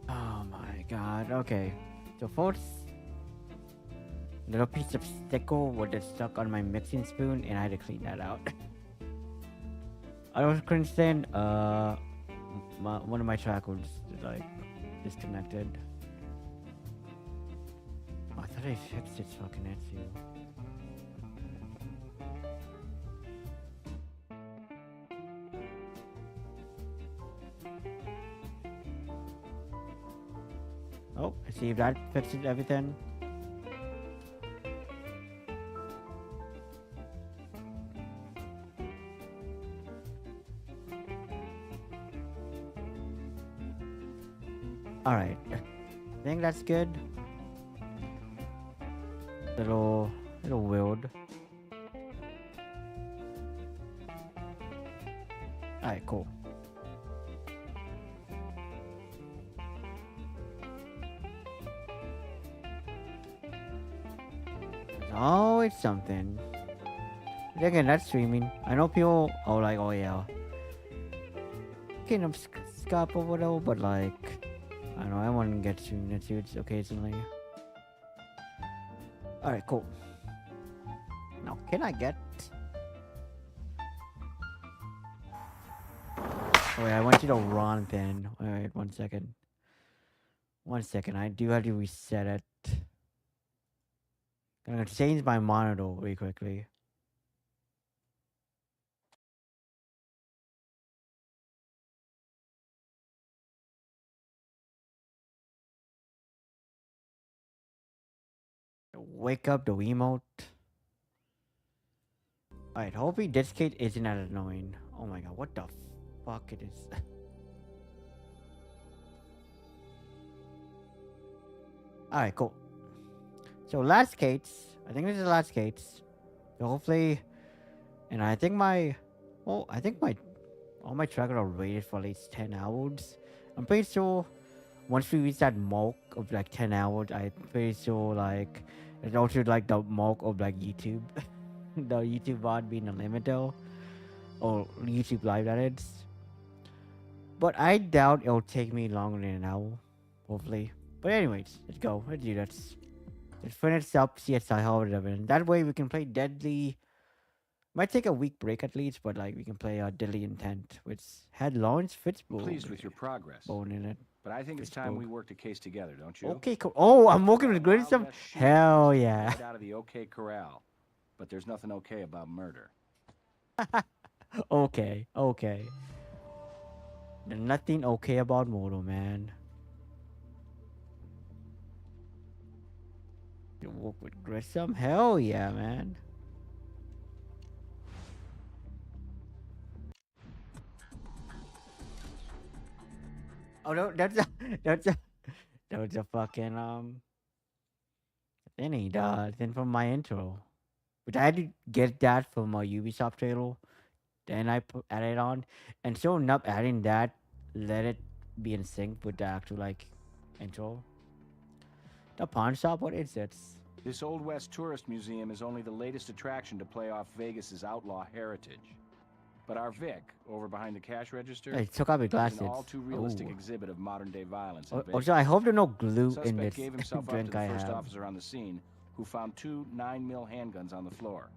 Oh my god, okay. So first, little piece of stickle would get stuck on my mixing spoon and I had to clean that out. Other cringe sin, one of my track was like disconnected. Oh, I thought I fixed its fucking issue. Oh, I see if that fixes everything. Alright. I think that's good. Little weird. Alright, cool. Oh, it's something. But again, that's streaming. I know people are like, oh yeah, kind of scop or whatever, but like, I don't know, I want to get streaming it occasionally. Alright, cool. Now, can I get... Oh wait, I want you to run pin. Alright, 1 second. 1 second, I do have to reset it. I'm gonna change my monitor really quickly. Wake up the emote. Alright, hopefully this kid isn't that annoying. Oh my god, what the fuck it is. Alright, cool. So last skates. I think this is the last skates. So hopefully, and I think all my trackers are rated for at least 10 hours. I'm pretty sure once we reach that mark of like 10 hours, I'm pretty sure like it's also like the mark of like YouTube. The YouTube VOD being unlimited. Or YouTube Live that is. But I doubt it'll take me longer than an hour. Hopefully. But anyways, let's go. Let's do that. Let's finish up CSI however. That way we can play Deadly. Might take a week break at least, but like we can play Deadly Intent, which had Lawrence Fitzgerald. Pleased with your progress. Bone in it. But I think it's time we worked a case together, don't you? Okay, cool. Oh, I'm working with Grissom. Hell yeah. Right out of the OK Corral. But there's nothing okay about murder. Okay. There's nothing okay about murder, man. You work with Grissom? Hell yeah, man. Oh no, that's a fucking thing from my intro. But I had to get that from my Ubisoft trailer. Then I added on, and so enough adding that, let it be in sync with the actual like intro. The pawn shop, what is it? This Old West Tourist Museum is only the latest attraction to play off Vegas's outlaw heritage. But our Vic, over behind the cash register, Hey, took off his is glasses. an all-too-realistic Ooh. exhibit of modern-day violence in Vegas. Also, I hope there's no glue Suspect in this gave himself up to drink the I first have. officer on the scene, who found 2 9mm handguns on the floor.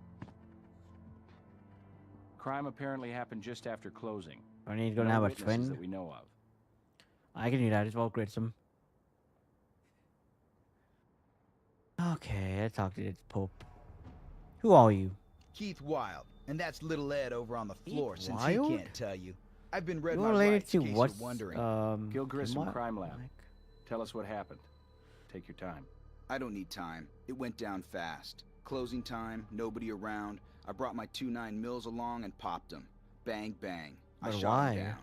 Crime apparently happened just after closing. I need to go No have a witnesses twin. that we know of. I can do that as well, Grissom. Okay, let's talk to this Pope. Who are you? Keith Wilde, and that's little Ed over on the floor since Wild? he can't tell you. I've been read You're my related rights to in case what's you're wondering. Gil Grissom, Mar- Crime Lab. Tell us what happened. Take your time. I don't need time. It went down fast. Closing time, nobody around. I brought my 2 9mm along and popped them. Bang, bang. I But shot him why? down.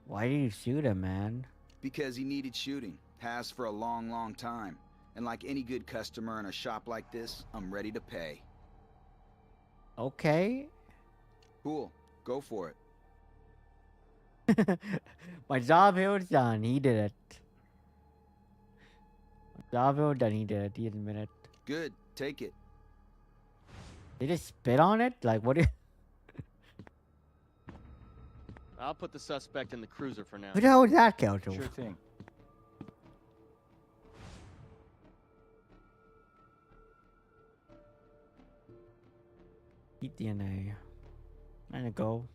Why did you shoot him, man? Because he needed shooting. Has for a long, long time. And like any good customer in a shop like this, I'm ready to pay. Okay. Cool. Go for it. My job here was done. He did it. My job here was done. He did it. He admitted it. Good. Take it. They just spit on it? Like, what? I'll put the suspect in the cruiser for now. Who the hell is that, Kelso? Sure thing. Eat DNA. I'm gonna go.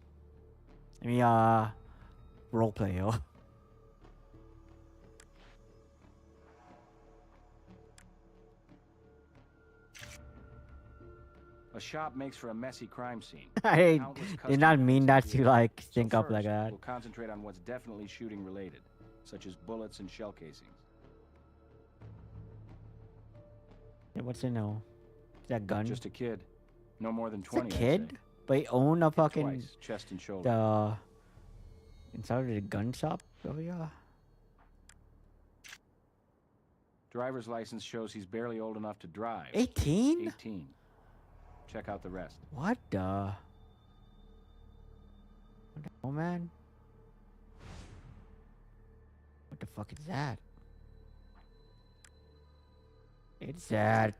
Let me, roleplay, yo. A shop makes for a messy crime scene. I Countless did not mean that customers to, like, So sync up first, like that. We'll concentrate on what's definitely shooting related, such as bullets and shell casings. Yeah, what's in know? Is that gun? Just a kid. No more than It's a 20. I'd say. kid? But he owned a fucking... Twice, chest and shoulder. The... Inside of the gun shop? Oh, yeah. Driver's license shows he's barely old enough to drive. 18? 18. Check out the rest. What the... What the hell, man? What the fuck is that? It's that...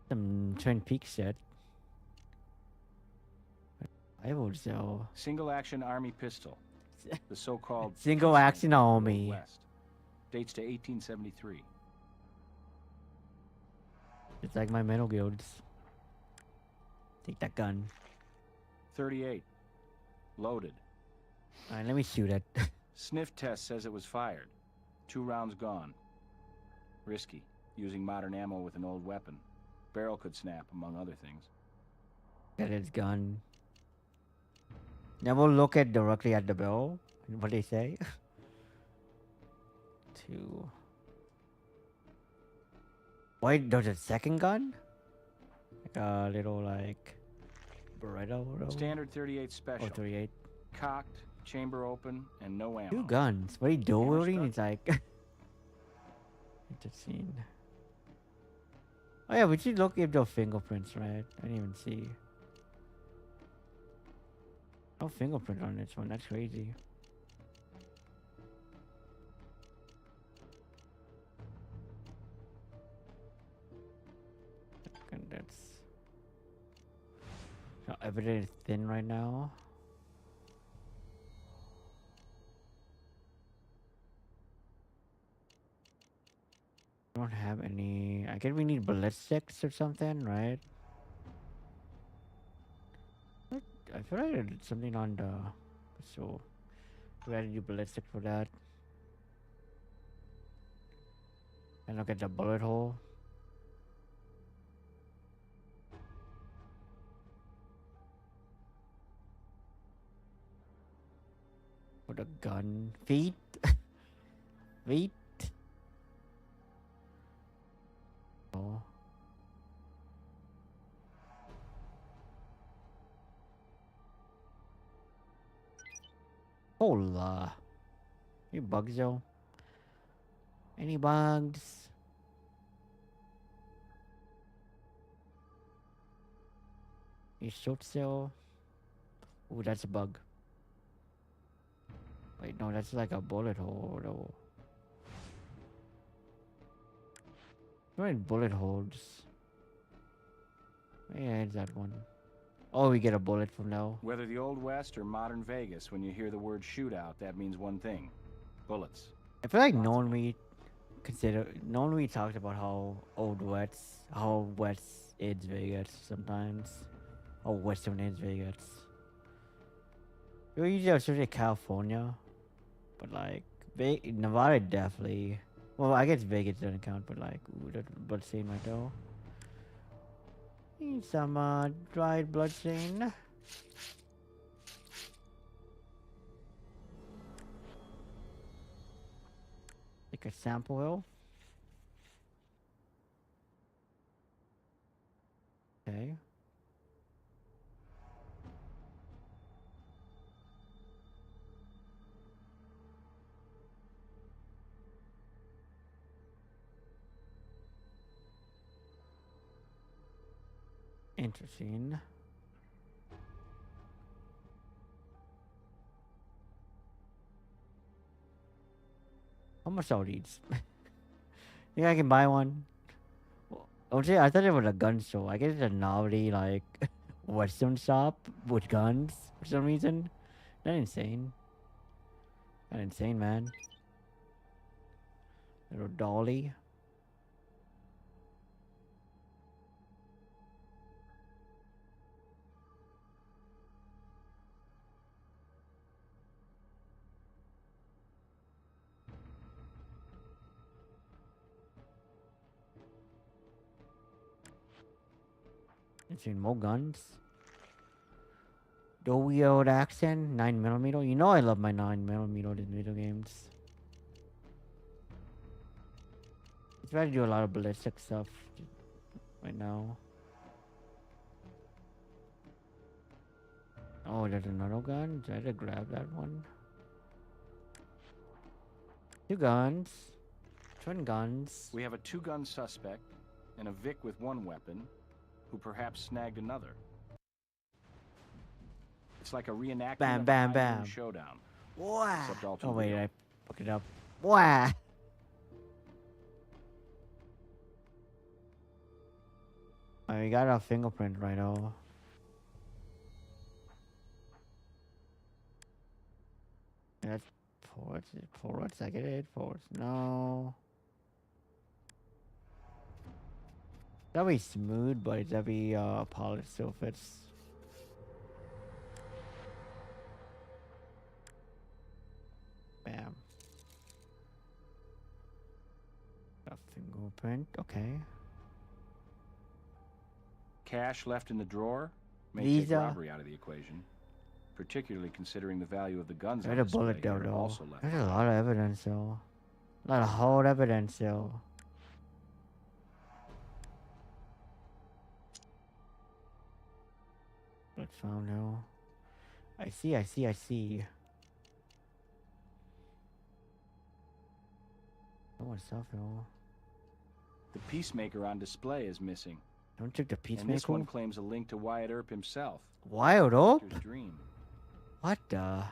Some Twin Peaks shit. I will sell... Single action army pistol. The so-called Single action army. West. Dates to 1873. It's like my metal guilds. Take that gun. 38. Loaded. Alright, let me shoot it. Sniff test says it was fired. 2 rounds gone. Risky, using modern ammo with an old weapon. Barrel could snap, among other things. Get his gun. Never look at directly at the barrel. What they say? 2. Wait, there's a second gun? Like a little like Beretta or whatever? Standard 38 special. Oh, 38. Cocked, chamber open, and no ammo. 2 guns. What are you doing? stuck? It's like... Interesting. Oh yeah, we should look at the fingerprints, right? I didn't even see. No fingerprint on this one. That's crazy. And that's so evidence is thin right now. I don't have any. I guess we need ballistics or something, right? I feel like I did something on the. So, we had to do ballistic for that. And look at the bullet hole. For the gun. Feet. Feet. Oh. Hola. Any bugs though? Any bugs? You short still? Ooh, that's a bug. Wait, no, that's like a bullet hole though. We're in bullet holes. Yeah, it's that one. Oh, we get a bullet from now. Whether the Old West or modern Vegas, when you hear the word shootout, that means one thing. Bullets. I feel like no one we talked about how West is Vegas sometimes. How Western is Vegas. We usually associate California. But like, Nevada definitely. Well, I guess Vegas doesn't count, but like, ooh, that same right though. Need some dried bloodstain. Take a sample hill. Okay. Interesting. How much are these? Think I can buy one? I thought it was a gun store. I guess it's a novelty, like, Western shop with guns for some reason. That's insane. That's insane, man. Little dolly. Seen more guns. Doughy old accent, 9mm. You know I love my 9mm in video games. I try to do a lot of ballistic stuff right now. Oh, there's another gun. Try to grab that one. 2 guns. Twin guns. We have a 2-gun suspect and a Vic with 1 weapon, who perhaps snagged another. It's like a reenactment of a high-noon showdown. Wow. Except all 2 Oh wait, real. I fucked it up. Wow. We got our fingerprint right now. That's ports. Ports. I get it. Ports. No. That'll be smooth, but that'll be polished surface. Bam. A fingerprint. Okay. Cash left in the drawer may These take robbery out of the equation, particularly considering the value of the guns on There's a display bullet there, here though. also left. There's a lot of evidence, though. A lot of hard evidence, though. Let's found now. I see. Oh, what's up, yo? The Peacemaker on display is missing. Don't check the And this Peacemaker. one claims a link to Wyatt Earp himself. Wyatt Earp? Victor's dream. What the?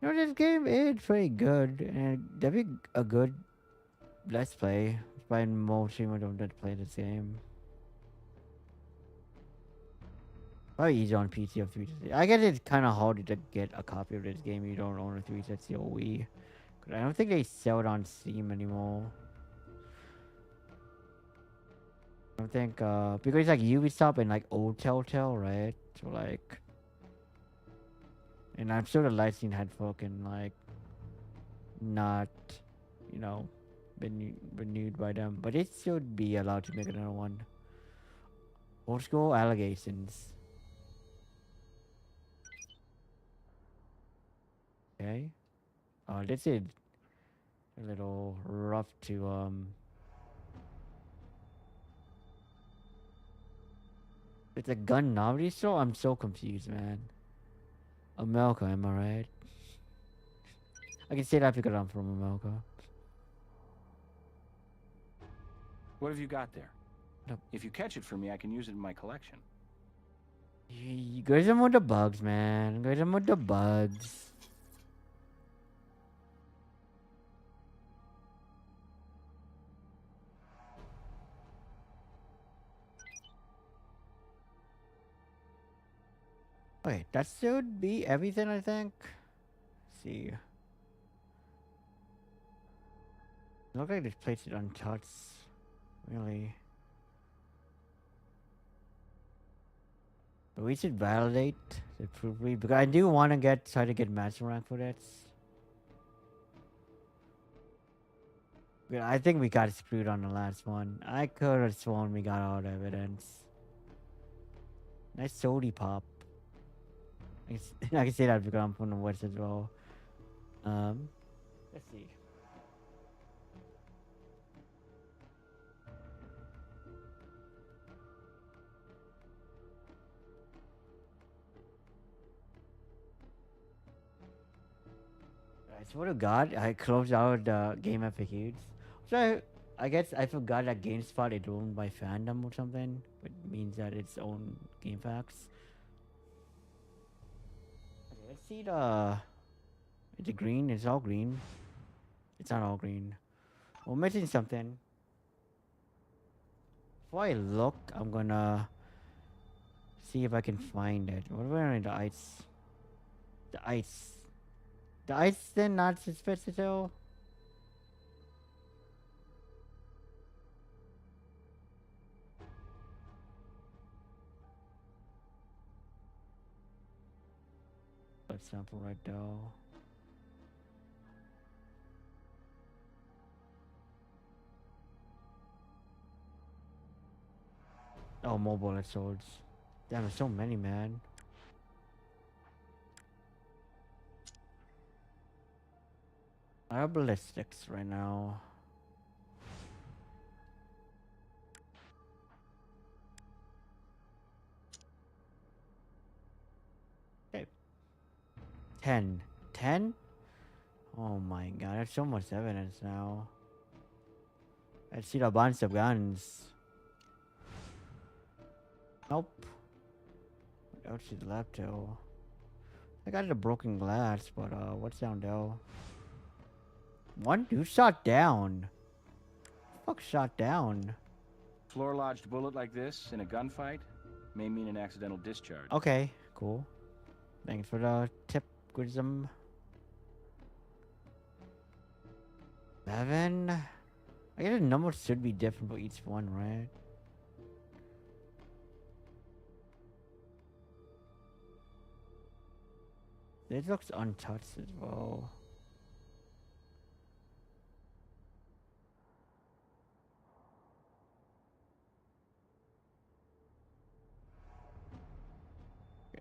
You know, this game is pretty good, and that'd be a good let's play. Probably most people don't play this game. Probably easy on PC or 360. I guess it's kind of hard to get a copy of this game if you don't own a 360 or Wii. I don't think they sell it on Steam anymore. I don't think, because it's like Ubisoft and like old Telltale, right? So like, and I'm sure the licensing had fucking like, not, you know, been renewed by them. But it should be allowed to make another one. Old school allegations. Okay. This is a little rough to, It's a gun novelty store? I'm so confused, man. America, am I right? I can say that because I'm from America. What have you got there? Nope. If you catch it for me, I can use it in my collection. You guys are with the bugs, man. You guys are with the bugs. Okay, that should be everything, I think. Let's see. Look like this place is untouched. Really. But we should validate the proof read because I do want to try to get master rank for this. But I think we got screwed on the last one. I could have sworn we got all the evidence. Nice sody pop. I can say that because I'm from the West as well. Let's see. I swear to God, I closed out the game FAQs. So I guess I forgot that GameSpot is owned by Fandom or something, which means that it's own game facts. Okay, let's see the. Is it green? It's all green. It's not all green. We're missing something. Before I look, I'm gonna see if I can find it. What about the ice? The ice. The ice then not suspicious though. Blood sample right though. Oh, more bullet swords. Damn, there's so many, man. I have ballistics right now. Okay. 10. 10? Oh my god, I have so much evidence now. I see a bunch of guns. Nope. What else is left though? I got the broken glass, but what's down there? One dude shot down. Fuck shot down. Floor lodged bullet like this in a gunfight may mean an accidental discharge. Okay, cool. Thanks for the tip, Grism. 11. I guess the numbers should be different for each one, right? This looks untouched as well.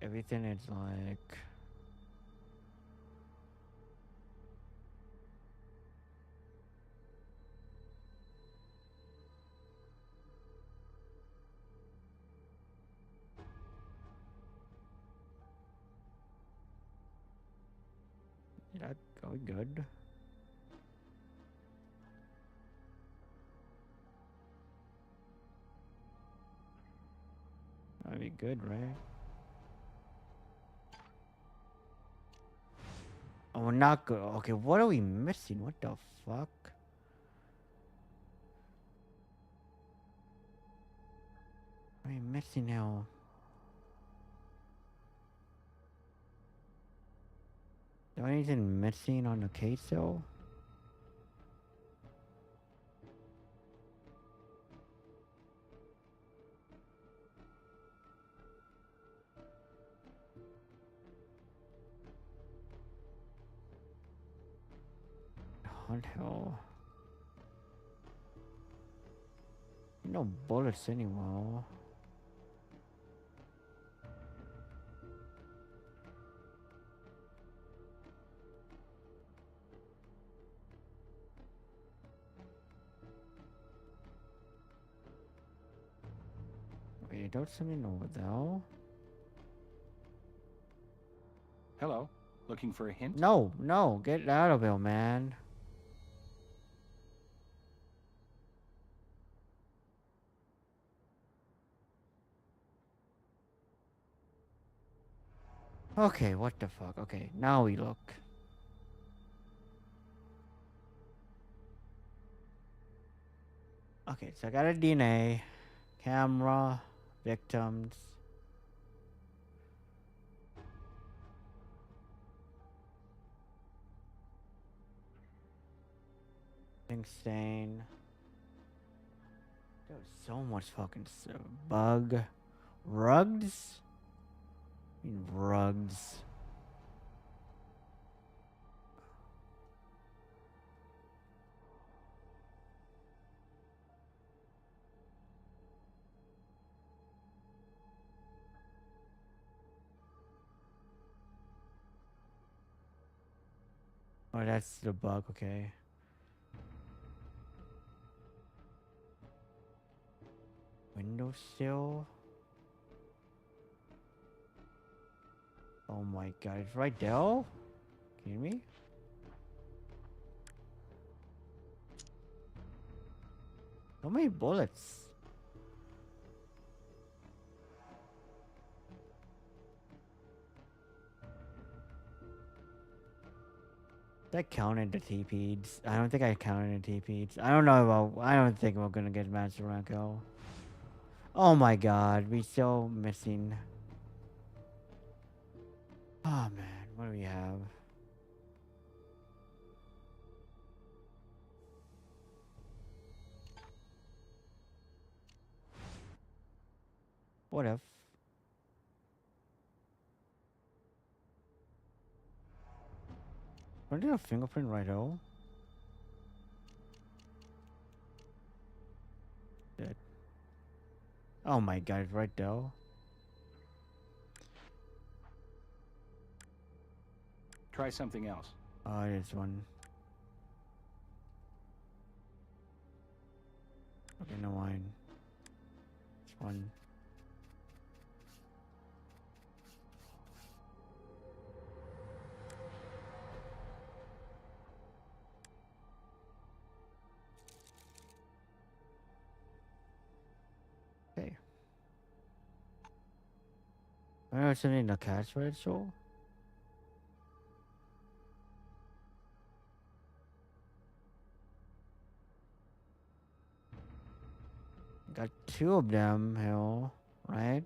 Everything is like... Yeah, going good. Might be good, right? Oh, we're not good. Okay, what are we missing? What the fuck? What are we missing now? Is there anything missing on the case though? What hell? No bullets anymore. Wait, there's something over there. Hello. Looking for a hint? No, no, get out of here, man. Okay, what the fuck? Okay, now we look. Okay, so I got a DNA, camera, victims. Ink stain. There was so much fucking bug. Rugs? I mean rugs. Oh, that's the bug, okay. Windowsill. Oh my god, it's right there? Can you hear me? So many bullets. I counted the TPs. I don't think I counted the TPs. I don't know about. I don't think we're gonna get Master Ranko. Oh my god, we still missing. Oh man, what do we have? What if? Where did a fingerprint right oh? Dead. Oh my god, it's right there. Try something else. Oh, there's one. Okay, no wine. It's one. Okay. I know something in the cash register. Got two of them here, right?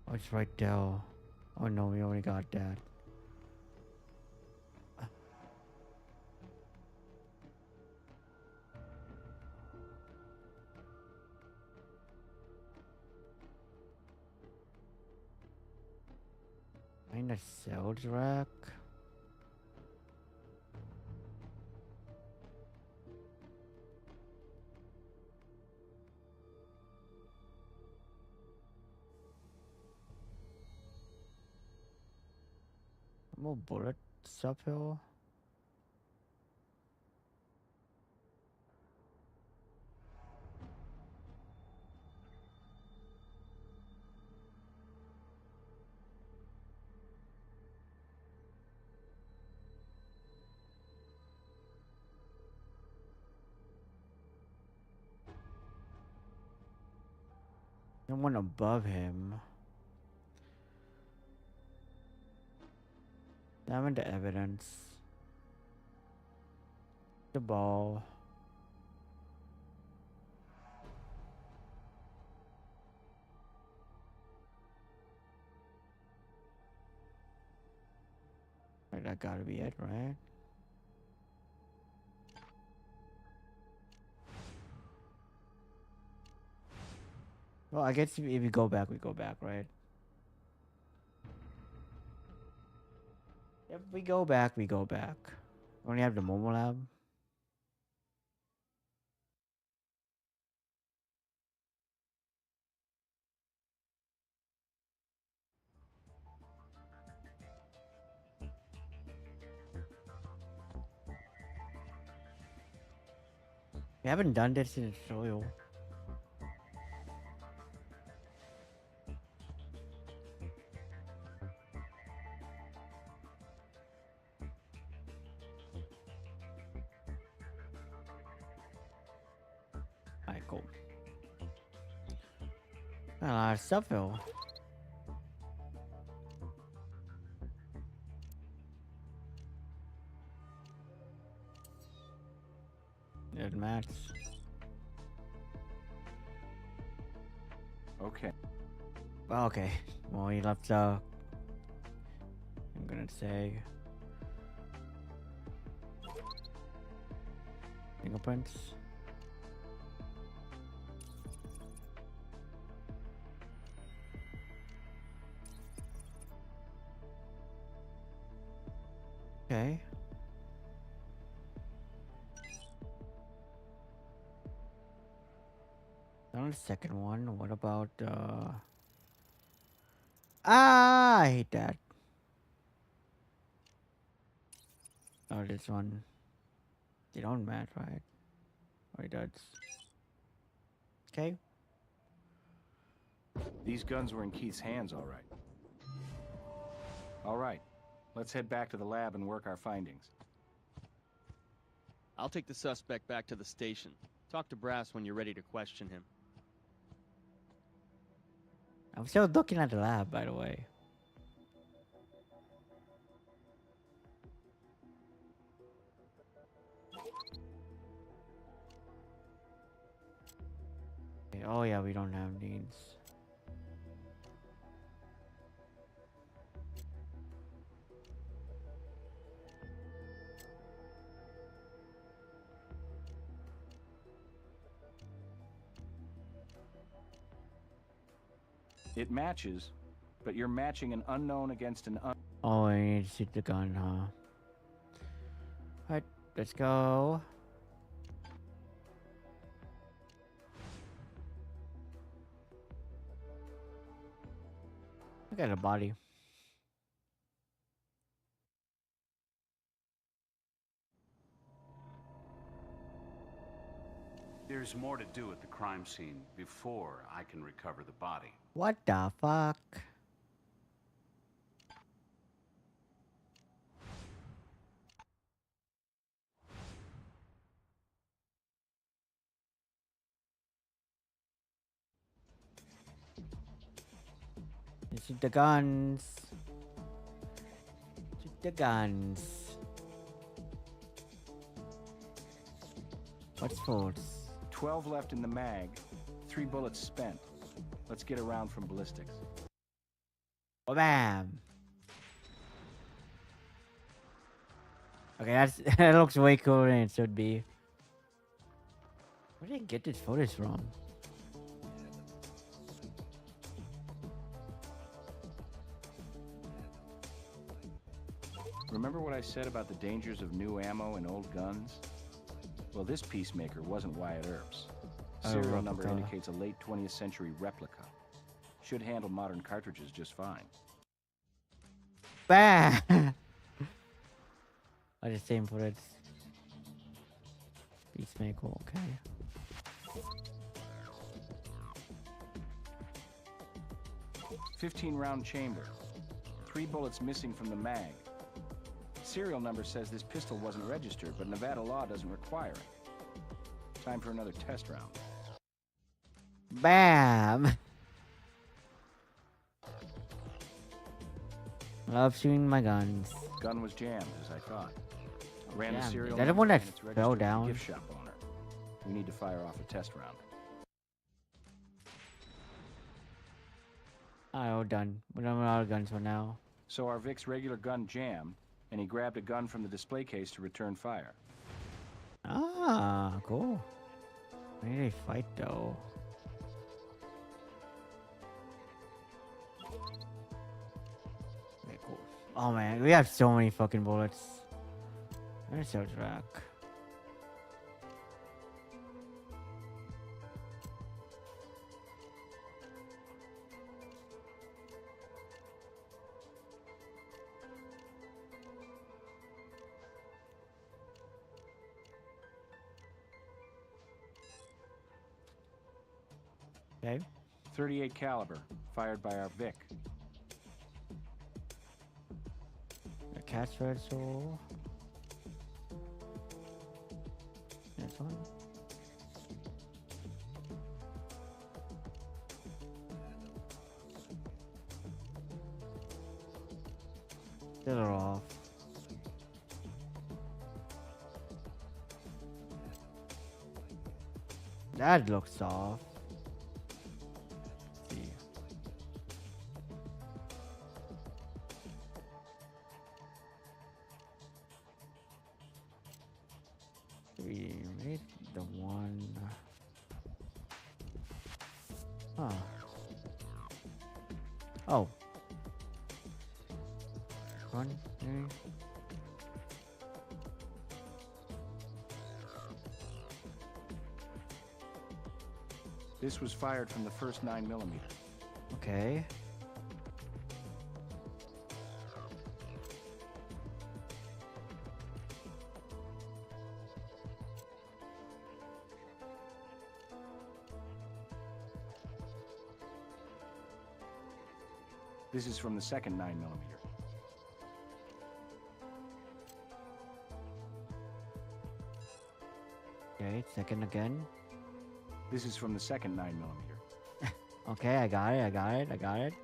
Oh, it's right there. Oh no, we already got that. Find a sales rack. More bullet stuff here. Someone above him. Examine the evidence. The ball. Right, that gotta be it, right? Well, I guess if we go back, we go back, right? If we go back, we go back. We only have the Momo Lab. We haven't done this in Soil. Alright, cool. A lot of stuff though. Good match. Okay. Okay. Well, he left. I'm gonna say fingerprints. Okay. On the second one, what about I hate that. Oh, this one. They don't match, right? Or it does. Okay. These guns were in Keith's hands, all right. All right. Let's head back to the lab and work our findings. I'll take the suspect back to the station. Talk to Brass when you're ready to question him. I'm still looking at the lab, by the way. Okay, oh yeah, we don't have needs. It matches, but you're matching an unknown against an Oh, I need to shoot the gun, huh? Alright, let's go. Look at the body. There's more to do at the crime scene before I can recover the body. What the fuck? Shoot the guns. Shoot the guns. What's false? 12 left in the mag, 3 bullets spent. Let's get around from ballistics. Oh, bam. Okay, that's that looks way cooler than it should be. Where did I get this footage from? Remember what I said about the dangers of new ammo and old guns? Well, this peacemaker wasn't Wyatt Earp's. Serial number indicates a late 20th century replica. Should handle modern cartridges just fine. Bam! I just same footage. Peacemaker, okay. 15-round chamber. 3 bullets missing from the mag. Serial number says this pistol wasn't registered, but Nevada law doesn't require it. Time for another test round. Bam! Love shooting my guns. Gun was jammed, as I thought. Ran the Jammed. serial Is that the number one that and it's fell registered to the down? gift shop owner. We need to fire off a test round. Alright, all done. We don't have a lot of guns for now. So our Vic's regular gun jammed, and he grabbed a gun from the display case to return fire. Ah, cool. Where did they fight though? Okay, cool. Oh man, we have so many fucking bullets. Where's our track? Okay. 38 caliber, fired by our Vic. The catch vessel. This one. Get her off. That looks off. Let's see. We made the one. Huh. Oh. One, two. This was fired from the first 9mm. Okay. This is from the second 9mm. Okay, second again. This is from the second 9mm. Okay, I got it.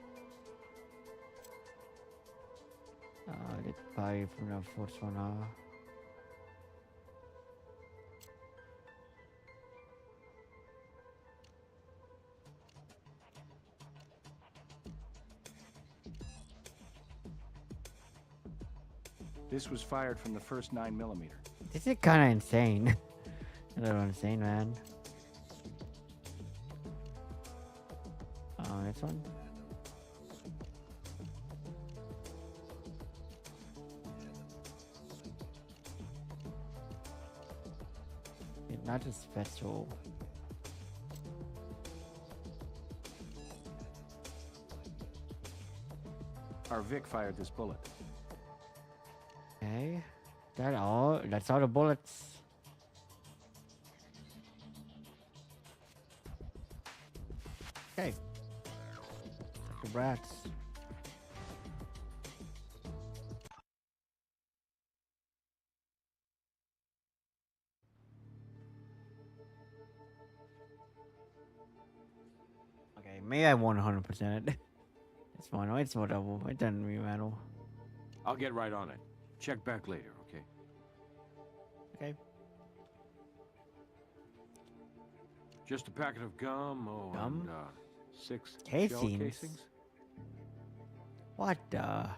Did buy from the first one. This was fired from the first 9mm. This is kind of insane. A little insane, man. This one. Not a special. Our Vic fired this bullet. Okay. That's all the bullets. Okay. The rats. Okay, maybe I 100%. It's fine. It's whatever. It doesn't really matter. I'll get right on it. Check back later, okay? Okay. Just a packet of gum, Gum? and 6 Casings? shell casings. What the?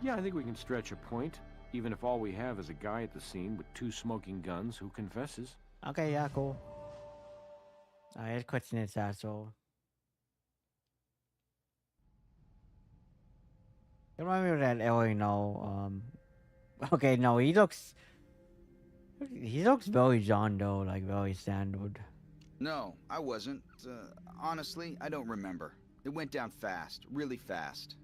Yeah, I think we can stretch a point, even if all we have is a guy at the scene with 2 smoking guns who confesses. Okay, yeah, cool. Alright, question this asshole. You remind me of that LA no, okay, no, he looks very John Doe, like very standard. No, I wasn't. Honestly, I don't remember. It went down fast, really fast.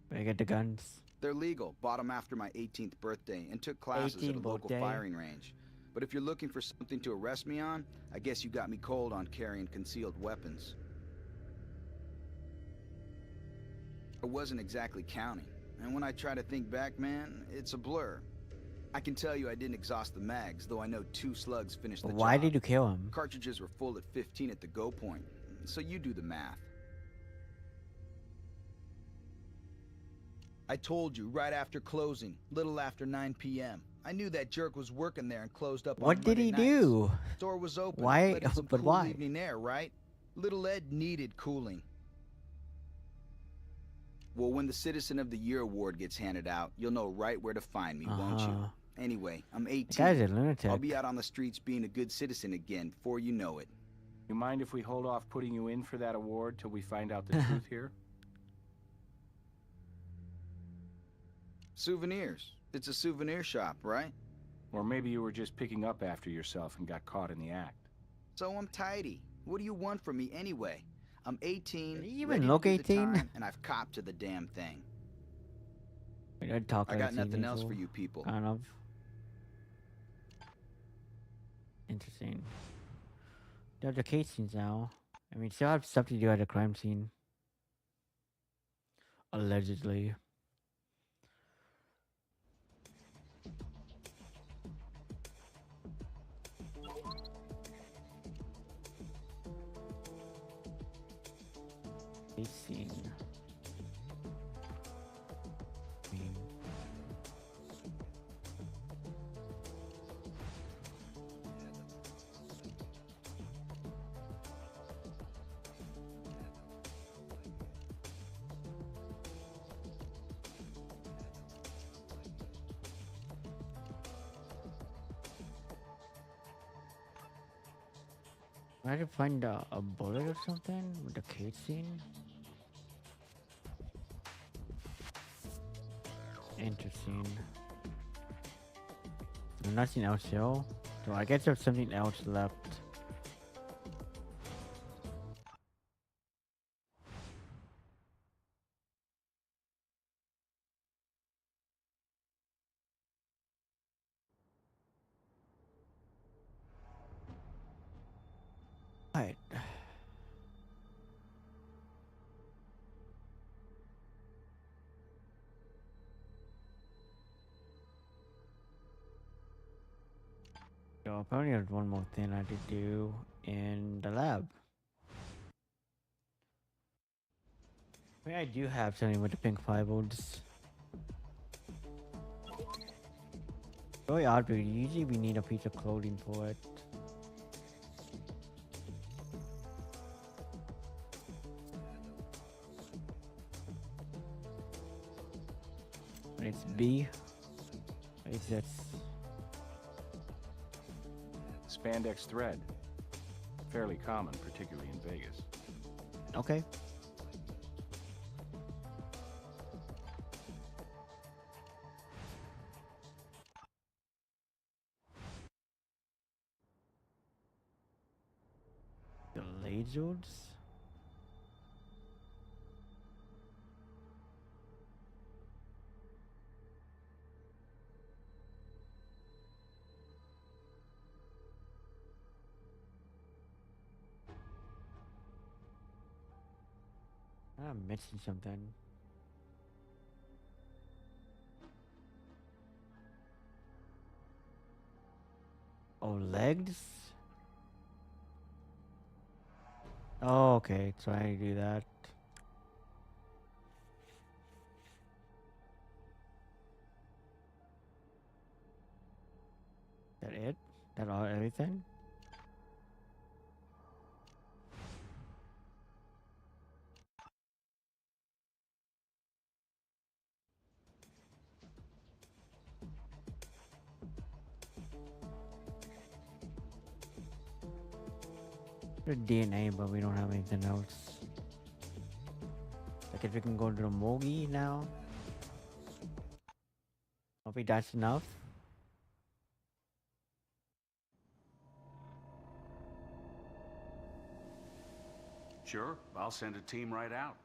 Where you get the guns? They're legal. Bought them after my 18th birthday and took classes at a local firing range. But if you're looking for something to arrest me on, I guess you got me cold on carrying concealed weapons. I wasn't exactly counting. And when I try to think back, man, it's a blur. I can tell you I didn't exhaust the mags, though I know 2 slugs finished the job. Why did you kill him? Cartridges were full at 15 at the go point, so you do the math. I told you right after closing, little after 9 p.m. I knew that jerk was working there and closed up on What did Monday he nights. do? Store was open. Why? Letting some But cool why? evening air, right? Little Ed needed cooling. Well, when the Citizen of the Year award gets handed out, you'll know right where to find me, won't you? Anyway, I'm 18. The guy's a lunatic. I'll be out on the streets being a good citizen again before you know it. You mind if we hold off putting you in for that award till we find out the truth here? Souvenirs. It's a souvenir shop, right? Or maybe you were just picking up after yourself and got caught in the act. So I'm tidy. What do you want from me anyway? I'm 18, Did he even ready look to do the 18? time, and I've copped to the damn thing. We don't talk I like got nothing else teenager. for you people. Kind of. Interesting. They have the case scenes now. I mean, still have stuff to do at the crime scene. Allegedly. Case scene. Try to find a bullet or something with the cage scene. Interesting. Nothing else here. So I guess there's something else left. Right. So apparently there's one more thing I have to do in the lab. I mean, I do have something with the pink firebolts. Really odd, but usually we need a piece of clothing for it. But it's B. It's this. Spandex thread. Fairly common, particularly in Vegas. Okay. The lasers? I'm missing something. Oh, legs? Oh, okay. Trying to do that. That it? That all everything? The DNA, but we don't have anything else. Like if we can go to the Mogi now. Maybe that's enough. Sure, I'll send a team right out.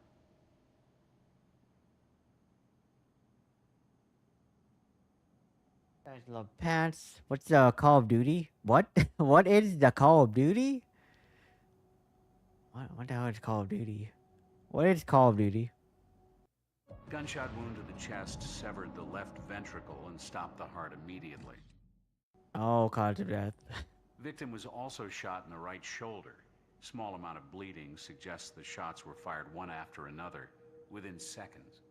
Guys love pants. What's the Call of Duty? What? What is the Call of Duty? What the hell is Call of Duty? What is Call of Duty? Gunshot wound to the chest severed the left ventricle and stopped the heart immediately. Oh, caught to death. Victim was also shot in the right shoulder. Small amount of bleeding suggests the shots were fired one after another, within seconds.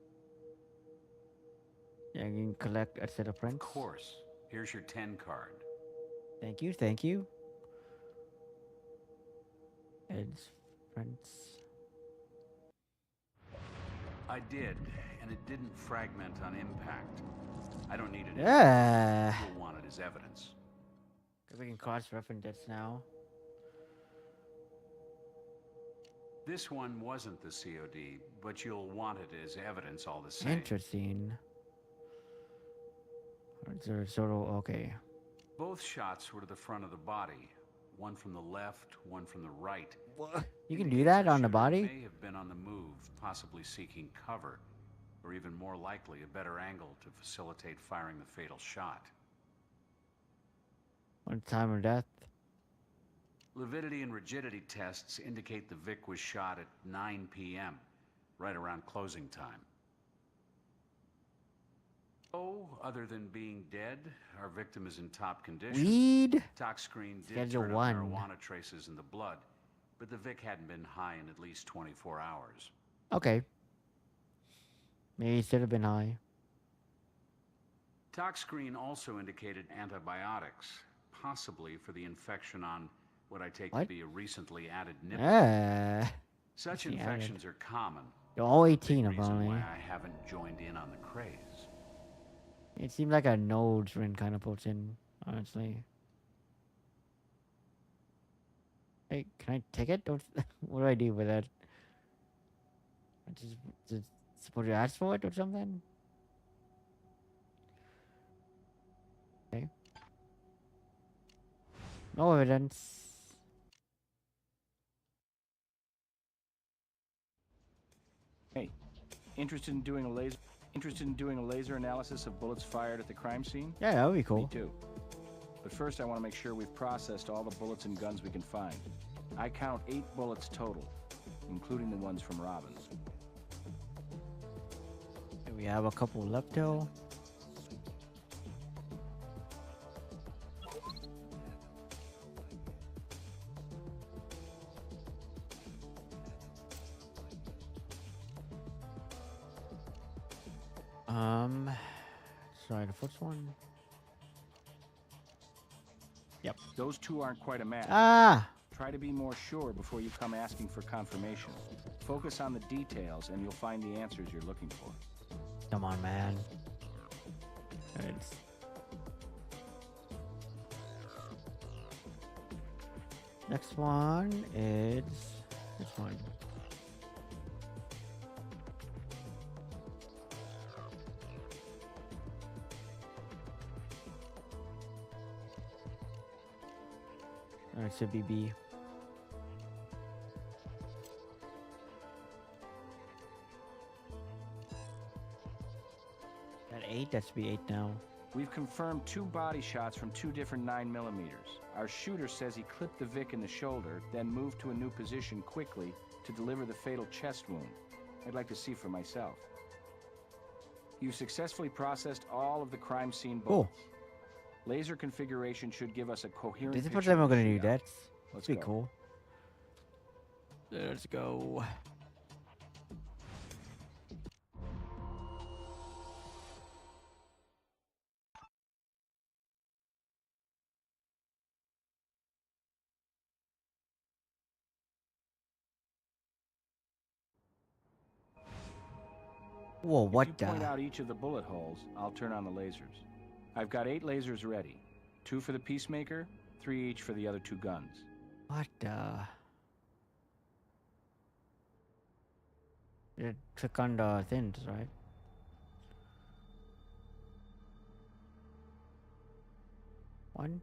Yeah, you can collect a set of prints. Of course. Here's your 10 card. Thank you, thank you. Ed's prints. I did, and it didn't fragment on impact. I don't need it. Yeah. You'll want it as evidence. Because we can cross-reference this now. This one wasn't the COD, but you'll want it as evidence all the same. Interesting. Sort of okay. Both shots were to the front of the body. One from the left, one from the right. What? You can do that on the body? May have been on the move, possibly seeking cover, or even more likely, a better angle to facilitate firing the fatal shot. One time of death. Lividity and rigidity tests indicate the Vic was shot at 9 p.m., right around closing time. Oh, other than being dead, our victim is in top condition. Weed? Tox screen did Schedule turn up 1. marijuana traces in the blood, but the Vic hadn't been high in at least 24 hours. Okay. Maybe it should have been high. Tox screen also indicated antibiotics, possibly for the infection on what I take to be a recently added nipple. Such infections are common. They're all 18 apparently. Why I haven't joined in on the craze. It seemed like a nose ring kind of puts in, honestly. Hey, can I take it? What do I do with that? Just supposed to ask for it or something? Okay. No evidence. Hey, interested in doing a laser analysis of bullets fired at the crime scene? Yeah, that would be cool. Me too. But first I want to make sure we've processed all the bullets and guns we can find. I count 8 bullets total, including the ones from Robbins. We have a couple left though. Sorry, the first one. Yep. Those two aren't quite a match. Ah! Try to be more sure before you come asking for confirmation. Focus on the details and you'll find the answers you're looking for. Come on, man. It's... Next one is this one. It's a BB. At 8, that should be 8 now. We've confirmed 2 body shots from 2 different 9mm. Our shooter says he clipped the Vic in the shoulder, then moved to a new position quickly to deliver the fatal chest wound. I'd like to see for myself. You've successfully processed all of the crime scene bullets. Cool. Laser configuration should give us a coherent This is picture what I'm of the gonna do. shootout. That's Let's be go. cool. Let's go. Whoa, what If the? you point out each of the bullet holes, I'll turn on the lasers. I've got 8 lasers ready. 2 for the Peacemaker, 3 each for the other 2 guns. What the? You click on the things, right? One.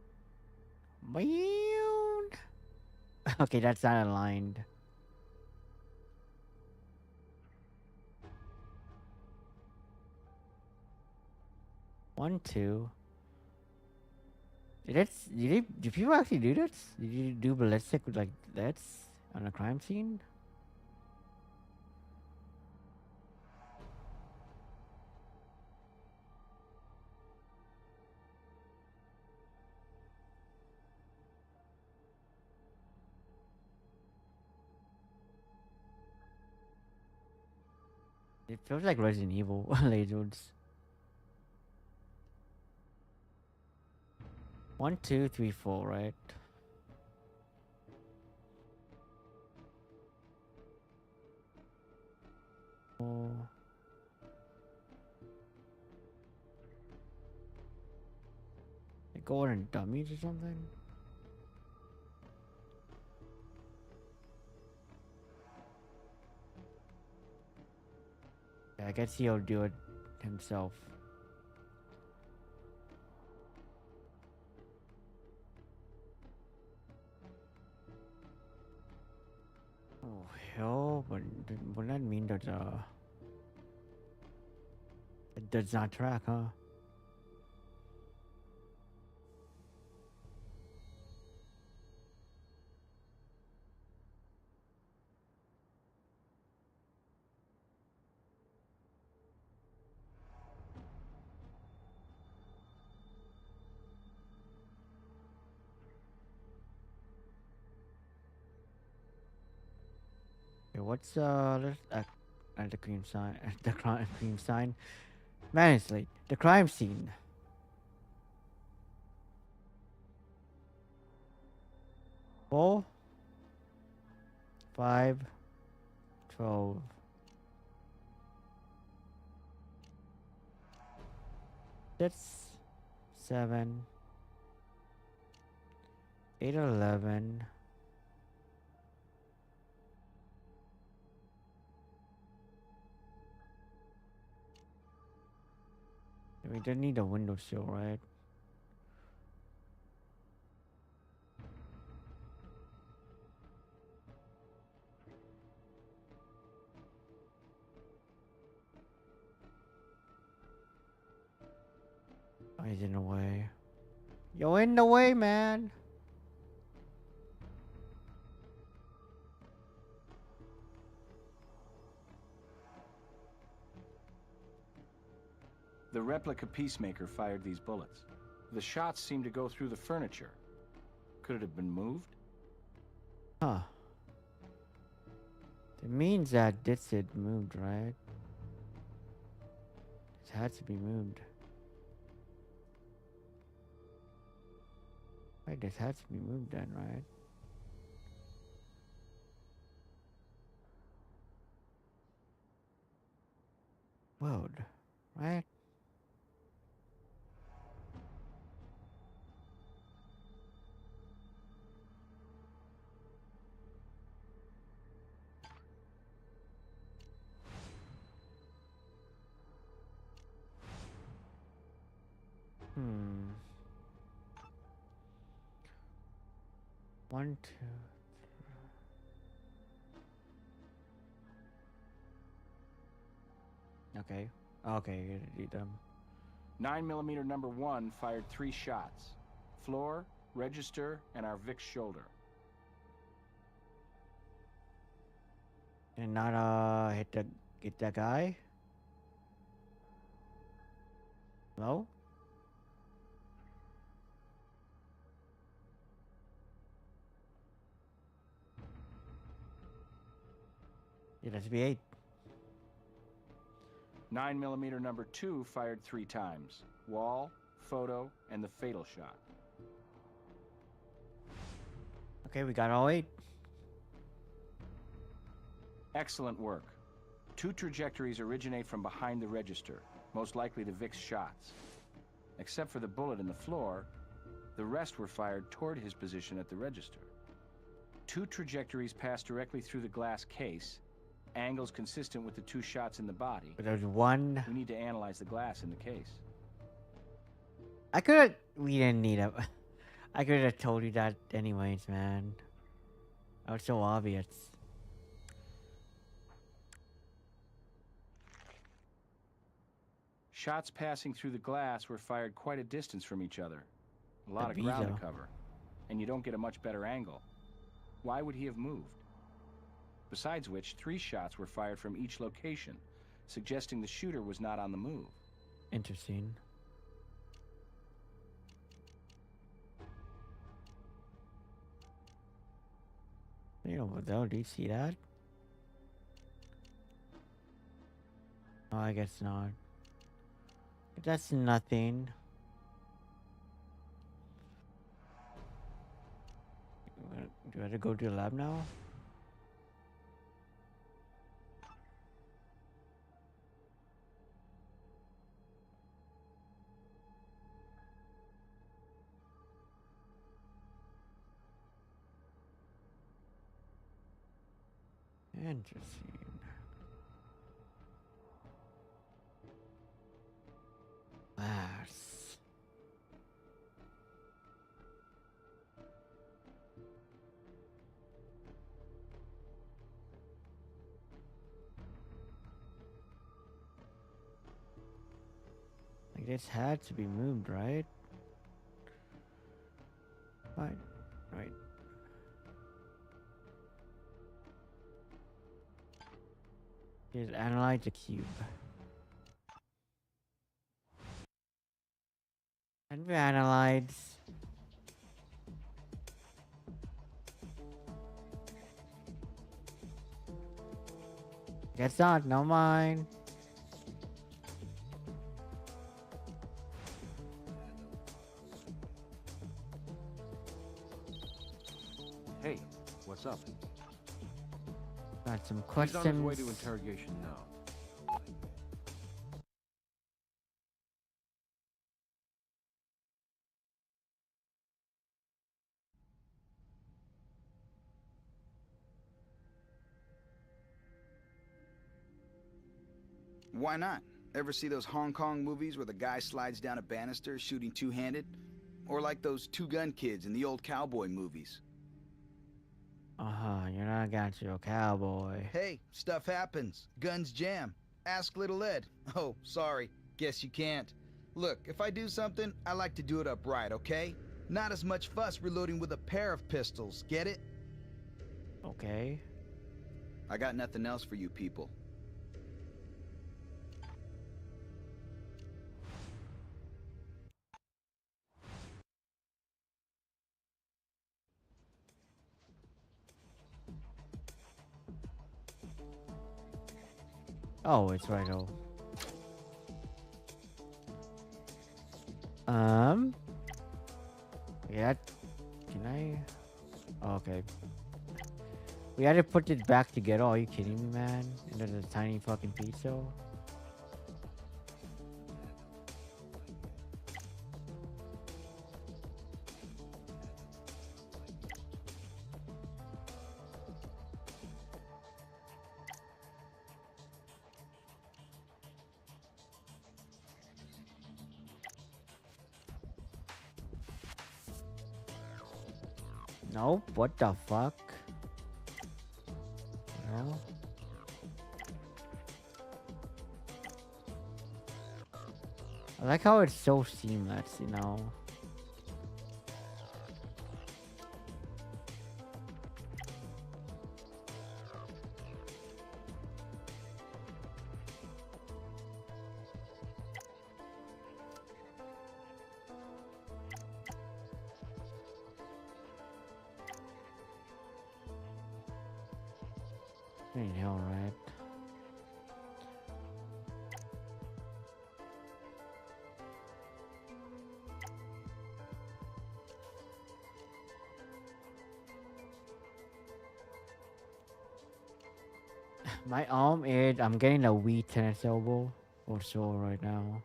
Okay, that's not aligned. One, 2. Did people actually do that? Did you do ballistic with like that on a crime scene? It feels like Resident Evil lasers. 1, 2, 3, 4, right? Oh. They go in dummies or something? Yeah, I guess he'll do it himself. Oh hell, but wouldn't that mean that it does not track, huh? Okay, what's the cream sign? The cream sign. Man, it's late. The crime scene. Four, 5, 12. That's 7, 8, 11. We don't need a window sill, right? Oh, he's in the way. You're in the way, man. The replica Peacemaker fired these bullets. The shots seemed to go through the furniture. Could it have been moved? Huh. It means that this had moved, right? It had to be moved. Right, this has to be moved then, right? World, right? Hmm. 1, 2. Okay. Okay, read them. 9mm number 1 fired 3 shots. Floor, register, and our Vic's shoulder. And not hit that guy? No? It has to be 8. 9mm number 2 fired 3 times. Wall, photo, and the fatal shot. Okay, we got all 8. Excellent work. 2 trajectories originate from behind the register, most likely the Vic's shots. Except for the bullet in the floor, the rest were fired toward his position at the register. 2 trajectories pass directly through the glass case, angles consistent with the 2 shots in the body. But there's one. We need to analyze the glass in the case. We didn't need it. I could have told you that anyways, man. That was so obvious. Shots passing through the glass were fired quite a distance from each other. A lot of ground to cover. And you don't get a much better angle. Why would he have moved? Besides which, 3 shots were fired from each location, suggesting the shooter was not on the move. Interesting. You know, though, do you see that? Oh, I guess not. That's nothing. Do I have to go to the lab now? Interesting. Glass. Like this had to be moved, right? Right. Right. Just analyze the cube. And we analyze. Guess not, no mind. Hey, what's up? Got some He's questions. on his way to interrogation now. Why not? Ever see those Hong Kong movies where the guy slides down a banister shooting two-handed? Or like those two-gun kids in the old cowboy movies? Uh-huh, you're not got your cowboy. Hey, stuff happens. Guns jam. Ask Little Ed. Oh, sorry. Guess you can't. Look, if I do something, I like to do it upright, okay? Not as much fuss reloading with a pair of pistols, get it? Okay. I got nothing else for you people. Oh, it's right over. Yeah. Can I? Oh, okay. We had to put it back together. Are you kidding me, man? Into the tiny fucking piece, though. Nope. What the fuck? No. I like how it's so seamless, you know. Ain't hell, right? My arm is, I'm getting a Wii tennis elbow or so right now.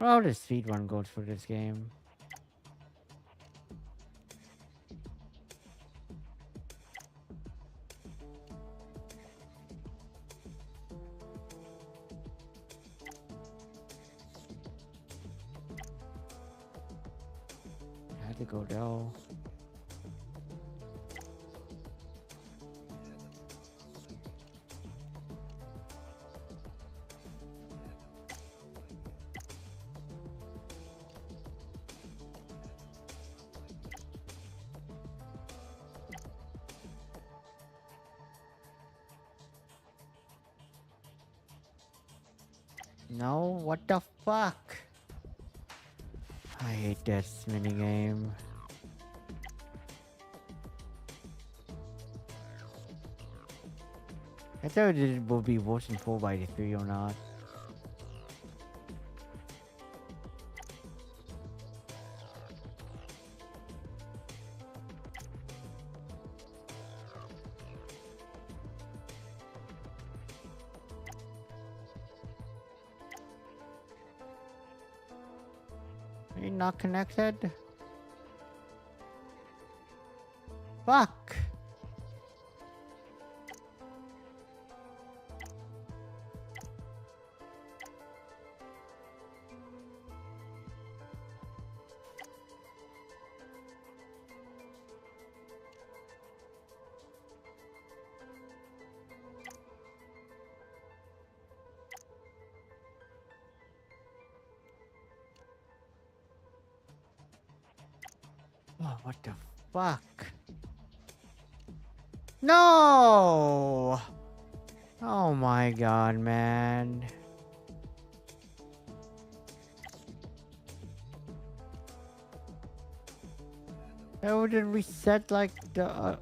Well, the speed run goes for this game. I had to go down. No, what the fuck? I hate this minigame. I thought it would be worse than 4x3 or not. Are you not connected? Fuck! Oh, what the fuck? No! Oh my god, man. How did we set like the...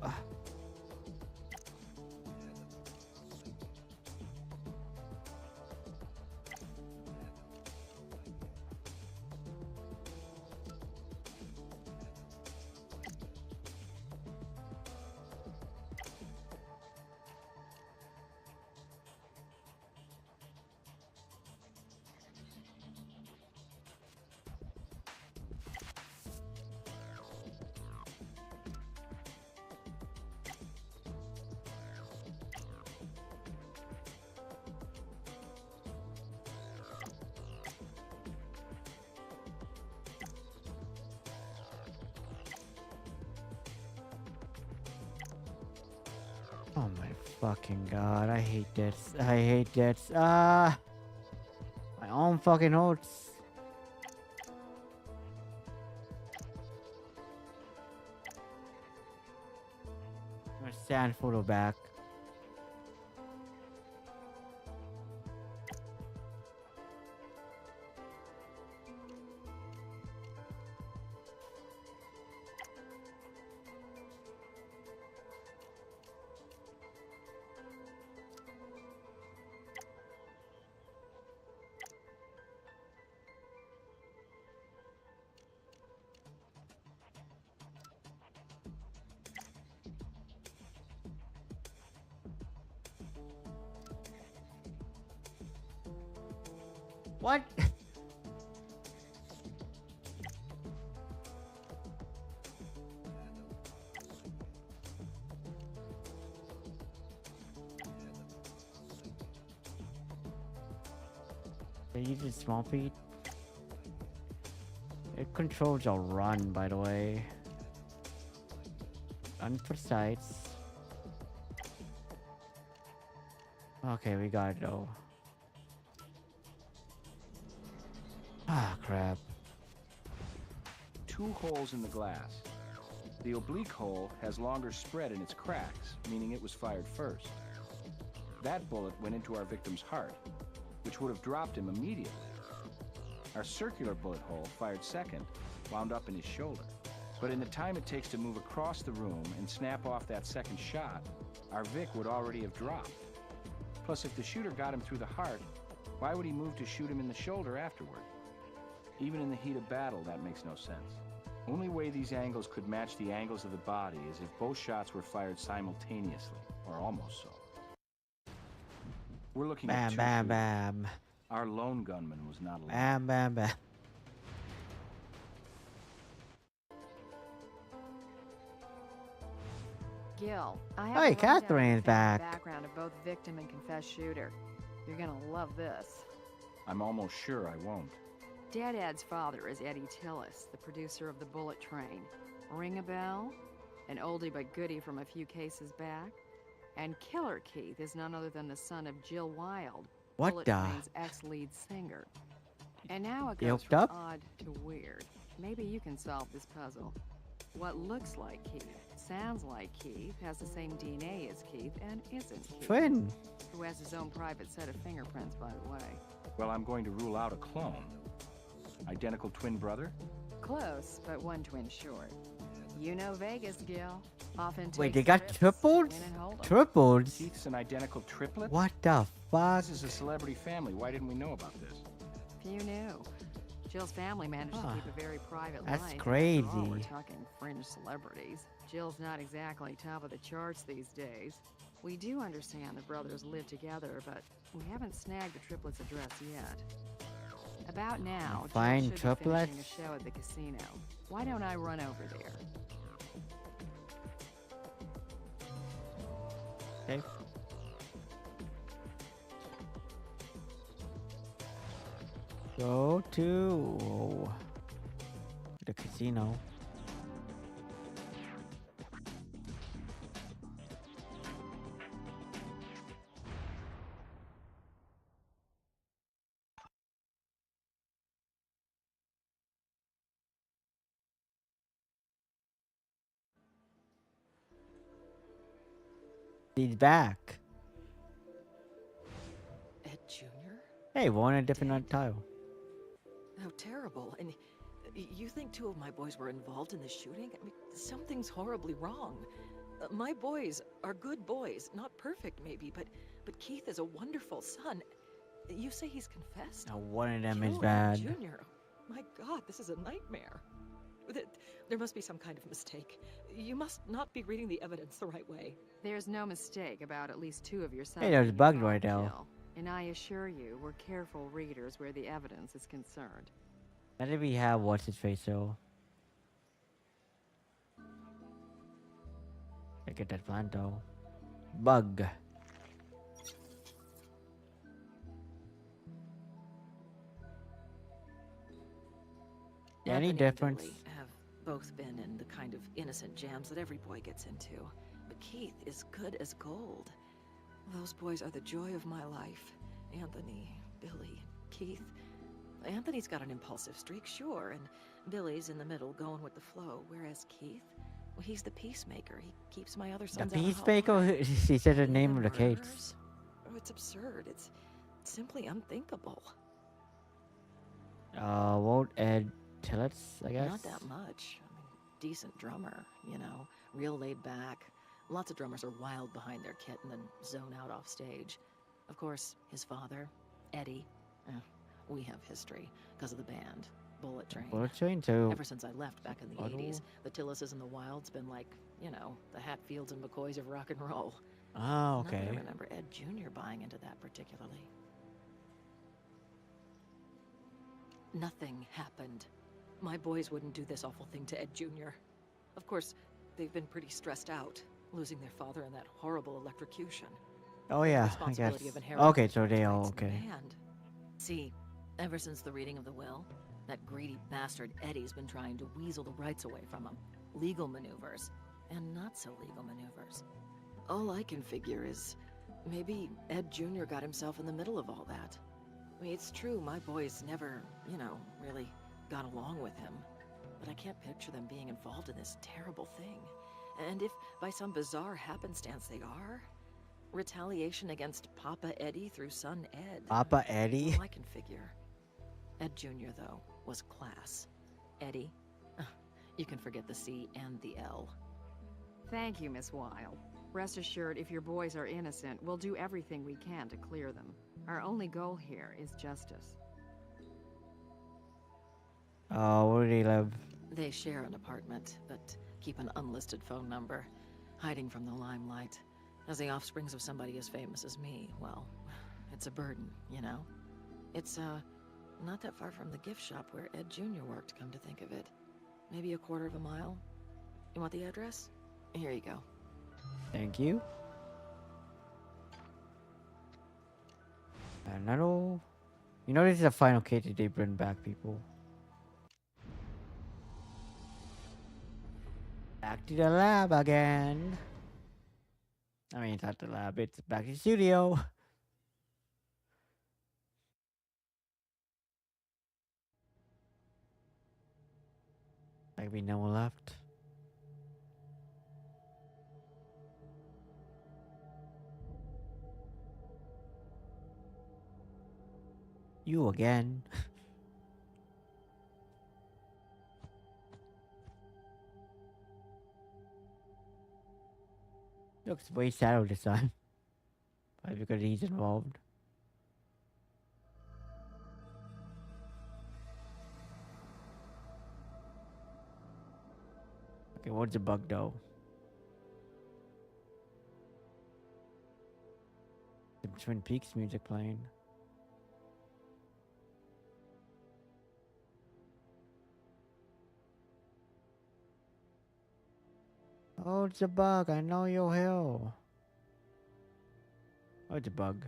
Oh my fucking god, I hate this. I hate this. My arm fucking hurts. My stand photo back. What? Are you just small feet? It controls a run, by the way. Unprecise. Okay, we got it though. Ah, crap. 2 holes in the glass. The oblique hole has longer spread in its cracks, meaning it was fired first. That bullet went into our victim's heart, which would have dropped him immediately. Our circular bullet hole, fired second, wound up in his shoulder. But in the time it takes to move across the room and snap off that second shot, our Vic would already have dropped. Plus, if the shooter got him through the heart, why would he move to shoot him in the shoulder afterward? Even in the heat of battle, that makes no sense. Only way these angles could match the angles of the body is if both shots were fired simultaneously, or almost so. We're looking at 2 Bam, clues. bam. Our lone gunman was not alone. Bam, bam, bam. Gil, I have Hey, a rundown of the Catherine's family back. background of both victim and confessed shooter. You're gonna love this. I'm almost sure I won't. Dead Ed's father is Eddie Tillis, the producer of The Bullet Train. Ring a bell? An oldie but goodie from a few cases back? And Killer Keith is none other than the son of Jill Wilde, What Bullet the- Train's ex-lead singer. And now it goes Yoked from up? odd to weird. Maybe you can solve this puzzle. What looks like Keith, sounds like Keith, has the same DNA as Keith, and isn't Keith. Twin. Who has his own private set of fingerprints, by the way. Well, I'm going to rule out a clone. Identical twin brother? Close, but one twin short. You know Vegas, Gil. Often Wait, takes they got trips, triples? win and hold 'em. Triples? Keith's an identical triplet? What the fuck? This is a celebrity family. Why didn't we know about this? Few knew. Jill's family managed to keep a very private life. That's After crazy. all, we're talking fringe celebrities. Jill's not exactly top of the charts these days. We do understand the brothers live together, but we haven't snagged the triplets' address yet. About now, Jill Find should be triplets? finishing a show at the casino. Why don't I run over there? Okay. Go to the casino. He's back. Ed Jr.? Hey, one a different tile. How terrible. And you think two of my boys were involved in the shooting? I mean, something's horribly wrong. My boys are good boys. Not perfect, maybe, but Keith is a wonderful son. You say he's confessed? Now, one of them is Kill bad. Ed Jr. My God, this is a nightmare. There must be some kind of mistake. You must not be reading the evidence the right way. There's no mistake about at least two of your sons. Hey, there's being bugs involved, right now. Jill. And I assure you, we're careful readers where the evidence is concerned. Now that we have what's his face, so I get that plant though. Bug. Any Anthony and difference? Billy have both been in the kind of innocent jams that every boy gets into. But Keith is good as gold. Those boys are the joy of my life. Anthony, Billy, Keith. Anthony's got an impulsive streak, sure, and Billy's in the middle going with the flow, whereas Keith, well, he's the peacemaker. He keeps my other The sons out of hot peacemaker? water. She said the name of the Murderers? case. Oh, it's absurd. It's simply unthinkable. Won't Ed tell us, I guess? Not that much. I mean, decent drummer, you know, real laid back. Lots of drummers are wild behind their kit and then zone out off stage. Of course, his father, Eddie, we have history because of the band, Bullet Train. Bullet Train too. Ever since I left back in the Bottle? 80s, the Tillises and the Wilds been like, you know, the Hatfields and McCoys of rock and roll. Oh, Not that okay. I remember Ed Jr. buying into that particularly. Nothing happened. My boys wouldn't do this awful thing to Ed Jr. Of course, they've been pretty stressed out, losing their father in that horrible electrocution. Oh The yeah, I responsibility guess. of inheriting Okay, so they rights all in the okay. band. See, ever since the reading of the will, that greedy bastard Eddie's been trying to weasel the rights away from him. Legal maneuvers, and not so legal maneuvers. All I can figure is, maybe Ed Jr. got himself in the middle of all that. I mean, it's true, my boys never, you know, really got along with him. But I can't picture them being involved in this terrible thing. And if, by some bizarre happenstance they are, retaliation against Papa Eddie through son Ed. Papa Eddie? All I can figure. Ed Jr., though, was class. Eddie, you can forget the C and the L. Thank you, Miss Weil. Rest assured, if your boys are innocent, we'll do everything we can to clear them. Our only goal here is justice. Oh, where do they live? They share an apartment, but keep an unlisted phone number, hiding from the limelight. As the offsprings of somebody as famous as me, well, it's a burden, you know? It's, not that far from the gift shop where Ed Jr. worked, come to think of it. Maybe a quarter of a mile. You want the address? Here you go. Thank you. Another. You know this is the final case that they bring back people. Back to the lab again. I mean, it's not the lab, it's back to the studio. Like we no one left. You again. Looks way sad all the time. Probably because he's involved. Okay, what's the bug though? The Twin Peaks music playing. Oh, it's a bug. I know your hill. Oh, it's a bug.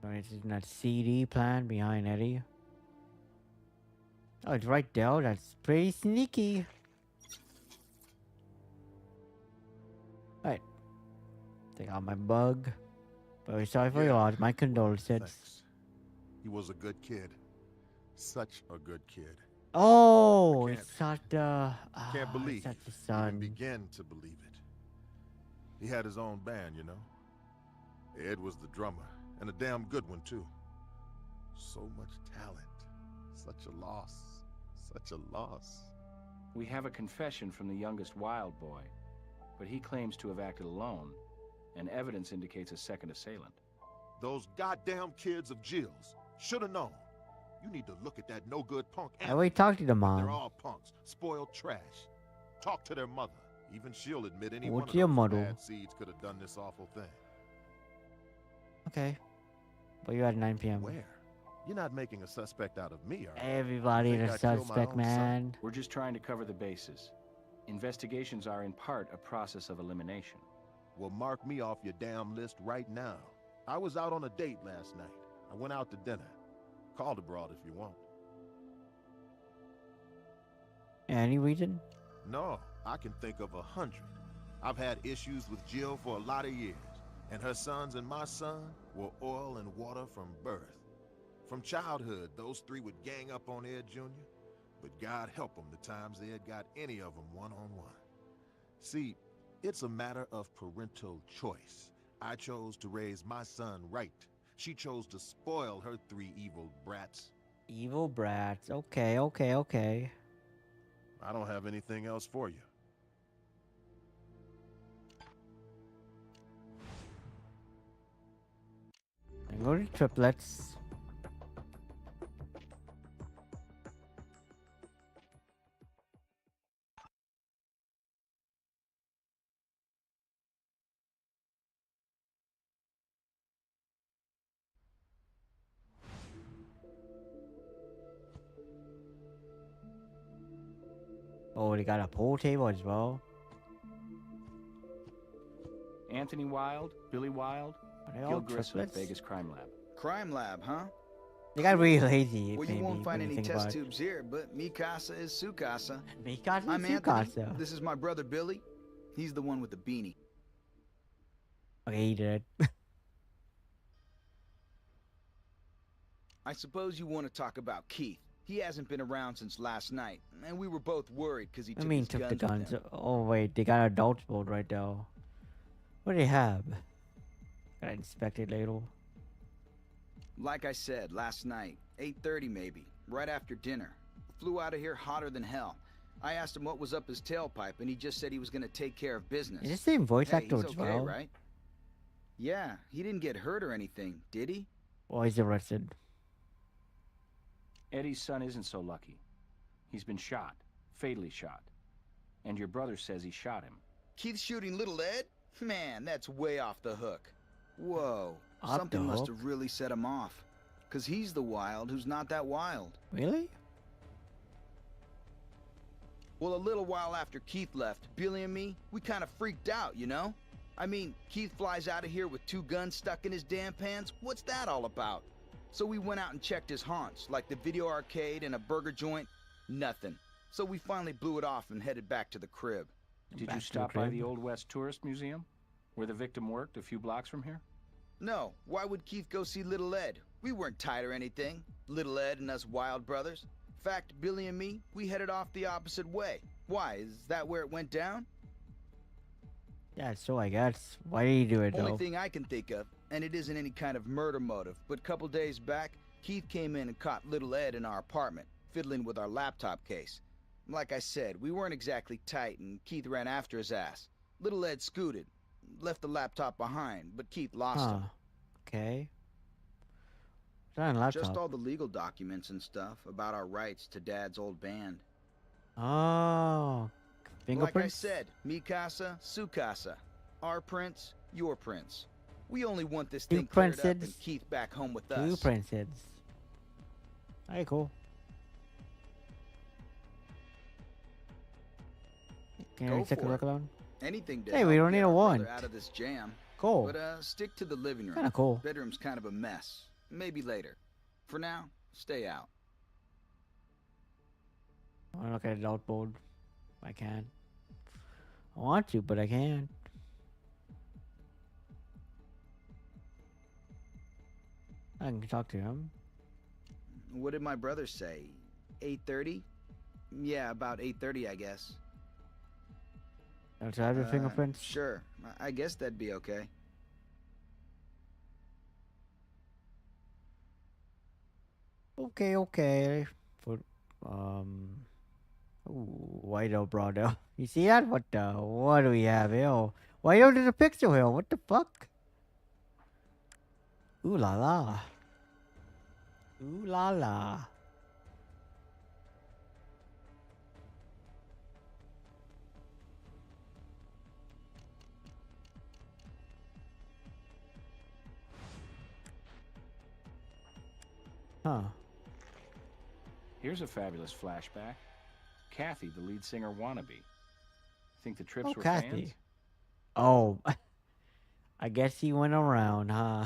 Oh, it's in that CD plan behind Eddie. Oh, it's right there. That's pretty sneaky. Alright. Take out my bug. Very sorry for your loss. My condolences. Thanks. He was a good kid. Such a good kid. Oh, it's such a... Can't believe such a even son. begin to believe it. He had his own band, you know. Ed was the drummer, and a damn good one, too. So much talent. Such a loss. Such a loss. We have a confession from the youngest Wild boy, but he claims to have acted alone, and evidence indicates a second assailant. Those goddamn kids of Jill's should have known. You need to look at that no-good punk. I already talked to the mom. They're all punks, spoiled trash. Talk to their mother. Even she'll admit any one What's of your those mother? bad seeds could have done this awful thing. Okay. But you're at 9 p.m. Where? You're not making a suspect out of me, are you? Everybody Think is a I killed my suspect, own man. son? We're just trying to cover the bases. Investigations are in part a process of elimination. Well, mark me off your damn list right now. I was out on a date last night. I went out to dinner. Call the broad if you want. Any reason? No, I can think of 100. I've had issues with Jill for a lot of years, and her sons and my son were oil and water from birth. From childhood, those three would gang up on Ed Jr., but God help them the times Ed got any of them one-on-one. See, it's a matter of parental choice. I chose to raise my son right. She chose to spoil her three evil brats. Evil brats. Okay, okay, okay. I don't have anything else for you. And go to triplets. Oh, they got a pool table as well. Anthony Wilde, Billy Wilde, Are they all Gil Grissom, triplets? Vegas Crime Lab. Crime lab, huh? They got really lazy. Well, you maybe, won't find when you any think test about it. tubes here, but mi casa is su casa. Mi casa I'm is su Anthony. casa. This is my brother Billy. He's the one with the beanie. Okay, he did. I suppose you want to talk about Keith. He hasn't been around since last night, and we were both worried because he I took mean, his took guns the with guns. him. Oh wait, they got adults mode right now. What do they have? Gotta inspect it later. Like I said, last night, 8:30 maybe, right after dinner. Flew out of here hotter than hell. I asked him what was up his tailpipe, and he just said he was gonna take care of business. Is the same voice Hey, actor he's as okay, well? right? Yeah, he didn't get hurt or anything, did he? Well, he's arrested. Eddie's son isn't so lucky. He's been shot, fatally shot. And your brother says he shot him. Keith shooting little Ed? Man, that's way off the hook. Whoa, Off something the must hook? have really set him off. 'Cause he's the wild who's not that wild. Really? Well, a little while after Keith left, Billy and me, we kind of freaked out, you know? I mean, Keith flies out of here with 2 guns stuck in his damn pants. What's that all about? So we went out and checked his haunts, like the video arcade and a burger joint. Nothing. So we finally blew it off and headed back to the crib. Did you stop by the Old West Tourist Museum, where the victim worked a few blocks from here? No, why would Keith go see Little Ed? We weren't tight or anything. Little Ed and us Wild brothers. In fact, Billy and me, we headed off the opposite way. Why, is that where it went down? Yeah, so I guess. Why did he do it though? Only thing I can think of, and it isn't any kind of murder motive, but a couple days back, Keith came in and caught Little Ed in our apartment. fiddling with our laptop case. Like I said, we weren't exactly tight, and Keith ran after his ass. Little Ed scooted, left the laptop behind, but Keith lost him. Okay. It's not a laptop. Just all the legal documents and stuff about our rights to Dad's old band. Oh. Fingerprints? Like I said, mi casa, su casa. Our prints, your prints. We only want this thing cleared up and Keith back home with us. Two princes. Alright, cool. Can I take a look around? Anything to hey, we don't need a wand. Out of this jam. Cool. But stick to the living room. Kinda cool. Bedroom's kind of a mess. Maybe later. For now, stay out. I want to look at adult mode. I can. I want to, but I can't. I can talk to him. What did my brother say? 8:30? Yeah, about 8:30, I guess. Do I have your fingerprints? Sure. I guess that'd be okay. Okay. But, ooh, Whiteout Brado. You see that? What do we have here? Whiteout is a pixel here. What the fuck? Ooh la la. Ooh la la. Huh. Here's a fabulous flashback. Kathy, the lead singer wannabe. Think the trips were Kathy. fans? Oh. I guess he went around, huh?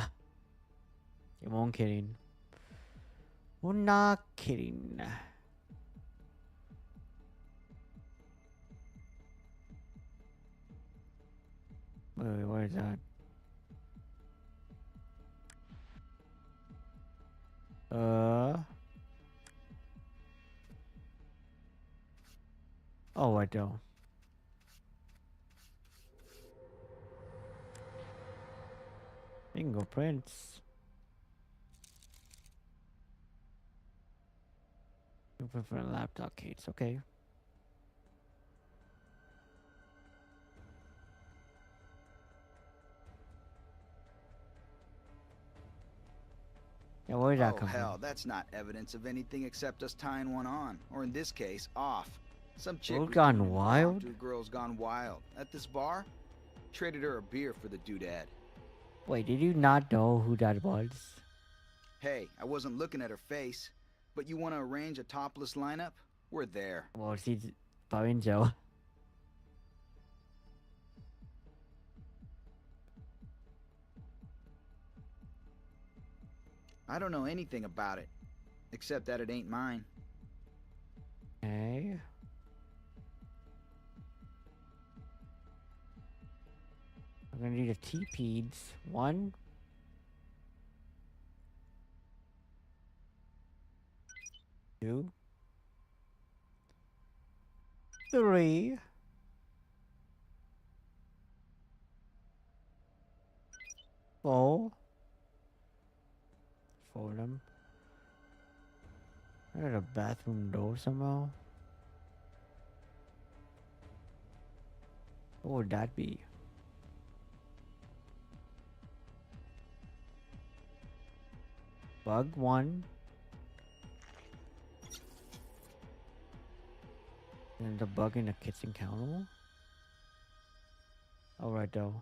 You won't kidding. We're not kidding. Wait, where is that? Oh, I don't. Fingerprints. Looking for a laptop case. Okay. Yeah, where did that come hell, from? that's not evidence of anything except us tying one on, or in this case, off. Some chick Girls was Gone doing Wild? Two girls gone wild at this bar. Traded her a beer for the doodad. Wait, did you not know who that was? Hey, I wasn't looking at her face, but you want to arrange a topless lineup? We're there. Well, she's Joe. I don't know anything about it, except that it ain't mine. Okay. I'm gonna need a T-Peds. 1, 2, 3, 4. 4 of them. I got a bathroom door somehow. What would that be? Bug 1. And the bug in the kitchen counter. Alright though.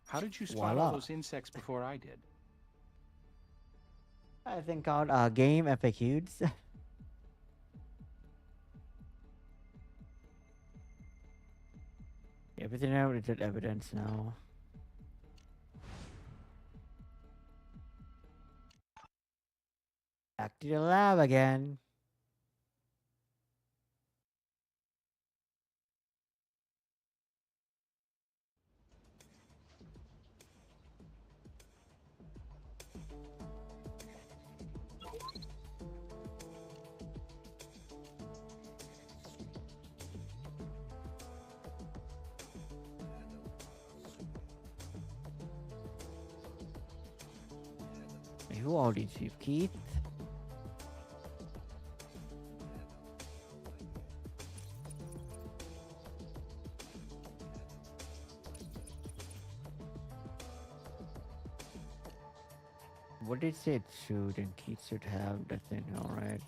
How did you spot all those insects before I did? I think called game FAQs. Everything out is evidence now. Back to the lab again. Who are these people? Keith? what did it say it should? And Keith should have the thing, alright.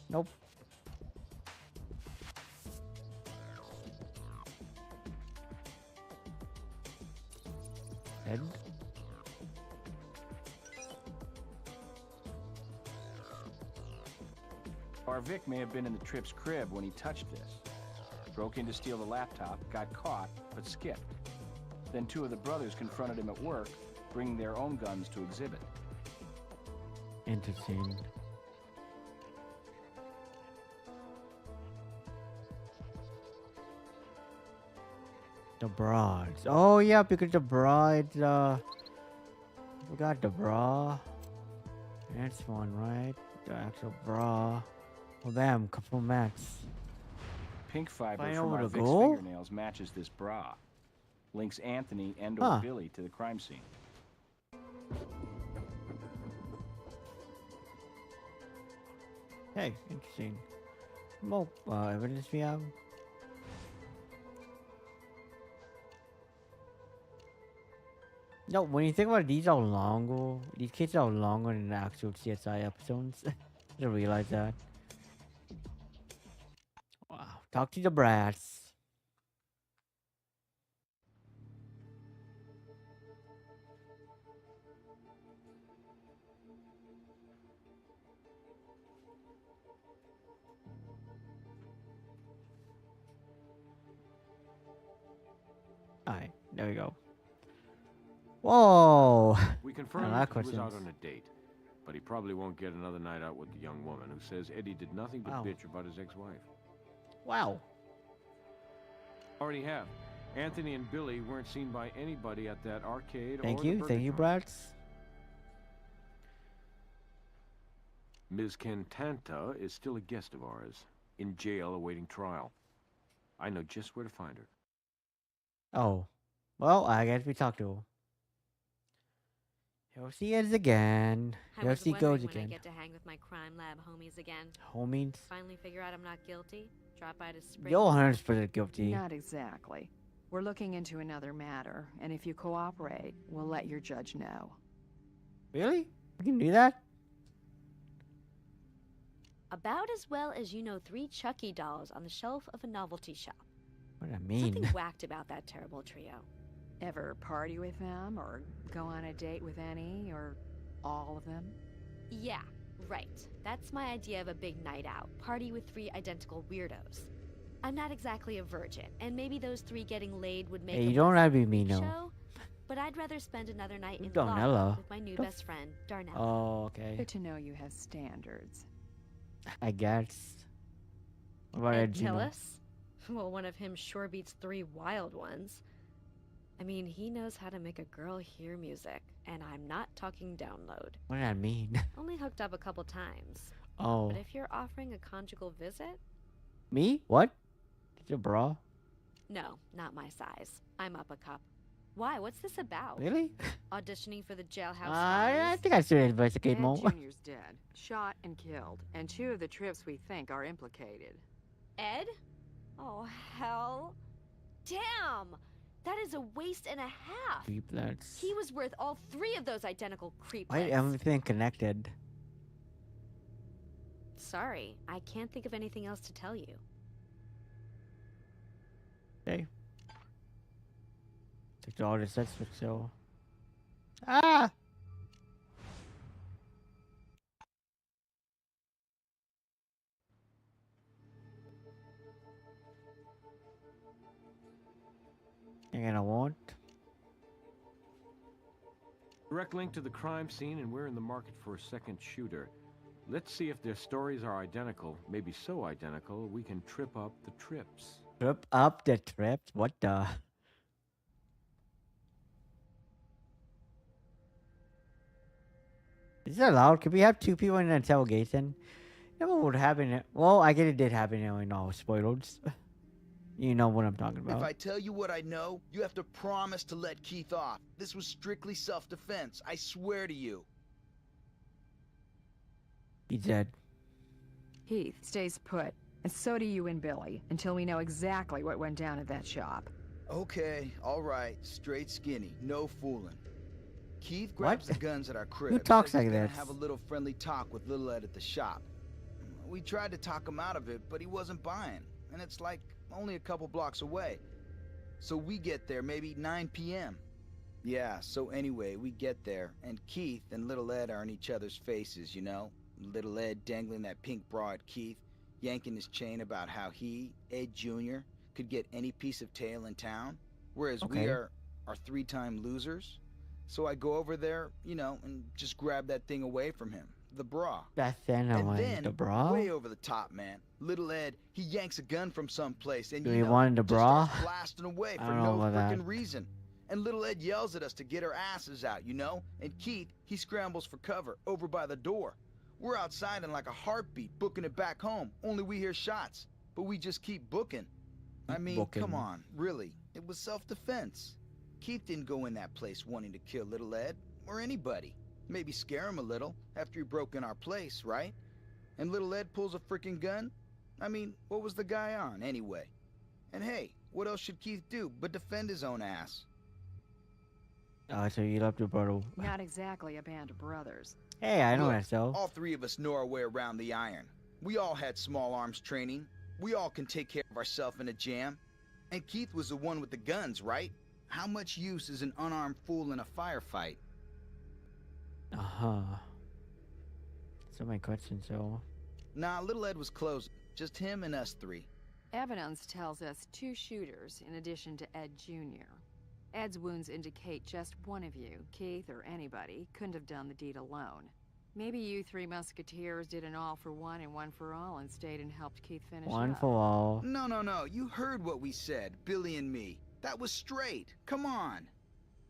Nope. Ed? Our Vic may have been in the Trip's crib when he touched this. Broke in to steal the laptop, got caught, but skipped. Then two of the brothers confronted him at work, bringing their own guns to exhibit. Interesting. The brides. Oh yeah, because the brides, we got the bra. That's one, right? The actual bra. Well, bam, couple mats. Pink fiber Find from over our to Vic's go? fingernails matches this bra. Links Anthony and or Billy to the crime scene. Hey, interesting. More evidence we have. No, when you think about it, these are longer. These cases are longer than the actual CSI episodes. I didn't realize that. Wow. Talk to the brats. Alright, there we go. Whoa! We confirmed I like he was out questions. on a date, but he probably won't get another night out with the young woman who says Eddie did nothing but Wow. bitch about his ex-wife. Wow. Already have. Anthony and Billy weren't seen by anybody at that arcade Thank or the you, burger thank you, joint. brats. Ms. Cantanta is still a guest of ours, in jail awaiting trial. I know just where to find her. Oh. Well, I guess we talked to her. Here she is again. I Here was she wondering goes when I again. get to hang with my crime lab homies again. Homies. Finally figure out I'm not guilty. Drop by to spring. You're 100% guilty. Not exactly. We're looking into another matter, and if you cooperate, we'll let your judge know. Really? You can do that? About as well as you know 3 Chucky dolls on the shelf of a novelty shop. What does that mean? Something whacked about that terrible trio. Ever party with them, or go on a date with any, or all of them? Yeah, right. That's my idea of a big night out. Party with 3 identical weirdos. I'm not exactly a virgin, and maybe those 3 getting laid would make Hey, a you don't less have to be freak mean, no. show, but I'd rather spend another night in Darnella. Lava with my new best friend, Darnella. Oh, okay. Good to know you have standards. I guess. What about And Ed Gino? Tillis? Well, one of him sure beats 3 wild ones. I mean, he knows how to make a girl hear music, and I'm not talking download. What does that mean? Only hooked up a couple times. Oh. But if you're offering a conjugal visit, Me? What? Is your bra? no, not my size. I'm up a cup. Why? What's this about? Really? Auditioning for the jailhouse I Fives? think I should investigate Ed more. Jr.'s dead, shot and killed, and 2 of the trips we think are implicated. Ed? Oh, hell. Damn! That is a waste and a half. Creeplets. He was worth all 3 of those identical creeplets. Why is everything connected? Sorry, I can't think of anything else to tell you. Okay. Took all the sex for so. Ah! You're gonna want? Direct link to the crime scene, and we're in the market for a second shooter. Let's see if their stories are identical. Maybe so identical, we can trip up the trips. Trip up the trips? What the? Is it allowed? Could we have 2 people in an interrogation? You know what would happen? Well, I guess it did happen in all spoilers. You know what I'm talking about. If I tell you what I know, you have to promise to let Keith off. This was strictly self-defense. I swear to you. He's dead. Heath stays put, and so do you and Billy, until we know exactly what went down at that shop. Okay, all right. Straight skinny. No fooling. Keith grabs the guns at our crib. Who talks says he's like gonna this? have a little friendly talk with Little Ed at the shop. We tried to talk him out of it, but he wasn't buying. And it's like only a couple blocks away. So we get there maybe 9 p.m. Yeah, so anyway, we get there, and Keith and Little Ed are in each other's faces, you know? Little Ed dangling that pink bra at Keith, yanking his chain about how he, Ed Jr., could get any piece of tail in town, whereas we are 3-time losers. So I go over there, you know, and just grab that thing away from him, the bra. That's then The bra? way over the top, man. Little Ed, he yanks a gun from someplace and Do you we know, want the just bra? starts blasting away I for don't know no about that. freaking reason. And Little Ed yells at us to get our asses out, you know? And Keith, he scrambles for cover over by the door. We're outside in like a heartbeat, booking it back home. Only we hear shots, but we just keep booking. I mean, come on, really. It was self-defense. Keith didn't go in that place wanting to kill Little Ed, or anybody. Maybe scare him a little after he broke in our place, right? And Little Ed pulls a freaking gun? I mean, what was the guy on, anyway? And hey, what else should Keith do but defend his own ass? Oh, so you love your brother. Not exactly a band of brothers. Hey, I know Look, that, so. all three of us know our way around the iron. We all had small arms training. We all can take care of ourselves in a jam. And Keith was the one with the guns, right? How much use is an unarmed fool in a firefight? Uh-huh. So my question, so. Nah, Little Ed was closing. Just him and us three. Evidence tells us 2 shooters in addition to Ed Jr. Ed's wounds indicate just one of you, Keith or anybody, couldn't have done the deed alone. Maybe you 3 musketeers did an all for one and one for all and stayed and helped Keith finish One up. for all. No. You heard what we said, Billy and me. That was straight. Come on.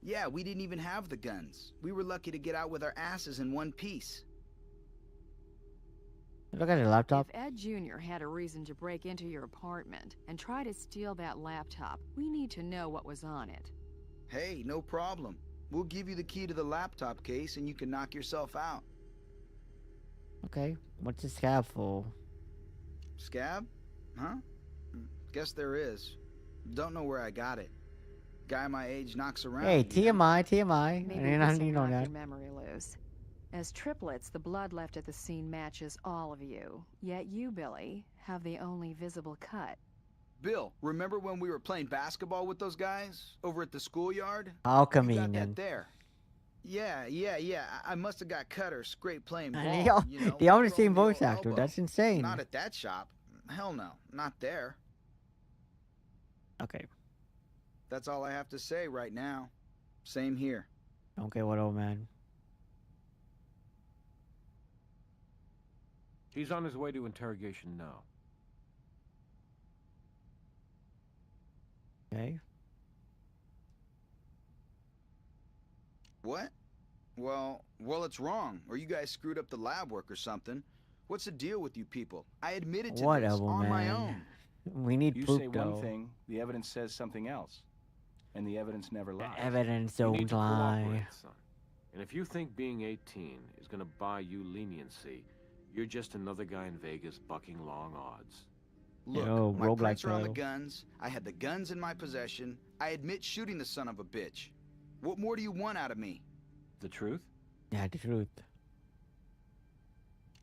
Yeah, we didn't even have the guns. We were lucky to get out with our asses in one piece. Look at the laptop. If Ed Jr. had a reason to break into your apartment and try to steal that laptop, we need to know what was on it. Hey, no problem. We'll give you the key to the laptop case and you can knock yourself out. Okay, what's the scab for? Scab? Huh? Guess there is. Don't know where I got it. Guy my age knocks around. Hey, you know? TMI. Maybe I this didn't will know knock that. your memory loose. As triplets, the blood left at the scene matches all of you. Yet you, Billy, have the only visible cut. Bill, remember when we were playing basketball with those guys over at the schoolyard? How You got convenient. that there. Yeah. I must have got cut or scraped playing ball. And they all, you know, they all the thrown same the old voice actor. elbow. That's insane. Not at that shop. Hell no, not there. Okay. That's all I have to say right now. Same here. Okay, what old man? He's on his way to interrogation now. Okay. What? Well, it's wrong. Or you guys screwed up the lab work or something. What's the deal with you people? I admitted to this Whatever, on my man. own. We need You proof, say though. one thing, the evidence says something else. And the evidence never lies. Evidence You need don't to lie. cooperate, son. And if you think being 18 is gonna buy you leniency, you're just another guy in Vegas bucking long odds. Look, Yo, my roguelike prints are on the fellow. guns. I had the guns in my possession. I admit shooting the son of a bitch. What more do you want out of me? The truth? Yeah, the truth.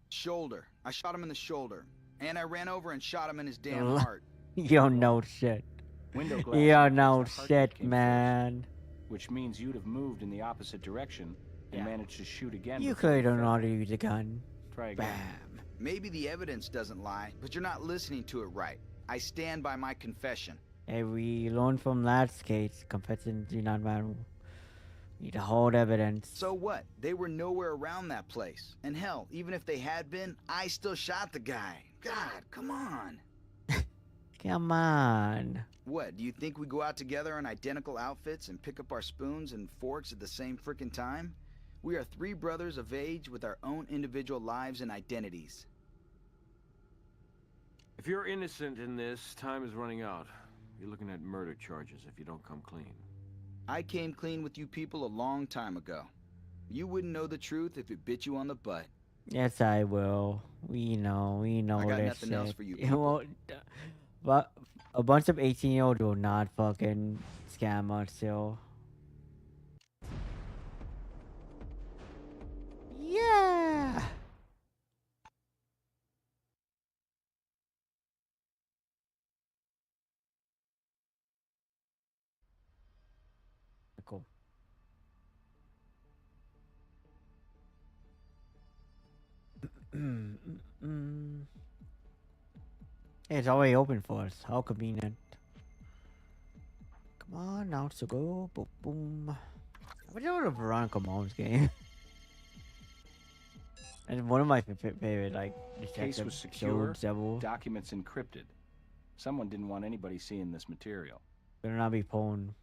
Shoulder. I shot him in the shoulder. And I ran over and shot him in his damn Ugh. heart. You don't know shit. Window glass. You don't know shows the heartbeat shit, came man. first, which means you'd have moved in the opposite direction and managed to shoot again. You before clearly don't fell. know how to use a gun. Try again. Bam. Maybe the evidence doesn't lie, but you're not listening to it right. I stand by my confession. Hey, we learned from last case, confessing to not man. Need to hold evidence. So what? They were nowhere around that place. And hell, even if they had been, I still shot the guy. God, come on. Come on. What, do you think we go out together in identical outfits and pick up our spoons and forks at the same frickin' time? We are 3 brothers of age with our own individual lives and identities. If you're innocent in this, time is running out. You're looking at murder charges if you don't come clean. I came clean with you people a long time ago. You wouldn't know the truth if it bit you on the butt. Yes, I will. We know I got this nothing shit. else for you It people. won't- but a bunch of 18-year-olds will not fucking scam us, still. cool. Hey, it's already open for us. How convenient. Come on, now to go. Boom, boom. I wish I would have Veronica Mars game. And one of my favorite, like, Case detective was secure, shows ever. documents encrypted. Someone didn't want anybody seeing this material. Better not be porn.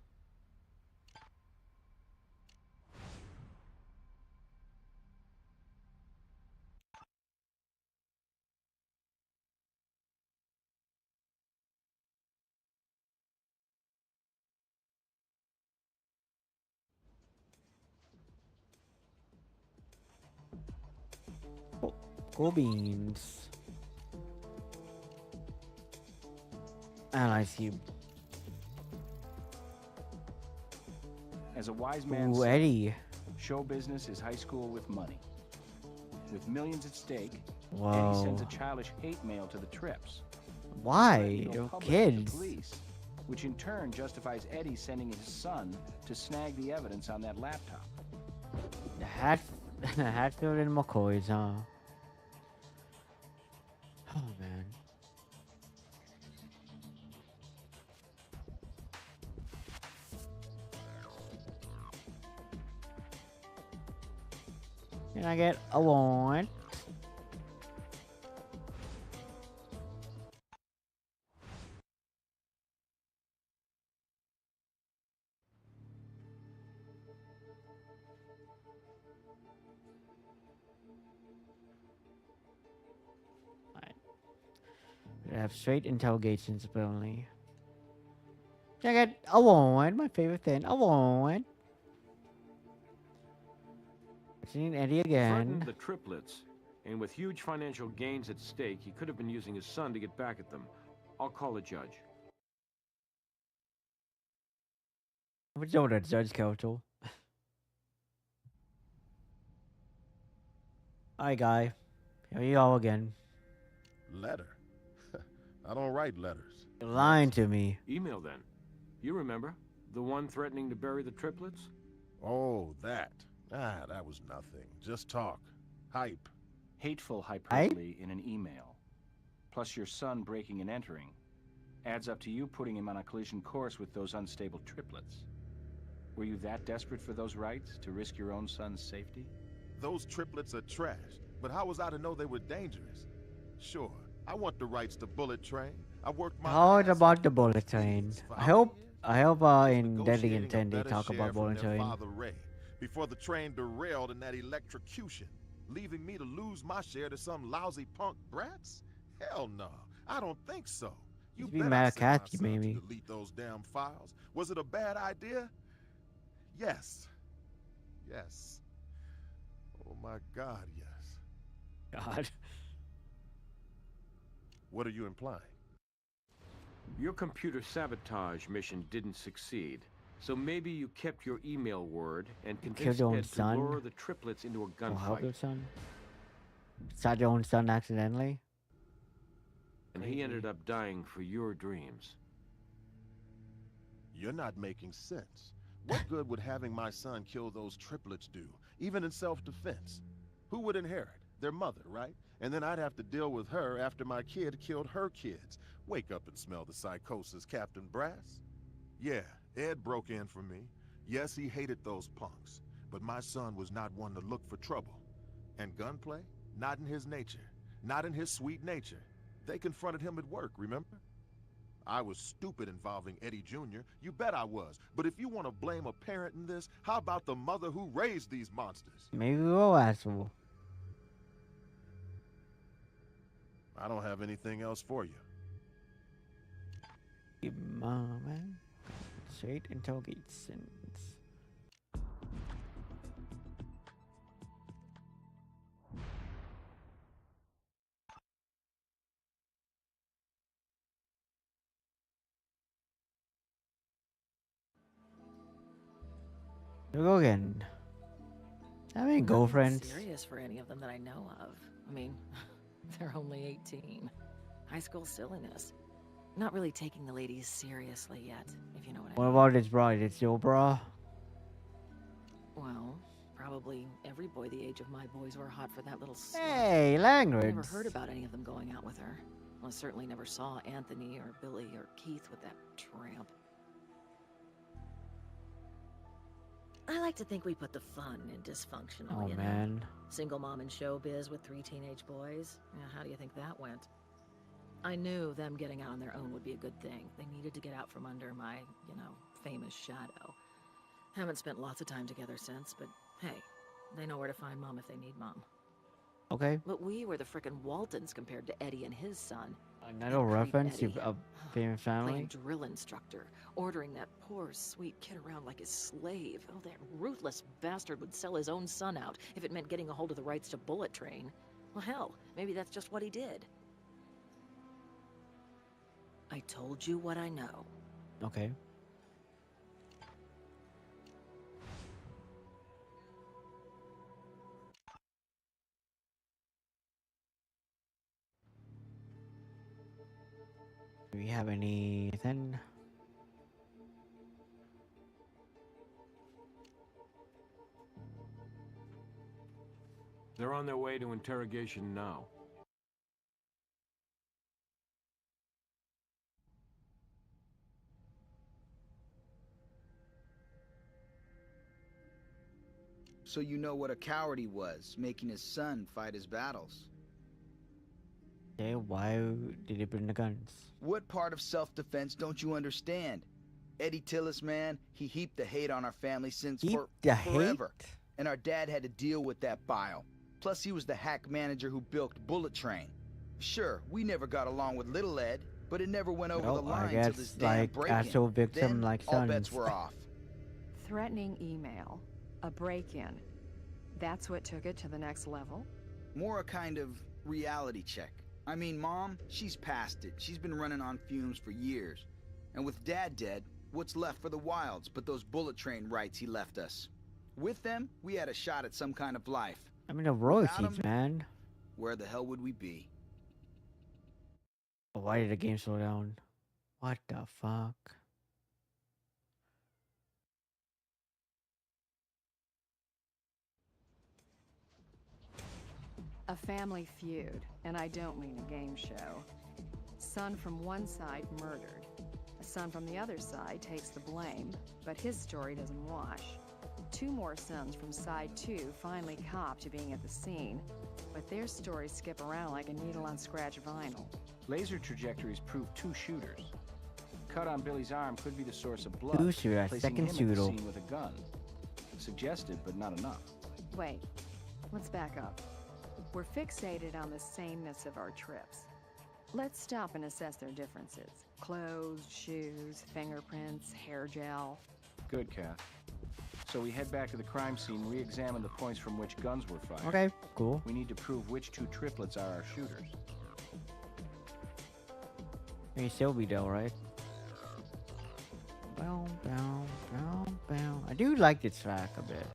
Go beans. Analyze you. As a wise man Ooh, said, Eddie. show business is high school with money. With millions at stake, Whoa. Eddie sends a childish hate mail to the Trips. Why? Threatening to They're publish kids. to police, which in turn justifies Eddie sending his son to snag the evidence on that laptop. Hatfield and McCoy's, huh? Oh, man. Can I get a warrant? I have straight interrogations apparently. Can I get a warrant? My favorite thing, a warrant. Seen Eddie Threatened again. the triplets, and with huge financial gains at stake, he could have been using his son to get back at them. I'll call a judge. What's all that judge counsel? Hi, guy. Here you go again. Letter? I don't write letters. You're lying to me. Email then. You remember? The one threatening to bury the triplets? Oh, that. That was nothing. Just talk. Hype. Hateful hyperbole in an email. Plus your son breaking and entering. Adds up to you putting him on a collision course with those unstable triplets. Were you that desperate for those rights to risk your own son's safety? Those triplets are trash, but how was I to know they were dangerous? Sure, I want the rights to Bullet Train. I worked my How ass about off the to bullet get these train? for I how hope many years? in Deadly Negotiating a Intent they better talk share about from bullet their train. father Ray, before the train derailed in that electrocution, leaving me to lose my share to some lousy punk brats? Hell no, I don't think so. You Be bet mad I at sent my Kathy, son to maybe. delete those damn files. Was it a bad idea? Yes. Yes. Oh my God, yes. God. What are you implying? Your computer sabotage mission didn't succeed, so maybe you kept your email word and convinced your own Ed to son? lure the triplets into a Or help your gunfight. son? Shot your own son accidentally? And he ended up dying for your dreams. You're not making sense. What good would having my son kill those triplets do, even in self-defense? Who would inherit? Their mother, right? And then I'd have to deal with her after my kid killed her kids. Wake up and smell the psychosis, Captain Brass. Yeah, Ed broke in for me. Yes, he hated those punks. But my son was not one to look for trouble. And gunplay? Not in his nature. Not in his sweet nature. They confronted him at work, remember? I was stupid involving Eddie Jr. You bet I was. But if you want to blame a parent in this, how about the mother who raised these monsters? Maybe we'll asshole. I don't have anything else for you. Man. Straight interrogations. Here we go again. I mean, Nothing girlfriends. serious for any of them that I know of. I mean, they're only 18. High school silliness. Not really taking the ladies seriously yet, if you know what I What mean. about this bride? It's your bra? Well, probably every boy the age of my boys were hot for that little slut. Hey, I language. never heard about any of them going out with her. Well, I certainly never saw Anthony or Billy or Keith with that tramp. I like to think we put the fun in dysfunctional, Oh, you man. know? Single mom in showbiz with 3 teenage boys. Yeah, how do you think that went? I knew them getting out on their own would be a good thing. They needed to get out from under my, you know, famous shadow. Haven't spent lots of time together since, but hey, they know where to find Mom if they need Mom. Okay. But we were the frickin' Waltons compared to Eddie and his son. Another reference to a famous family. Playing drill instructor, ordering that poor, sweet kid around like his slave. Oh, that ruthless bastard would sell his own son out if it meant getting a hold of the rights to Bullet Train. Well, hell, maybe that's just what he did. I told you what I know. Okay. Do we have anything? They're on their way to interrogation now. So you know what a coward he was, making his son fight his battles. Okay, why did he bring the guns? What part of self-defense don't you understand? Eddie Tillis, man, he heaped the hate on our family since forever. And our dad had to deal with that bile. Plus, he was the hack manager who built Bullet Train. Sure, we never got along with Little Ed, but it never went over the line till this damn break-in. Actual victim, then, like all sons. bets were off. Threatening email. A break-in. That's what took it to the next level? More a kind of reality check. I mean, Mom, she's past it. She's been running on fumes for years. And with Dad dead, what's left for the Wilds but those Bullet Train rights he left us? With them, we had a shot at some kind of life. I mean, the royalties, man. Where the hell would we be? Why did the game slow down? What the fuck? A family feud, and I don't mean a game show. Son from one side murdered. A son from the other side takes the blame, but his story doesn't wash. 2 more sons from side 2 finally cop to being at the scene, but their stories skip around like a needle on scratch vinyl. Laser trajectories prove 2 shooters. Cut on Billy's arm could be the source of blood, 2 shooter, placing second him at the shooter. scene with a gun. Suggestive, but not enough. Wait, let's back up. We're fixated on the sameness of our trips. Let's stop and assess their differences. Clothes, shoes, fingerprints, hair gel. Good, Kath. So we head back to the crime scene, re-examine the points from which guns were fired. Okay, cool. We need to prove which 2 triplets are our shooters. Hey, Sylvie though, right? Bow, bow, bow, bow. I do like this track a bit.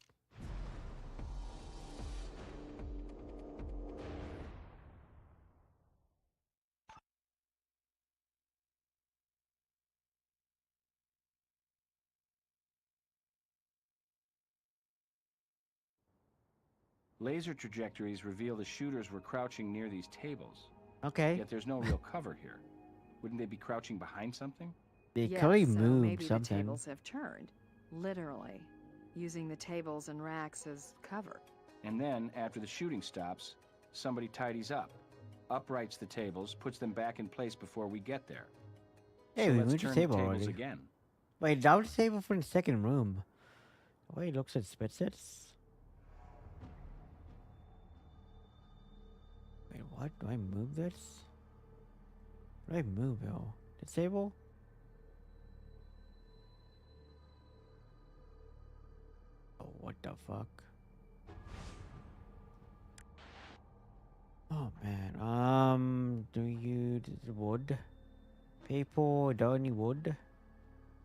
Laser trajectories reveal the shooters were crouching near these tables. Okay. Yet there's no real cover here. Wouldn't they be crouching behind something? They Yes, clearly so moved maybe something. the tables have turned. Literally. Using the tables and racks as cover. And then, after the shooting stops, somebody tidies up, uprights the tables, puts them back in place before we get there. Hey, So we let's moved the turn table tables already. again. Wait, that was the table for the second room. Wait, looks at Spitzits. Wait, what? Do I move this? What do I move, yo? The table? Oh, what the fuck? Oh man, do you wood? Paper, do any wood?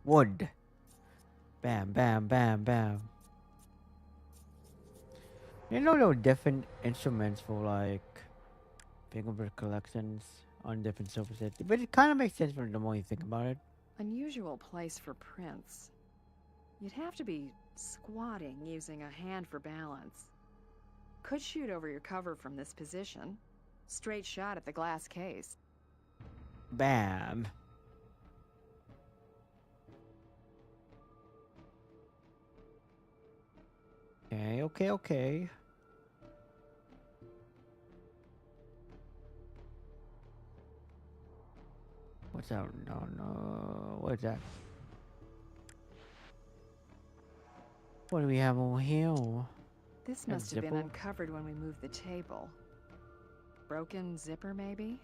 Wood. Bam, bam, bam, bam. You know, there are different instruments for like fingerprint collections on different surfaces, but it kind of makes sense when the more you think about it. Unusual place for prints. You'd have to be Squatting using a hand for balance. Could shoot over your cover from this position. Straight shot at the glass case. Bam. Okay. What's that? No. What is that? What do we have over here? This A must have been zipper? uncovered when we moved the table. Broken zipper, maybe?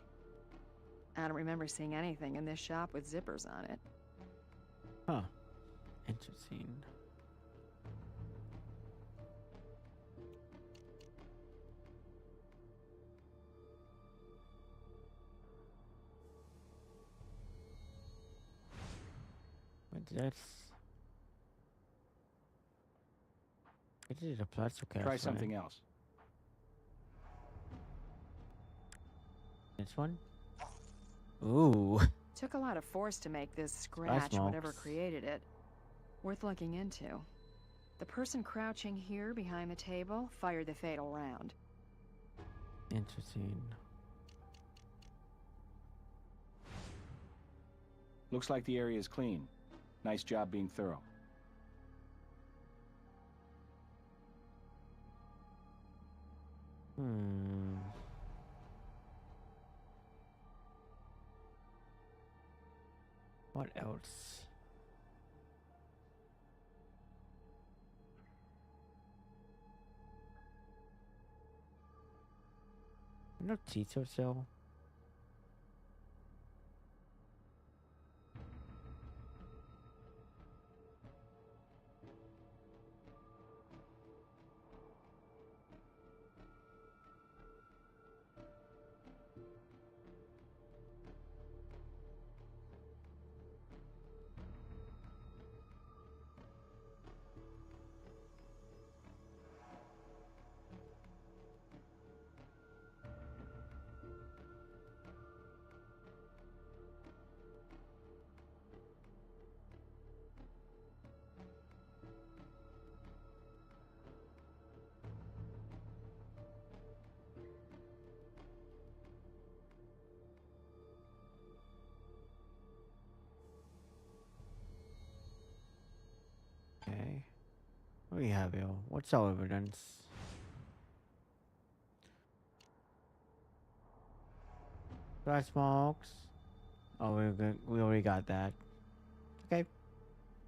I don't remember seeing anything in this shop with zippers on it. Huh. Interesting. What's this? It is a plastic cast. Try something else. This one? Ooh. Took a lot of force to make this scratch, whatever smokes. created it. Worth looking into. The person crouching here behind the table fired the fatal round. Interesting. Looks like the area is clean. Nice job being thorough. What else? No teeth or so. Okay. What do we have here? What's our evidence? Glass smokes. Oh, we already got that. Okay.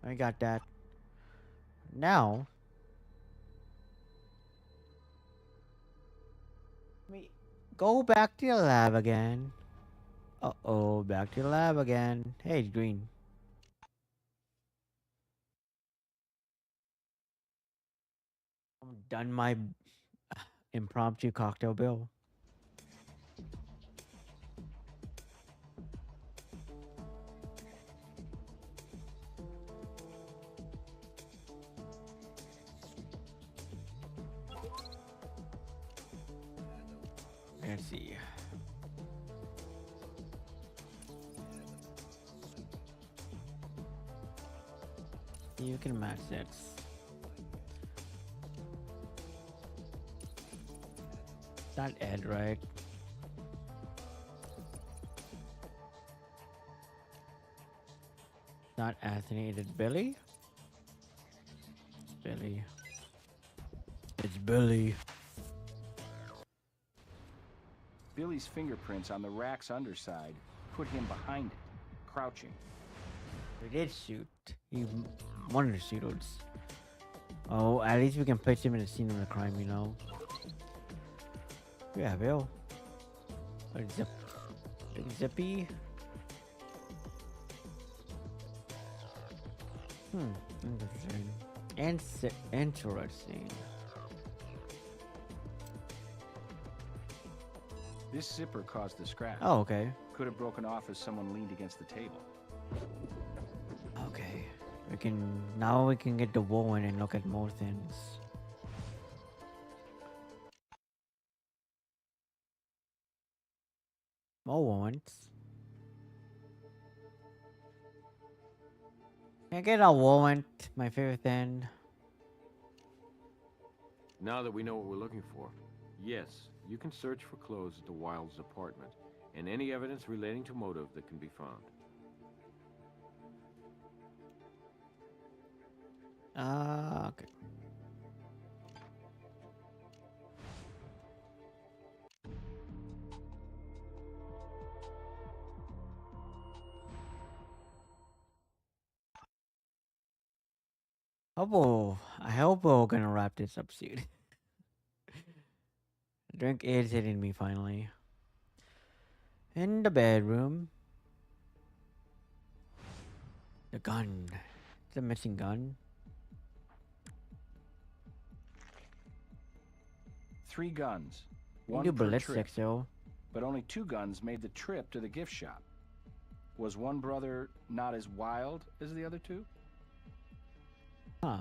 I got that. Now, we go back to the lab again. Uh-oh, back to the lab again. Hey, it's green. I'm done my impromptu cocktail bill. Let's see. You can match this. Not Ed, right? Not Anthony, it's Billy? It's Billy. It's Billy. Billy's fingerprints on the rack's underside put him behind it, crouching. He did shoot. He wanted to shoot us. Oh, at least we can place him in the scene of the crime, you know? Yeah, Bill. Zippy. Interesting. Interesting. This zipper caused the scratch. Oh, okay. Could have broken off as someone leaned against the table. Okay. Now we can get the wool in and look at more things. More warrants. Can I get a warrant? My favorite thing. Now that we know what we're looking for, yes, you can search for clothes at the Wilds' apartment and any evidence relating to motive that can be found. Okay. I hope we're gonna wrap this up soon. Drink is hitting me finally. In the bedroom. The gun. It's a missing gun. 3 guns. You One do per ballistics, trip. though. But only 2 guns made the trip to the gift shop. Was one brother not as wild as the other 2? Huh.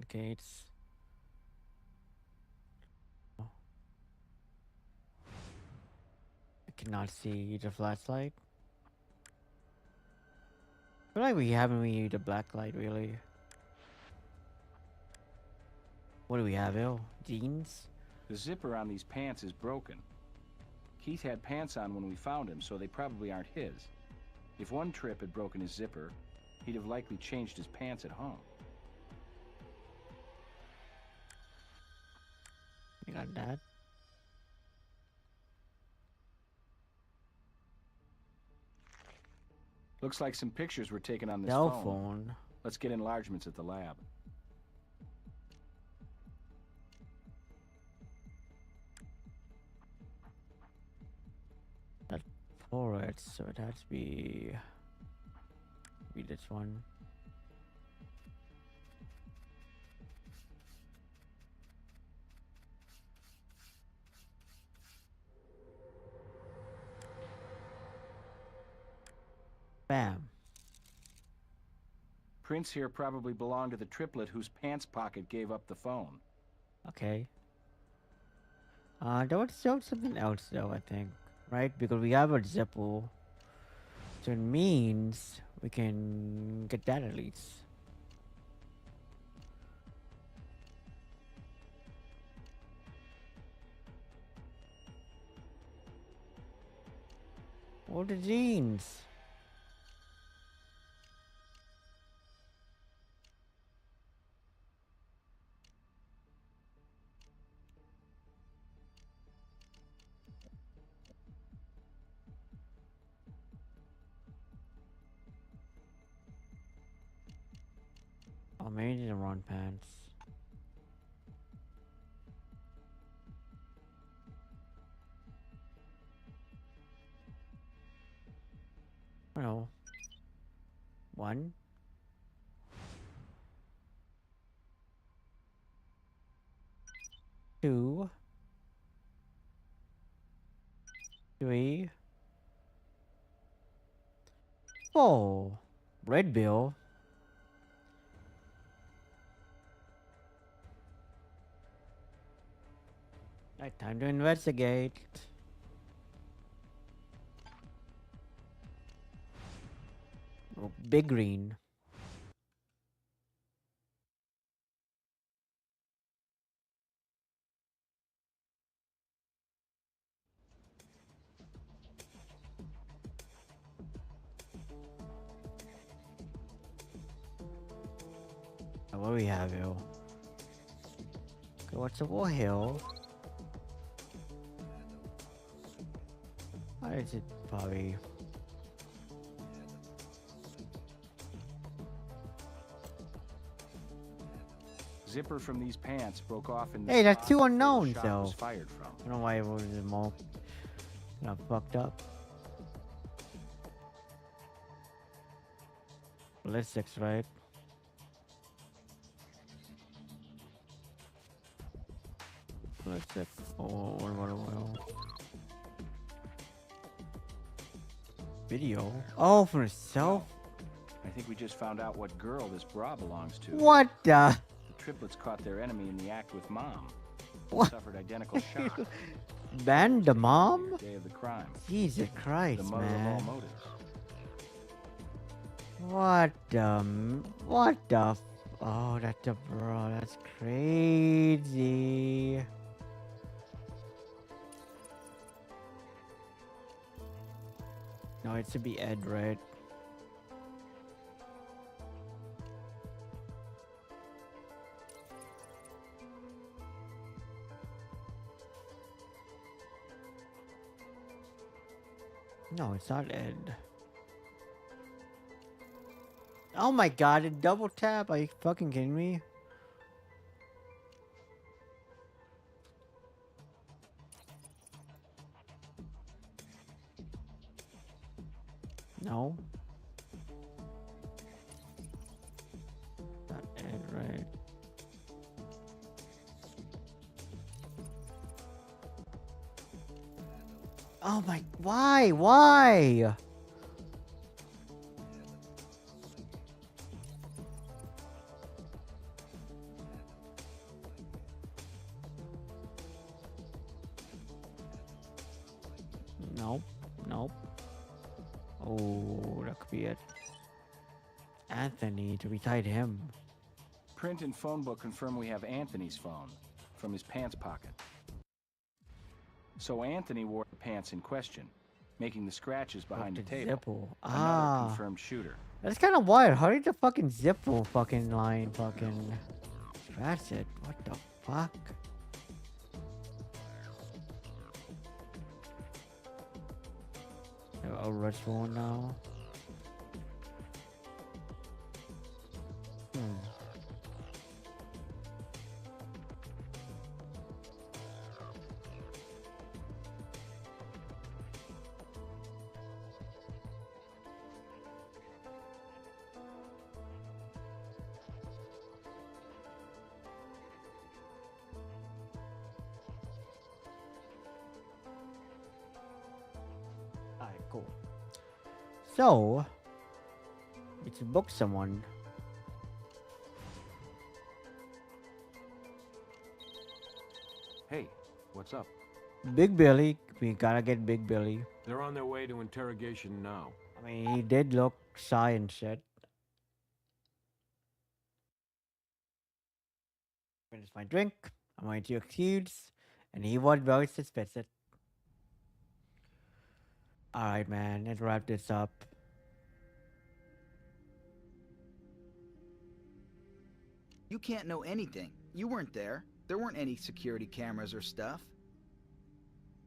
Gates. I cannot see the flashlight. I feel like we haven't used the black light really. What do we have, Bill? Jeans? The zipper on these pants is broken. Keith had pants on when we found him, so they probably aren't his. If one trip had broken his zipper, he'd have likely changed his pants at home. You got that? Looks like some pictures were taken on this Cell phone. phone. Let's get enlargements at the lab. That's forward, so it has to be this one. Bam. Prints here probably belong to the triplet whose pants pocket gave up the phone. Okay. There was still something else though, I think. Right? Because we have a zipper. So it means we can get that at least. All the jeans. Oh, maybe the wrong pants. Well, 1, 2, 3, 4. Red bill. Right, time to investigate. Oh, big green. What do we have here? Okay, what's the wall hill? What is it, probably? Zipper from these pants broke off in the Hey, that's spot 2 where the unknowns shot though. was fired from. I don't know why it was more fucked up. Ballistics, right? Ballistics. Oh, what? Video. Oh, for itself. I think we just found out what girl this bra belongs to. What the? The triplets caught their enemy in the act with Mom. What? Suffered identical shock. Ban the mom? Day of the crime. Jesus Christ, the mother man. of all motives. What the oh, that's a bro, that's crazy. No, it should be Ed, right? No, it's not Ed. Oh my god, a double tap? Are you fucking kidding me? No. Not Ed, right? Oh my, why? Why? Nope, nope. Oh, that could be it. Anthony, to retire him. Print and phone book confirm we have Anthony's phone from his pants pocket. So Anthony wore the pants in question, making the scratches behind the table. Zippo. Another confirmed shooter. That's kind of wild. How did the fucking Zippo fucking line fucking scratch it? What the fuck? I'll rush one now. Alright, cool. So, let's book someone. Hey, what's up? Big Billy. We gotta get Big Billy. They're on their way to interrogation now. I mean, he did look shy and shit. Finish my drink. I'm going to accuse, and he was very suspicious. Alright, man, let's wrap this up. You can't know anything. You weren't there. There weren't any security cameras or stuff.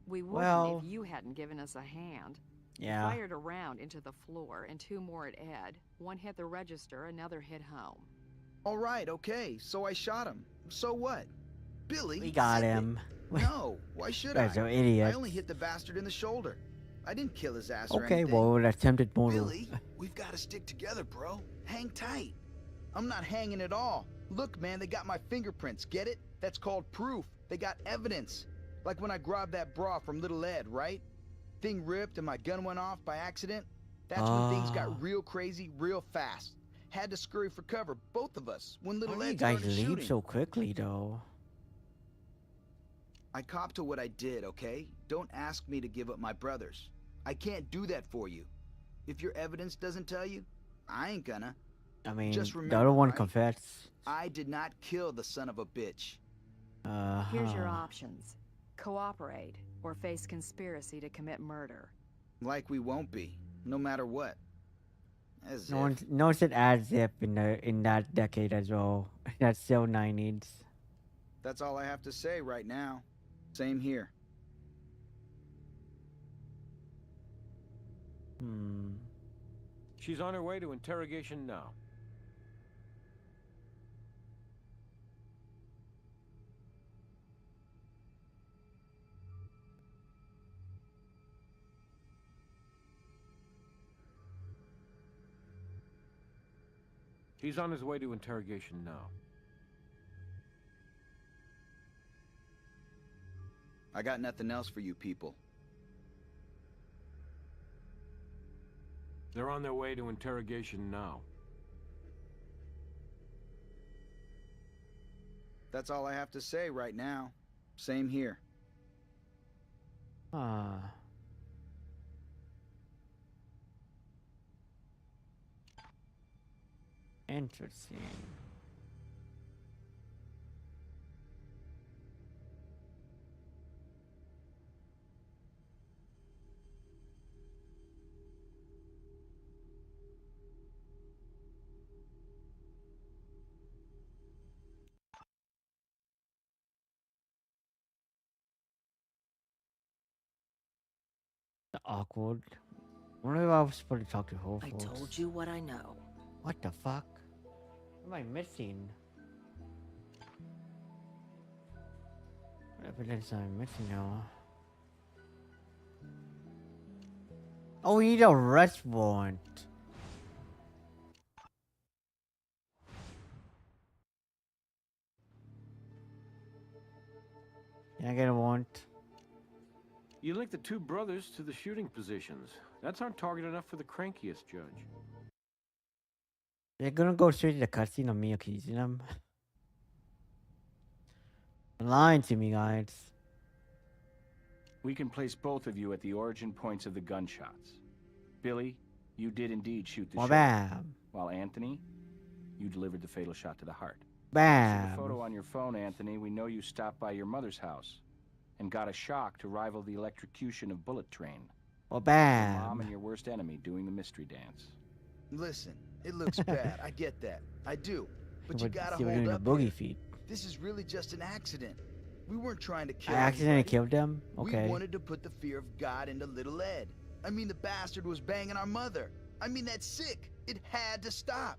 We wouldn't Well, if you hadn't given us a hand. Yeah. Fired a round into the floor and two more at Ed. One hit the register, another hit home. All right, okay, so I shot him. So what? Billy, We got zip it. him. No, why should Guys I? are idiots. I only hit the bastard in the shoulder. I didn't kill his ass or Okay, anything. well, attempted murder. Billy, we've got to stick together, bro. Hang tight. I'm not hanging at all. Look, man, they got my fingerprints, get it? That's called proof. They got evidence. Like when I grabbed that bra from Little Ed, right? Thing ripped and my gun went off by accident. That's when things got real crazy real fast. Had to scurry for cover, both of us, when Little Why do you Ed guys started leave shooting. so quickly, though? I copped to what I did, okay? Don't ask me to give up my brothers. I can't do that for you. If your evidence doesn't tell you, I ain't gonna. I mean, Just the remember, other one right? confessed. I did not kill the son of a bitch. Here's your options. Cooperate or face conspiracy to commit murder. Like we won't be, no matter what. As No one said as if in that decade as well. That's still 90s. That's all I have to say right now. Same here. She's on her way to interrogation now. He's on his way to interrogation now. I got nothing else for you people. They're on their way to interrogation now. That's all I have to say right now. Same here. Ah. Interesting. The awkward. Wonder if I was supposed to talk to Whole I Foods. told you what I know. What the fuck? What am I missing? What evidence am I missing now? Oh, we need a arrest warrant. Can I get a warrant? You linked the two brothers to the shooting positions. That's on target enough for the crankiest judge. They're gonna go straight to the cutscene on me accusing them. They're lying to me, guys. We can place both of you at the origin points of the gunshots. Billy, you did indeed shoot the Well, shot. bam. While Anthony, you delivered the fatal shot to the heart. See Bam. the photo on your phone, Anthony. We know you stopped by your mother's house and got a shock to rival the electrocution of Bullet Train. Well, Your mom bam. and your worst enemy doing the mystery dance. Listen, it looks bad. I get that. I do. But you gotta See, we're hold doing up the boogie here. feet. This is really just an accident. We weren't trying to I kill accidentally anybody. killed them? Okay. We wanted to put the fear of God into little Ed. I mean, the bastard was banging our mother. I mean, that's sick. It had to stop.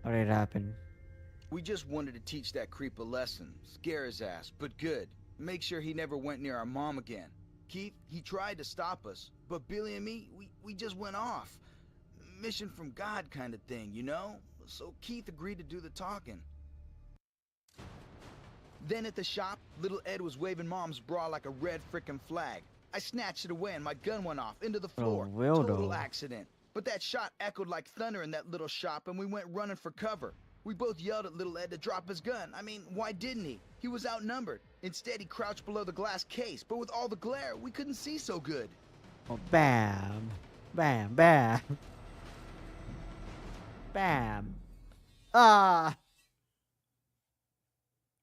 What did happen? We just wanted to teach that creep a lesson. Scare his ass, but good. Make sure he never went near our mom again. Keith, he tried to stop us, but Billy and me, we just went off. Mission from God kind of thing, you know? So Keith agreed to do the talking. Then at the shop, little Ed was waving Mom's bra like a red frickin' flag. I snatched it away and my gun went off into the floor. Total accident. But that shot echoed like thunder in that little shop and we went running for cover. We both yelled at little Ed to drop his gun. I mean, why didn't he? He was outnumbered. Instead, he crouched below the glass case, but with all the glare, we couldn't see so good. Oh, bam. Bam, bam. Bam. Ah.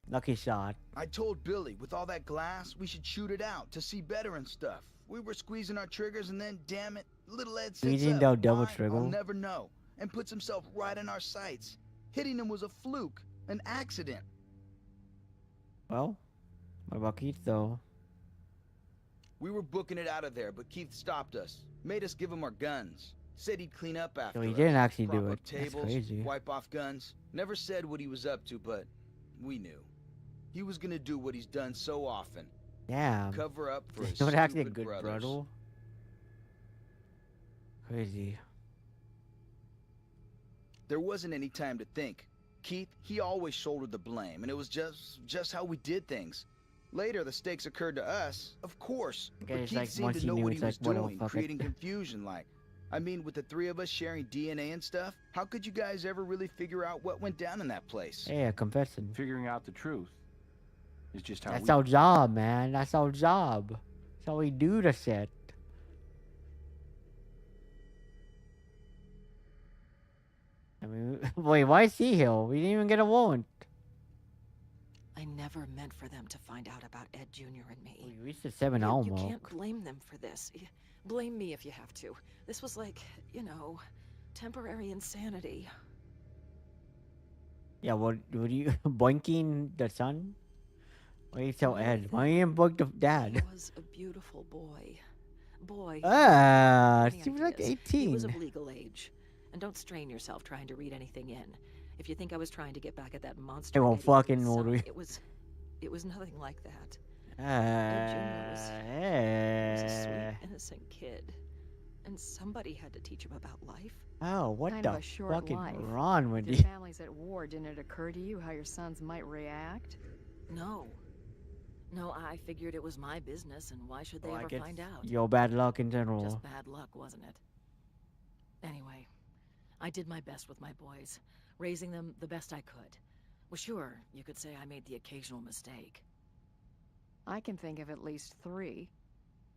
Lucky shot. I told Billy, with all that glass, we should shoot it out to see better and stuff. We were squeezing our triggers and then, damn it, little Ed sits Squeezing up. the double Why? trigger? I'll never know. And puts himself right in our sights. Hitting him was a fluke, an accident. Well, what about Keith, though? We were booking it out of there, but Keith stopped us. Made us give him our guns. Said he'd clean up after So he us. didn't actually Prop do up it. That's tables, crazy. wipe off guns. Never said what he was up to, but we knew. He was gonna do what he's done so often. Damn. Cover up for his Not actually a stupid good brothers. brother. Crazy. There wasn't any time to think. Keith, he always shouldered the blame, and it was just how we did things. Later, the stakes occurred to us, of course. Okay, But it's Keith like seemed once to he know knew, what it's he was like, what the doing, fuck? creating confusion, like. I mean, with the three of us sharing DNA and stuff, how could you guys ever really figure out what went down in that place? Hey, I'm confessing. Figuring out the truth is just how That's we... our job, man. That's our job. That's how we do the shit. I mean, wait, why is he here? We didn't even get a warrant. I never meant for them to find out about Ed Jr. and me. We reached the 7-hour You mark. can't blame them for this. Blame me if you have to. This was like, you know, temporary insanity. Yeah, what are you boinking the son? Why you tell Ed? Why you didn't boink the dad? He was a beautiful boy. Boy. Ah, Any she was like ideas. He was 18. of legal age. And don't strain yourself trying to read anything in. If you think I was trying to get back at that monster, They won't Eddie fucking did some- order you. It was nothing like that. Ed Jr. was a sweet, innocent kid. And somebody had to teach him about life. Oh, what Kind the of a short fucking life. wrong with If you? your family's at war, didn't it occur to you how your sons might react? No. No, I figured it was my business, and why should they Like ever it's find out? your bad luck in general. Just bad luck, wasn't it? Anyway, I did my best with my boys, raising them the best I could. Well, sure, you could say I made the occasional mistake. I can think of at least 3.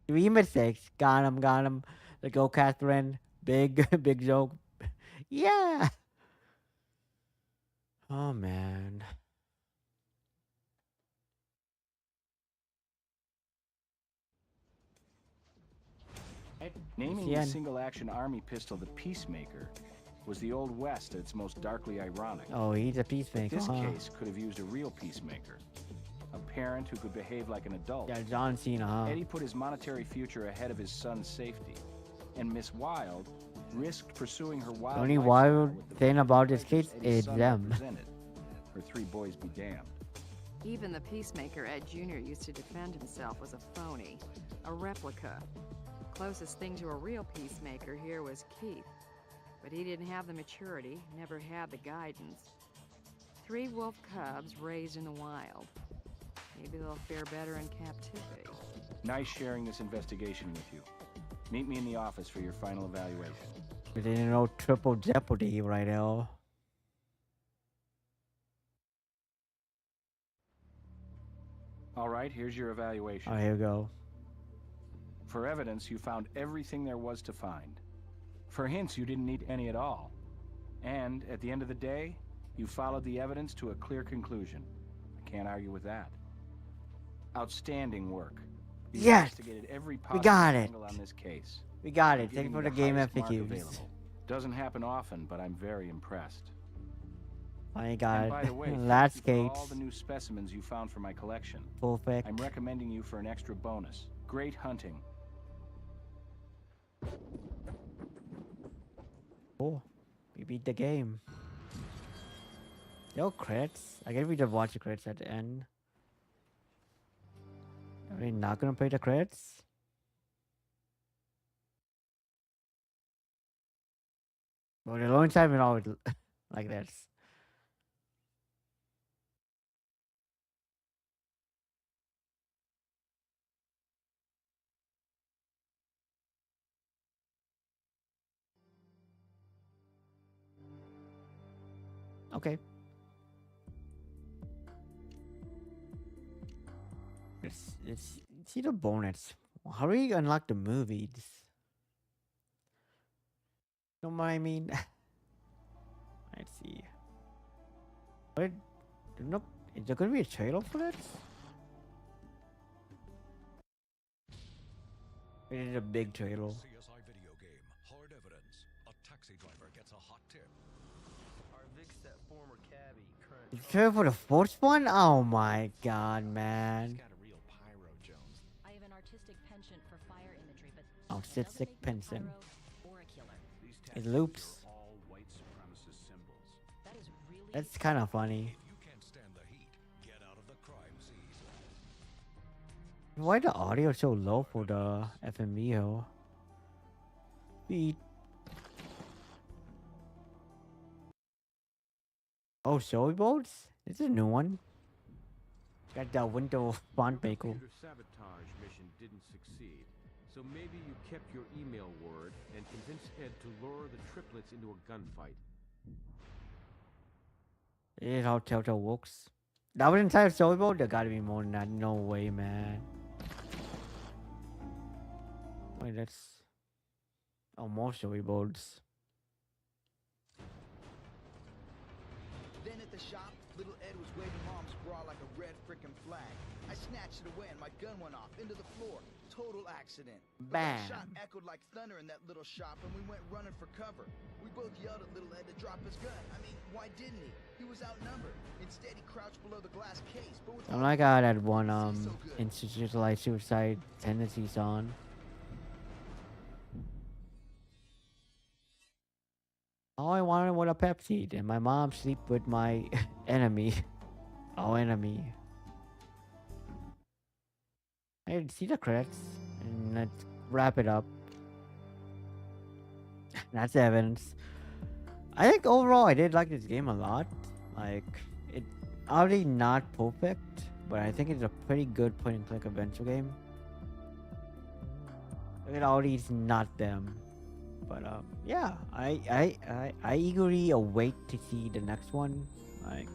3 mistakes. Got him, got him. Let's go, Catherine. Big, big joke. Yeah. Oh, man. Naming Yeah. the single-action army pistol the Peacemaker was the Old West at its most darkly ironic. Oh, he's a peacemaker, This huh? case could have used a real peacemaker. A parent who could behave like an adult. Yeah, John Cena, huh? Eddie put his monetary future ahead of his son's safety. And Miss Wilde risked pursuing her wild The only lifestyle wild with the thing about this pleasures case Eddie's is son them. represented. Her 3 boys be damned. Even the peacemaker Ed Jr. used to defend himself was a phony, a replica. Closest thing to a real peacemaker here was Keith. But he didn't have the maturity, never had the guidance. 3 wolf cubs raised in the wild. Maybe they'll fare better in captivity. Nice sharing this investigation with you. Meet me in the office for your final evaluation. We didn't know triple jeopardy right now. All right, here's your evaluation. Oh, here we go. For evidence, you found everything there was to find. For hints, you didn't need any at all. And, at the end of the day, you followed the evidence to a clear conclusion. I can't argue with that. Outstanding work. You Yes! investigated every We possible got it. angle on this case. We got I'm it. Thank you giving for you the game highest mark FAQs. available. Doesn't happen often, but I'm very impressed. My And God. by the way, thank Last you for skates. all the new specimens you found for my collection. Perfect. I'm recommending you for an extra bonus. Great hunting. Oh, we beat the game. No crits. I guess we just watch the crits at the end. Are we not gonna play the crits? Well, the long time and always like this. Okay. Let's see the bonus. How do you unlock the movies? You know what I mean? Let's see. What? No, is there gonna be a trailer for this? It is a big trailer. CSI video game, Hard Evidence. A taxi driver gets a hot tip. Our Vic's that former cabbie, current. The trailer for the first one? Oh my god, man. I have an artistic penchant for fire imagery, but Artistic pension. or a killer. It loops. All white supremacist symbols. That is really That's kind of funny. If you can't stand the heat, get out of the crime scene. Why the audio so low for the FMEO? Beat. Oh, showy boats? This is a new one. Got the window font bagel. Your sabotage mission didn't succeed, so maybe you kept your email word and convinced Ed to lure the triplets into a gunfight. This is how Telltale works. That was entire showy boat? There gotta be more than that. No way, man. Wait, that's... Oh, more showy boats. Then at the shop, little Ed was waving mom's bra like a red frickin' flag. I snatched it away and my gun went off into the floor. Total accident. But that Bam. shot echoed like thunder in that little shop and we went running for cover. We both yelled at little Ed to drop his gun. I mean, why didn't he? He was outnumbered. Instead, he crouched below the glass case. But with I'm like I had one institutionalized suicide tendencies on. All I wanted was a Pepsi, and my mom sleep with my enemy. Oh, enemy. I didn't see the credits, and let's wrap it up. That's evidence. I think overall I did like this game a lot. Like, it obviously not perfect, but I think it's a pretty good point-and-click adventure game. Look at all these not them. But yeah, I eagerly await to see the next one. Like,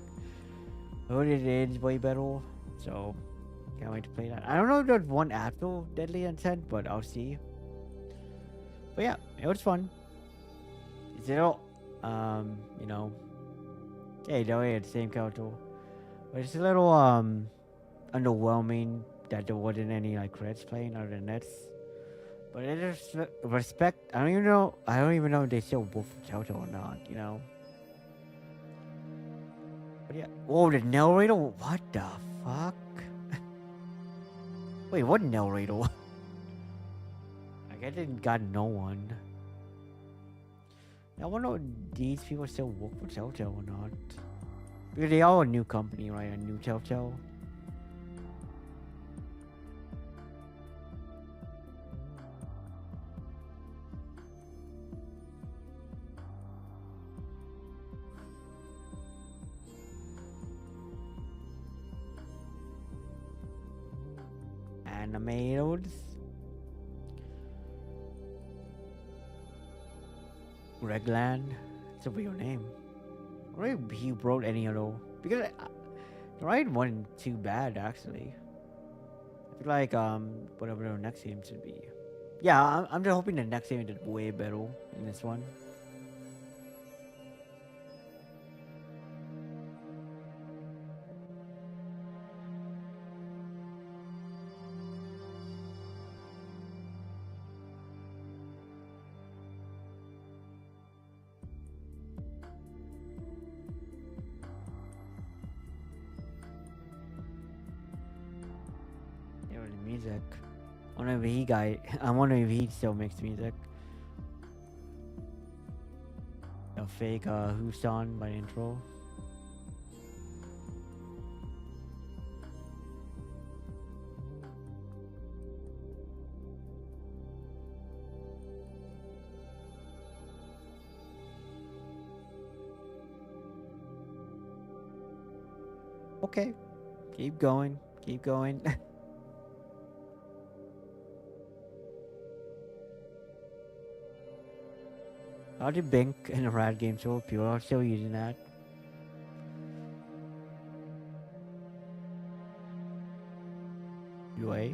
heard it is way better, so can't wait to play that. I don't know if there's one after Deadly Intent, but I'll see. But yeah, it was fun. It's a little, you know, hey, though it's the same character, but it's a little underwhelming that there wasn't any like credits playing other than this. But it is respect. I don't even know. I don't even know if they still work for Telltale or not. You know. But yeah. Oh, the narrator. What the fuck? Wait, what narrator? I guess it got no one. I wonder if these people still work for Telltale or not. Because they are a new company, right? A new Telltale. Animators. Regland. It's a real name. Or maybe he wrote any other. Because the right wasn't too bad actually. I feel like whatever the next game should be. Yeah, I'm just hoping the next game did way better than this one. Music. I wonder if he still makes music. A fake Who's On by intro. Okay. Keep going. Keep going. How did Bink and the Rad game so pure? I'm still using that. QA?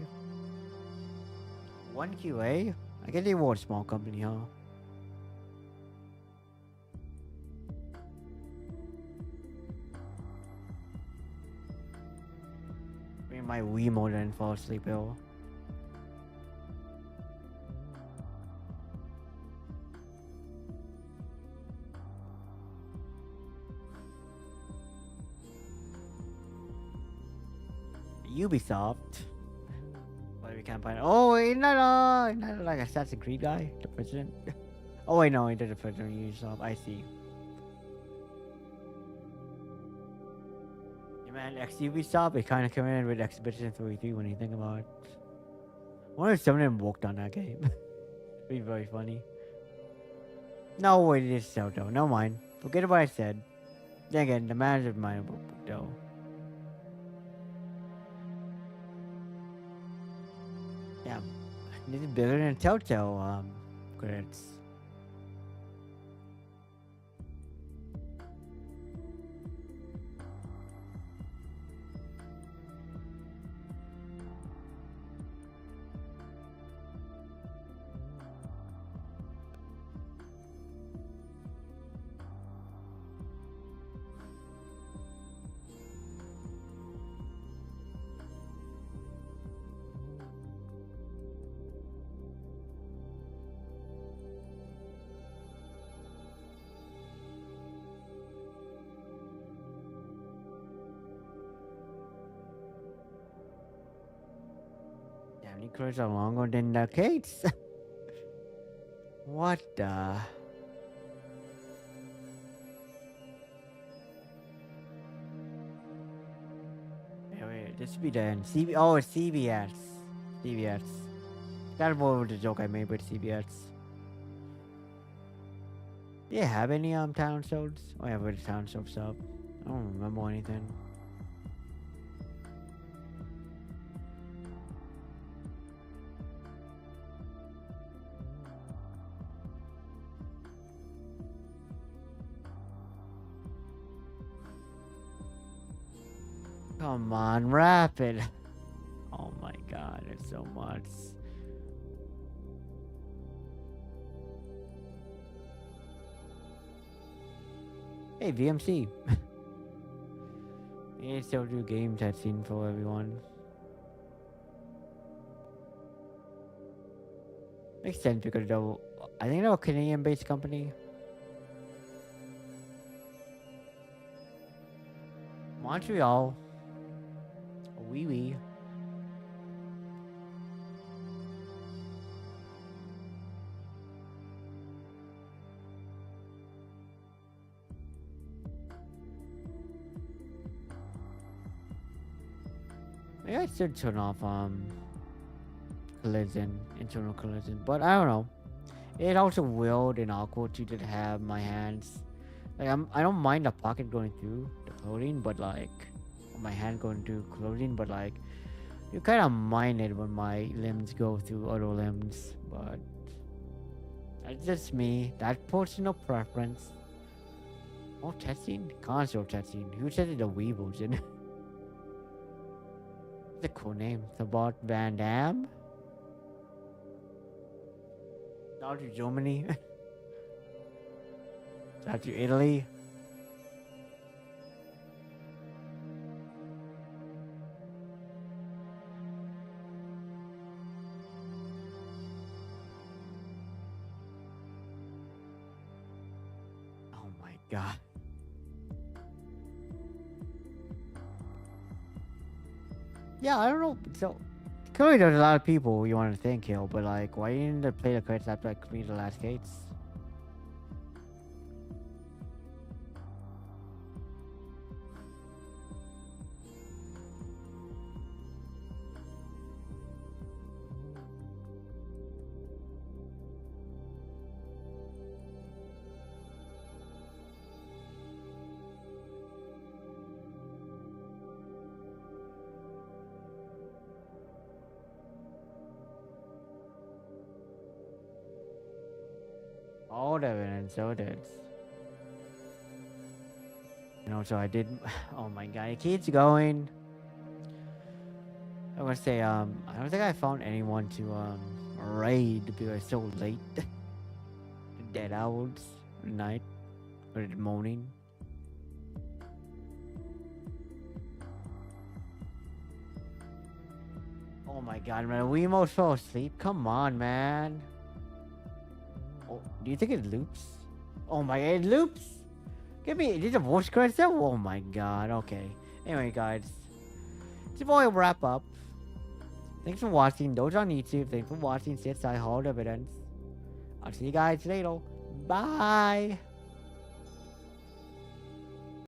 One QA? I guess they were a small company, huh? Bring my Wii more than fall asleep, Bill. Ubisoft. But we can't find. Oh, isn't that like Assassin's Creed guy, the president? Oh wait, no, he did the president of Ubisoft. I see. Yeah, man, ex-Ubisoft, it kind of came in with Expedition 33 when you think about it. I wonder if some of them worked on that game. It'd be very funny. No way, it is Telltale. No mind. Forget what I said. Then again, the manager of mine book though. Yeah, this is bigger than Telltale credits. Damn, credits are longer than the case. What the? Wait, this should be the end. Oh, it's CBS. CBS. That's more the joke I made with CBS. Do you have any town shows? Oh yeah, where the town shows up. I don't remember anything. Come on, wrap it. Oh my god, it's so much. Hey, VMC. They still do game testing for everyone. Makes sense because I think they're a Canadian-based company. Montreal. Wee wee. Maybe I should turn off collision, internal collision, but I don't know. It's also weird and awkward to just have my hands. Like I don't mind the pocket going through the clothing, but like my hand going through clothing, but like you kind of mind it when my limbs go through other limbs. But that's just me. That's personal preference. Oh, testing, console testing. Who said it? The Wii version. It's a cool name. It's about Van Damme. Down to Germany. Down to Italy. Oh my god. Yeah, I don't know. So, clearly there's a lot of people you want to thank here, but like, why didn't they play the credits after I completed the last gates? All the evidence, so it is. You know, so I did. Oh my god, it keeps going. I want to say, I don't think I found anyone to raid because it's so late. The dead hours, at night, or the morning. Oh my god, man, we almost fell asleep. Come on, man. Oh, do you think it loops? Oh my god, it loops! Give me, did the voice credits there? Oh my god, okay. Anyway, guys, before I wrap up, thanks for watching. Those on YouTube, thanks for watching CSI Hall Evidence. I'll see you guys later. Bye!